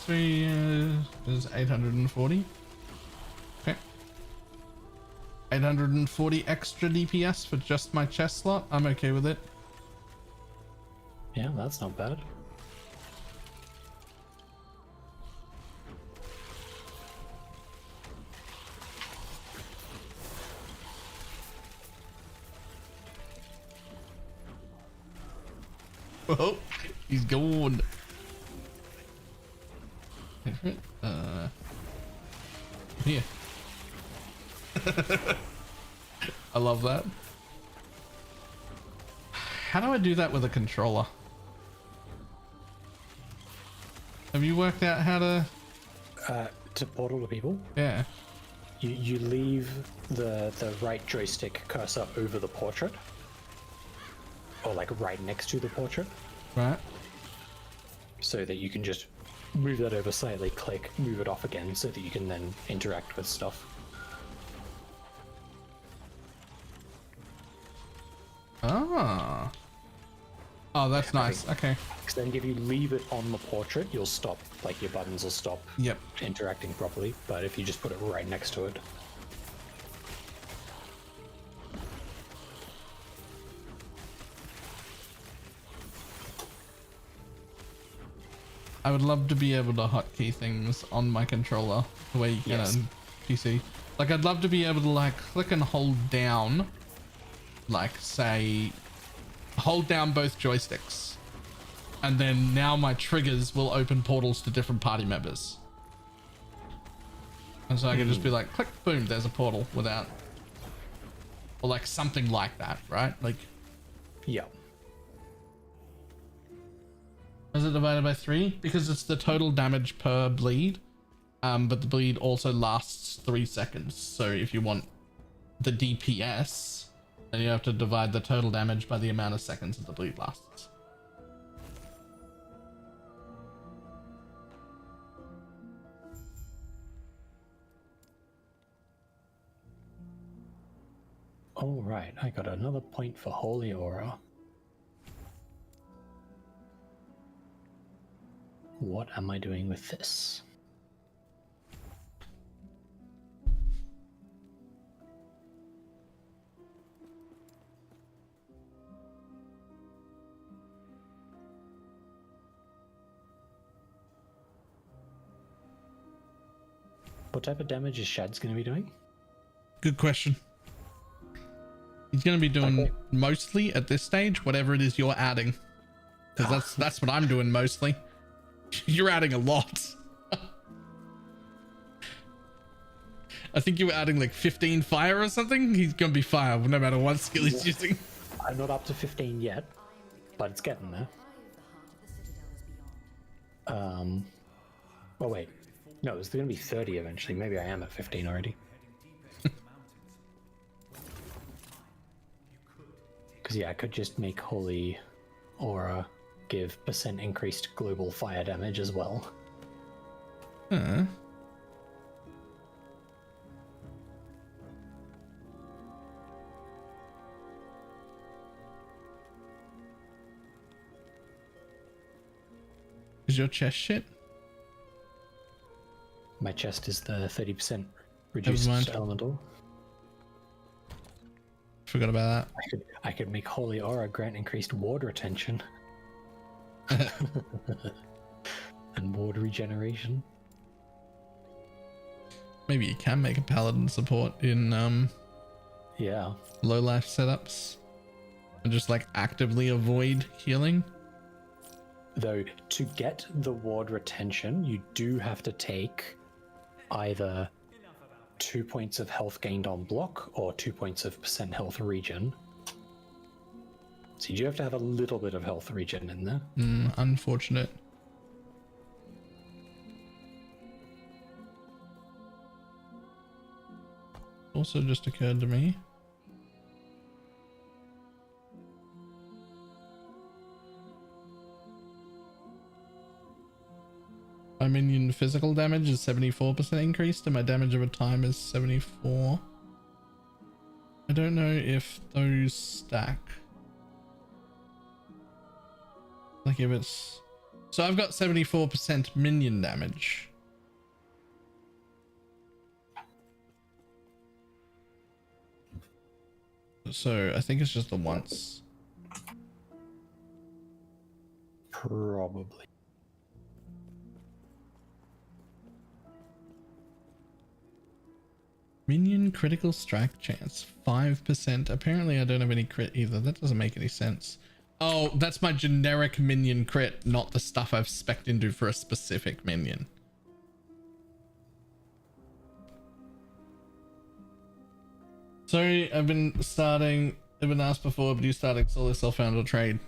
Three is 840. Okay. 840 extra DPS for just my chest slot. I'm okay with it. Yeah, that's not bad. Oh, he's gone. Here. I love that. How do I do that with a controller? Have you worked out how to? To portal to people, Yeah. you leave the right joystick cursor over the portrait, or like right next to the portrait, Right. so that you can just move that over slightly, click, move it off again, so that you can then interact with stuff. Ah. Oh, that's nice. Okay. Because then if you leave it on the portrait, you'll stop, like your buttons will stop Yep. interacting properly, but if you just put it right next to it. I would love to be able to hotkey things on my controller the way you can Yes. on PC. Like, I'd love to be able to like click and hold down, like say, hold down both joysticks, and then now my triggers will open portals to different party members. And so I can just be like, click, boom, there's a portal without, or like something like that, right? Like, Yeah. is it divided by 3? Because it's the total damage per bleed. But the bleed also lasts 3 seconds. So if you want the DPS, then you have to divide the total damage by the amount of seconds that the bleed lasts. Oh, right. I got another point for Holy Aura. What am I doing with this? What type of damage is Shad's going to be doing? Good question. He's going to be doing Okay. mostly at this stage whatever it is you're adding, because that's what I'm doing mostly. You're adding a lot. I think you were adding like 15 fire or something. He's going to be fire no matter what skill he's using. I'm not up to 15 yet, but it's getting there. Oh wait. No, it's going to be 30 eventually. Maybe I am at 15 already. Because yeah, I could just make Holy Aura give % increased global fire damage as well. Huh. Is your chest shit? My chest is the 30% Never reduced mind. elemental. Forgot about I could make Holy Aura grant increased ward retention. And ward regeneration. Maybe you can make a paladin support in Yeah. low life setups and just like actively avoid healing. Though, to get the ward retention, you do have to take either 2 points of health gained on block or 2 points of % health regen. So you do have to have a little bit of health regen in there. Unfortunate. also just occurred to me. My minion physical damage is 74% increased and my damage over time is 74. I don't know if those stack. Like if it's... So I've got 74% minion damage. So I think it's just the once. Probably. Minion critical strike chance 5%. Apparently I don't have any crit either. That doesn't make any sense. Oh, that's my generic minion crit, not the stuff I've spec'd into for a specific minion. Sorry, I've been asked before, but you starting solo self-found or trade?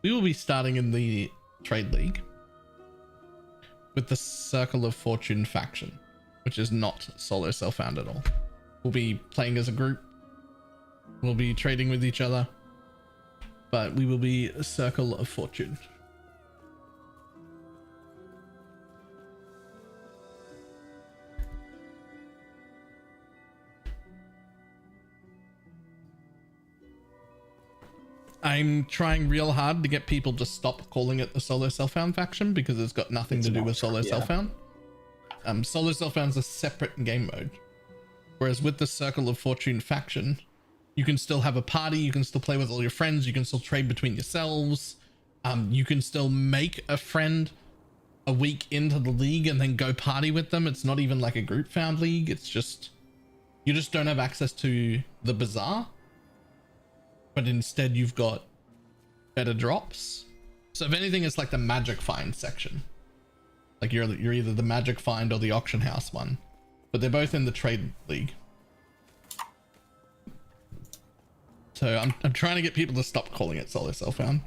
We will be starting in the trade league with the Circle of Fortune faction, which is not solo self-found at all. We'll be playing as a group. We'll be trading with each other, but we will be a Circle of Fortune. I'm trying real hard to get people to stop calling it the solo self-found faction because it's got nothing to do with solo self-found. Solo self-found's a separate game mode, whereas with the Circle of Fortune faction, you can still have a party, you can still play with all your friends, you can still trade between yourselves, you can still make a friend a week into the league and then go party with them. It's not even like a group found league, it's just, you just don't have access to the bazaar, but instead you've got better drops. So if anything, it's like the magic find section. Like you're either the magic find or the auction house one, but they're both in the trade league. So I'm trying to get people to stop calling it solo self-found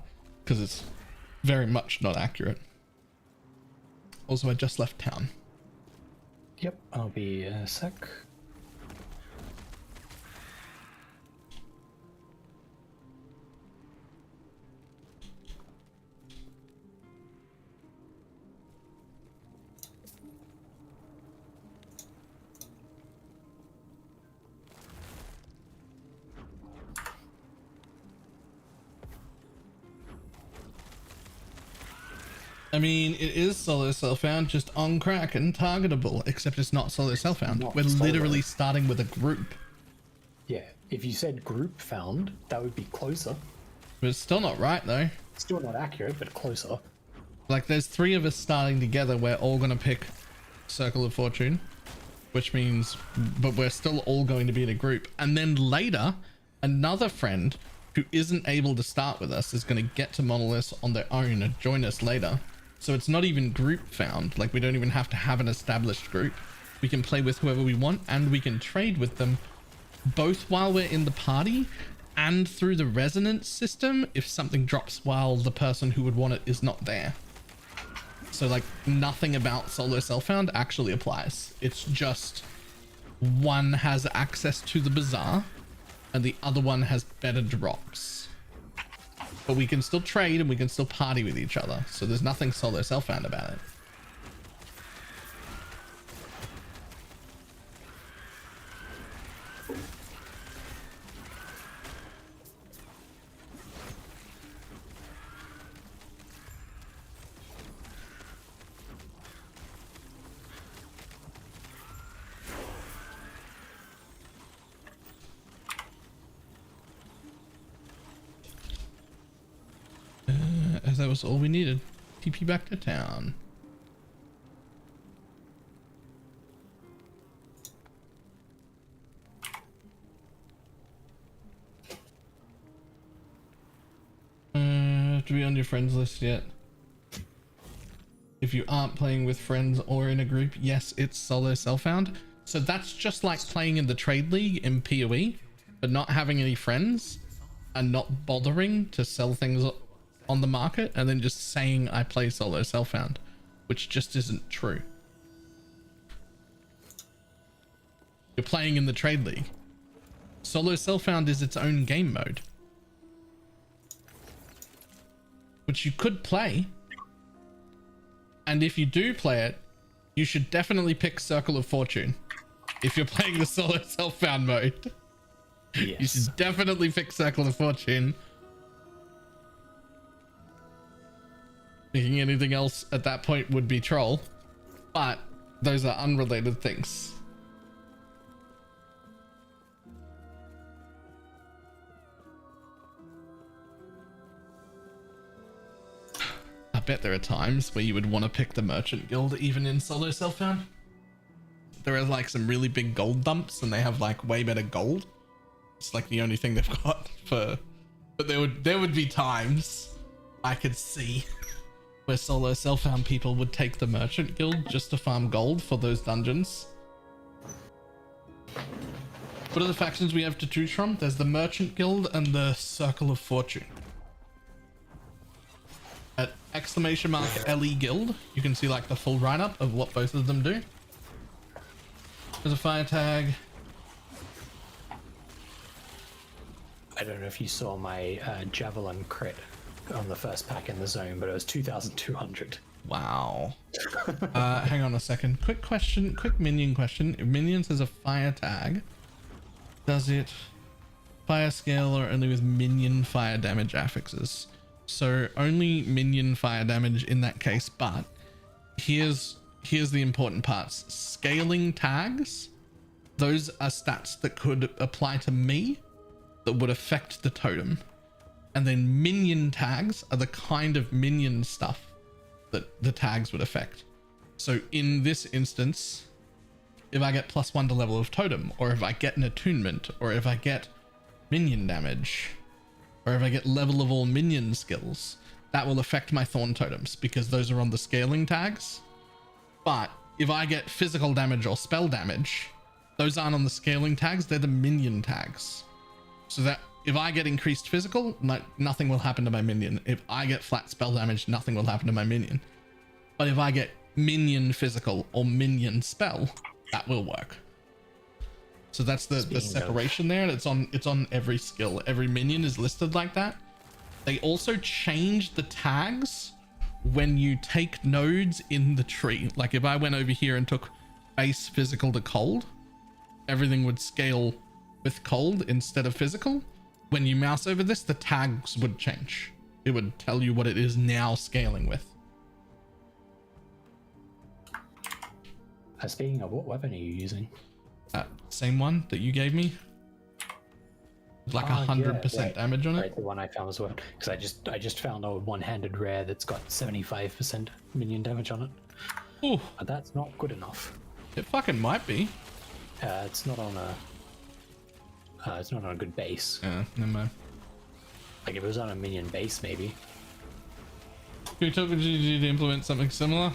because it's very much not accurate. Also, I just left town. Yep, I'll be a sec. I mean, it is solo self-found, just on crack and targetable, except it's not solo self-found. We're literally starting with a group. Yeah, if you said group found, that would be closer. But it's still not right, though. Still not accurate, but closer. Like, there's 3 of us starting together. We're all going to pick Circle of Fortune, which means, but we're still all going to be in a group. And then later, another friend who isn't able to start with us is going to get to Monolith on their own and join us later. So it's not even group found. Like, we don't even have to have an established group. We can play with whoever we want and we can trade with them both while we're in the party and through the resonance system if something drops while the person who would want it is not there. So like nothing about solo self-found actually applies. It's just one has access to the bazaar and the other one has better drops. But we can still trade and we can still party with each other. So there's nothing solo self-found about it. As that was all we needed. TP back to town. To be on your friends list yet? If you aren't playing with friends or in a group, yes, it's solo self-found. So that's just like playing in the trade league in PoE, but not having any friends and not bothering to sell things on the market and then just saying I play solo self-found, which just isn't true. You're playing in the trade league. Solo Self-Found is its own game mode, which you could play. And if you do play it, you should definitely pick Circle of Fortune. If you're playing the Solo Self-Found mode, Yes. you should definitely pick Circle of Fortune. Picking anything else at that point would be troll, but those are unrelated things. I bet there are times where you would want to pick the Merchant Guild even in Solo Self-Found. There are like some really big gold dumps and they have like way better gold. It's like the only thing they've got for, but there would be times I could see where Solo Self-Found people would take the Merchant Guild just to farm gold for those dungeons. What are the factions we have to choose from? There's the Merchant Guild and the Circle of Fortune. At !LE Guild, you can see like the full write-up of what both of them do. There's a fire tag. I don't know if you saw my Javelin crit on the first pack in the zone, but it was 2,200. Wow. Hang on a second. Quick question, quick minion question. If minions has a fire tag, does it fire scale or only with minion fire damage affixes? So only minion fire damage in that case, but here's the important parts. Scaling tags, those are stats that could apply to me that would affect the totem. And then minion tags are the kind of minion stuff that the tags would affect. So in this instance, if I get +1 to level of totem, or if I get an attunement, or if I get minion damage, or if I get level of all minion skills, that will affect my thorn totems because those are on the scaling tags. But if I get physical damage or spell damage, those aren't on the scaling tags, they're the minion tags. So that if I get increased physical, nothing will happen to my minion. If I get flat spell damage, nothing will happen to my minion. But if I get minion physical or minion spell, that will work. So that's the separation there, and it's on every skill. Every minion is listed like that. They also change the tags when you take nodes in the tree. Like if I went over here and took base physical to cold, everything would scale with cold instead of physical. When you mouse over this, the tags would change. It would tell you what it is now scaling with. Speaking of, what weapon are you using? Same one that you gave me. Like 100% damage on it. Right, the one I found as well. Because I just found a one-handed rare that's got 75% minion damage on it. Ooh, But that's not good enough. it fucking might be. It's not on a. It's not on a good base. Yeah, never mind. Like if it was on a minion base, maybe. We took GDG to implement something similar.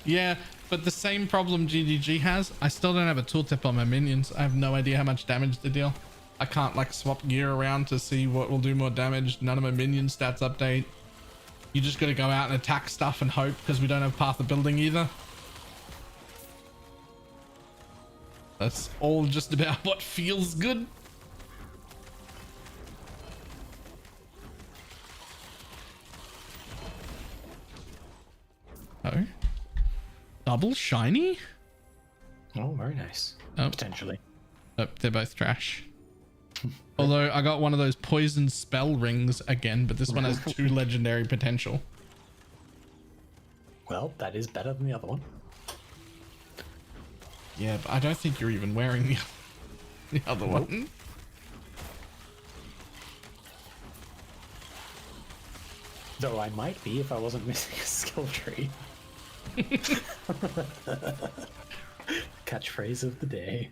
Yeah, but the same problem GDG has. I still don't have a tooltip on my minions. I have no idea how much damage they deal. I can't like swap gear around to see what will do more damage. None of my minion stats update. You just gotta go out and attack stuff and hope, because we don't have path of building either. That's all just about what feels good. Oh, double shiny? Oh, very nice. Oh. Potentially. Nope, they're both trash. Although I got one of those poison spell rings again, but this one has 2 legendary potential. Well, that is better than the other one. Yeah, but I don't think you're even wearing the other one. Though I might be if I wasn't missing a skill tree. Catchphrase of the day.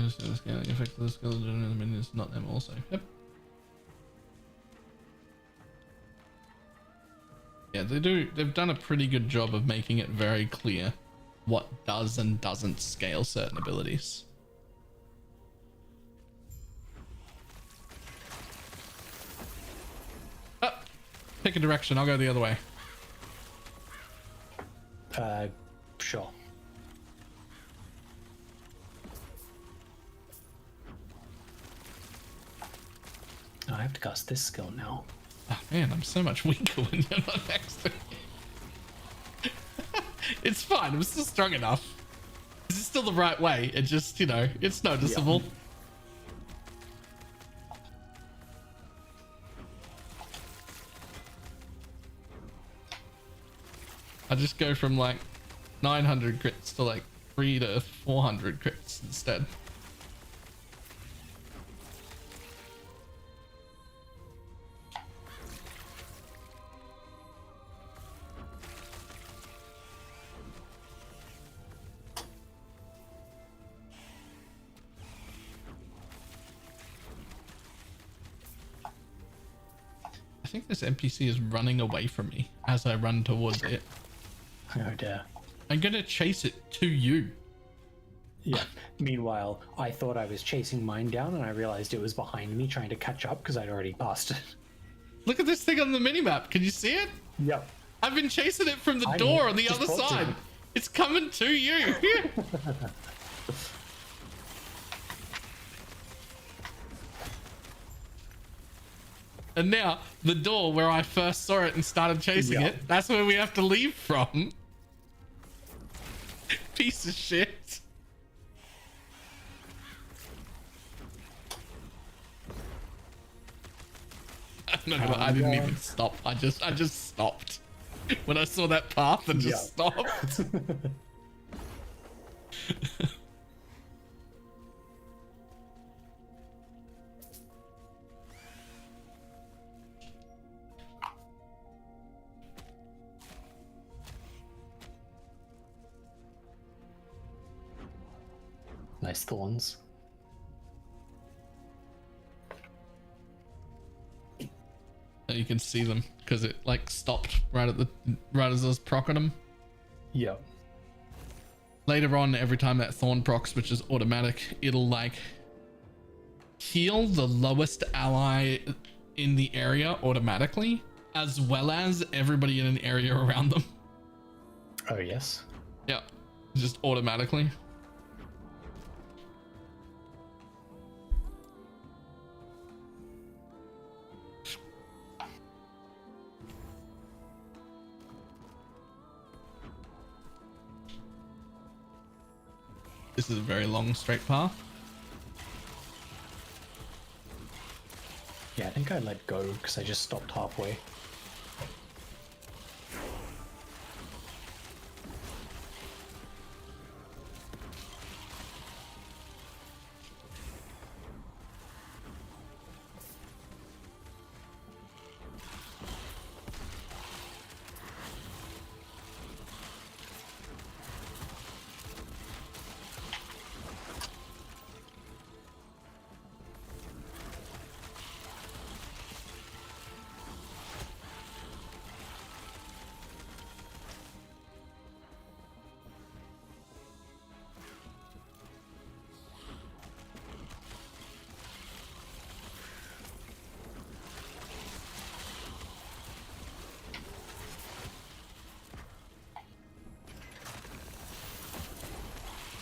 So the scaling effect of the skeleton and the minions, not them also. Yep. Yeah, they've done a pretty good job of making it very clear what does and doesn't scale certain abilities. Oh, pick a direction. I'll go the other way. Sure. Oh, I have to cast this skill now. Oh man, I'm so much weaker when you're not next to me. It's fine. I'm still strong enough. This is still the right way. It just, you know, it's noticeable. Yeah. I just go from like 900 crits to like 300 to 400 crits instead. I think this NPC is running away from me as I run towards it. Oh dear. I'm gonna chase it to you. Yeah. Meanwhile, I thought I was chasing mine down and I realized it was behind me trying to catch up because I'd already passed it. Look at this thing on the minimap. Can you see it? Yep. I've been chasing it from the I door know, on the just other talk to side. me. It's coming to you. And now the door where I first saw it and started chasing Yeah. it, that's where we have to leave from. Piece of shit. I'm not gonna, I didn't even stop. I just stopped. When I saw that path and just stopped. Nice thorns. You can see them because it like stopped right as I was procking them. Yep. Later on, every time that thorn procs, which is automatic, it'll like heal the lowest ally in the area automatically, as well as everybody in an area around them. Oh yes. Yeah, just automatically. This is a very long straight path. Yeah, I think I let go because I just stopped halfway.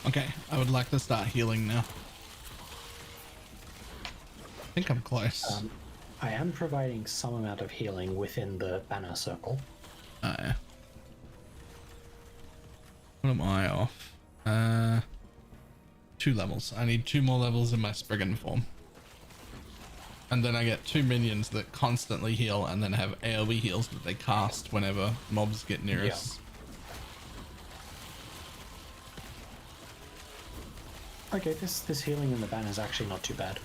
Okay, I would like to start healing now. I think I'm close. I am providing some amount of healing within the banner circle. Oh, yeah. What am I off? 2 levels. I need 2 more levels in my Spriggan form. And then I get 2 minions that constantly heal and then have AoE heals that they cast whenever mobs get near us. Okay, this healing in the banner is actually not too bad.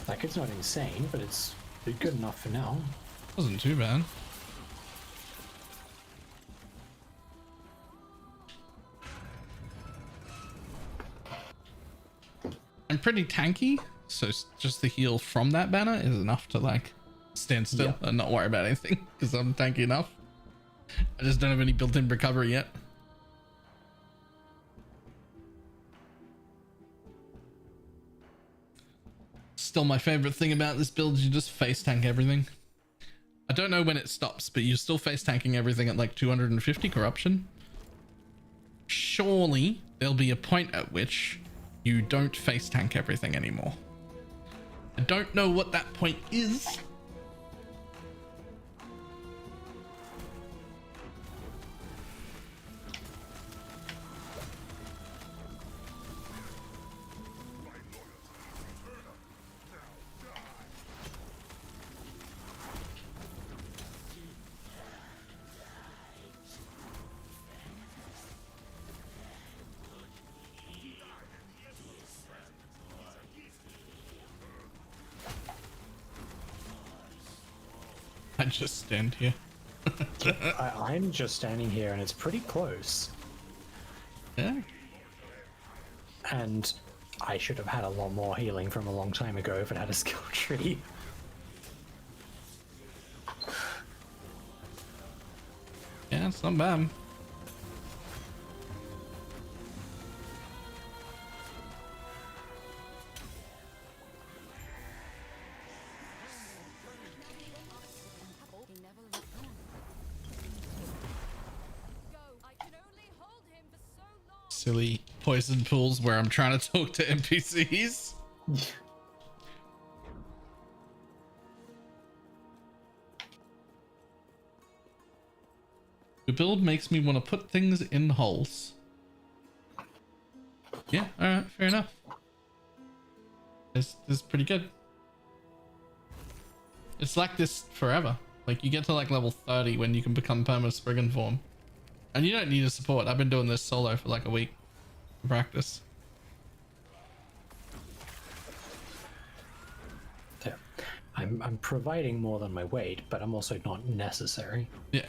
Like, it's not insane, but it's good enough for now. Wasn't too bad. I'm pretty tanky, so just the heal from that banner is enough to like stand still and not worry about anything because I'm tanky enough. I just don't have any built-in recovery yet. Still, my favorite thing about this build is you just face tank everything. I don't know when it stops, but you're still face tanking everything at like 250 corruption. Surely there'll be a point at which you don't face tank everything anymore. I don't know what that point is. I just stand here. I'm just standing here and it's pretty close. Yeah. And I should have had a lot more healing from a long time ago if it had a skill tree. Yeah, it's not bad. He never left home. Go. I can only hold him for so long. Silly poison pools where I'm trying to talk to NPCs. The build makes me want to put things in holes. Yeah, alright, fair enough. This is pretty good. It's like this forever. Like, you get to like level 30 when you can become perma Spriggan form. And you don't need a support. I've been doing this solo for like a week. Practice. Yeah. I'm providing more than my weight, but I'm also not necessary. Yeah.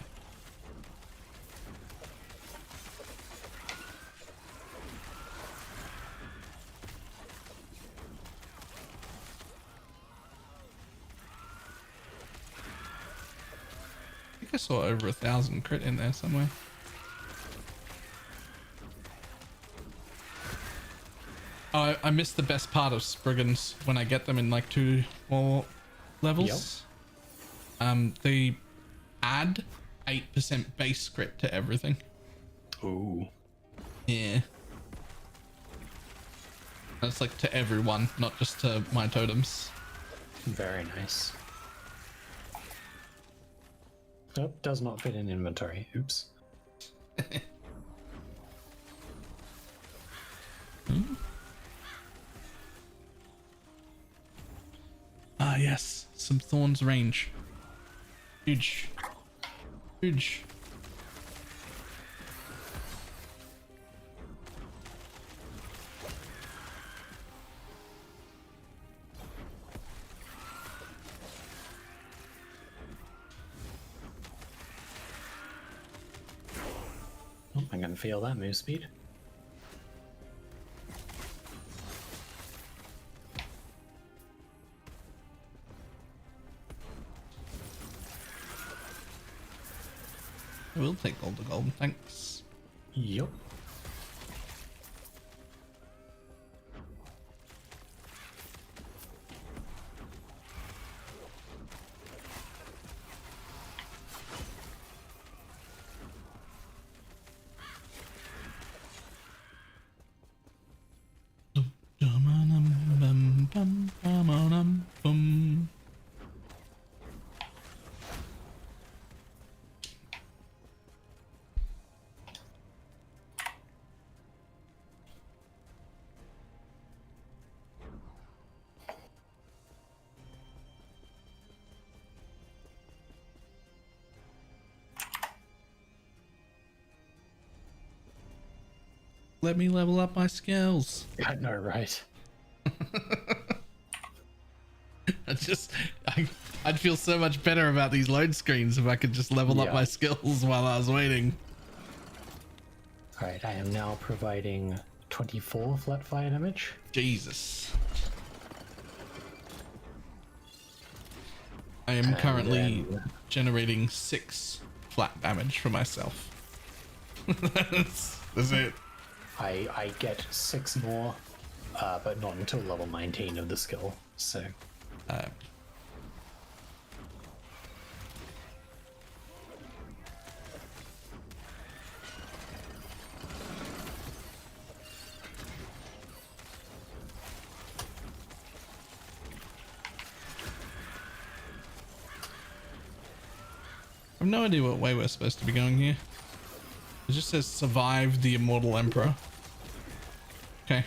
I think I saw over 1,000 crit in there somewhere. Oh, I missed the best part of Spriggans when I get them in like 2 more levels. They add 8% base crit to everything. Ooh. Yeah. That's like to everyone, not just to my totems. Very nice. Nope, does not fit in inventory. Oops. Ah, yes. Some Thorns range. Huge. Huge. Oh, I can feel that move speed. I will take gold to gold, thanks. Yup. Let me level up my skills. I know, right? I'd feel so much better about these load screens if I could just level up Yeah. my skills while I was waiting. Alright, I am now providing 24 flat fire damage. Jesus. I am And currently then- generating 6 flat damage for myself. That's it. I get 6 more, but not until level 19 of the skill. So I have no idea what way we're supposed to be going here. It just says survive the immortal emperor. Okay.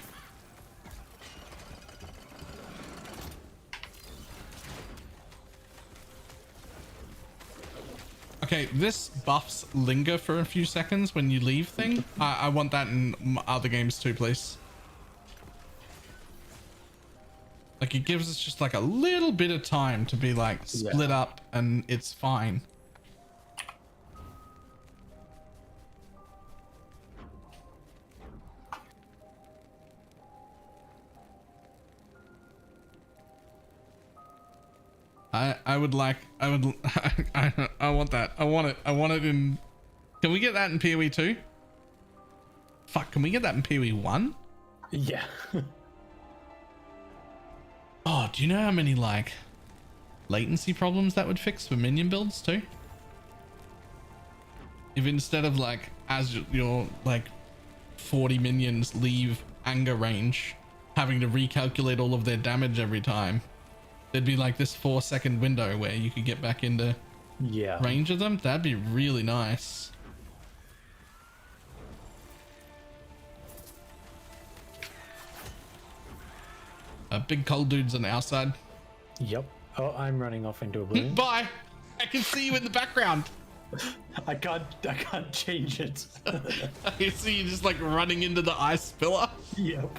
Okay, this buffs linger for a few seconds when you leave thing. I want that in other games too, please. Like, it gives us just like a little bit of time to be like split up and it's fine. I want that. I want it in. Can we get that in PoE 2? Fuck, can we get that in PoE 1? yeah. Oh, do you know how many like latency problems that would fix for minion builds too? If instead of like as your like 40 minions leave anger range, having to recalculate all of their damage every time, there'd be like this 4-second window where you could get back into range of them. That'd be really nice. Big cold dudes on the outside. Yep. Oh, I'm running off into oblivion. Bye. I can see you in the background. I can't change it. I can see you just like running into the ice pillar. Yep.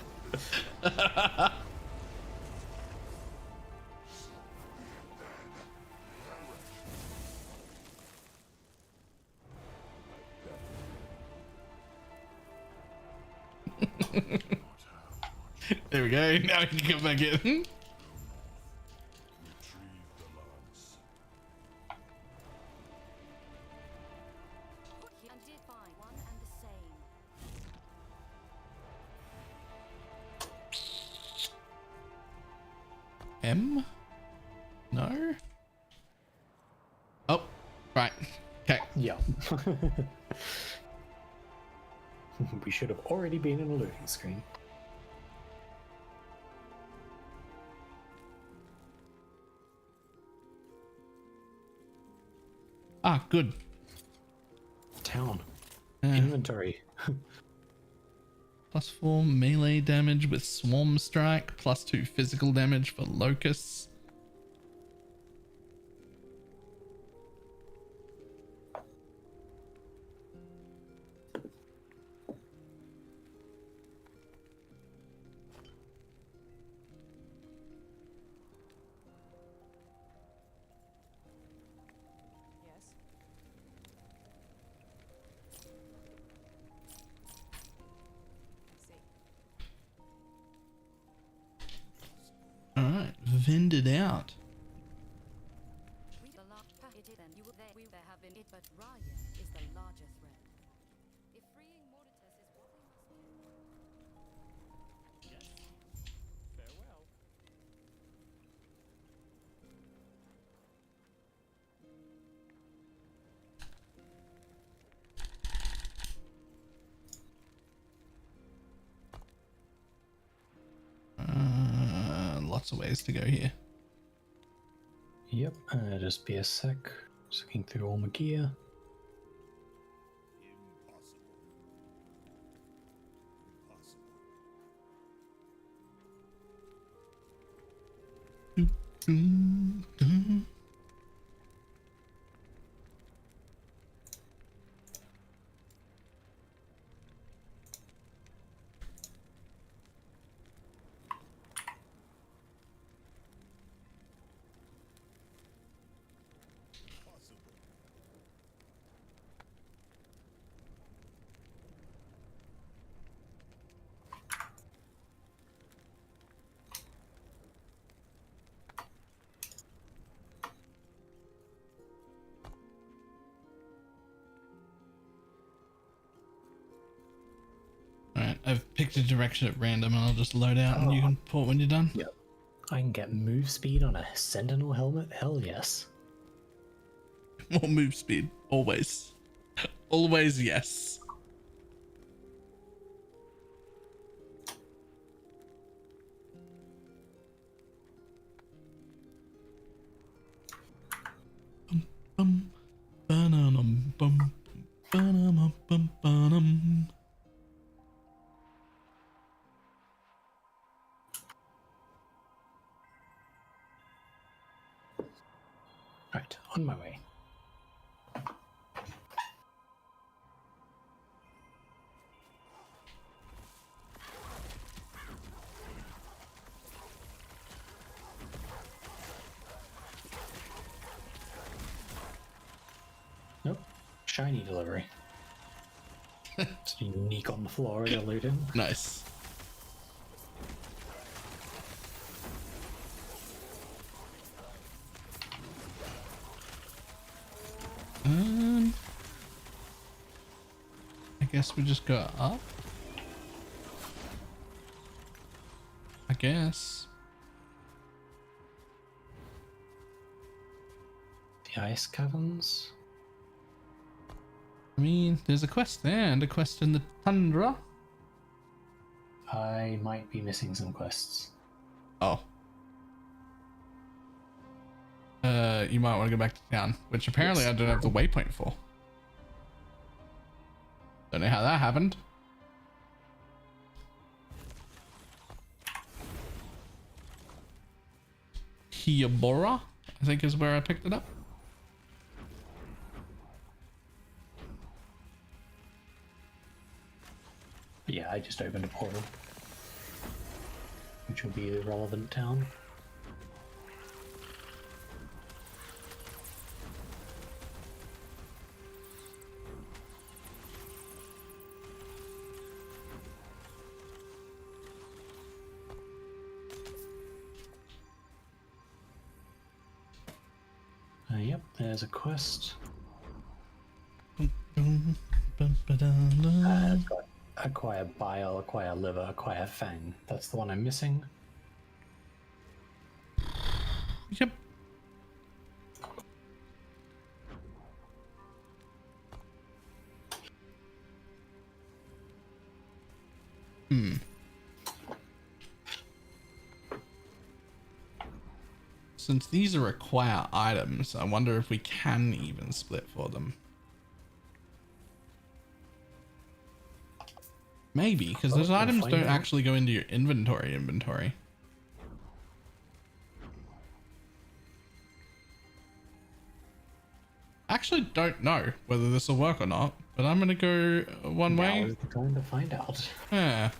There we go. Now we can come back in. Retrieve the lance. And did find one and the same. M? No? Oh, right. Okay. Yeah. We should have already been in a loading screen. Ah, good. Town. Inventory. +4 melee damage with swarm strike, +2 physical damage for locusts. Yes. All right, vended out. We the large packet then you there we there have been it, but Raya is the larger threat. If freeing Mortitus is what we must do. Farewell. Lots of ways to go here. Yep. Just be a sec. Just looking through all my gear. Impossible. Impossible. I've picked a direction at random and I'll just load out and you can port when you're done. Yep. I can get move speed on a sentinel helmet? Hell yes. More move speed. Always. Always yes. Bum, ba-na-num, bum, ba-na-mum, bum, ba-num. Right, on my way. Nope. Shiny delivery. It's unique on the floor as a loot-in. Nice. I guess we just go up. I guess. The ice caverns? I mean, there's a quest there and a quest in the tundra. I might be missing some quests. Oh. You might want to go back to town, which apparently Yes. I don't have the waypoint for. Don't know how that happened. Hiabora, I think is where I picked it up. Yeah, I just opened a portal. Which will be the relevant town. Yep, there's a quest. It's got acquire bile, acquire liver, acquire fang. That's the one I'm missing. Yep. Since these are acquire items, I wonder if we can even split for them. Maybe, because those we'll items find don't out. actually go into your inventory. Actually don't know whether this will work or not, but I'm gonna go one Now way. is the time to find out. Yeah.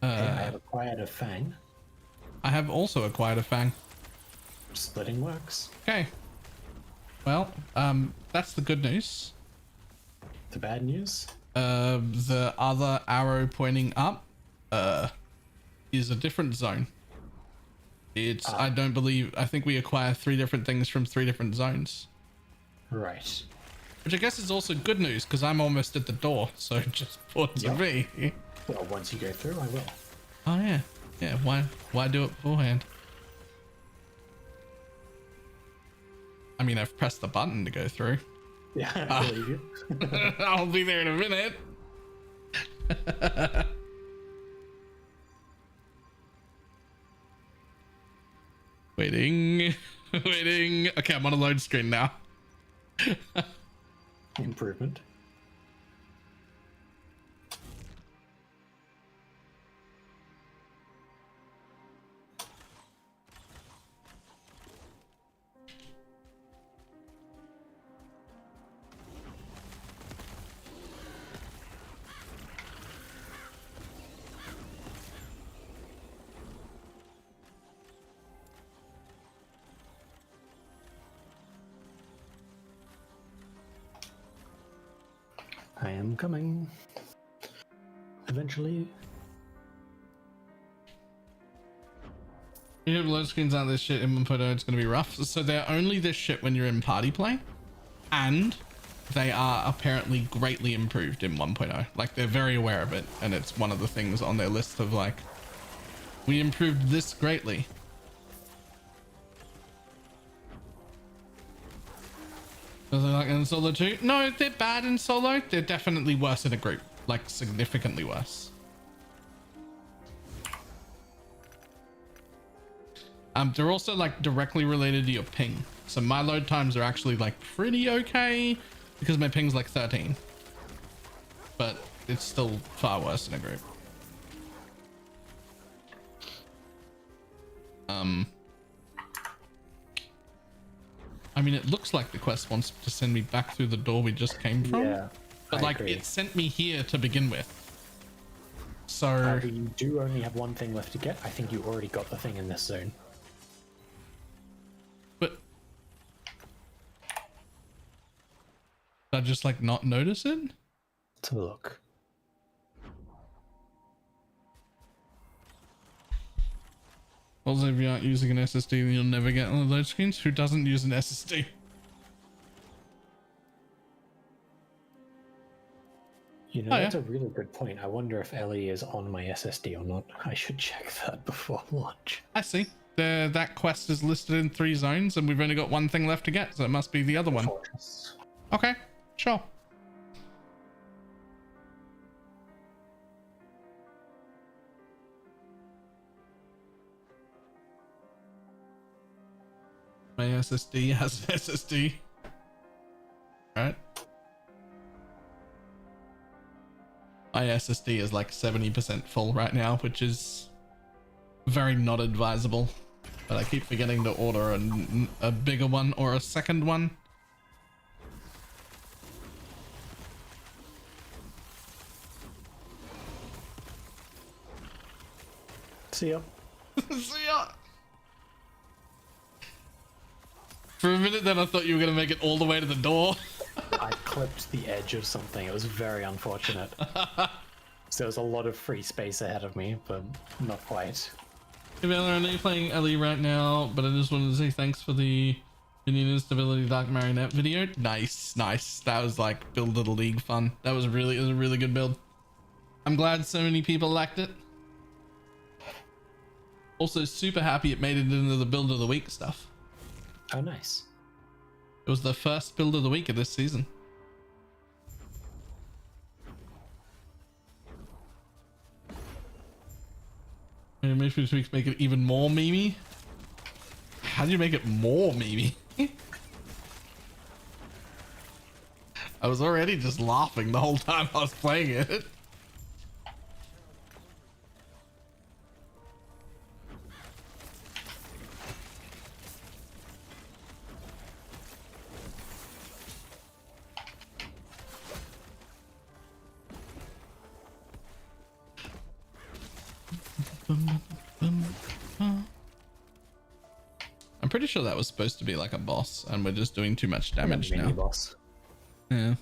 Okay, I have acquired a fang. I have also acquired a fang. Splitting works. Okay. Well, that's the good news. The bad news? The other arrow pointing up, is a different zone. It's, I think we acquire 3 different things from 3 different zones. Right. Which I guess is also good news, because I'm almost at the door, so just port to Yep. me. Well, once you go through, I will. Oh yeah. Yeah, why do it beforehand? I mean, I've pressed the button to go through. Yeah, I believe you. I'll be there in a minute. Waiting. Waiting. Okay, I'm on a load screen now. Improvement. am coming. Eventually. You have load screens aren't this shit in 1.0, it's going to be rough. So they're only this shit when you're in party play, and they are apparently greatly improved in 1.0. Like, they're very aware of it, and it's one of the things on their list of like, we improved this greatly. Are they like in solo too? No, they're bad in solo. They're definitely worse in a group, like significantly worse. They're also like directly related to your ping. So my load times are actually like pretty okay because my ping's like 13, but it's still far worse in a group. I mean, it looks like the quest wants to send me back through the door we just came from. Yeah, but I like agree. it sent me here to begin with. So You do only have one thing left to get. I think you already got the thing in this zone. but did I just like not notice it? Let's have a look. Also, if you aren't using an SSD, then you'll never get on the load screens. Who doesn't use an SSD? You know, Oh, that's yeah. a really good point. I wonder if Ellie is on my SSD or not. I should check that before launch. I see. That quest is listed in 3 zones, and we've only got one thing left to get, so it must be the other one. Fortress. Okay, sure. My SSD has an SSD. Right. My SSD is like 70% full right now, which is very not advisable. But I keep forgetting to order a bigger one or a second one. See ya. See ya. For a minute then I thought you were going to make it all the way to the door. I clipped the edge of something. It was very unfortunate. So there was a lot of free space ahead of me, but not quite. Hey Valor, I know you're playing Ellie right now, but I just wanted to say thanks for the Minion Instability Dark Marionette video. Nice, nice. That was like build of the league fun. It was a really good build. I'm glad so many people liked it. Also super happy it made it into the build of the week stuff. Oh, nice. It was the first build of the week of this season. Maybe maybe tweaks make it even more memey. How do you make it more memey? I was already just laughing the whole time I was playing it. I'm pretty sure that was supposed to be like a boss and we're just doing too much damage Mini now. boss. Yeah.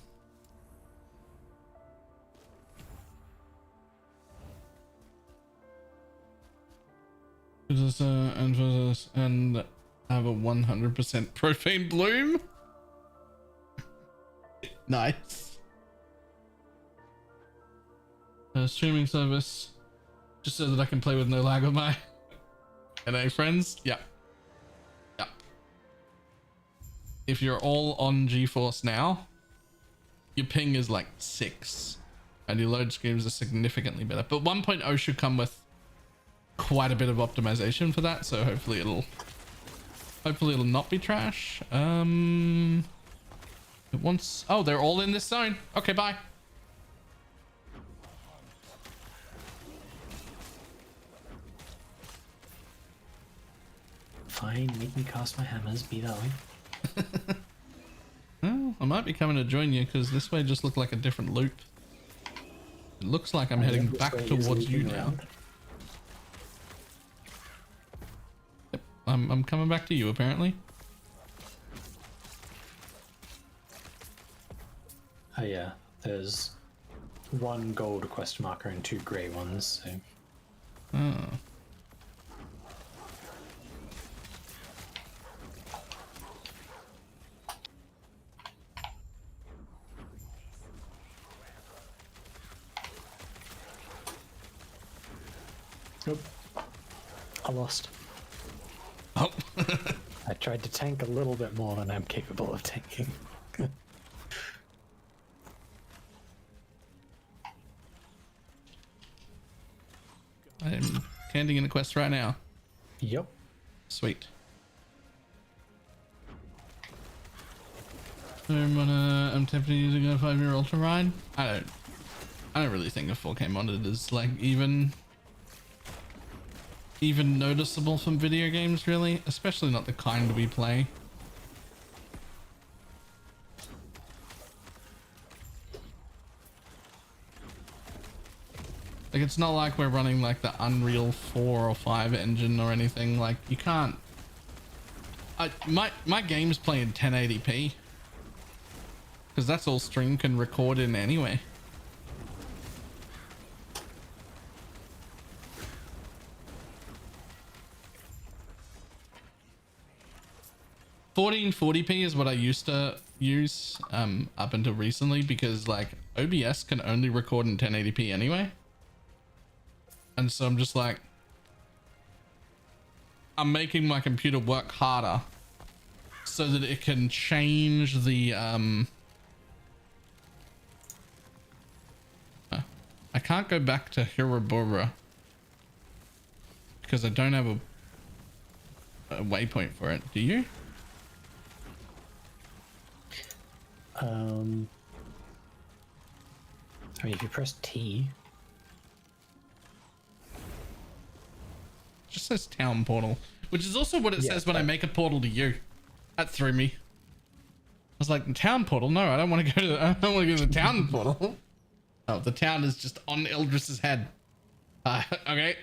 And have a 100% profane bloom. Nice. Streaming service just so that I can play with no lag on my NA friends. Yeah. Yeah. If you're all on GeForce now, your ping is like 6 and your load screens are significantly better, but 1.0 should come with quite a bit of optimization for that, so hopefully it'll not be trash. It wants, oh, they're all in this zone. Okay, bye. Fine, make me cast my hammers, be that way. Well, I might be coming to join you because this way just looked like a different loop. It looks like I'm heading This back way is towards you looping now. around. Yep, I'm coming back to you apparently. Oh yeah, there's 1 gold quest marker and 2 grey ones. So. Oh. Nope. I lost. Oh. I tried to tank a little bit more than I'm capable of tanking. I'm handing in a quest right now. Yep. Sweet. I'm tempted to use a 5-year ultra ride. I don't really think a 4K modded is like even noticeable from video games, really, especially not the kind we play. Like, it's not like we're running like the Unreal 4 or 5 engine or anything. Like, you can't. My game's playing 1080p because that's all stream can record in anyway. $1440p is what I used to use up until recently, because like OBS can only record in 1080p anyway. And so I'm just like, I'm making my computer work harder so that it can change the I can't go back to Hirobura because I don't have a waypoint for it. Do you? I mean, if you press T. Just says town portal, which is also what it says when I make a portal to you. That threw me. I was like, the town portal? No, I don't want to go to I don't want to go to the town portal. Oh, the town is just on Ildris's head. Okay.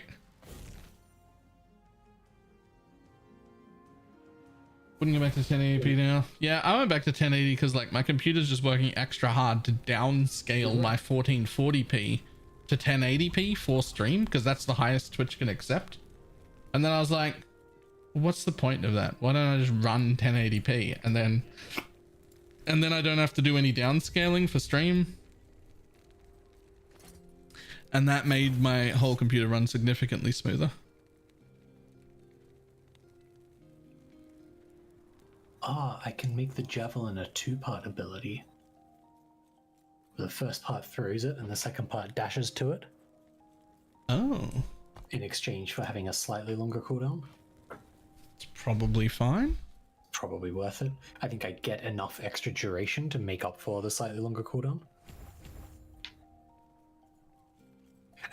Wouldn't go back to 1080p now. Yeah, I went back to 1080 because like my computer's just working extra hard to downscale my 1440p to 1080p for stream, because that's the highest Twitch can accept. And then I was like, what's the point of that? Why don't I just run 1080p and then I don't have to do any downscaling for stream? And that made my whole computer run significantly smoother. Ah, I can make the javelin a 2-part ability. The first part throws it and the second part dashes to it. Oh. In exchange for having a slightly longer cooldown. It's probably fine. Probably worth it. I think I get enough extra duration to make up for the slightly longer cooldown.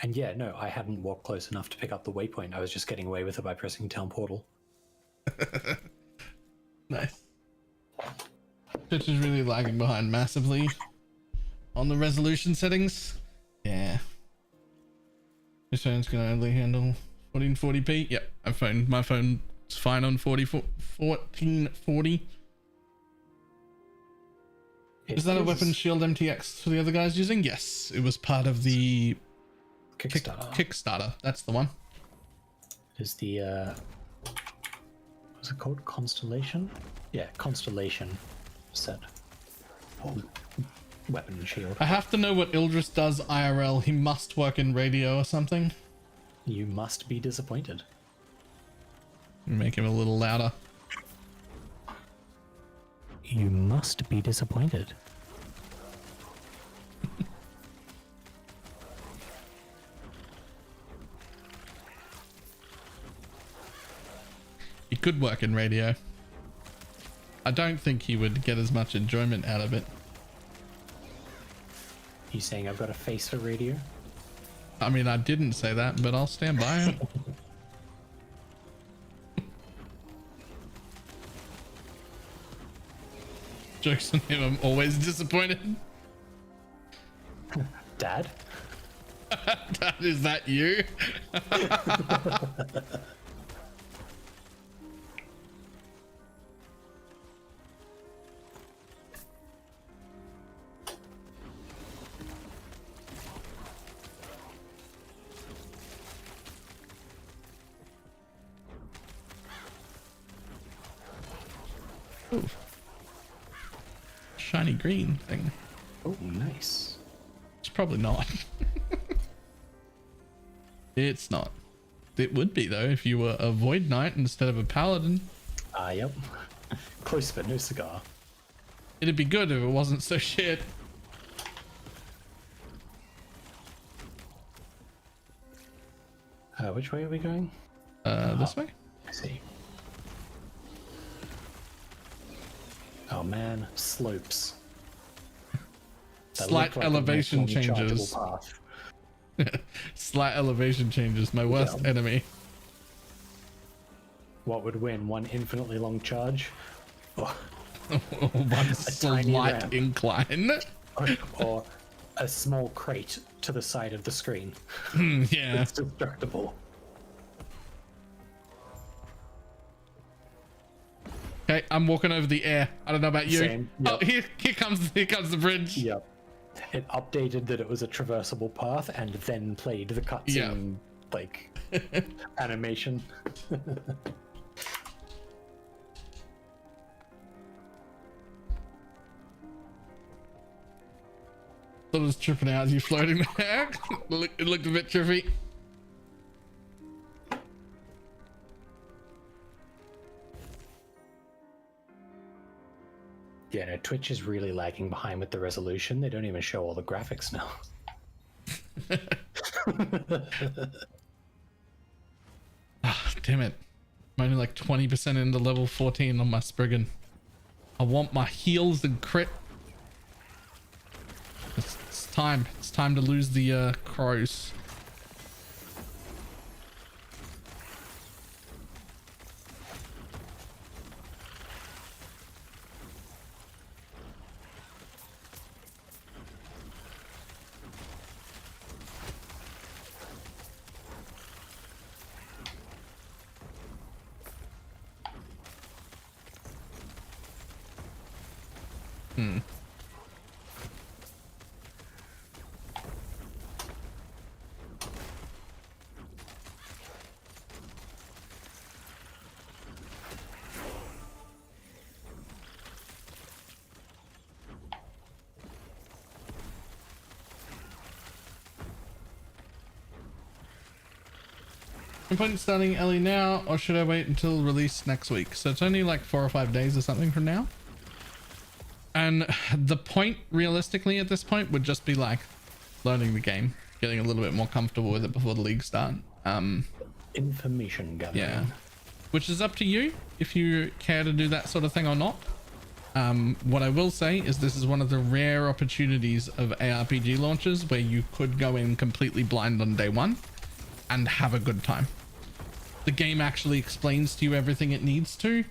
And yeah, no, I hadn't walked close enough to pick up the waypoint. I was just getting away with it by pressing town portal. Nice. Twitch is really lagging behind massively on the resolution settings. Yeah. This phone's gonna only handle 1440p. Yep, my phone's fine on 1440. Is that a weapon shield MTX for the other guys using? Yes, it was part of the Kickstarter. That's the one. Is the what's it called? Constellation? Yeah, Constellation set. Oh, weapon shield. I have to know what Ildris does IRL. He must work in radio or something. You must be disappointed. Make him a little louder. You must be disappointed. He could work in radio. I don't think he would get as much enjoyment out of it. You saying I've got a face for radio? I mean, I didn't say that, but I'll stand by it. Jokes on him, I'm always disappointed. Dad? Dad, is that you? Ooh. Shiny green thing. Oh, nice. It's probably not. It's not. It would be though if you were a Void Knight instead of a Paladin. Yep. Close but no cigar. It'd be good if it wasn't so shit. Which way are we going? This way? I see. Oh man, slopes. That Slight look like a elevation more chargeable changes. path. Slight elevation changes. My worst Yeah. enemy. What would win? One infinitely long charge? Or, One tiny slight ramp. incline. or a small crate to the side of the screen? Yeah. It's destructible. Okay, I'm walking over the air. I don't know about you. Same, Oh, yep. here comes the bridge. Yep. It updated that it was a traversable path and then played the cutscene, like, animation. Thought it was tripping out as you floating there. It looked a bit trippy. Yeah, no, Twitch is really lagging behind with the resolution. They don't even show all the graphics now. Ah, damn it. I'm only like 20% into level 14 on my Spriggan. I want my heals and crit. It's time. It's time to lose the crows. No point in starting Ellie now, or should I wait until release next week? So it's only like 4 or 5 days or something from now. And the point, realistically, at this point, would just be like learning the game, getting a little bit more comfortable with it before the league start. Information gathering. Yeah, which is up to you if you care to do that sort of thing or not. What I will say is this is one of the rare opportunities of ARPG launches where you could go in completely blind on day one and have a good time. The game actually explains to you everything it needs to.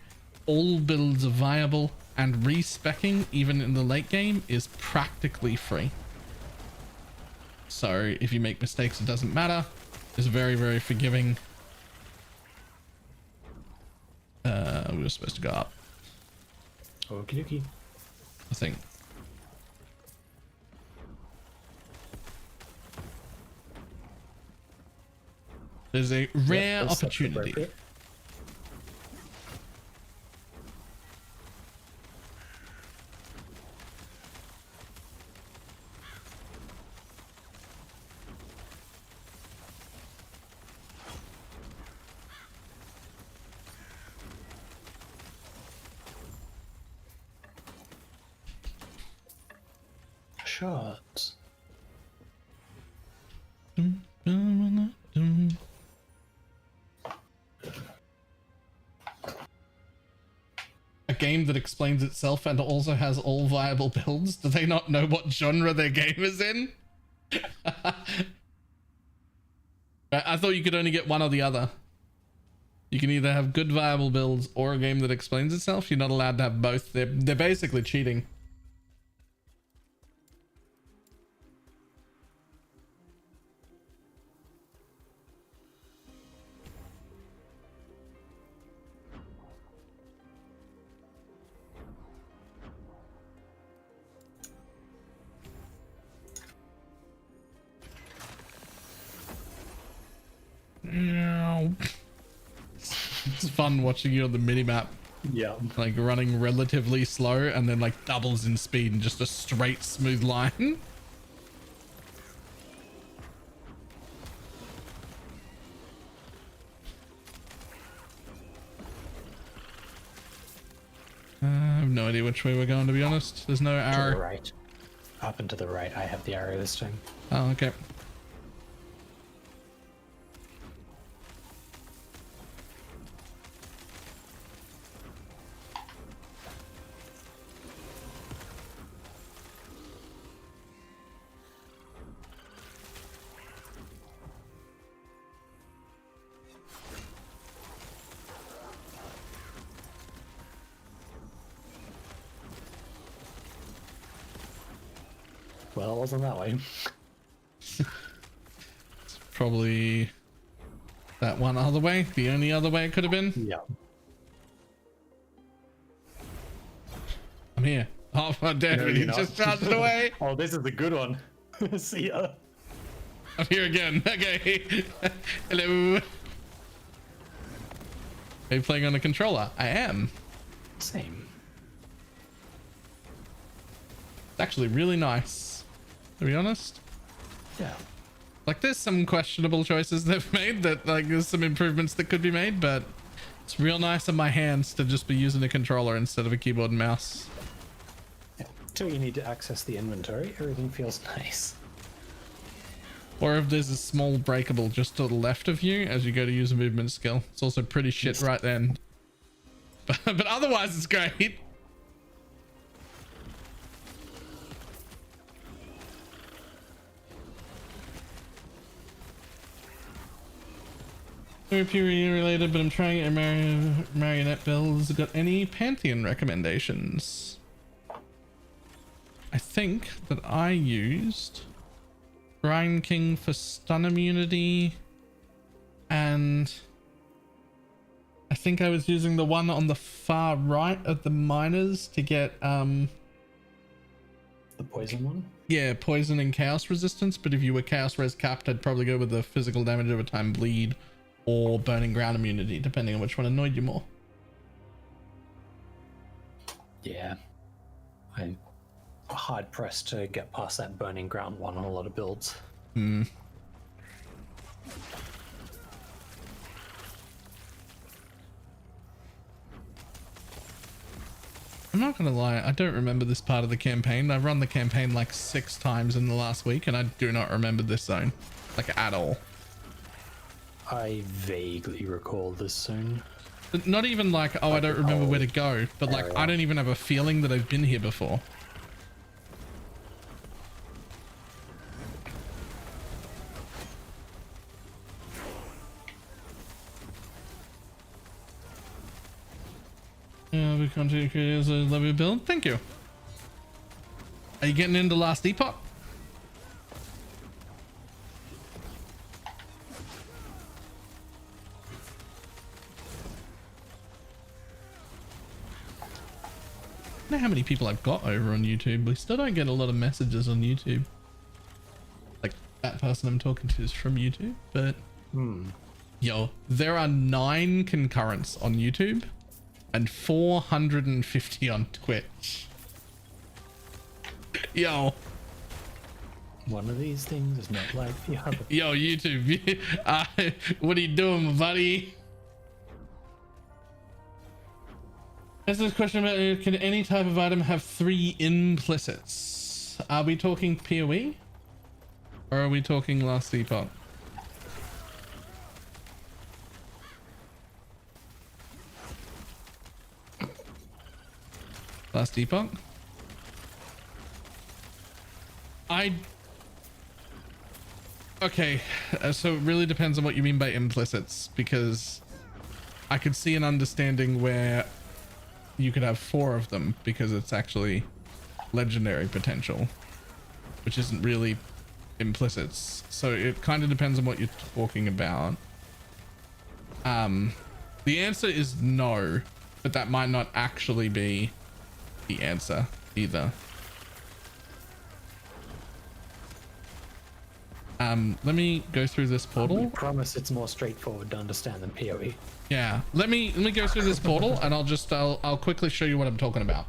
All builds are viable, and respecking even in the late game is practically free. So if you make mistakes, it doesn't matter. It's very, very forgiving. We were supposed to go up, Okie dokie. I think. There's a rare Yep, that's opportunity. appropriate. Shots. A game that explains itself and also has all viable builds. Do they not know what genre their game is in? I thought you could only get one or the other. You can either have good viable builds or a game that explains itself. You're not allowed to have both. They're basically cheating. It's fun watching you on the minimap. Yeah. Like running relatively slow and then like doubles in speed in just a straight smooth line. I have no idea which way we're going, to be honest. There's no To the arrow. right. Up and to the right. I have the arrow this time. Oh, okay. Well, it wasn't that way. Probably that one other way. The only other way it could have been. Yeah. I'm here. Oh, my damn No, it. you're He not. just charged away. Oh, this is the good one. See ya. I'm here again. Okay. Hello. Are you playing on a controller? I am. Same. It's actually really nice, to be honest. Yeah. Like, there's some questionable choices they've made that, like, there's some improvements that could be made, but it's real nice on my hands to just be using a controller instead of a keyboard and mouse. Yeah. Till you need to access the inventory, everything feels nice. Or if there's a small breakable just to the left of you as you go to use a movement skill. It's also pretty shit right then. But otherwise it's great. Very purity related, but I'm trying a marionette builds. Got any Pantheon recommendations? I think that I used Brian King for stun immunity, and I think I was using the one on the far right of the miners to get The poison one? yeah, poison and chaos resistance. But if you were chaos res capped, I'd probably go with the physical damage over time bleed or burning ground immunity, depending on which one annoyed you more. Yeah. I'm hard pressed to get past that burning ground one on a lot of builds. Hmm. I'm not gonna lie, I don't remember this part of the campaign. I've run the campaign like 6 times in the last week and I do not remember this zone, like, at all. I vaguely recall this zone. Not even like, oh, I don't remember where to go, but like, area. I don't even have a feeling that I've been here before. Yeah, we content creators, love your build. Thank you. Are you getting into Last Epoch? I don't know how many people I've got over on YouTube. We still don't get a lot of messages on YouTube. Like, that person I'm talking to is from YouTube, but yo, there are 9 concurrents on YouTube and 450 on Twitch. Yo, One of these things is not like the other. yo, YouTube, what are you doing, buddy? Is this question about can any type of item have 3 implicits? Are we talking PoE? Or are we talking Last Epoch? Last Epoch? Okay, so it really depends on what you mean by implicits, because I could see an understanding where you could have 4 of them because it's actually legendary potential, which isn't really implicits. So it kind of depends on what you're talking about. The answer is no, but that might not actually be the answer either. Let me go through this I portal. promise it's more straightforward to understand than PoE. Yeah, let me go through this portal, and I'll quickly show you what I'm talking about.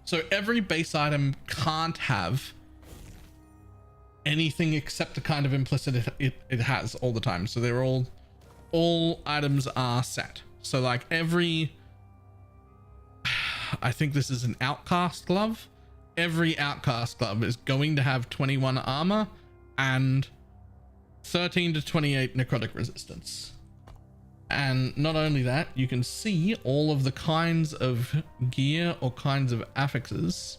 So every base item can't have anything except the kind of implicit it has all the time. So they're all items are set. So like every, I think this is an outcast glove. Every outcast glove is going to have 21 armor and 13 to 28 necrotic resistance. And not only that, you can see all of the kinds of gear or kinds of affixes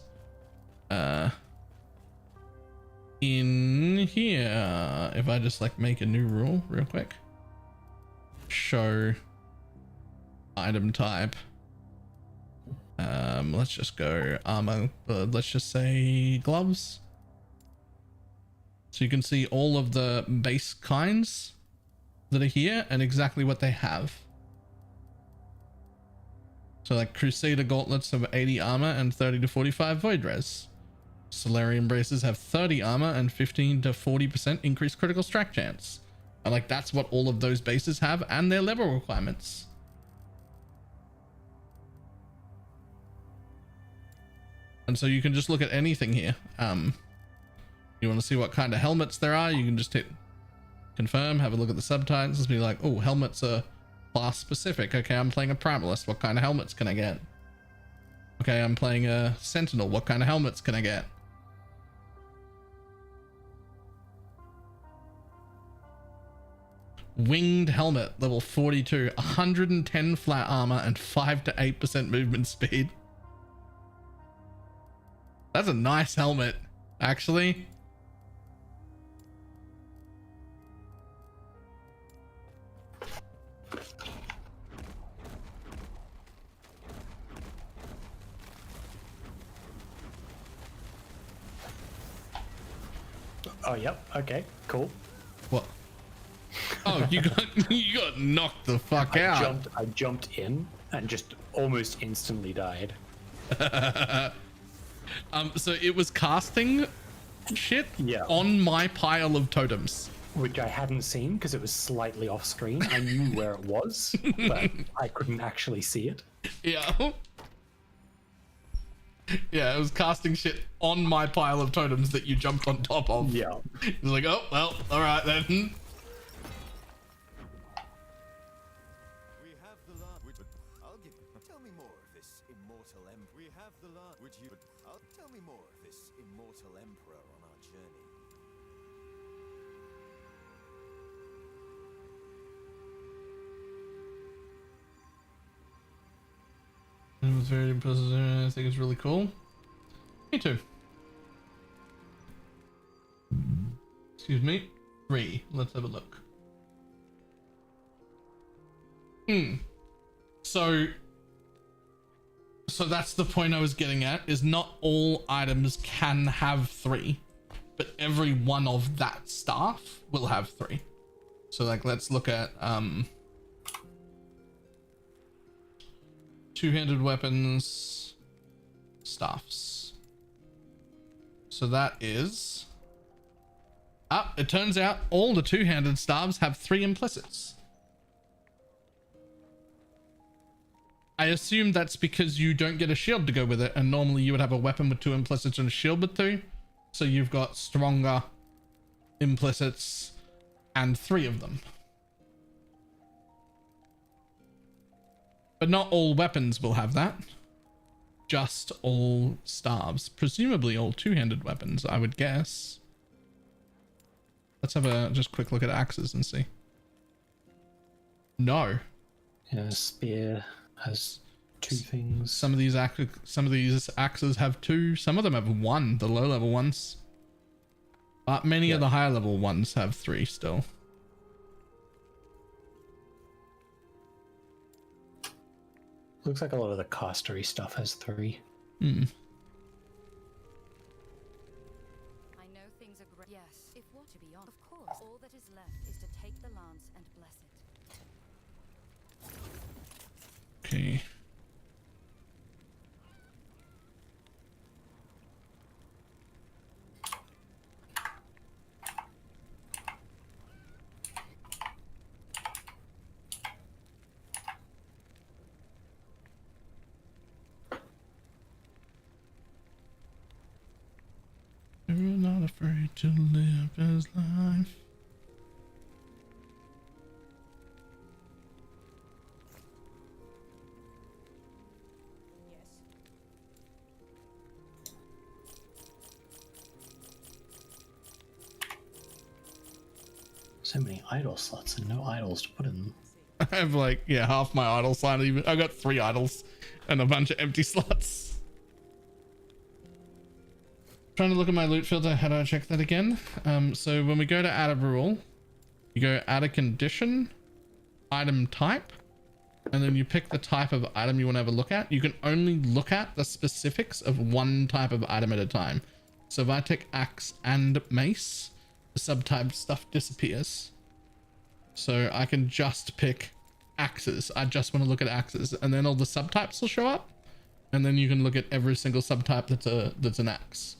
in here. If I just like make a new rule real quick, show item type. Let's just go armor, let's just say gloves. So you can see all of the base kinds that are here and exactly what they have. So like Crusader gauntlets have 80 armor and 30 to 45 void res. Solarian braces have 30 armor and 15 to 40% increased critical strike chance. And like that's what all of those bases have and their level requirements. And so you can just look at anything here. You want to see what kind of helmets there are, you can just hit confirm, have a look at the subtitles, be like, oh, helmets are class specific. Okay, I'm playing a primalist. What kind of helmets can I get? Okay, I'm playing a sentinel. What kind of helmets can I get? Winged helmet, level 42, 110 flat armor and 5 to 8% movement speed. That's a nice helmet, actually. Oh, yep. Okay, cool. What? Oh, you got knocked the fuck out. I jumped in and just almost instantly died. So it was casting shit on my pile of totems, which I hadn't seen because it was slightly off screen. I knew where it was, but I couldn't actually see it. Yeah. Yeah, it was casting shit on my pile of totems that you jumped on top of. Yeah. It was like, oh, well, all right then. We have the land which I'll give. Tell me more of this immortal emperor. We have the land which you. I'll tell me more of this immortal emperor on our journey. It was very impressive. I think it's really cool. Me too. Excuse me. 3. Let's have a look. So that's the point I was getting at, is not all items can have 3, but every one of that staff will have 3. So like, let's look at two-handed weapons, staffs. So that is it turns out all the two-handed staves have 3 implicits. I assume that's because you don't get a shield to go with it, and normally you would have a weapon with 2 implicits and a shield with 2. So you've got stronger implicits and 3 of them. But not all weapons will have that. Just all staves. Presumably all two-handed weapons, I would guess. Let's have a just quick look at axes and see. No. Yeah, spear has 2 things. Some of these axes have 2. Some of them have 1, the low-level ones. But many of the higher-level ones have 3 still. Looks like a lot of the castery stuff has 3. I know things are great. Yes, if what to be on, of course. All that is left is to take the lance and bless it. Okay. to live his life. So many idle slots and no idols to put in them. I have like, yeah, half my idle slot. Even I got 3 idols and a bunch of empty slots. Trying to look at my loot filter. How do I check that again? So when we go to add a rule, you go add a condition, item type, and then you pick the type of item you want to have a look at. You can only look at the specifics of one type of item at a time. So if I take axe and mace, the subtype stuff disappears. So I can just pick axes. I just want to look at axes, and then all the subtypes will show up, and then you can look at every single subtype that's an axe.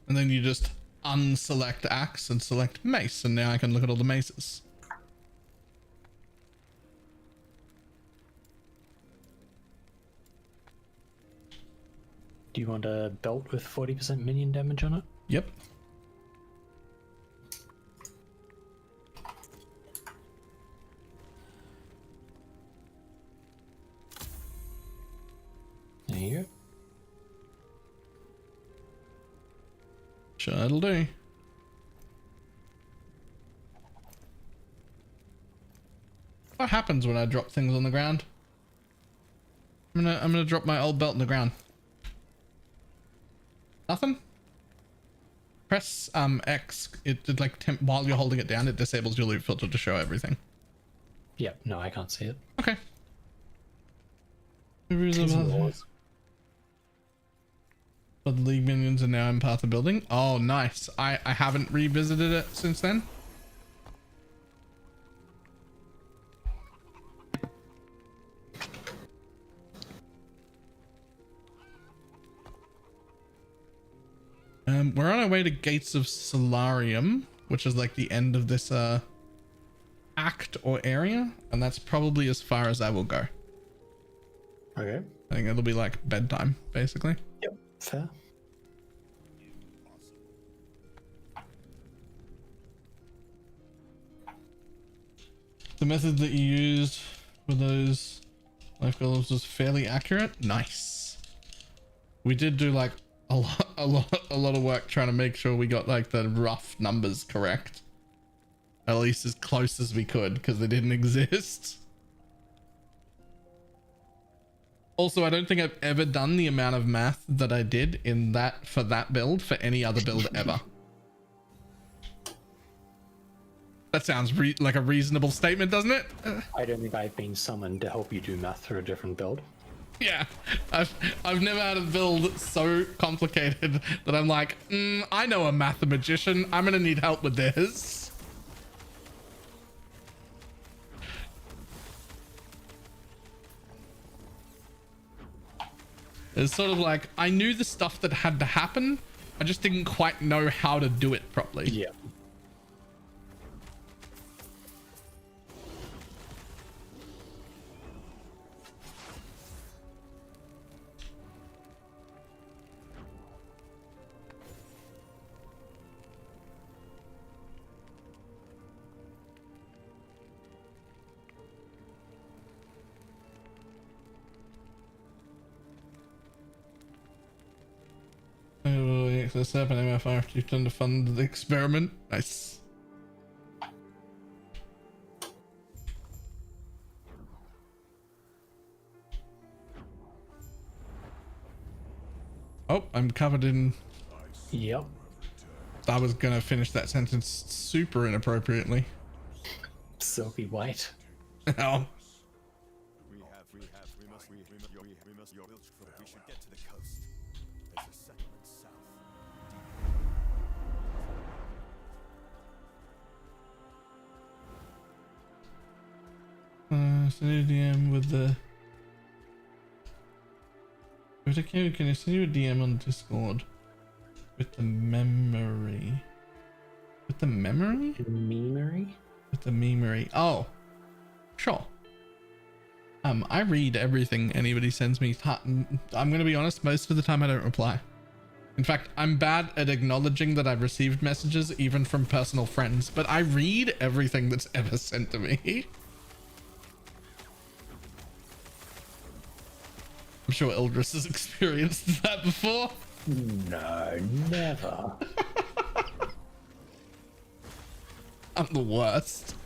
And then you just unselect axe and select mace, and now I can look at all the maces. Do you want a belt with 40% minion damage on it? Yep. There you go. Sure, that'll do. What happens when I drop things on the ground? I'm gonna drop my old belt on the ground. Nothing? Press X. It like while you're holding it down, it disables your loot filter to show everything. Yep, no, I can't see it. Okay. But the league minions are now in part of the building. Oh, nice. I haven't revisited it since then. We're on our way to Gates of Solarium, which is like the end of this act or area, and that's probably as far as I will go. Okay. I think it'll be like bedtime, basically. Yep, fair. The method that you used for those life golems was fairly accurate. Nice. We did do like a lot of work trying to make sure we got like the rough numbers correct, at least as close as we could, because they didn't exist. Also, I don't think I've ever done the amount of math that I did in that for that build for any other build ever. That sounds like a reasonable statement, doesn't it? I don't think I've been summoned to help you do math for a different build. Yeah, I've never had a build so complicated that I'm like, I know a mathematician. I'm gonna need help with this. It's sort of like I knew the stuff that had to happen. I just didn't quite know how to do it properly. Yeah. Access up and MFR after you've done to fund the experiment. Nice. Oh, I'm covered in. Yep. I was gonna finish that sentence super inappropriately. Silky white. Oh. We should get to the coast. There's a settlement south. Send you a DM with the. If I can I send you a DM on Discord with the memory? With the memory? Memory? With the memory. Oh, sure. I read everything anybody sends me. I'm gonna be honest, most of the time I don't reply. In fact, I'm bad at acknowledging that I've received messages, even from personal friends, but I read everything that's ever sent to me. I'm sure Ildris has experienced that before. No, never. I'm the worst.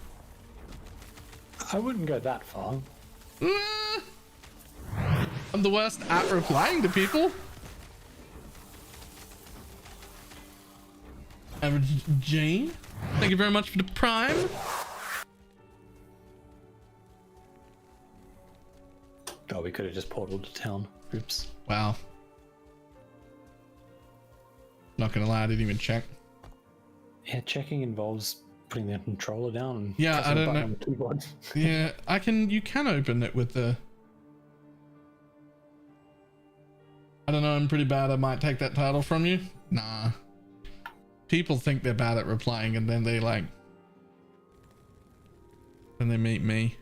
I wouldn't go that far. I'm the worst at replying to people. Average Jane, thank you very much for the prime. Oh, we could have just portaled to town. Oops. Wow. Not gonna lie, I didn't even check. Yeah, checking involves putting the controller down and Yeah, pressing I a don't button know. on the keyboard. Yeah, you can open it with the... I don't know, I'm pretty bad. I might take that title from you. Nah. People think they're bad at replying and then they like... Then they meet me.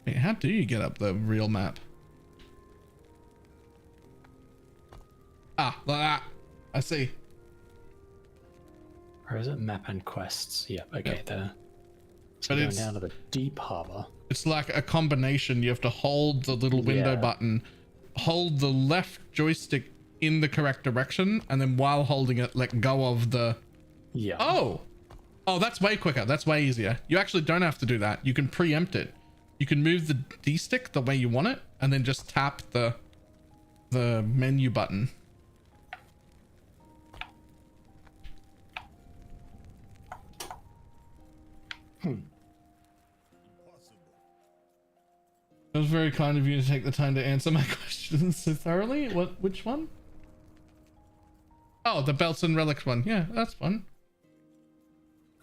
Wait, how do you get up the real map? Ah, like that. I see. Or is it map and quests? Yeah, okay, Yep. there. So But going it's- down to the deep harbor. It's like a combination. You have to hold the little window Yeah. button, hold the left joystick in the correct direction, and then while holding it, let go of the... Yeah. Oh, that's way quicker. That's way easier. You actually don't have to do that. You can preempt it. You can move the D stick the way you want it, and then just tap the menu button. It was very kind of you to take the time to answer my questions so thoroughly. Which one? Oh, the belts and relics one. Yeah, that's fun.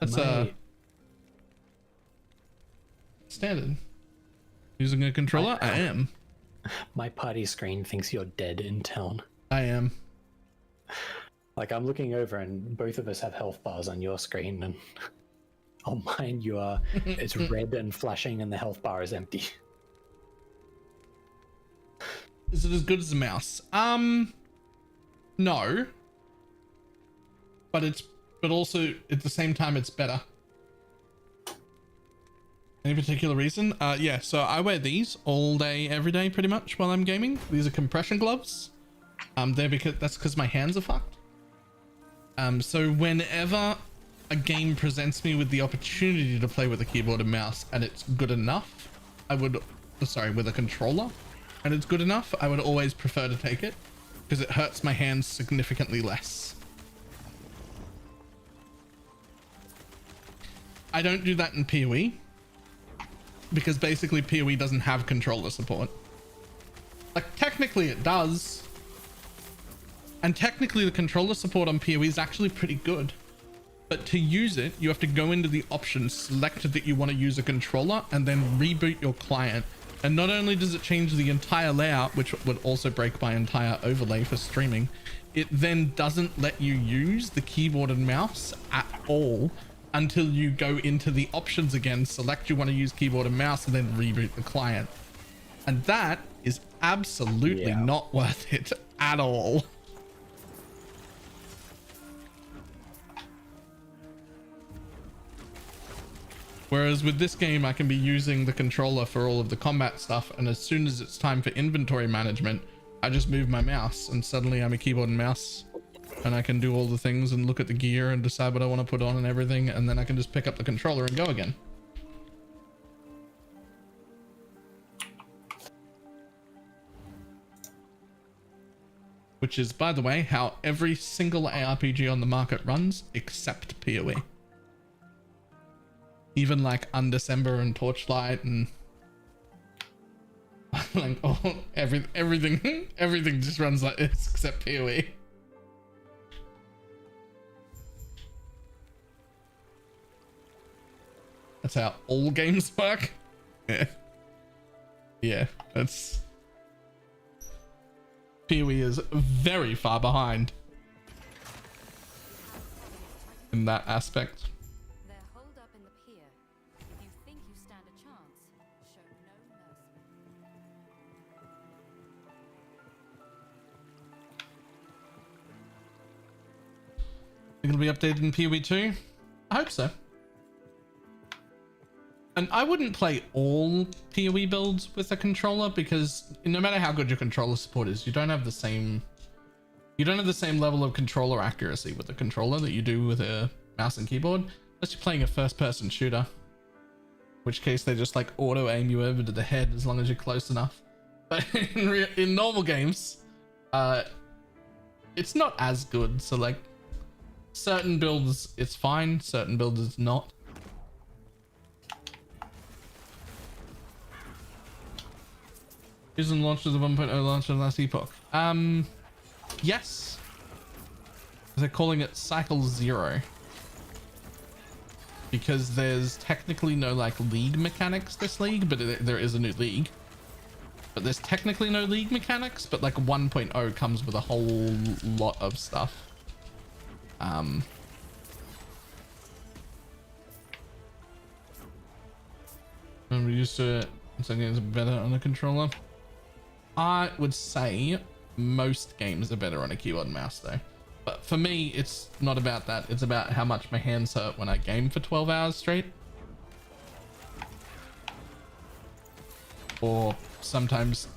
That's standard. Using a controller? I am. My party screen thinks you're dead in town. I am. Like, I'm looking over and both of us have health bars on your screen, and on mine you are... it's red and flashing and the health bar is empty. Is it as good as a mouse? No. But also at the same time it's better. Any particular reason? Yeah, so I wear these all day, every day, pretty much while I'm gaming. These are compression gloves. That's because my hands are fucked. So whenever a game presents me with the opportunity to play with a keyboard and mouse and it's good enough, with a controller, and it's good enough, I would always prefer to take it because it hurts my hands significantly less. I don't do that in PoE because basically PoE doesn't have controller support. Like, technically it does. And technically the controller support on PoE is actually pretty good. But to use it, you have to go into the options, select that you want to use a controller, and then reboot your client. And not only does it change the entire layout, which would also break my entire overlay for streaming, it then doesn't let you use the keyboard and mouse at all until you go into the options again, select you want to use keyboard and mouse, and then reboot the client. And that is absolutely not worth it at all. Whereas with this game, I can be using the controller for all of the combat stuff, and as soon as it's time for inventory management, I just move my mouse and suddenly I'm a keyboard and mouse, and I can do all the things and look at the gear and decide what I want to put on and everything, and then I can just pick up the controller and go again. Which is, by the way, how every single ARPG on the market runs, except PoE. Even like Undecember and Torchlight and like everything just runs like this except PoE. That's how all games work. Yeah, that's... PoE is very far behind in that aspect. They're holed up in the pier. If you think you stand a chance, show no mercy. it'll be updated in PoE 2? I hope so. And I wouldn't play all PoE builds with a controller because no matter how good your controller support is, you don't have the same level of controller accuracy with the controller that you do with a mouse and keyboard, unless you're playing a first-person shooter. In which case they just like auto aim you over to the head as long as you're close enough. But in normal games, it's not as good. So like certain builds it's fine, certain builds it's not. Isn't launched as a 1.0 launch of last epoch? Yes. They're calling it Cycle 0. Because there's technically no like league mechanics this league, but there is a new league. But there's technically no league mechanics, but like 1.0 comes with a whole lot of stuff. I'm used to it. Some games are better on a controller. I would say most games are better on a keyboard and mouse though. But for me, it's not about that. It's about how much my hands hurt when I game for 12 hours straight. Or sometimes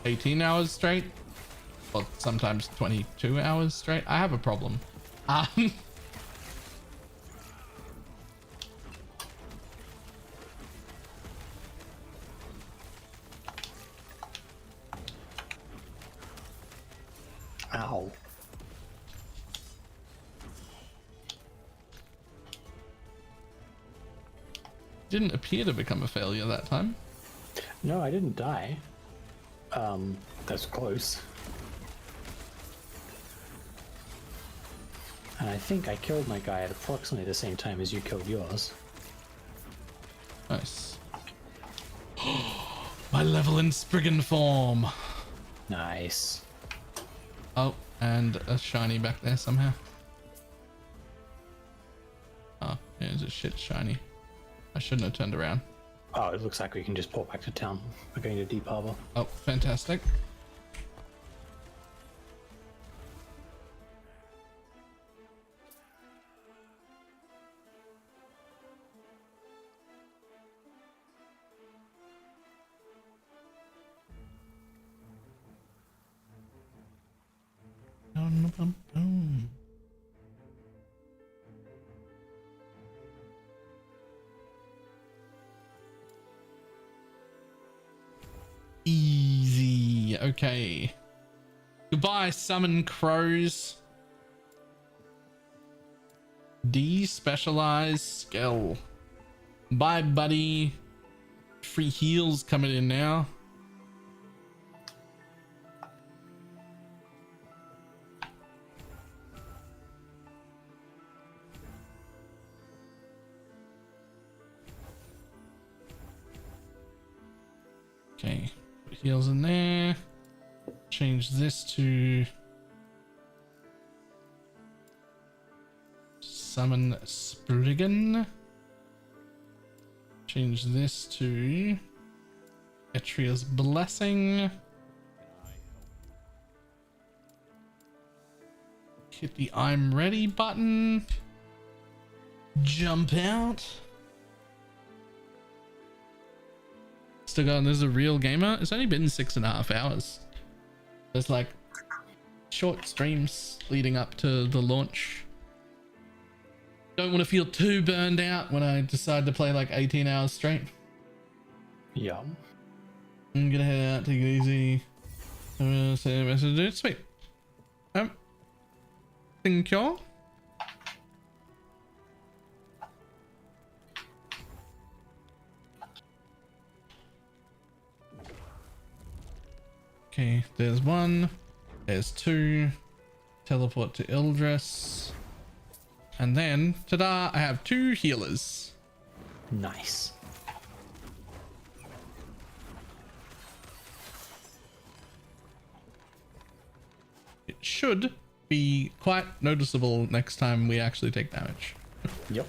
18 hours straight. Or sometimes 22 hours straight. I have a problem. Ow. Didn't appear to become a failure that time. No, I didn't die. That's close. And I think I killed my guy at approximately the same time as you killed yours. Nice. My level in Spriggan form. Nice. Oh, and a shiny back there somehow. Oh, yeah, it's a shit shiny. I shouldn't have turned around. Oh, it looks like we can just port back to town. We're going to Deep Harbor. Oh, fantastic. Easy. Okay. Goodbye, summon crows. Despecialized skill. Bye, buddy. Free heals coming in now. Okay, put heals in there. Change this to summon Spriggan. Change this to Etria's Blessing. Hit the I'm ready button. Jump out. Still going, this is a real gamer. It's only been 6.5 hours. There's like short streams leading up to the launch. Don't want to feel too burned out when I decide to play like 18 hours straight. Yeah. I'm gonna head out, take it easy. Say a message, dude. Sweet. Thank you. Okay, there's one, there's two, teleport to Ildris, and then, ta-da, I have 2 healers. Nice. It should be quite noticeable next time we actually take damage. Yep.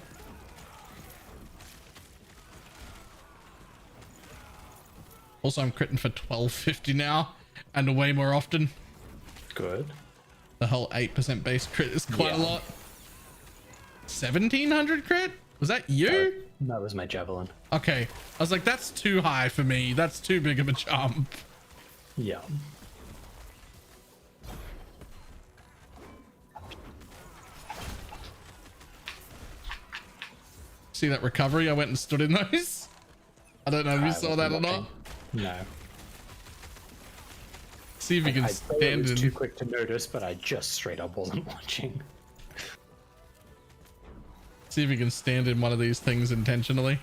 Also, I'm critting for 1250 now, and way more often. Good. The whole 8% base crit is quite a lot. 1700 crit? Was that you? That was my javelin. Okay. I was like, that's too high for me. That's too big of a jump. Yeah. See that recovery? I went and stood in those. I don't know if you I saw wasn't that or not. watching. No. See if you can I'd say it stand was in. too quick to notice, but I just straight up wasn't watching. See if you can stand in one of these things intentionally.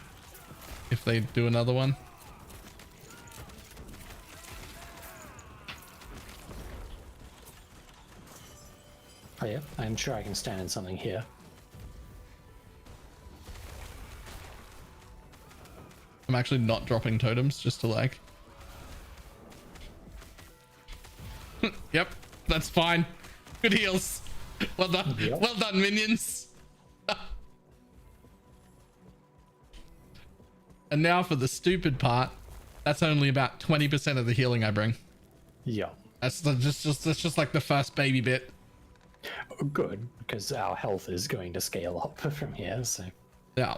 If they do another one. Oh yeah, I'm sure I can stand in something here. I'm actually not dropping totems just to like. Yep, that's fine. Good heals. Well done. Yep. Well done, minions. And now for the stupid part. That's only about 20% of the healing I bring. Yeah. That's just like the first baby bit. Good, because our health is going to scale up from here, so. Yeah.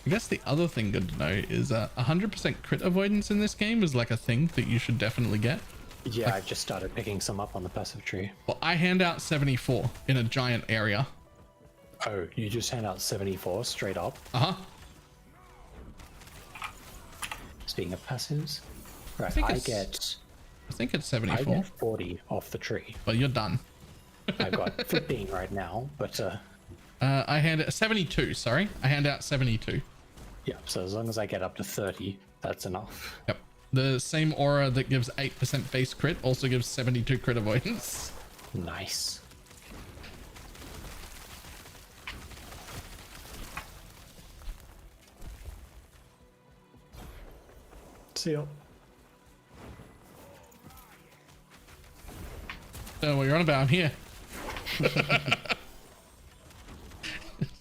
I guess the other thing good to know is 100% crit avoidance in this game is like a thing that you should definitely get. Yeah, I've just started picking some up on the passive tree. Well, I hand out 74 in a giant area. Oh, you just hand out 74 straight up? Uh-huh. Speaking of passives, right, think I it's- think it's I 74. get 40 off the tree. But you're done. I've got 15 right now, but I hand out 72, sorry. I hand out 72. yeah, so as long as I get up to 30, that's enough. Yep. The same aura that gives 8% base crit also gives 72 crit avoidance. Nice. See ya. So what you're on about, I'm here.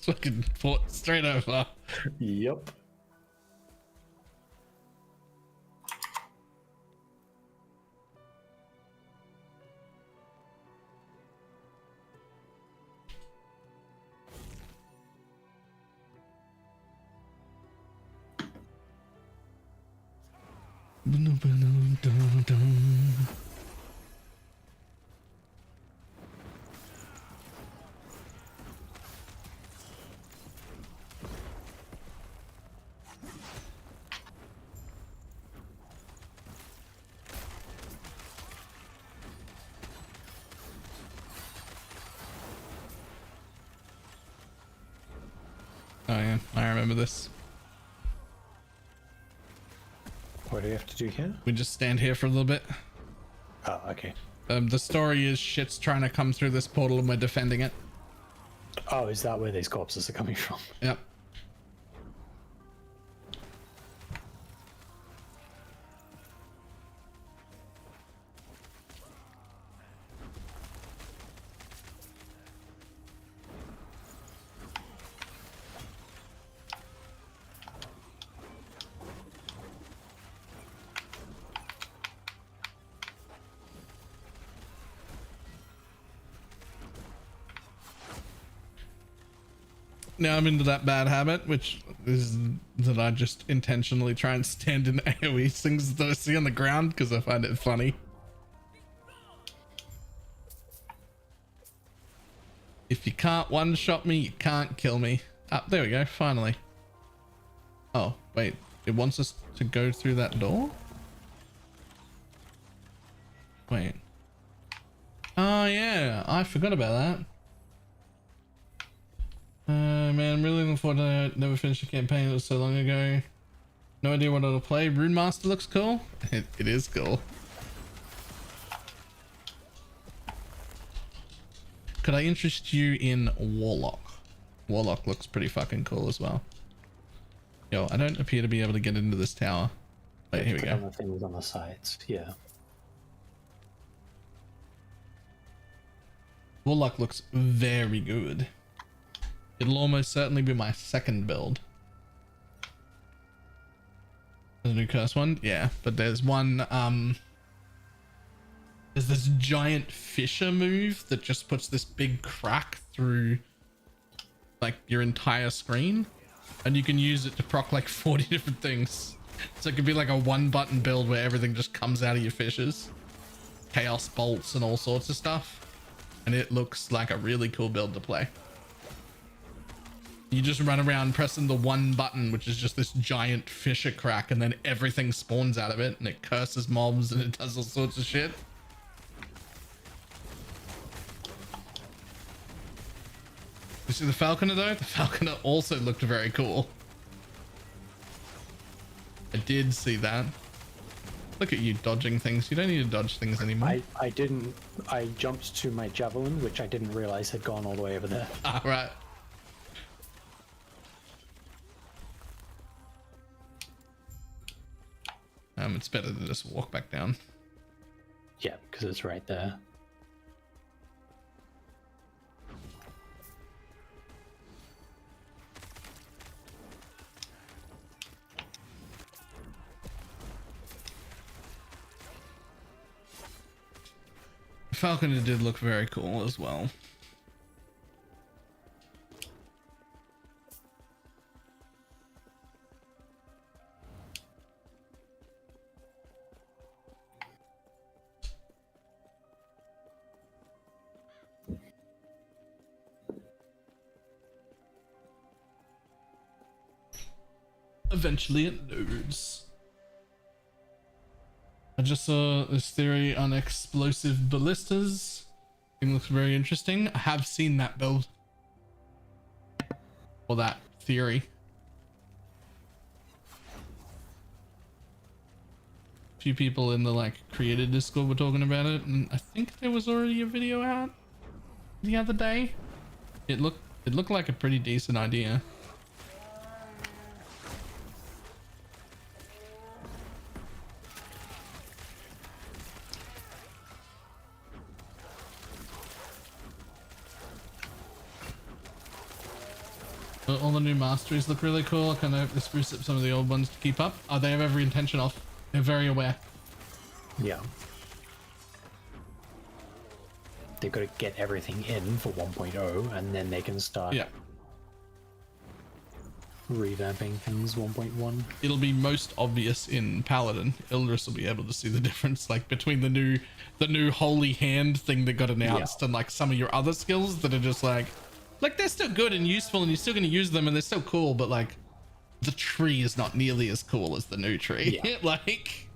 Fucking fought straight over. Yep. Oh yeah, I remember this. What do we have to do here? We just stand here for a little bit. Oh, okay. The story is shit's trying to come through this portal and we're defending it. Oh, is that where these corpses are coming from? Yep. Now I'm into that bad habit, which is that I just intentionally try and stand in AoE things that I see on the ground because I find it funny. If you can't one-shot me, you can't kill me. Ah, there we go, finally. Oh, wait. It wants us to go through that door? Wait. Oh, yeah. I forgot about that. Man, I'm really looking forward to it. Never finished a campaign. It was so long ago. No idea what it'll play. Rune Master looks cool. It is cool. Could I interest you in Warlock? Warlock looks pretty fucking cool as well. Yo, I don't appear to be able to get into this tower. Wait, here we Click go. on the things on the sides. Yeah. Warlock looks very good. It'll almost certainly be my second build. There's a new curse one, yeah, but there's one, there's this giant fisher move that just puts this big crack through like your entire screen, and you can use it to proc like 40 different things. So it could be like a one button build where everything just comes out of your fissures, chaos bolts and all sorts of stuff, and it looks like a really cool build to play. You just run around pressing the one button, which is just this giant fissure crack, and then everything spawns out of it, and it curses mobs and it does all sorts of shit. You see the falconer though? The falconer also looked very cool. I did see that. Look at you dodging things. You don't need to dodge things anymore. I didn't. I jumped to my javelin, which I didn't realize had gone all the way over there. Ah, right. It's better to just walk back down. Yeah, because it's right there. Falconer did look very cool as well. Eventually it loads. I just saw this theory on explosive ballistas. It looks very interesting. I have seen that build. Or that theory. A few people in the like creator Discord were talking about it, and I think there was already a video out the other day. It looked like a pretty decent idea. All the new masteries look really cool. I kind of hope they spruce up some of the old ones to keep up. Oh, they have every intention of. They're very aware. Yeah. They've got to get everything in for 1.0, and then they can start revamping things 1.1. It'll be most obvious in Paladin. Ildris will be able to see the difference, like between the new holy hand thing that got announced and like some of your other skills that are just like they're still good and useful, and you're still going to use them, and they're still cool, but like the tree is not nearly as cool as the new tree. Yeah. Like,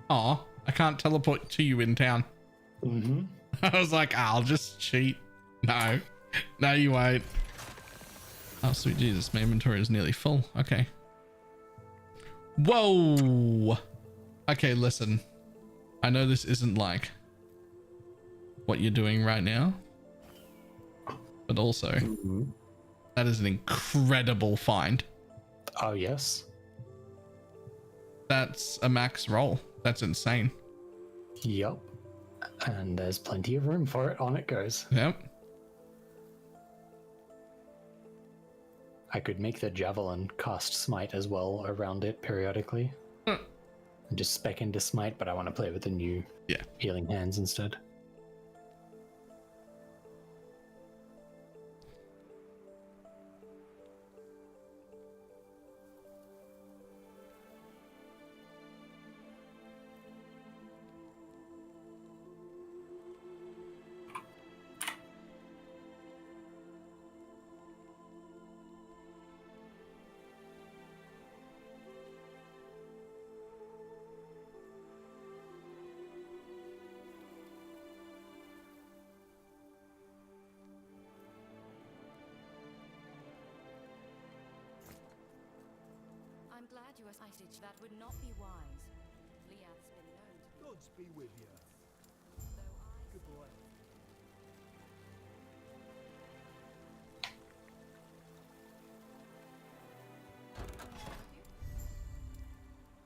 oh, I can't teleport to you in town. Mm-hmm. I was like, I'll just cheat. No, you won't. Oh, sweet Jesus, my inventory is nearly full. Okay. Whoa. Okay, listen. I know this isn't like what you're doing right now, but also that is an incredible find. Oh, yes. That's a max roll. That's insane. Yep. And there's plenty of room for it. On it goes. Yep. I could make the javelin cast smite as well around it periodically. And just spec into smite, but I want to play with the new healing hands instead. I'm glad you are cited. That would not be wise. Liath's been known to, Gods be with you. though I Good boy.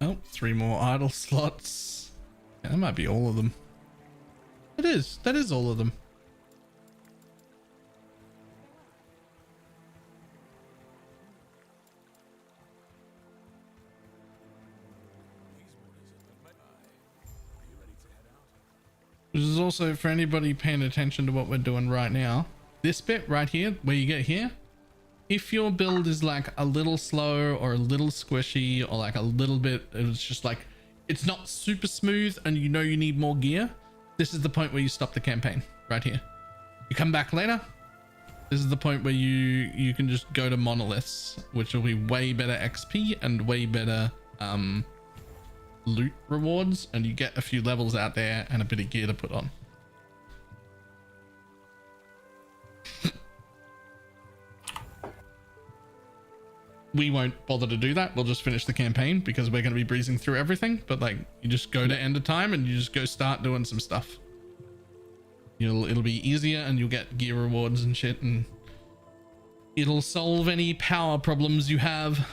Oh, 3 more idle slots. Yeah, that might be all of them. It is. That is all of them. Which is also for anybody paying attention to what we're doing right now. This bit right here, where you get here, if your build is like a little slow or a little squishy or like a little bit, it's just like, it's not super smooth and you know you need more gear, this is the point where you stop the campaign right here. You come back later. This is the point where you can just go to monoliths, which will be way better XP and way better loot rewards, and you get a few levels out there and a bit of gear to put on. We won't bother to do that. We'll just finish the campaign because we're going to be breezing through everything. But like, you just go to end of time and you just go start doing some stuff. It'll be easier and you'll get gear rewards and shit, and it'll solve any power problems you have.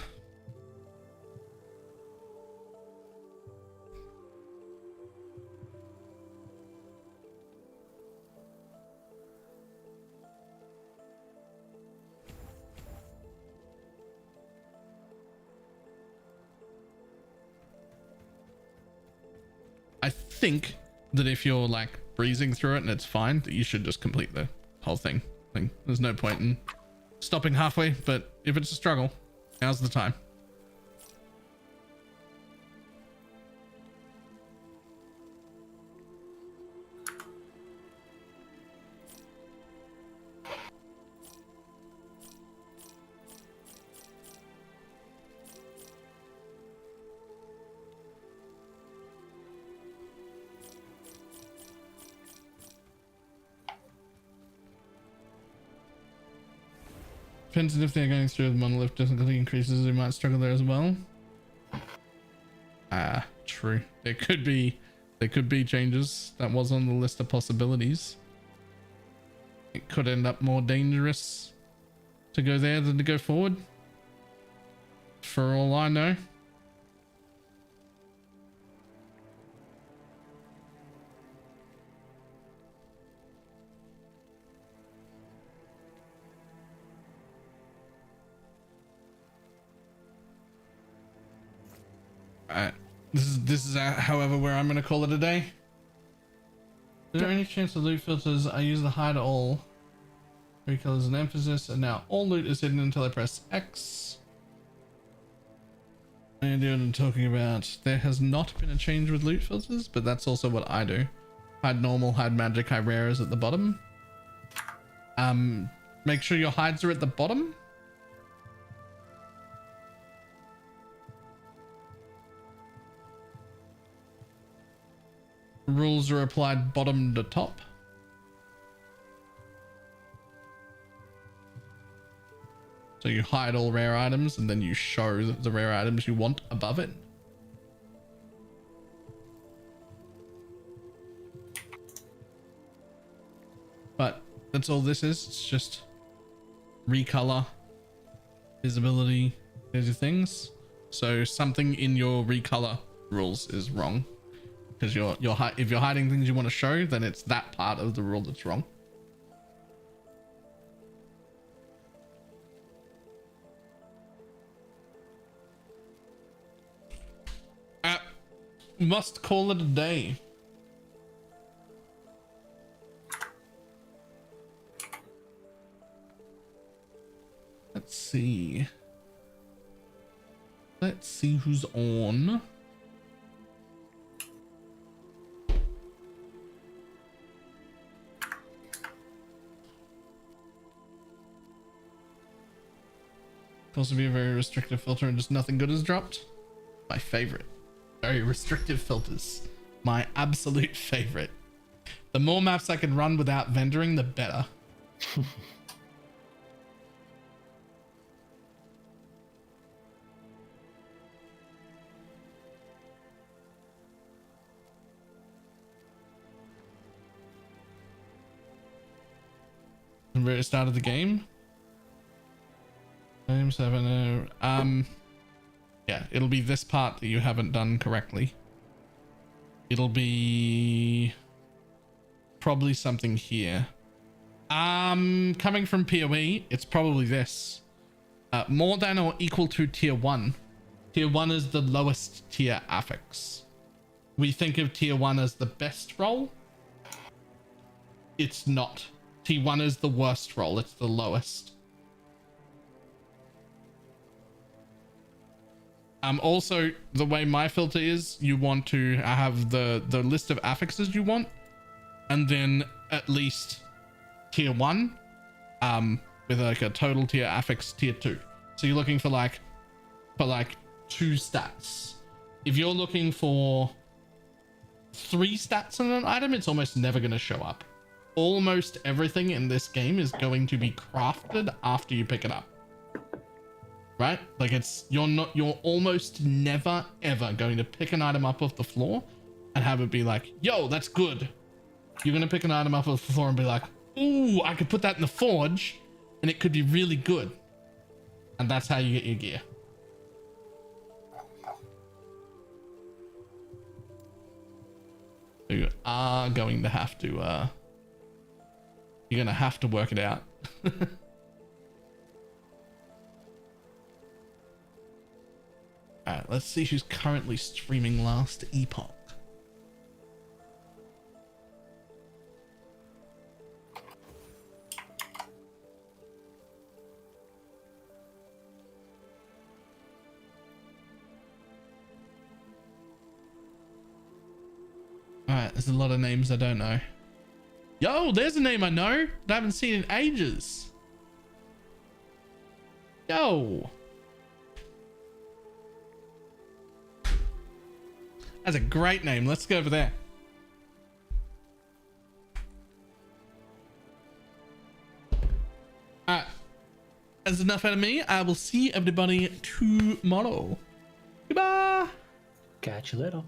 I think that if you're like breezing through it and it's fine, that you should just complete the whole thing. Like, there's no point in stopping halfway, but if it's a struggle, now's the time. Depends on if they're going through the monolith difficulty increases, they might struggle there as well. Ah, true. There could be changes. That was on the list of possibilities. It could end up more dangerous to go there than to go forward, for all I know. This is however where I'm gonna call it a day. Is there any chance of loot filters? I use the hide all. Recall is an emphasis, and now all loot is hidden until I press X. And I'm talking about, there has not been a change with loot filters, but that's also what I do. Hide normal, hide magic, hide rares at the bottom. Make sure your hides are at the bottom. Rules are applied bottom to top. So you hide all rare items and then you show the rare items you want above it. But that's all this is. It's just recolor, visibility, these are things. So something in your recolor rules is wrong. Because if you're hiding things you want to show, then it's that part of the rule that's wrong. Must call it a day. Let's see. Let's see who's on. Supposed to be a very restrictive filter and just nothing good is dropped. My favorite. Very restrictive filters. My absolute favorite. The more maps I can run without vendoring, the better. very start of the game. Game 7. Yeah, it'll be this part that you haven't done correctly. It'll be probably something here. Coming from PoE, it's probably this. More than or equal to tier 1. Tier 1 is the lowest tier affix. We think of tier 1 as the best role. It's not. Tier 1 is the worst role. It's the lowest. Also, the way my filter is, you want to have the list of affixes you want, and then at least tier 1, with like a total tier affix tier 2. So you're looking for like 2 stats. If you're looking for 3 stats on an item, it's almost never going to show up. Almost everything in this game is going to be crafted after you pick it up. Right? Like you're almost never ever going to pick an item up off the floor and have it be like, yo, that's good. You're going to pick an item up off the floor and be like, ooh, I could put that in the forge and it could be really good. And that's how you get your gear. So you are going to have to, you're going to have to work it out. Alright, let's see who's currently streaming Last Epoch. Alright, there's a lot of names I don't know. Yo, there's a name I know that I haven't seen in ages. Yo. That's a great name. Let's go over there. Alright. That's enough out of me. I will see everybody tomorrow. Goodbye. Catch you later.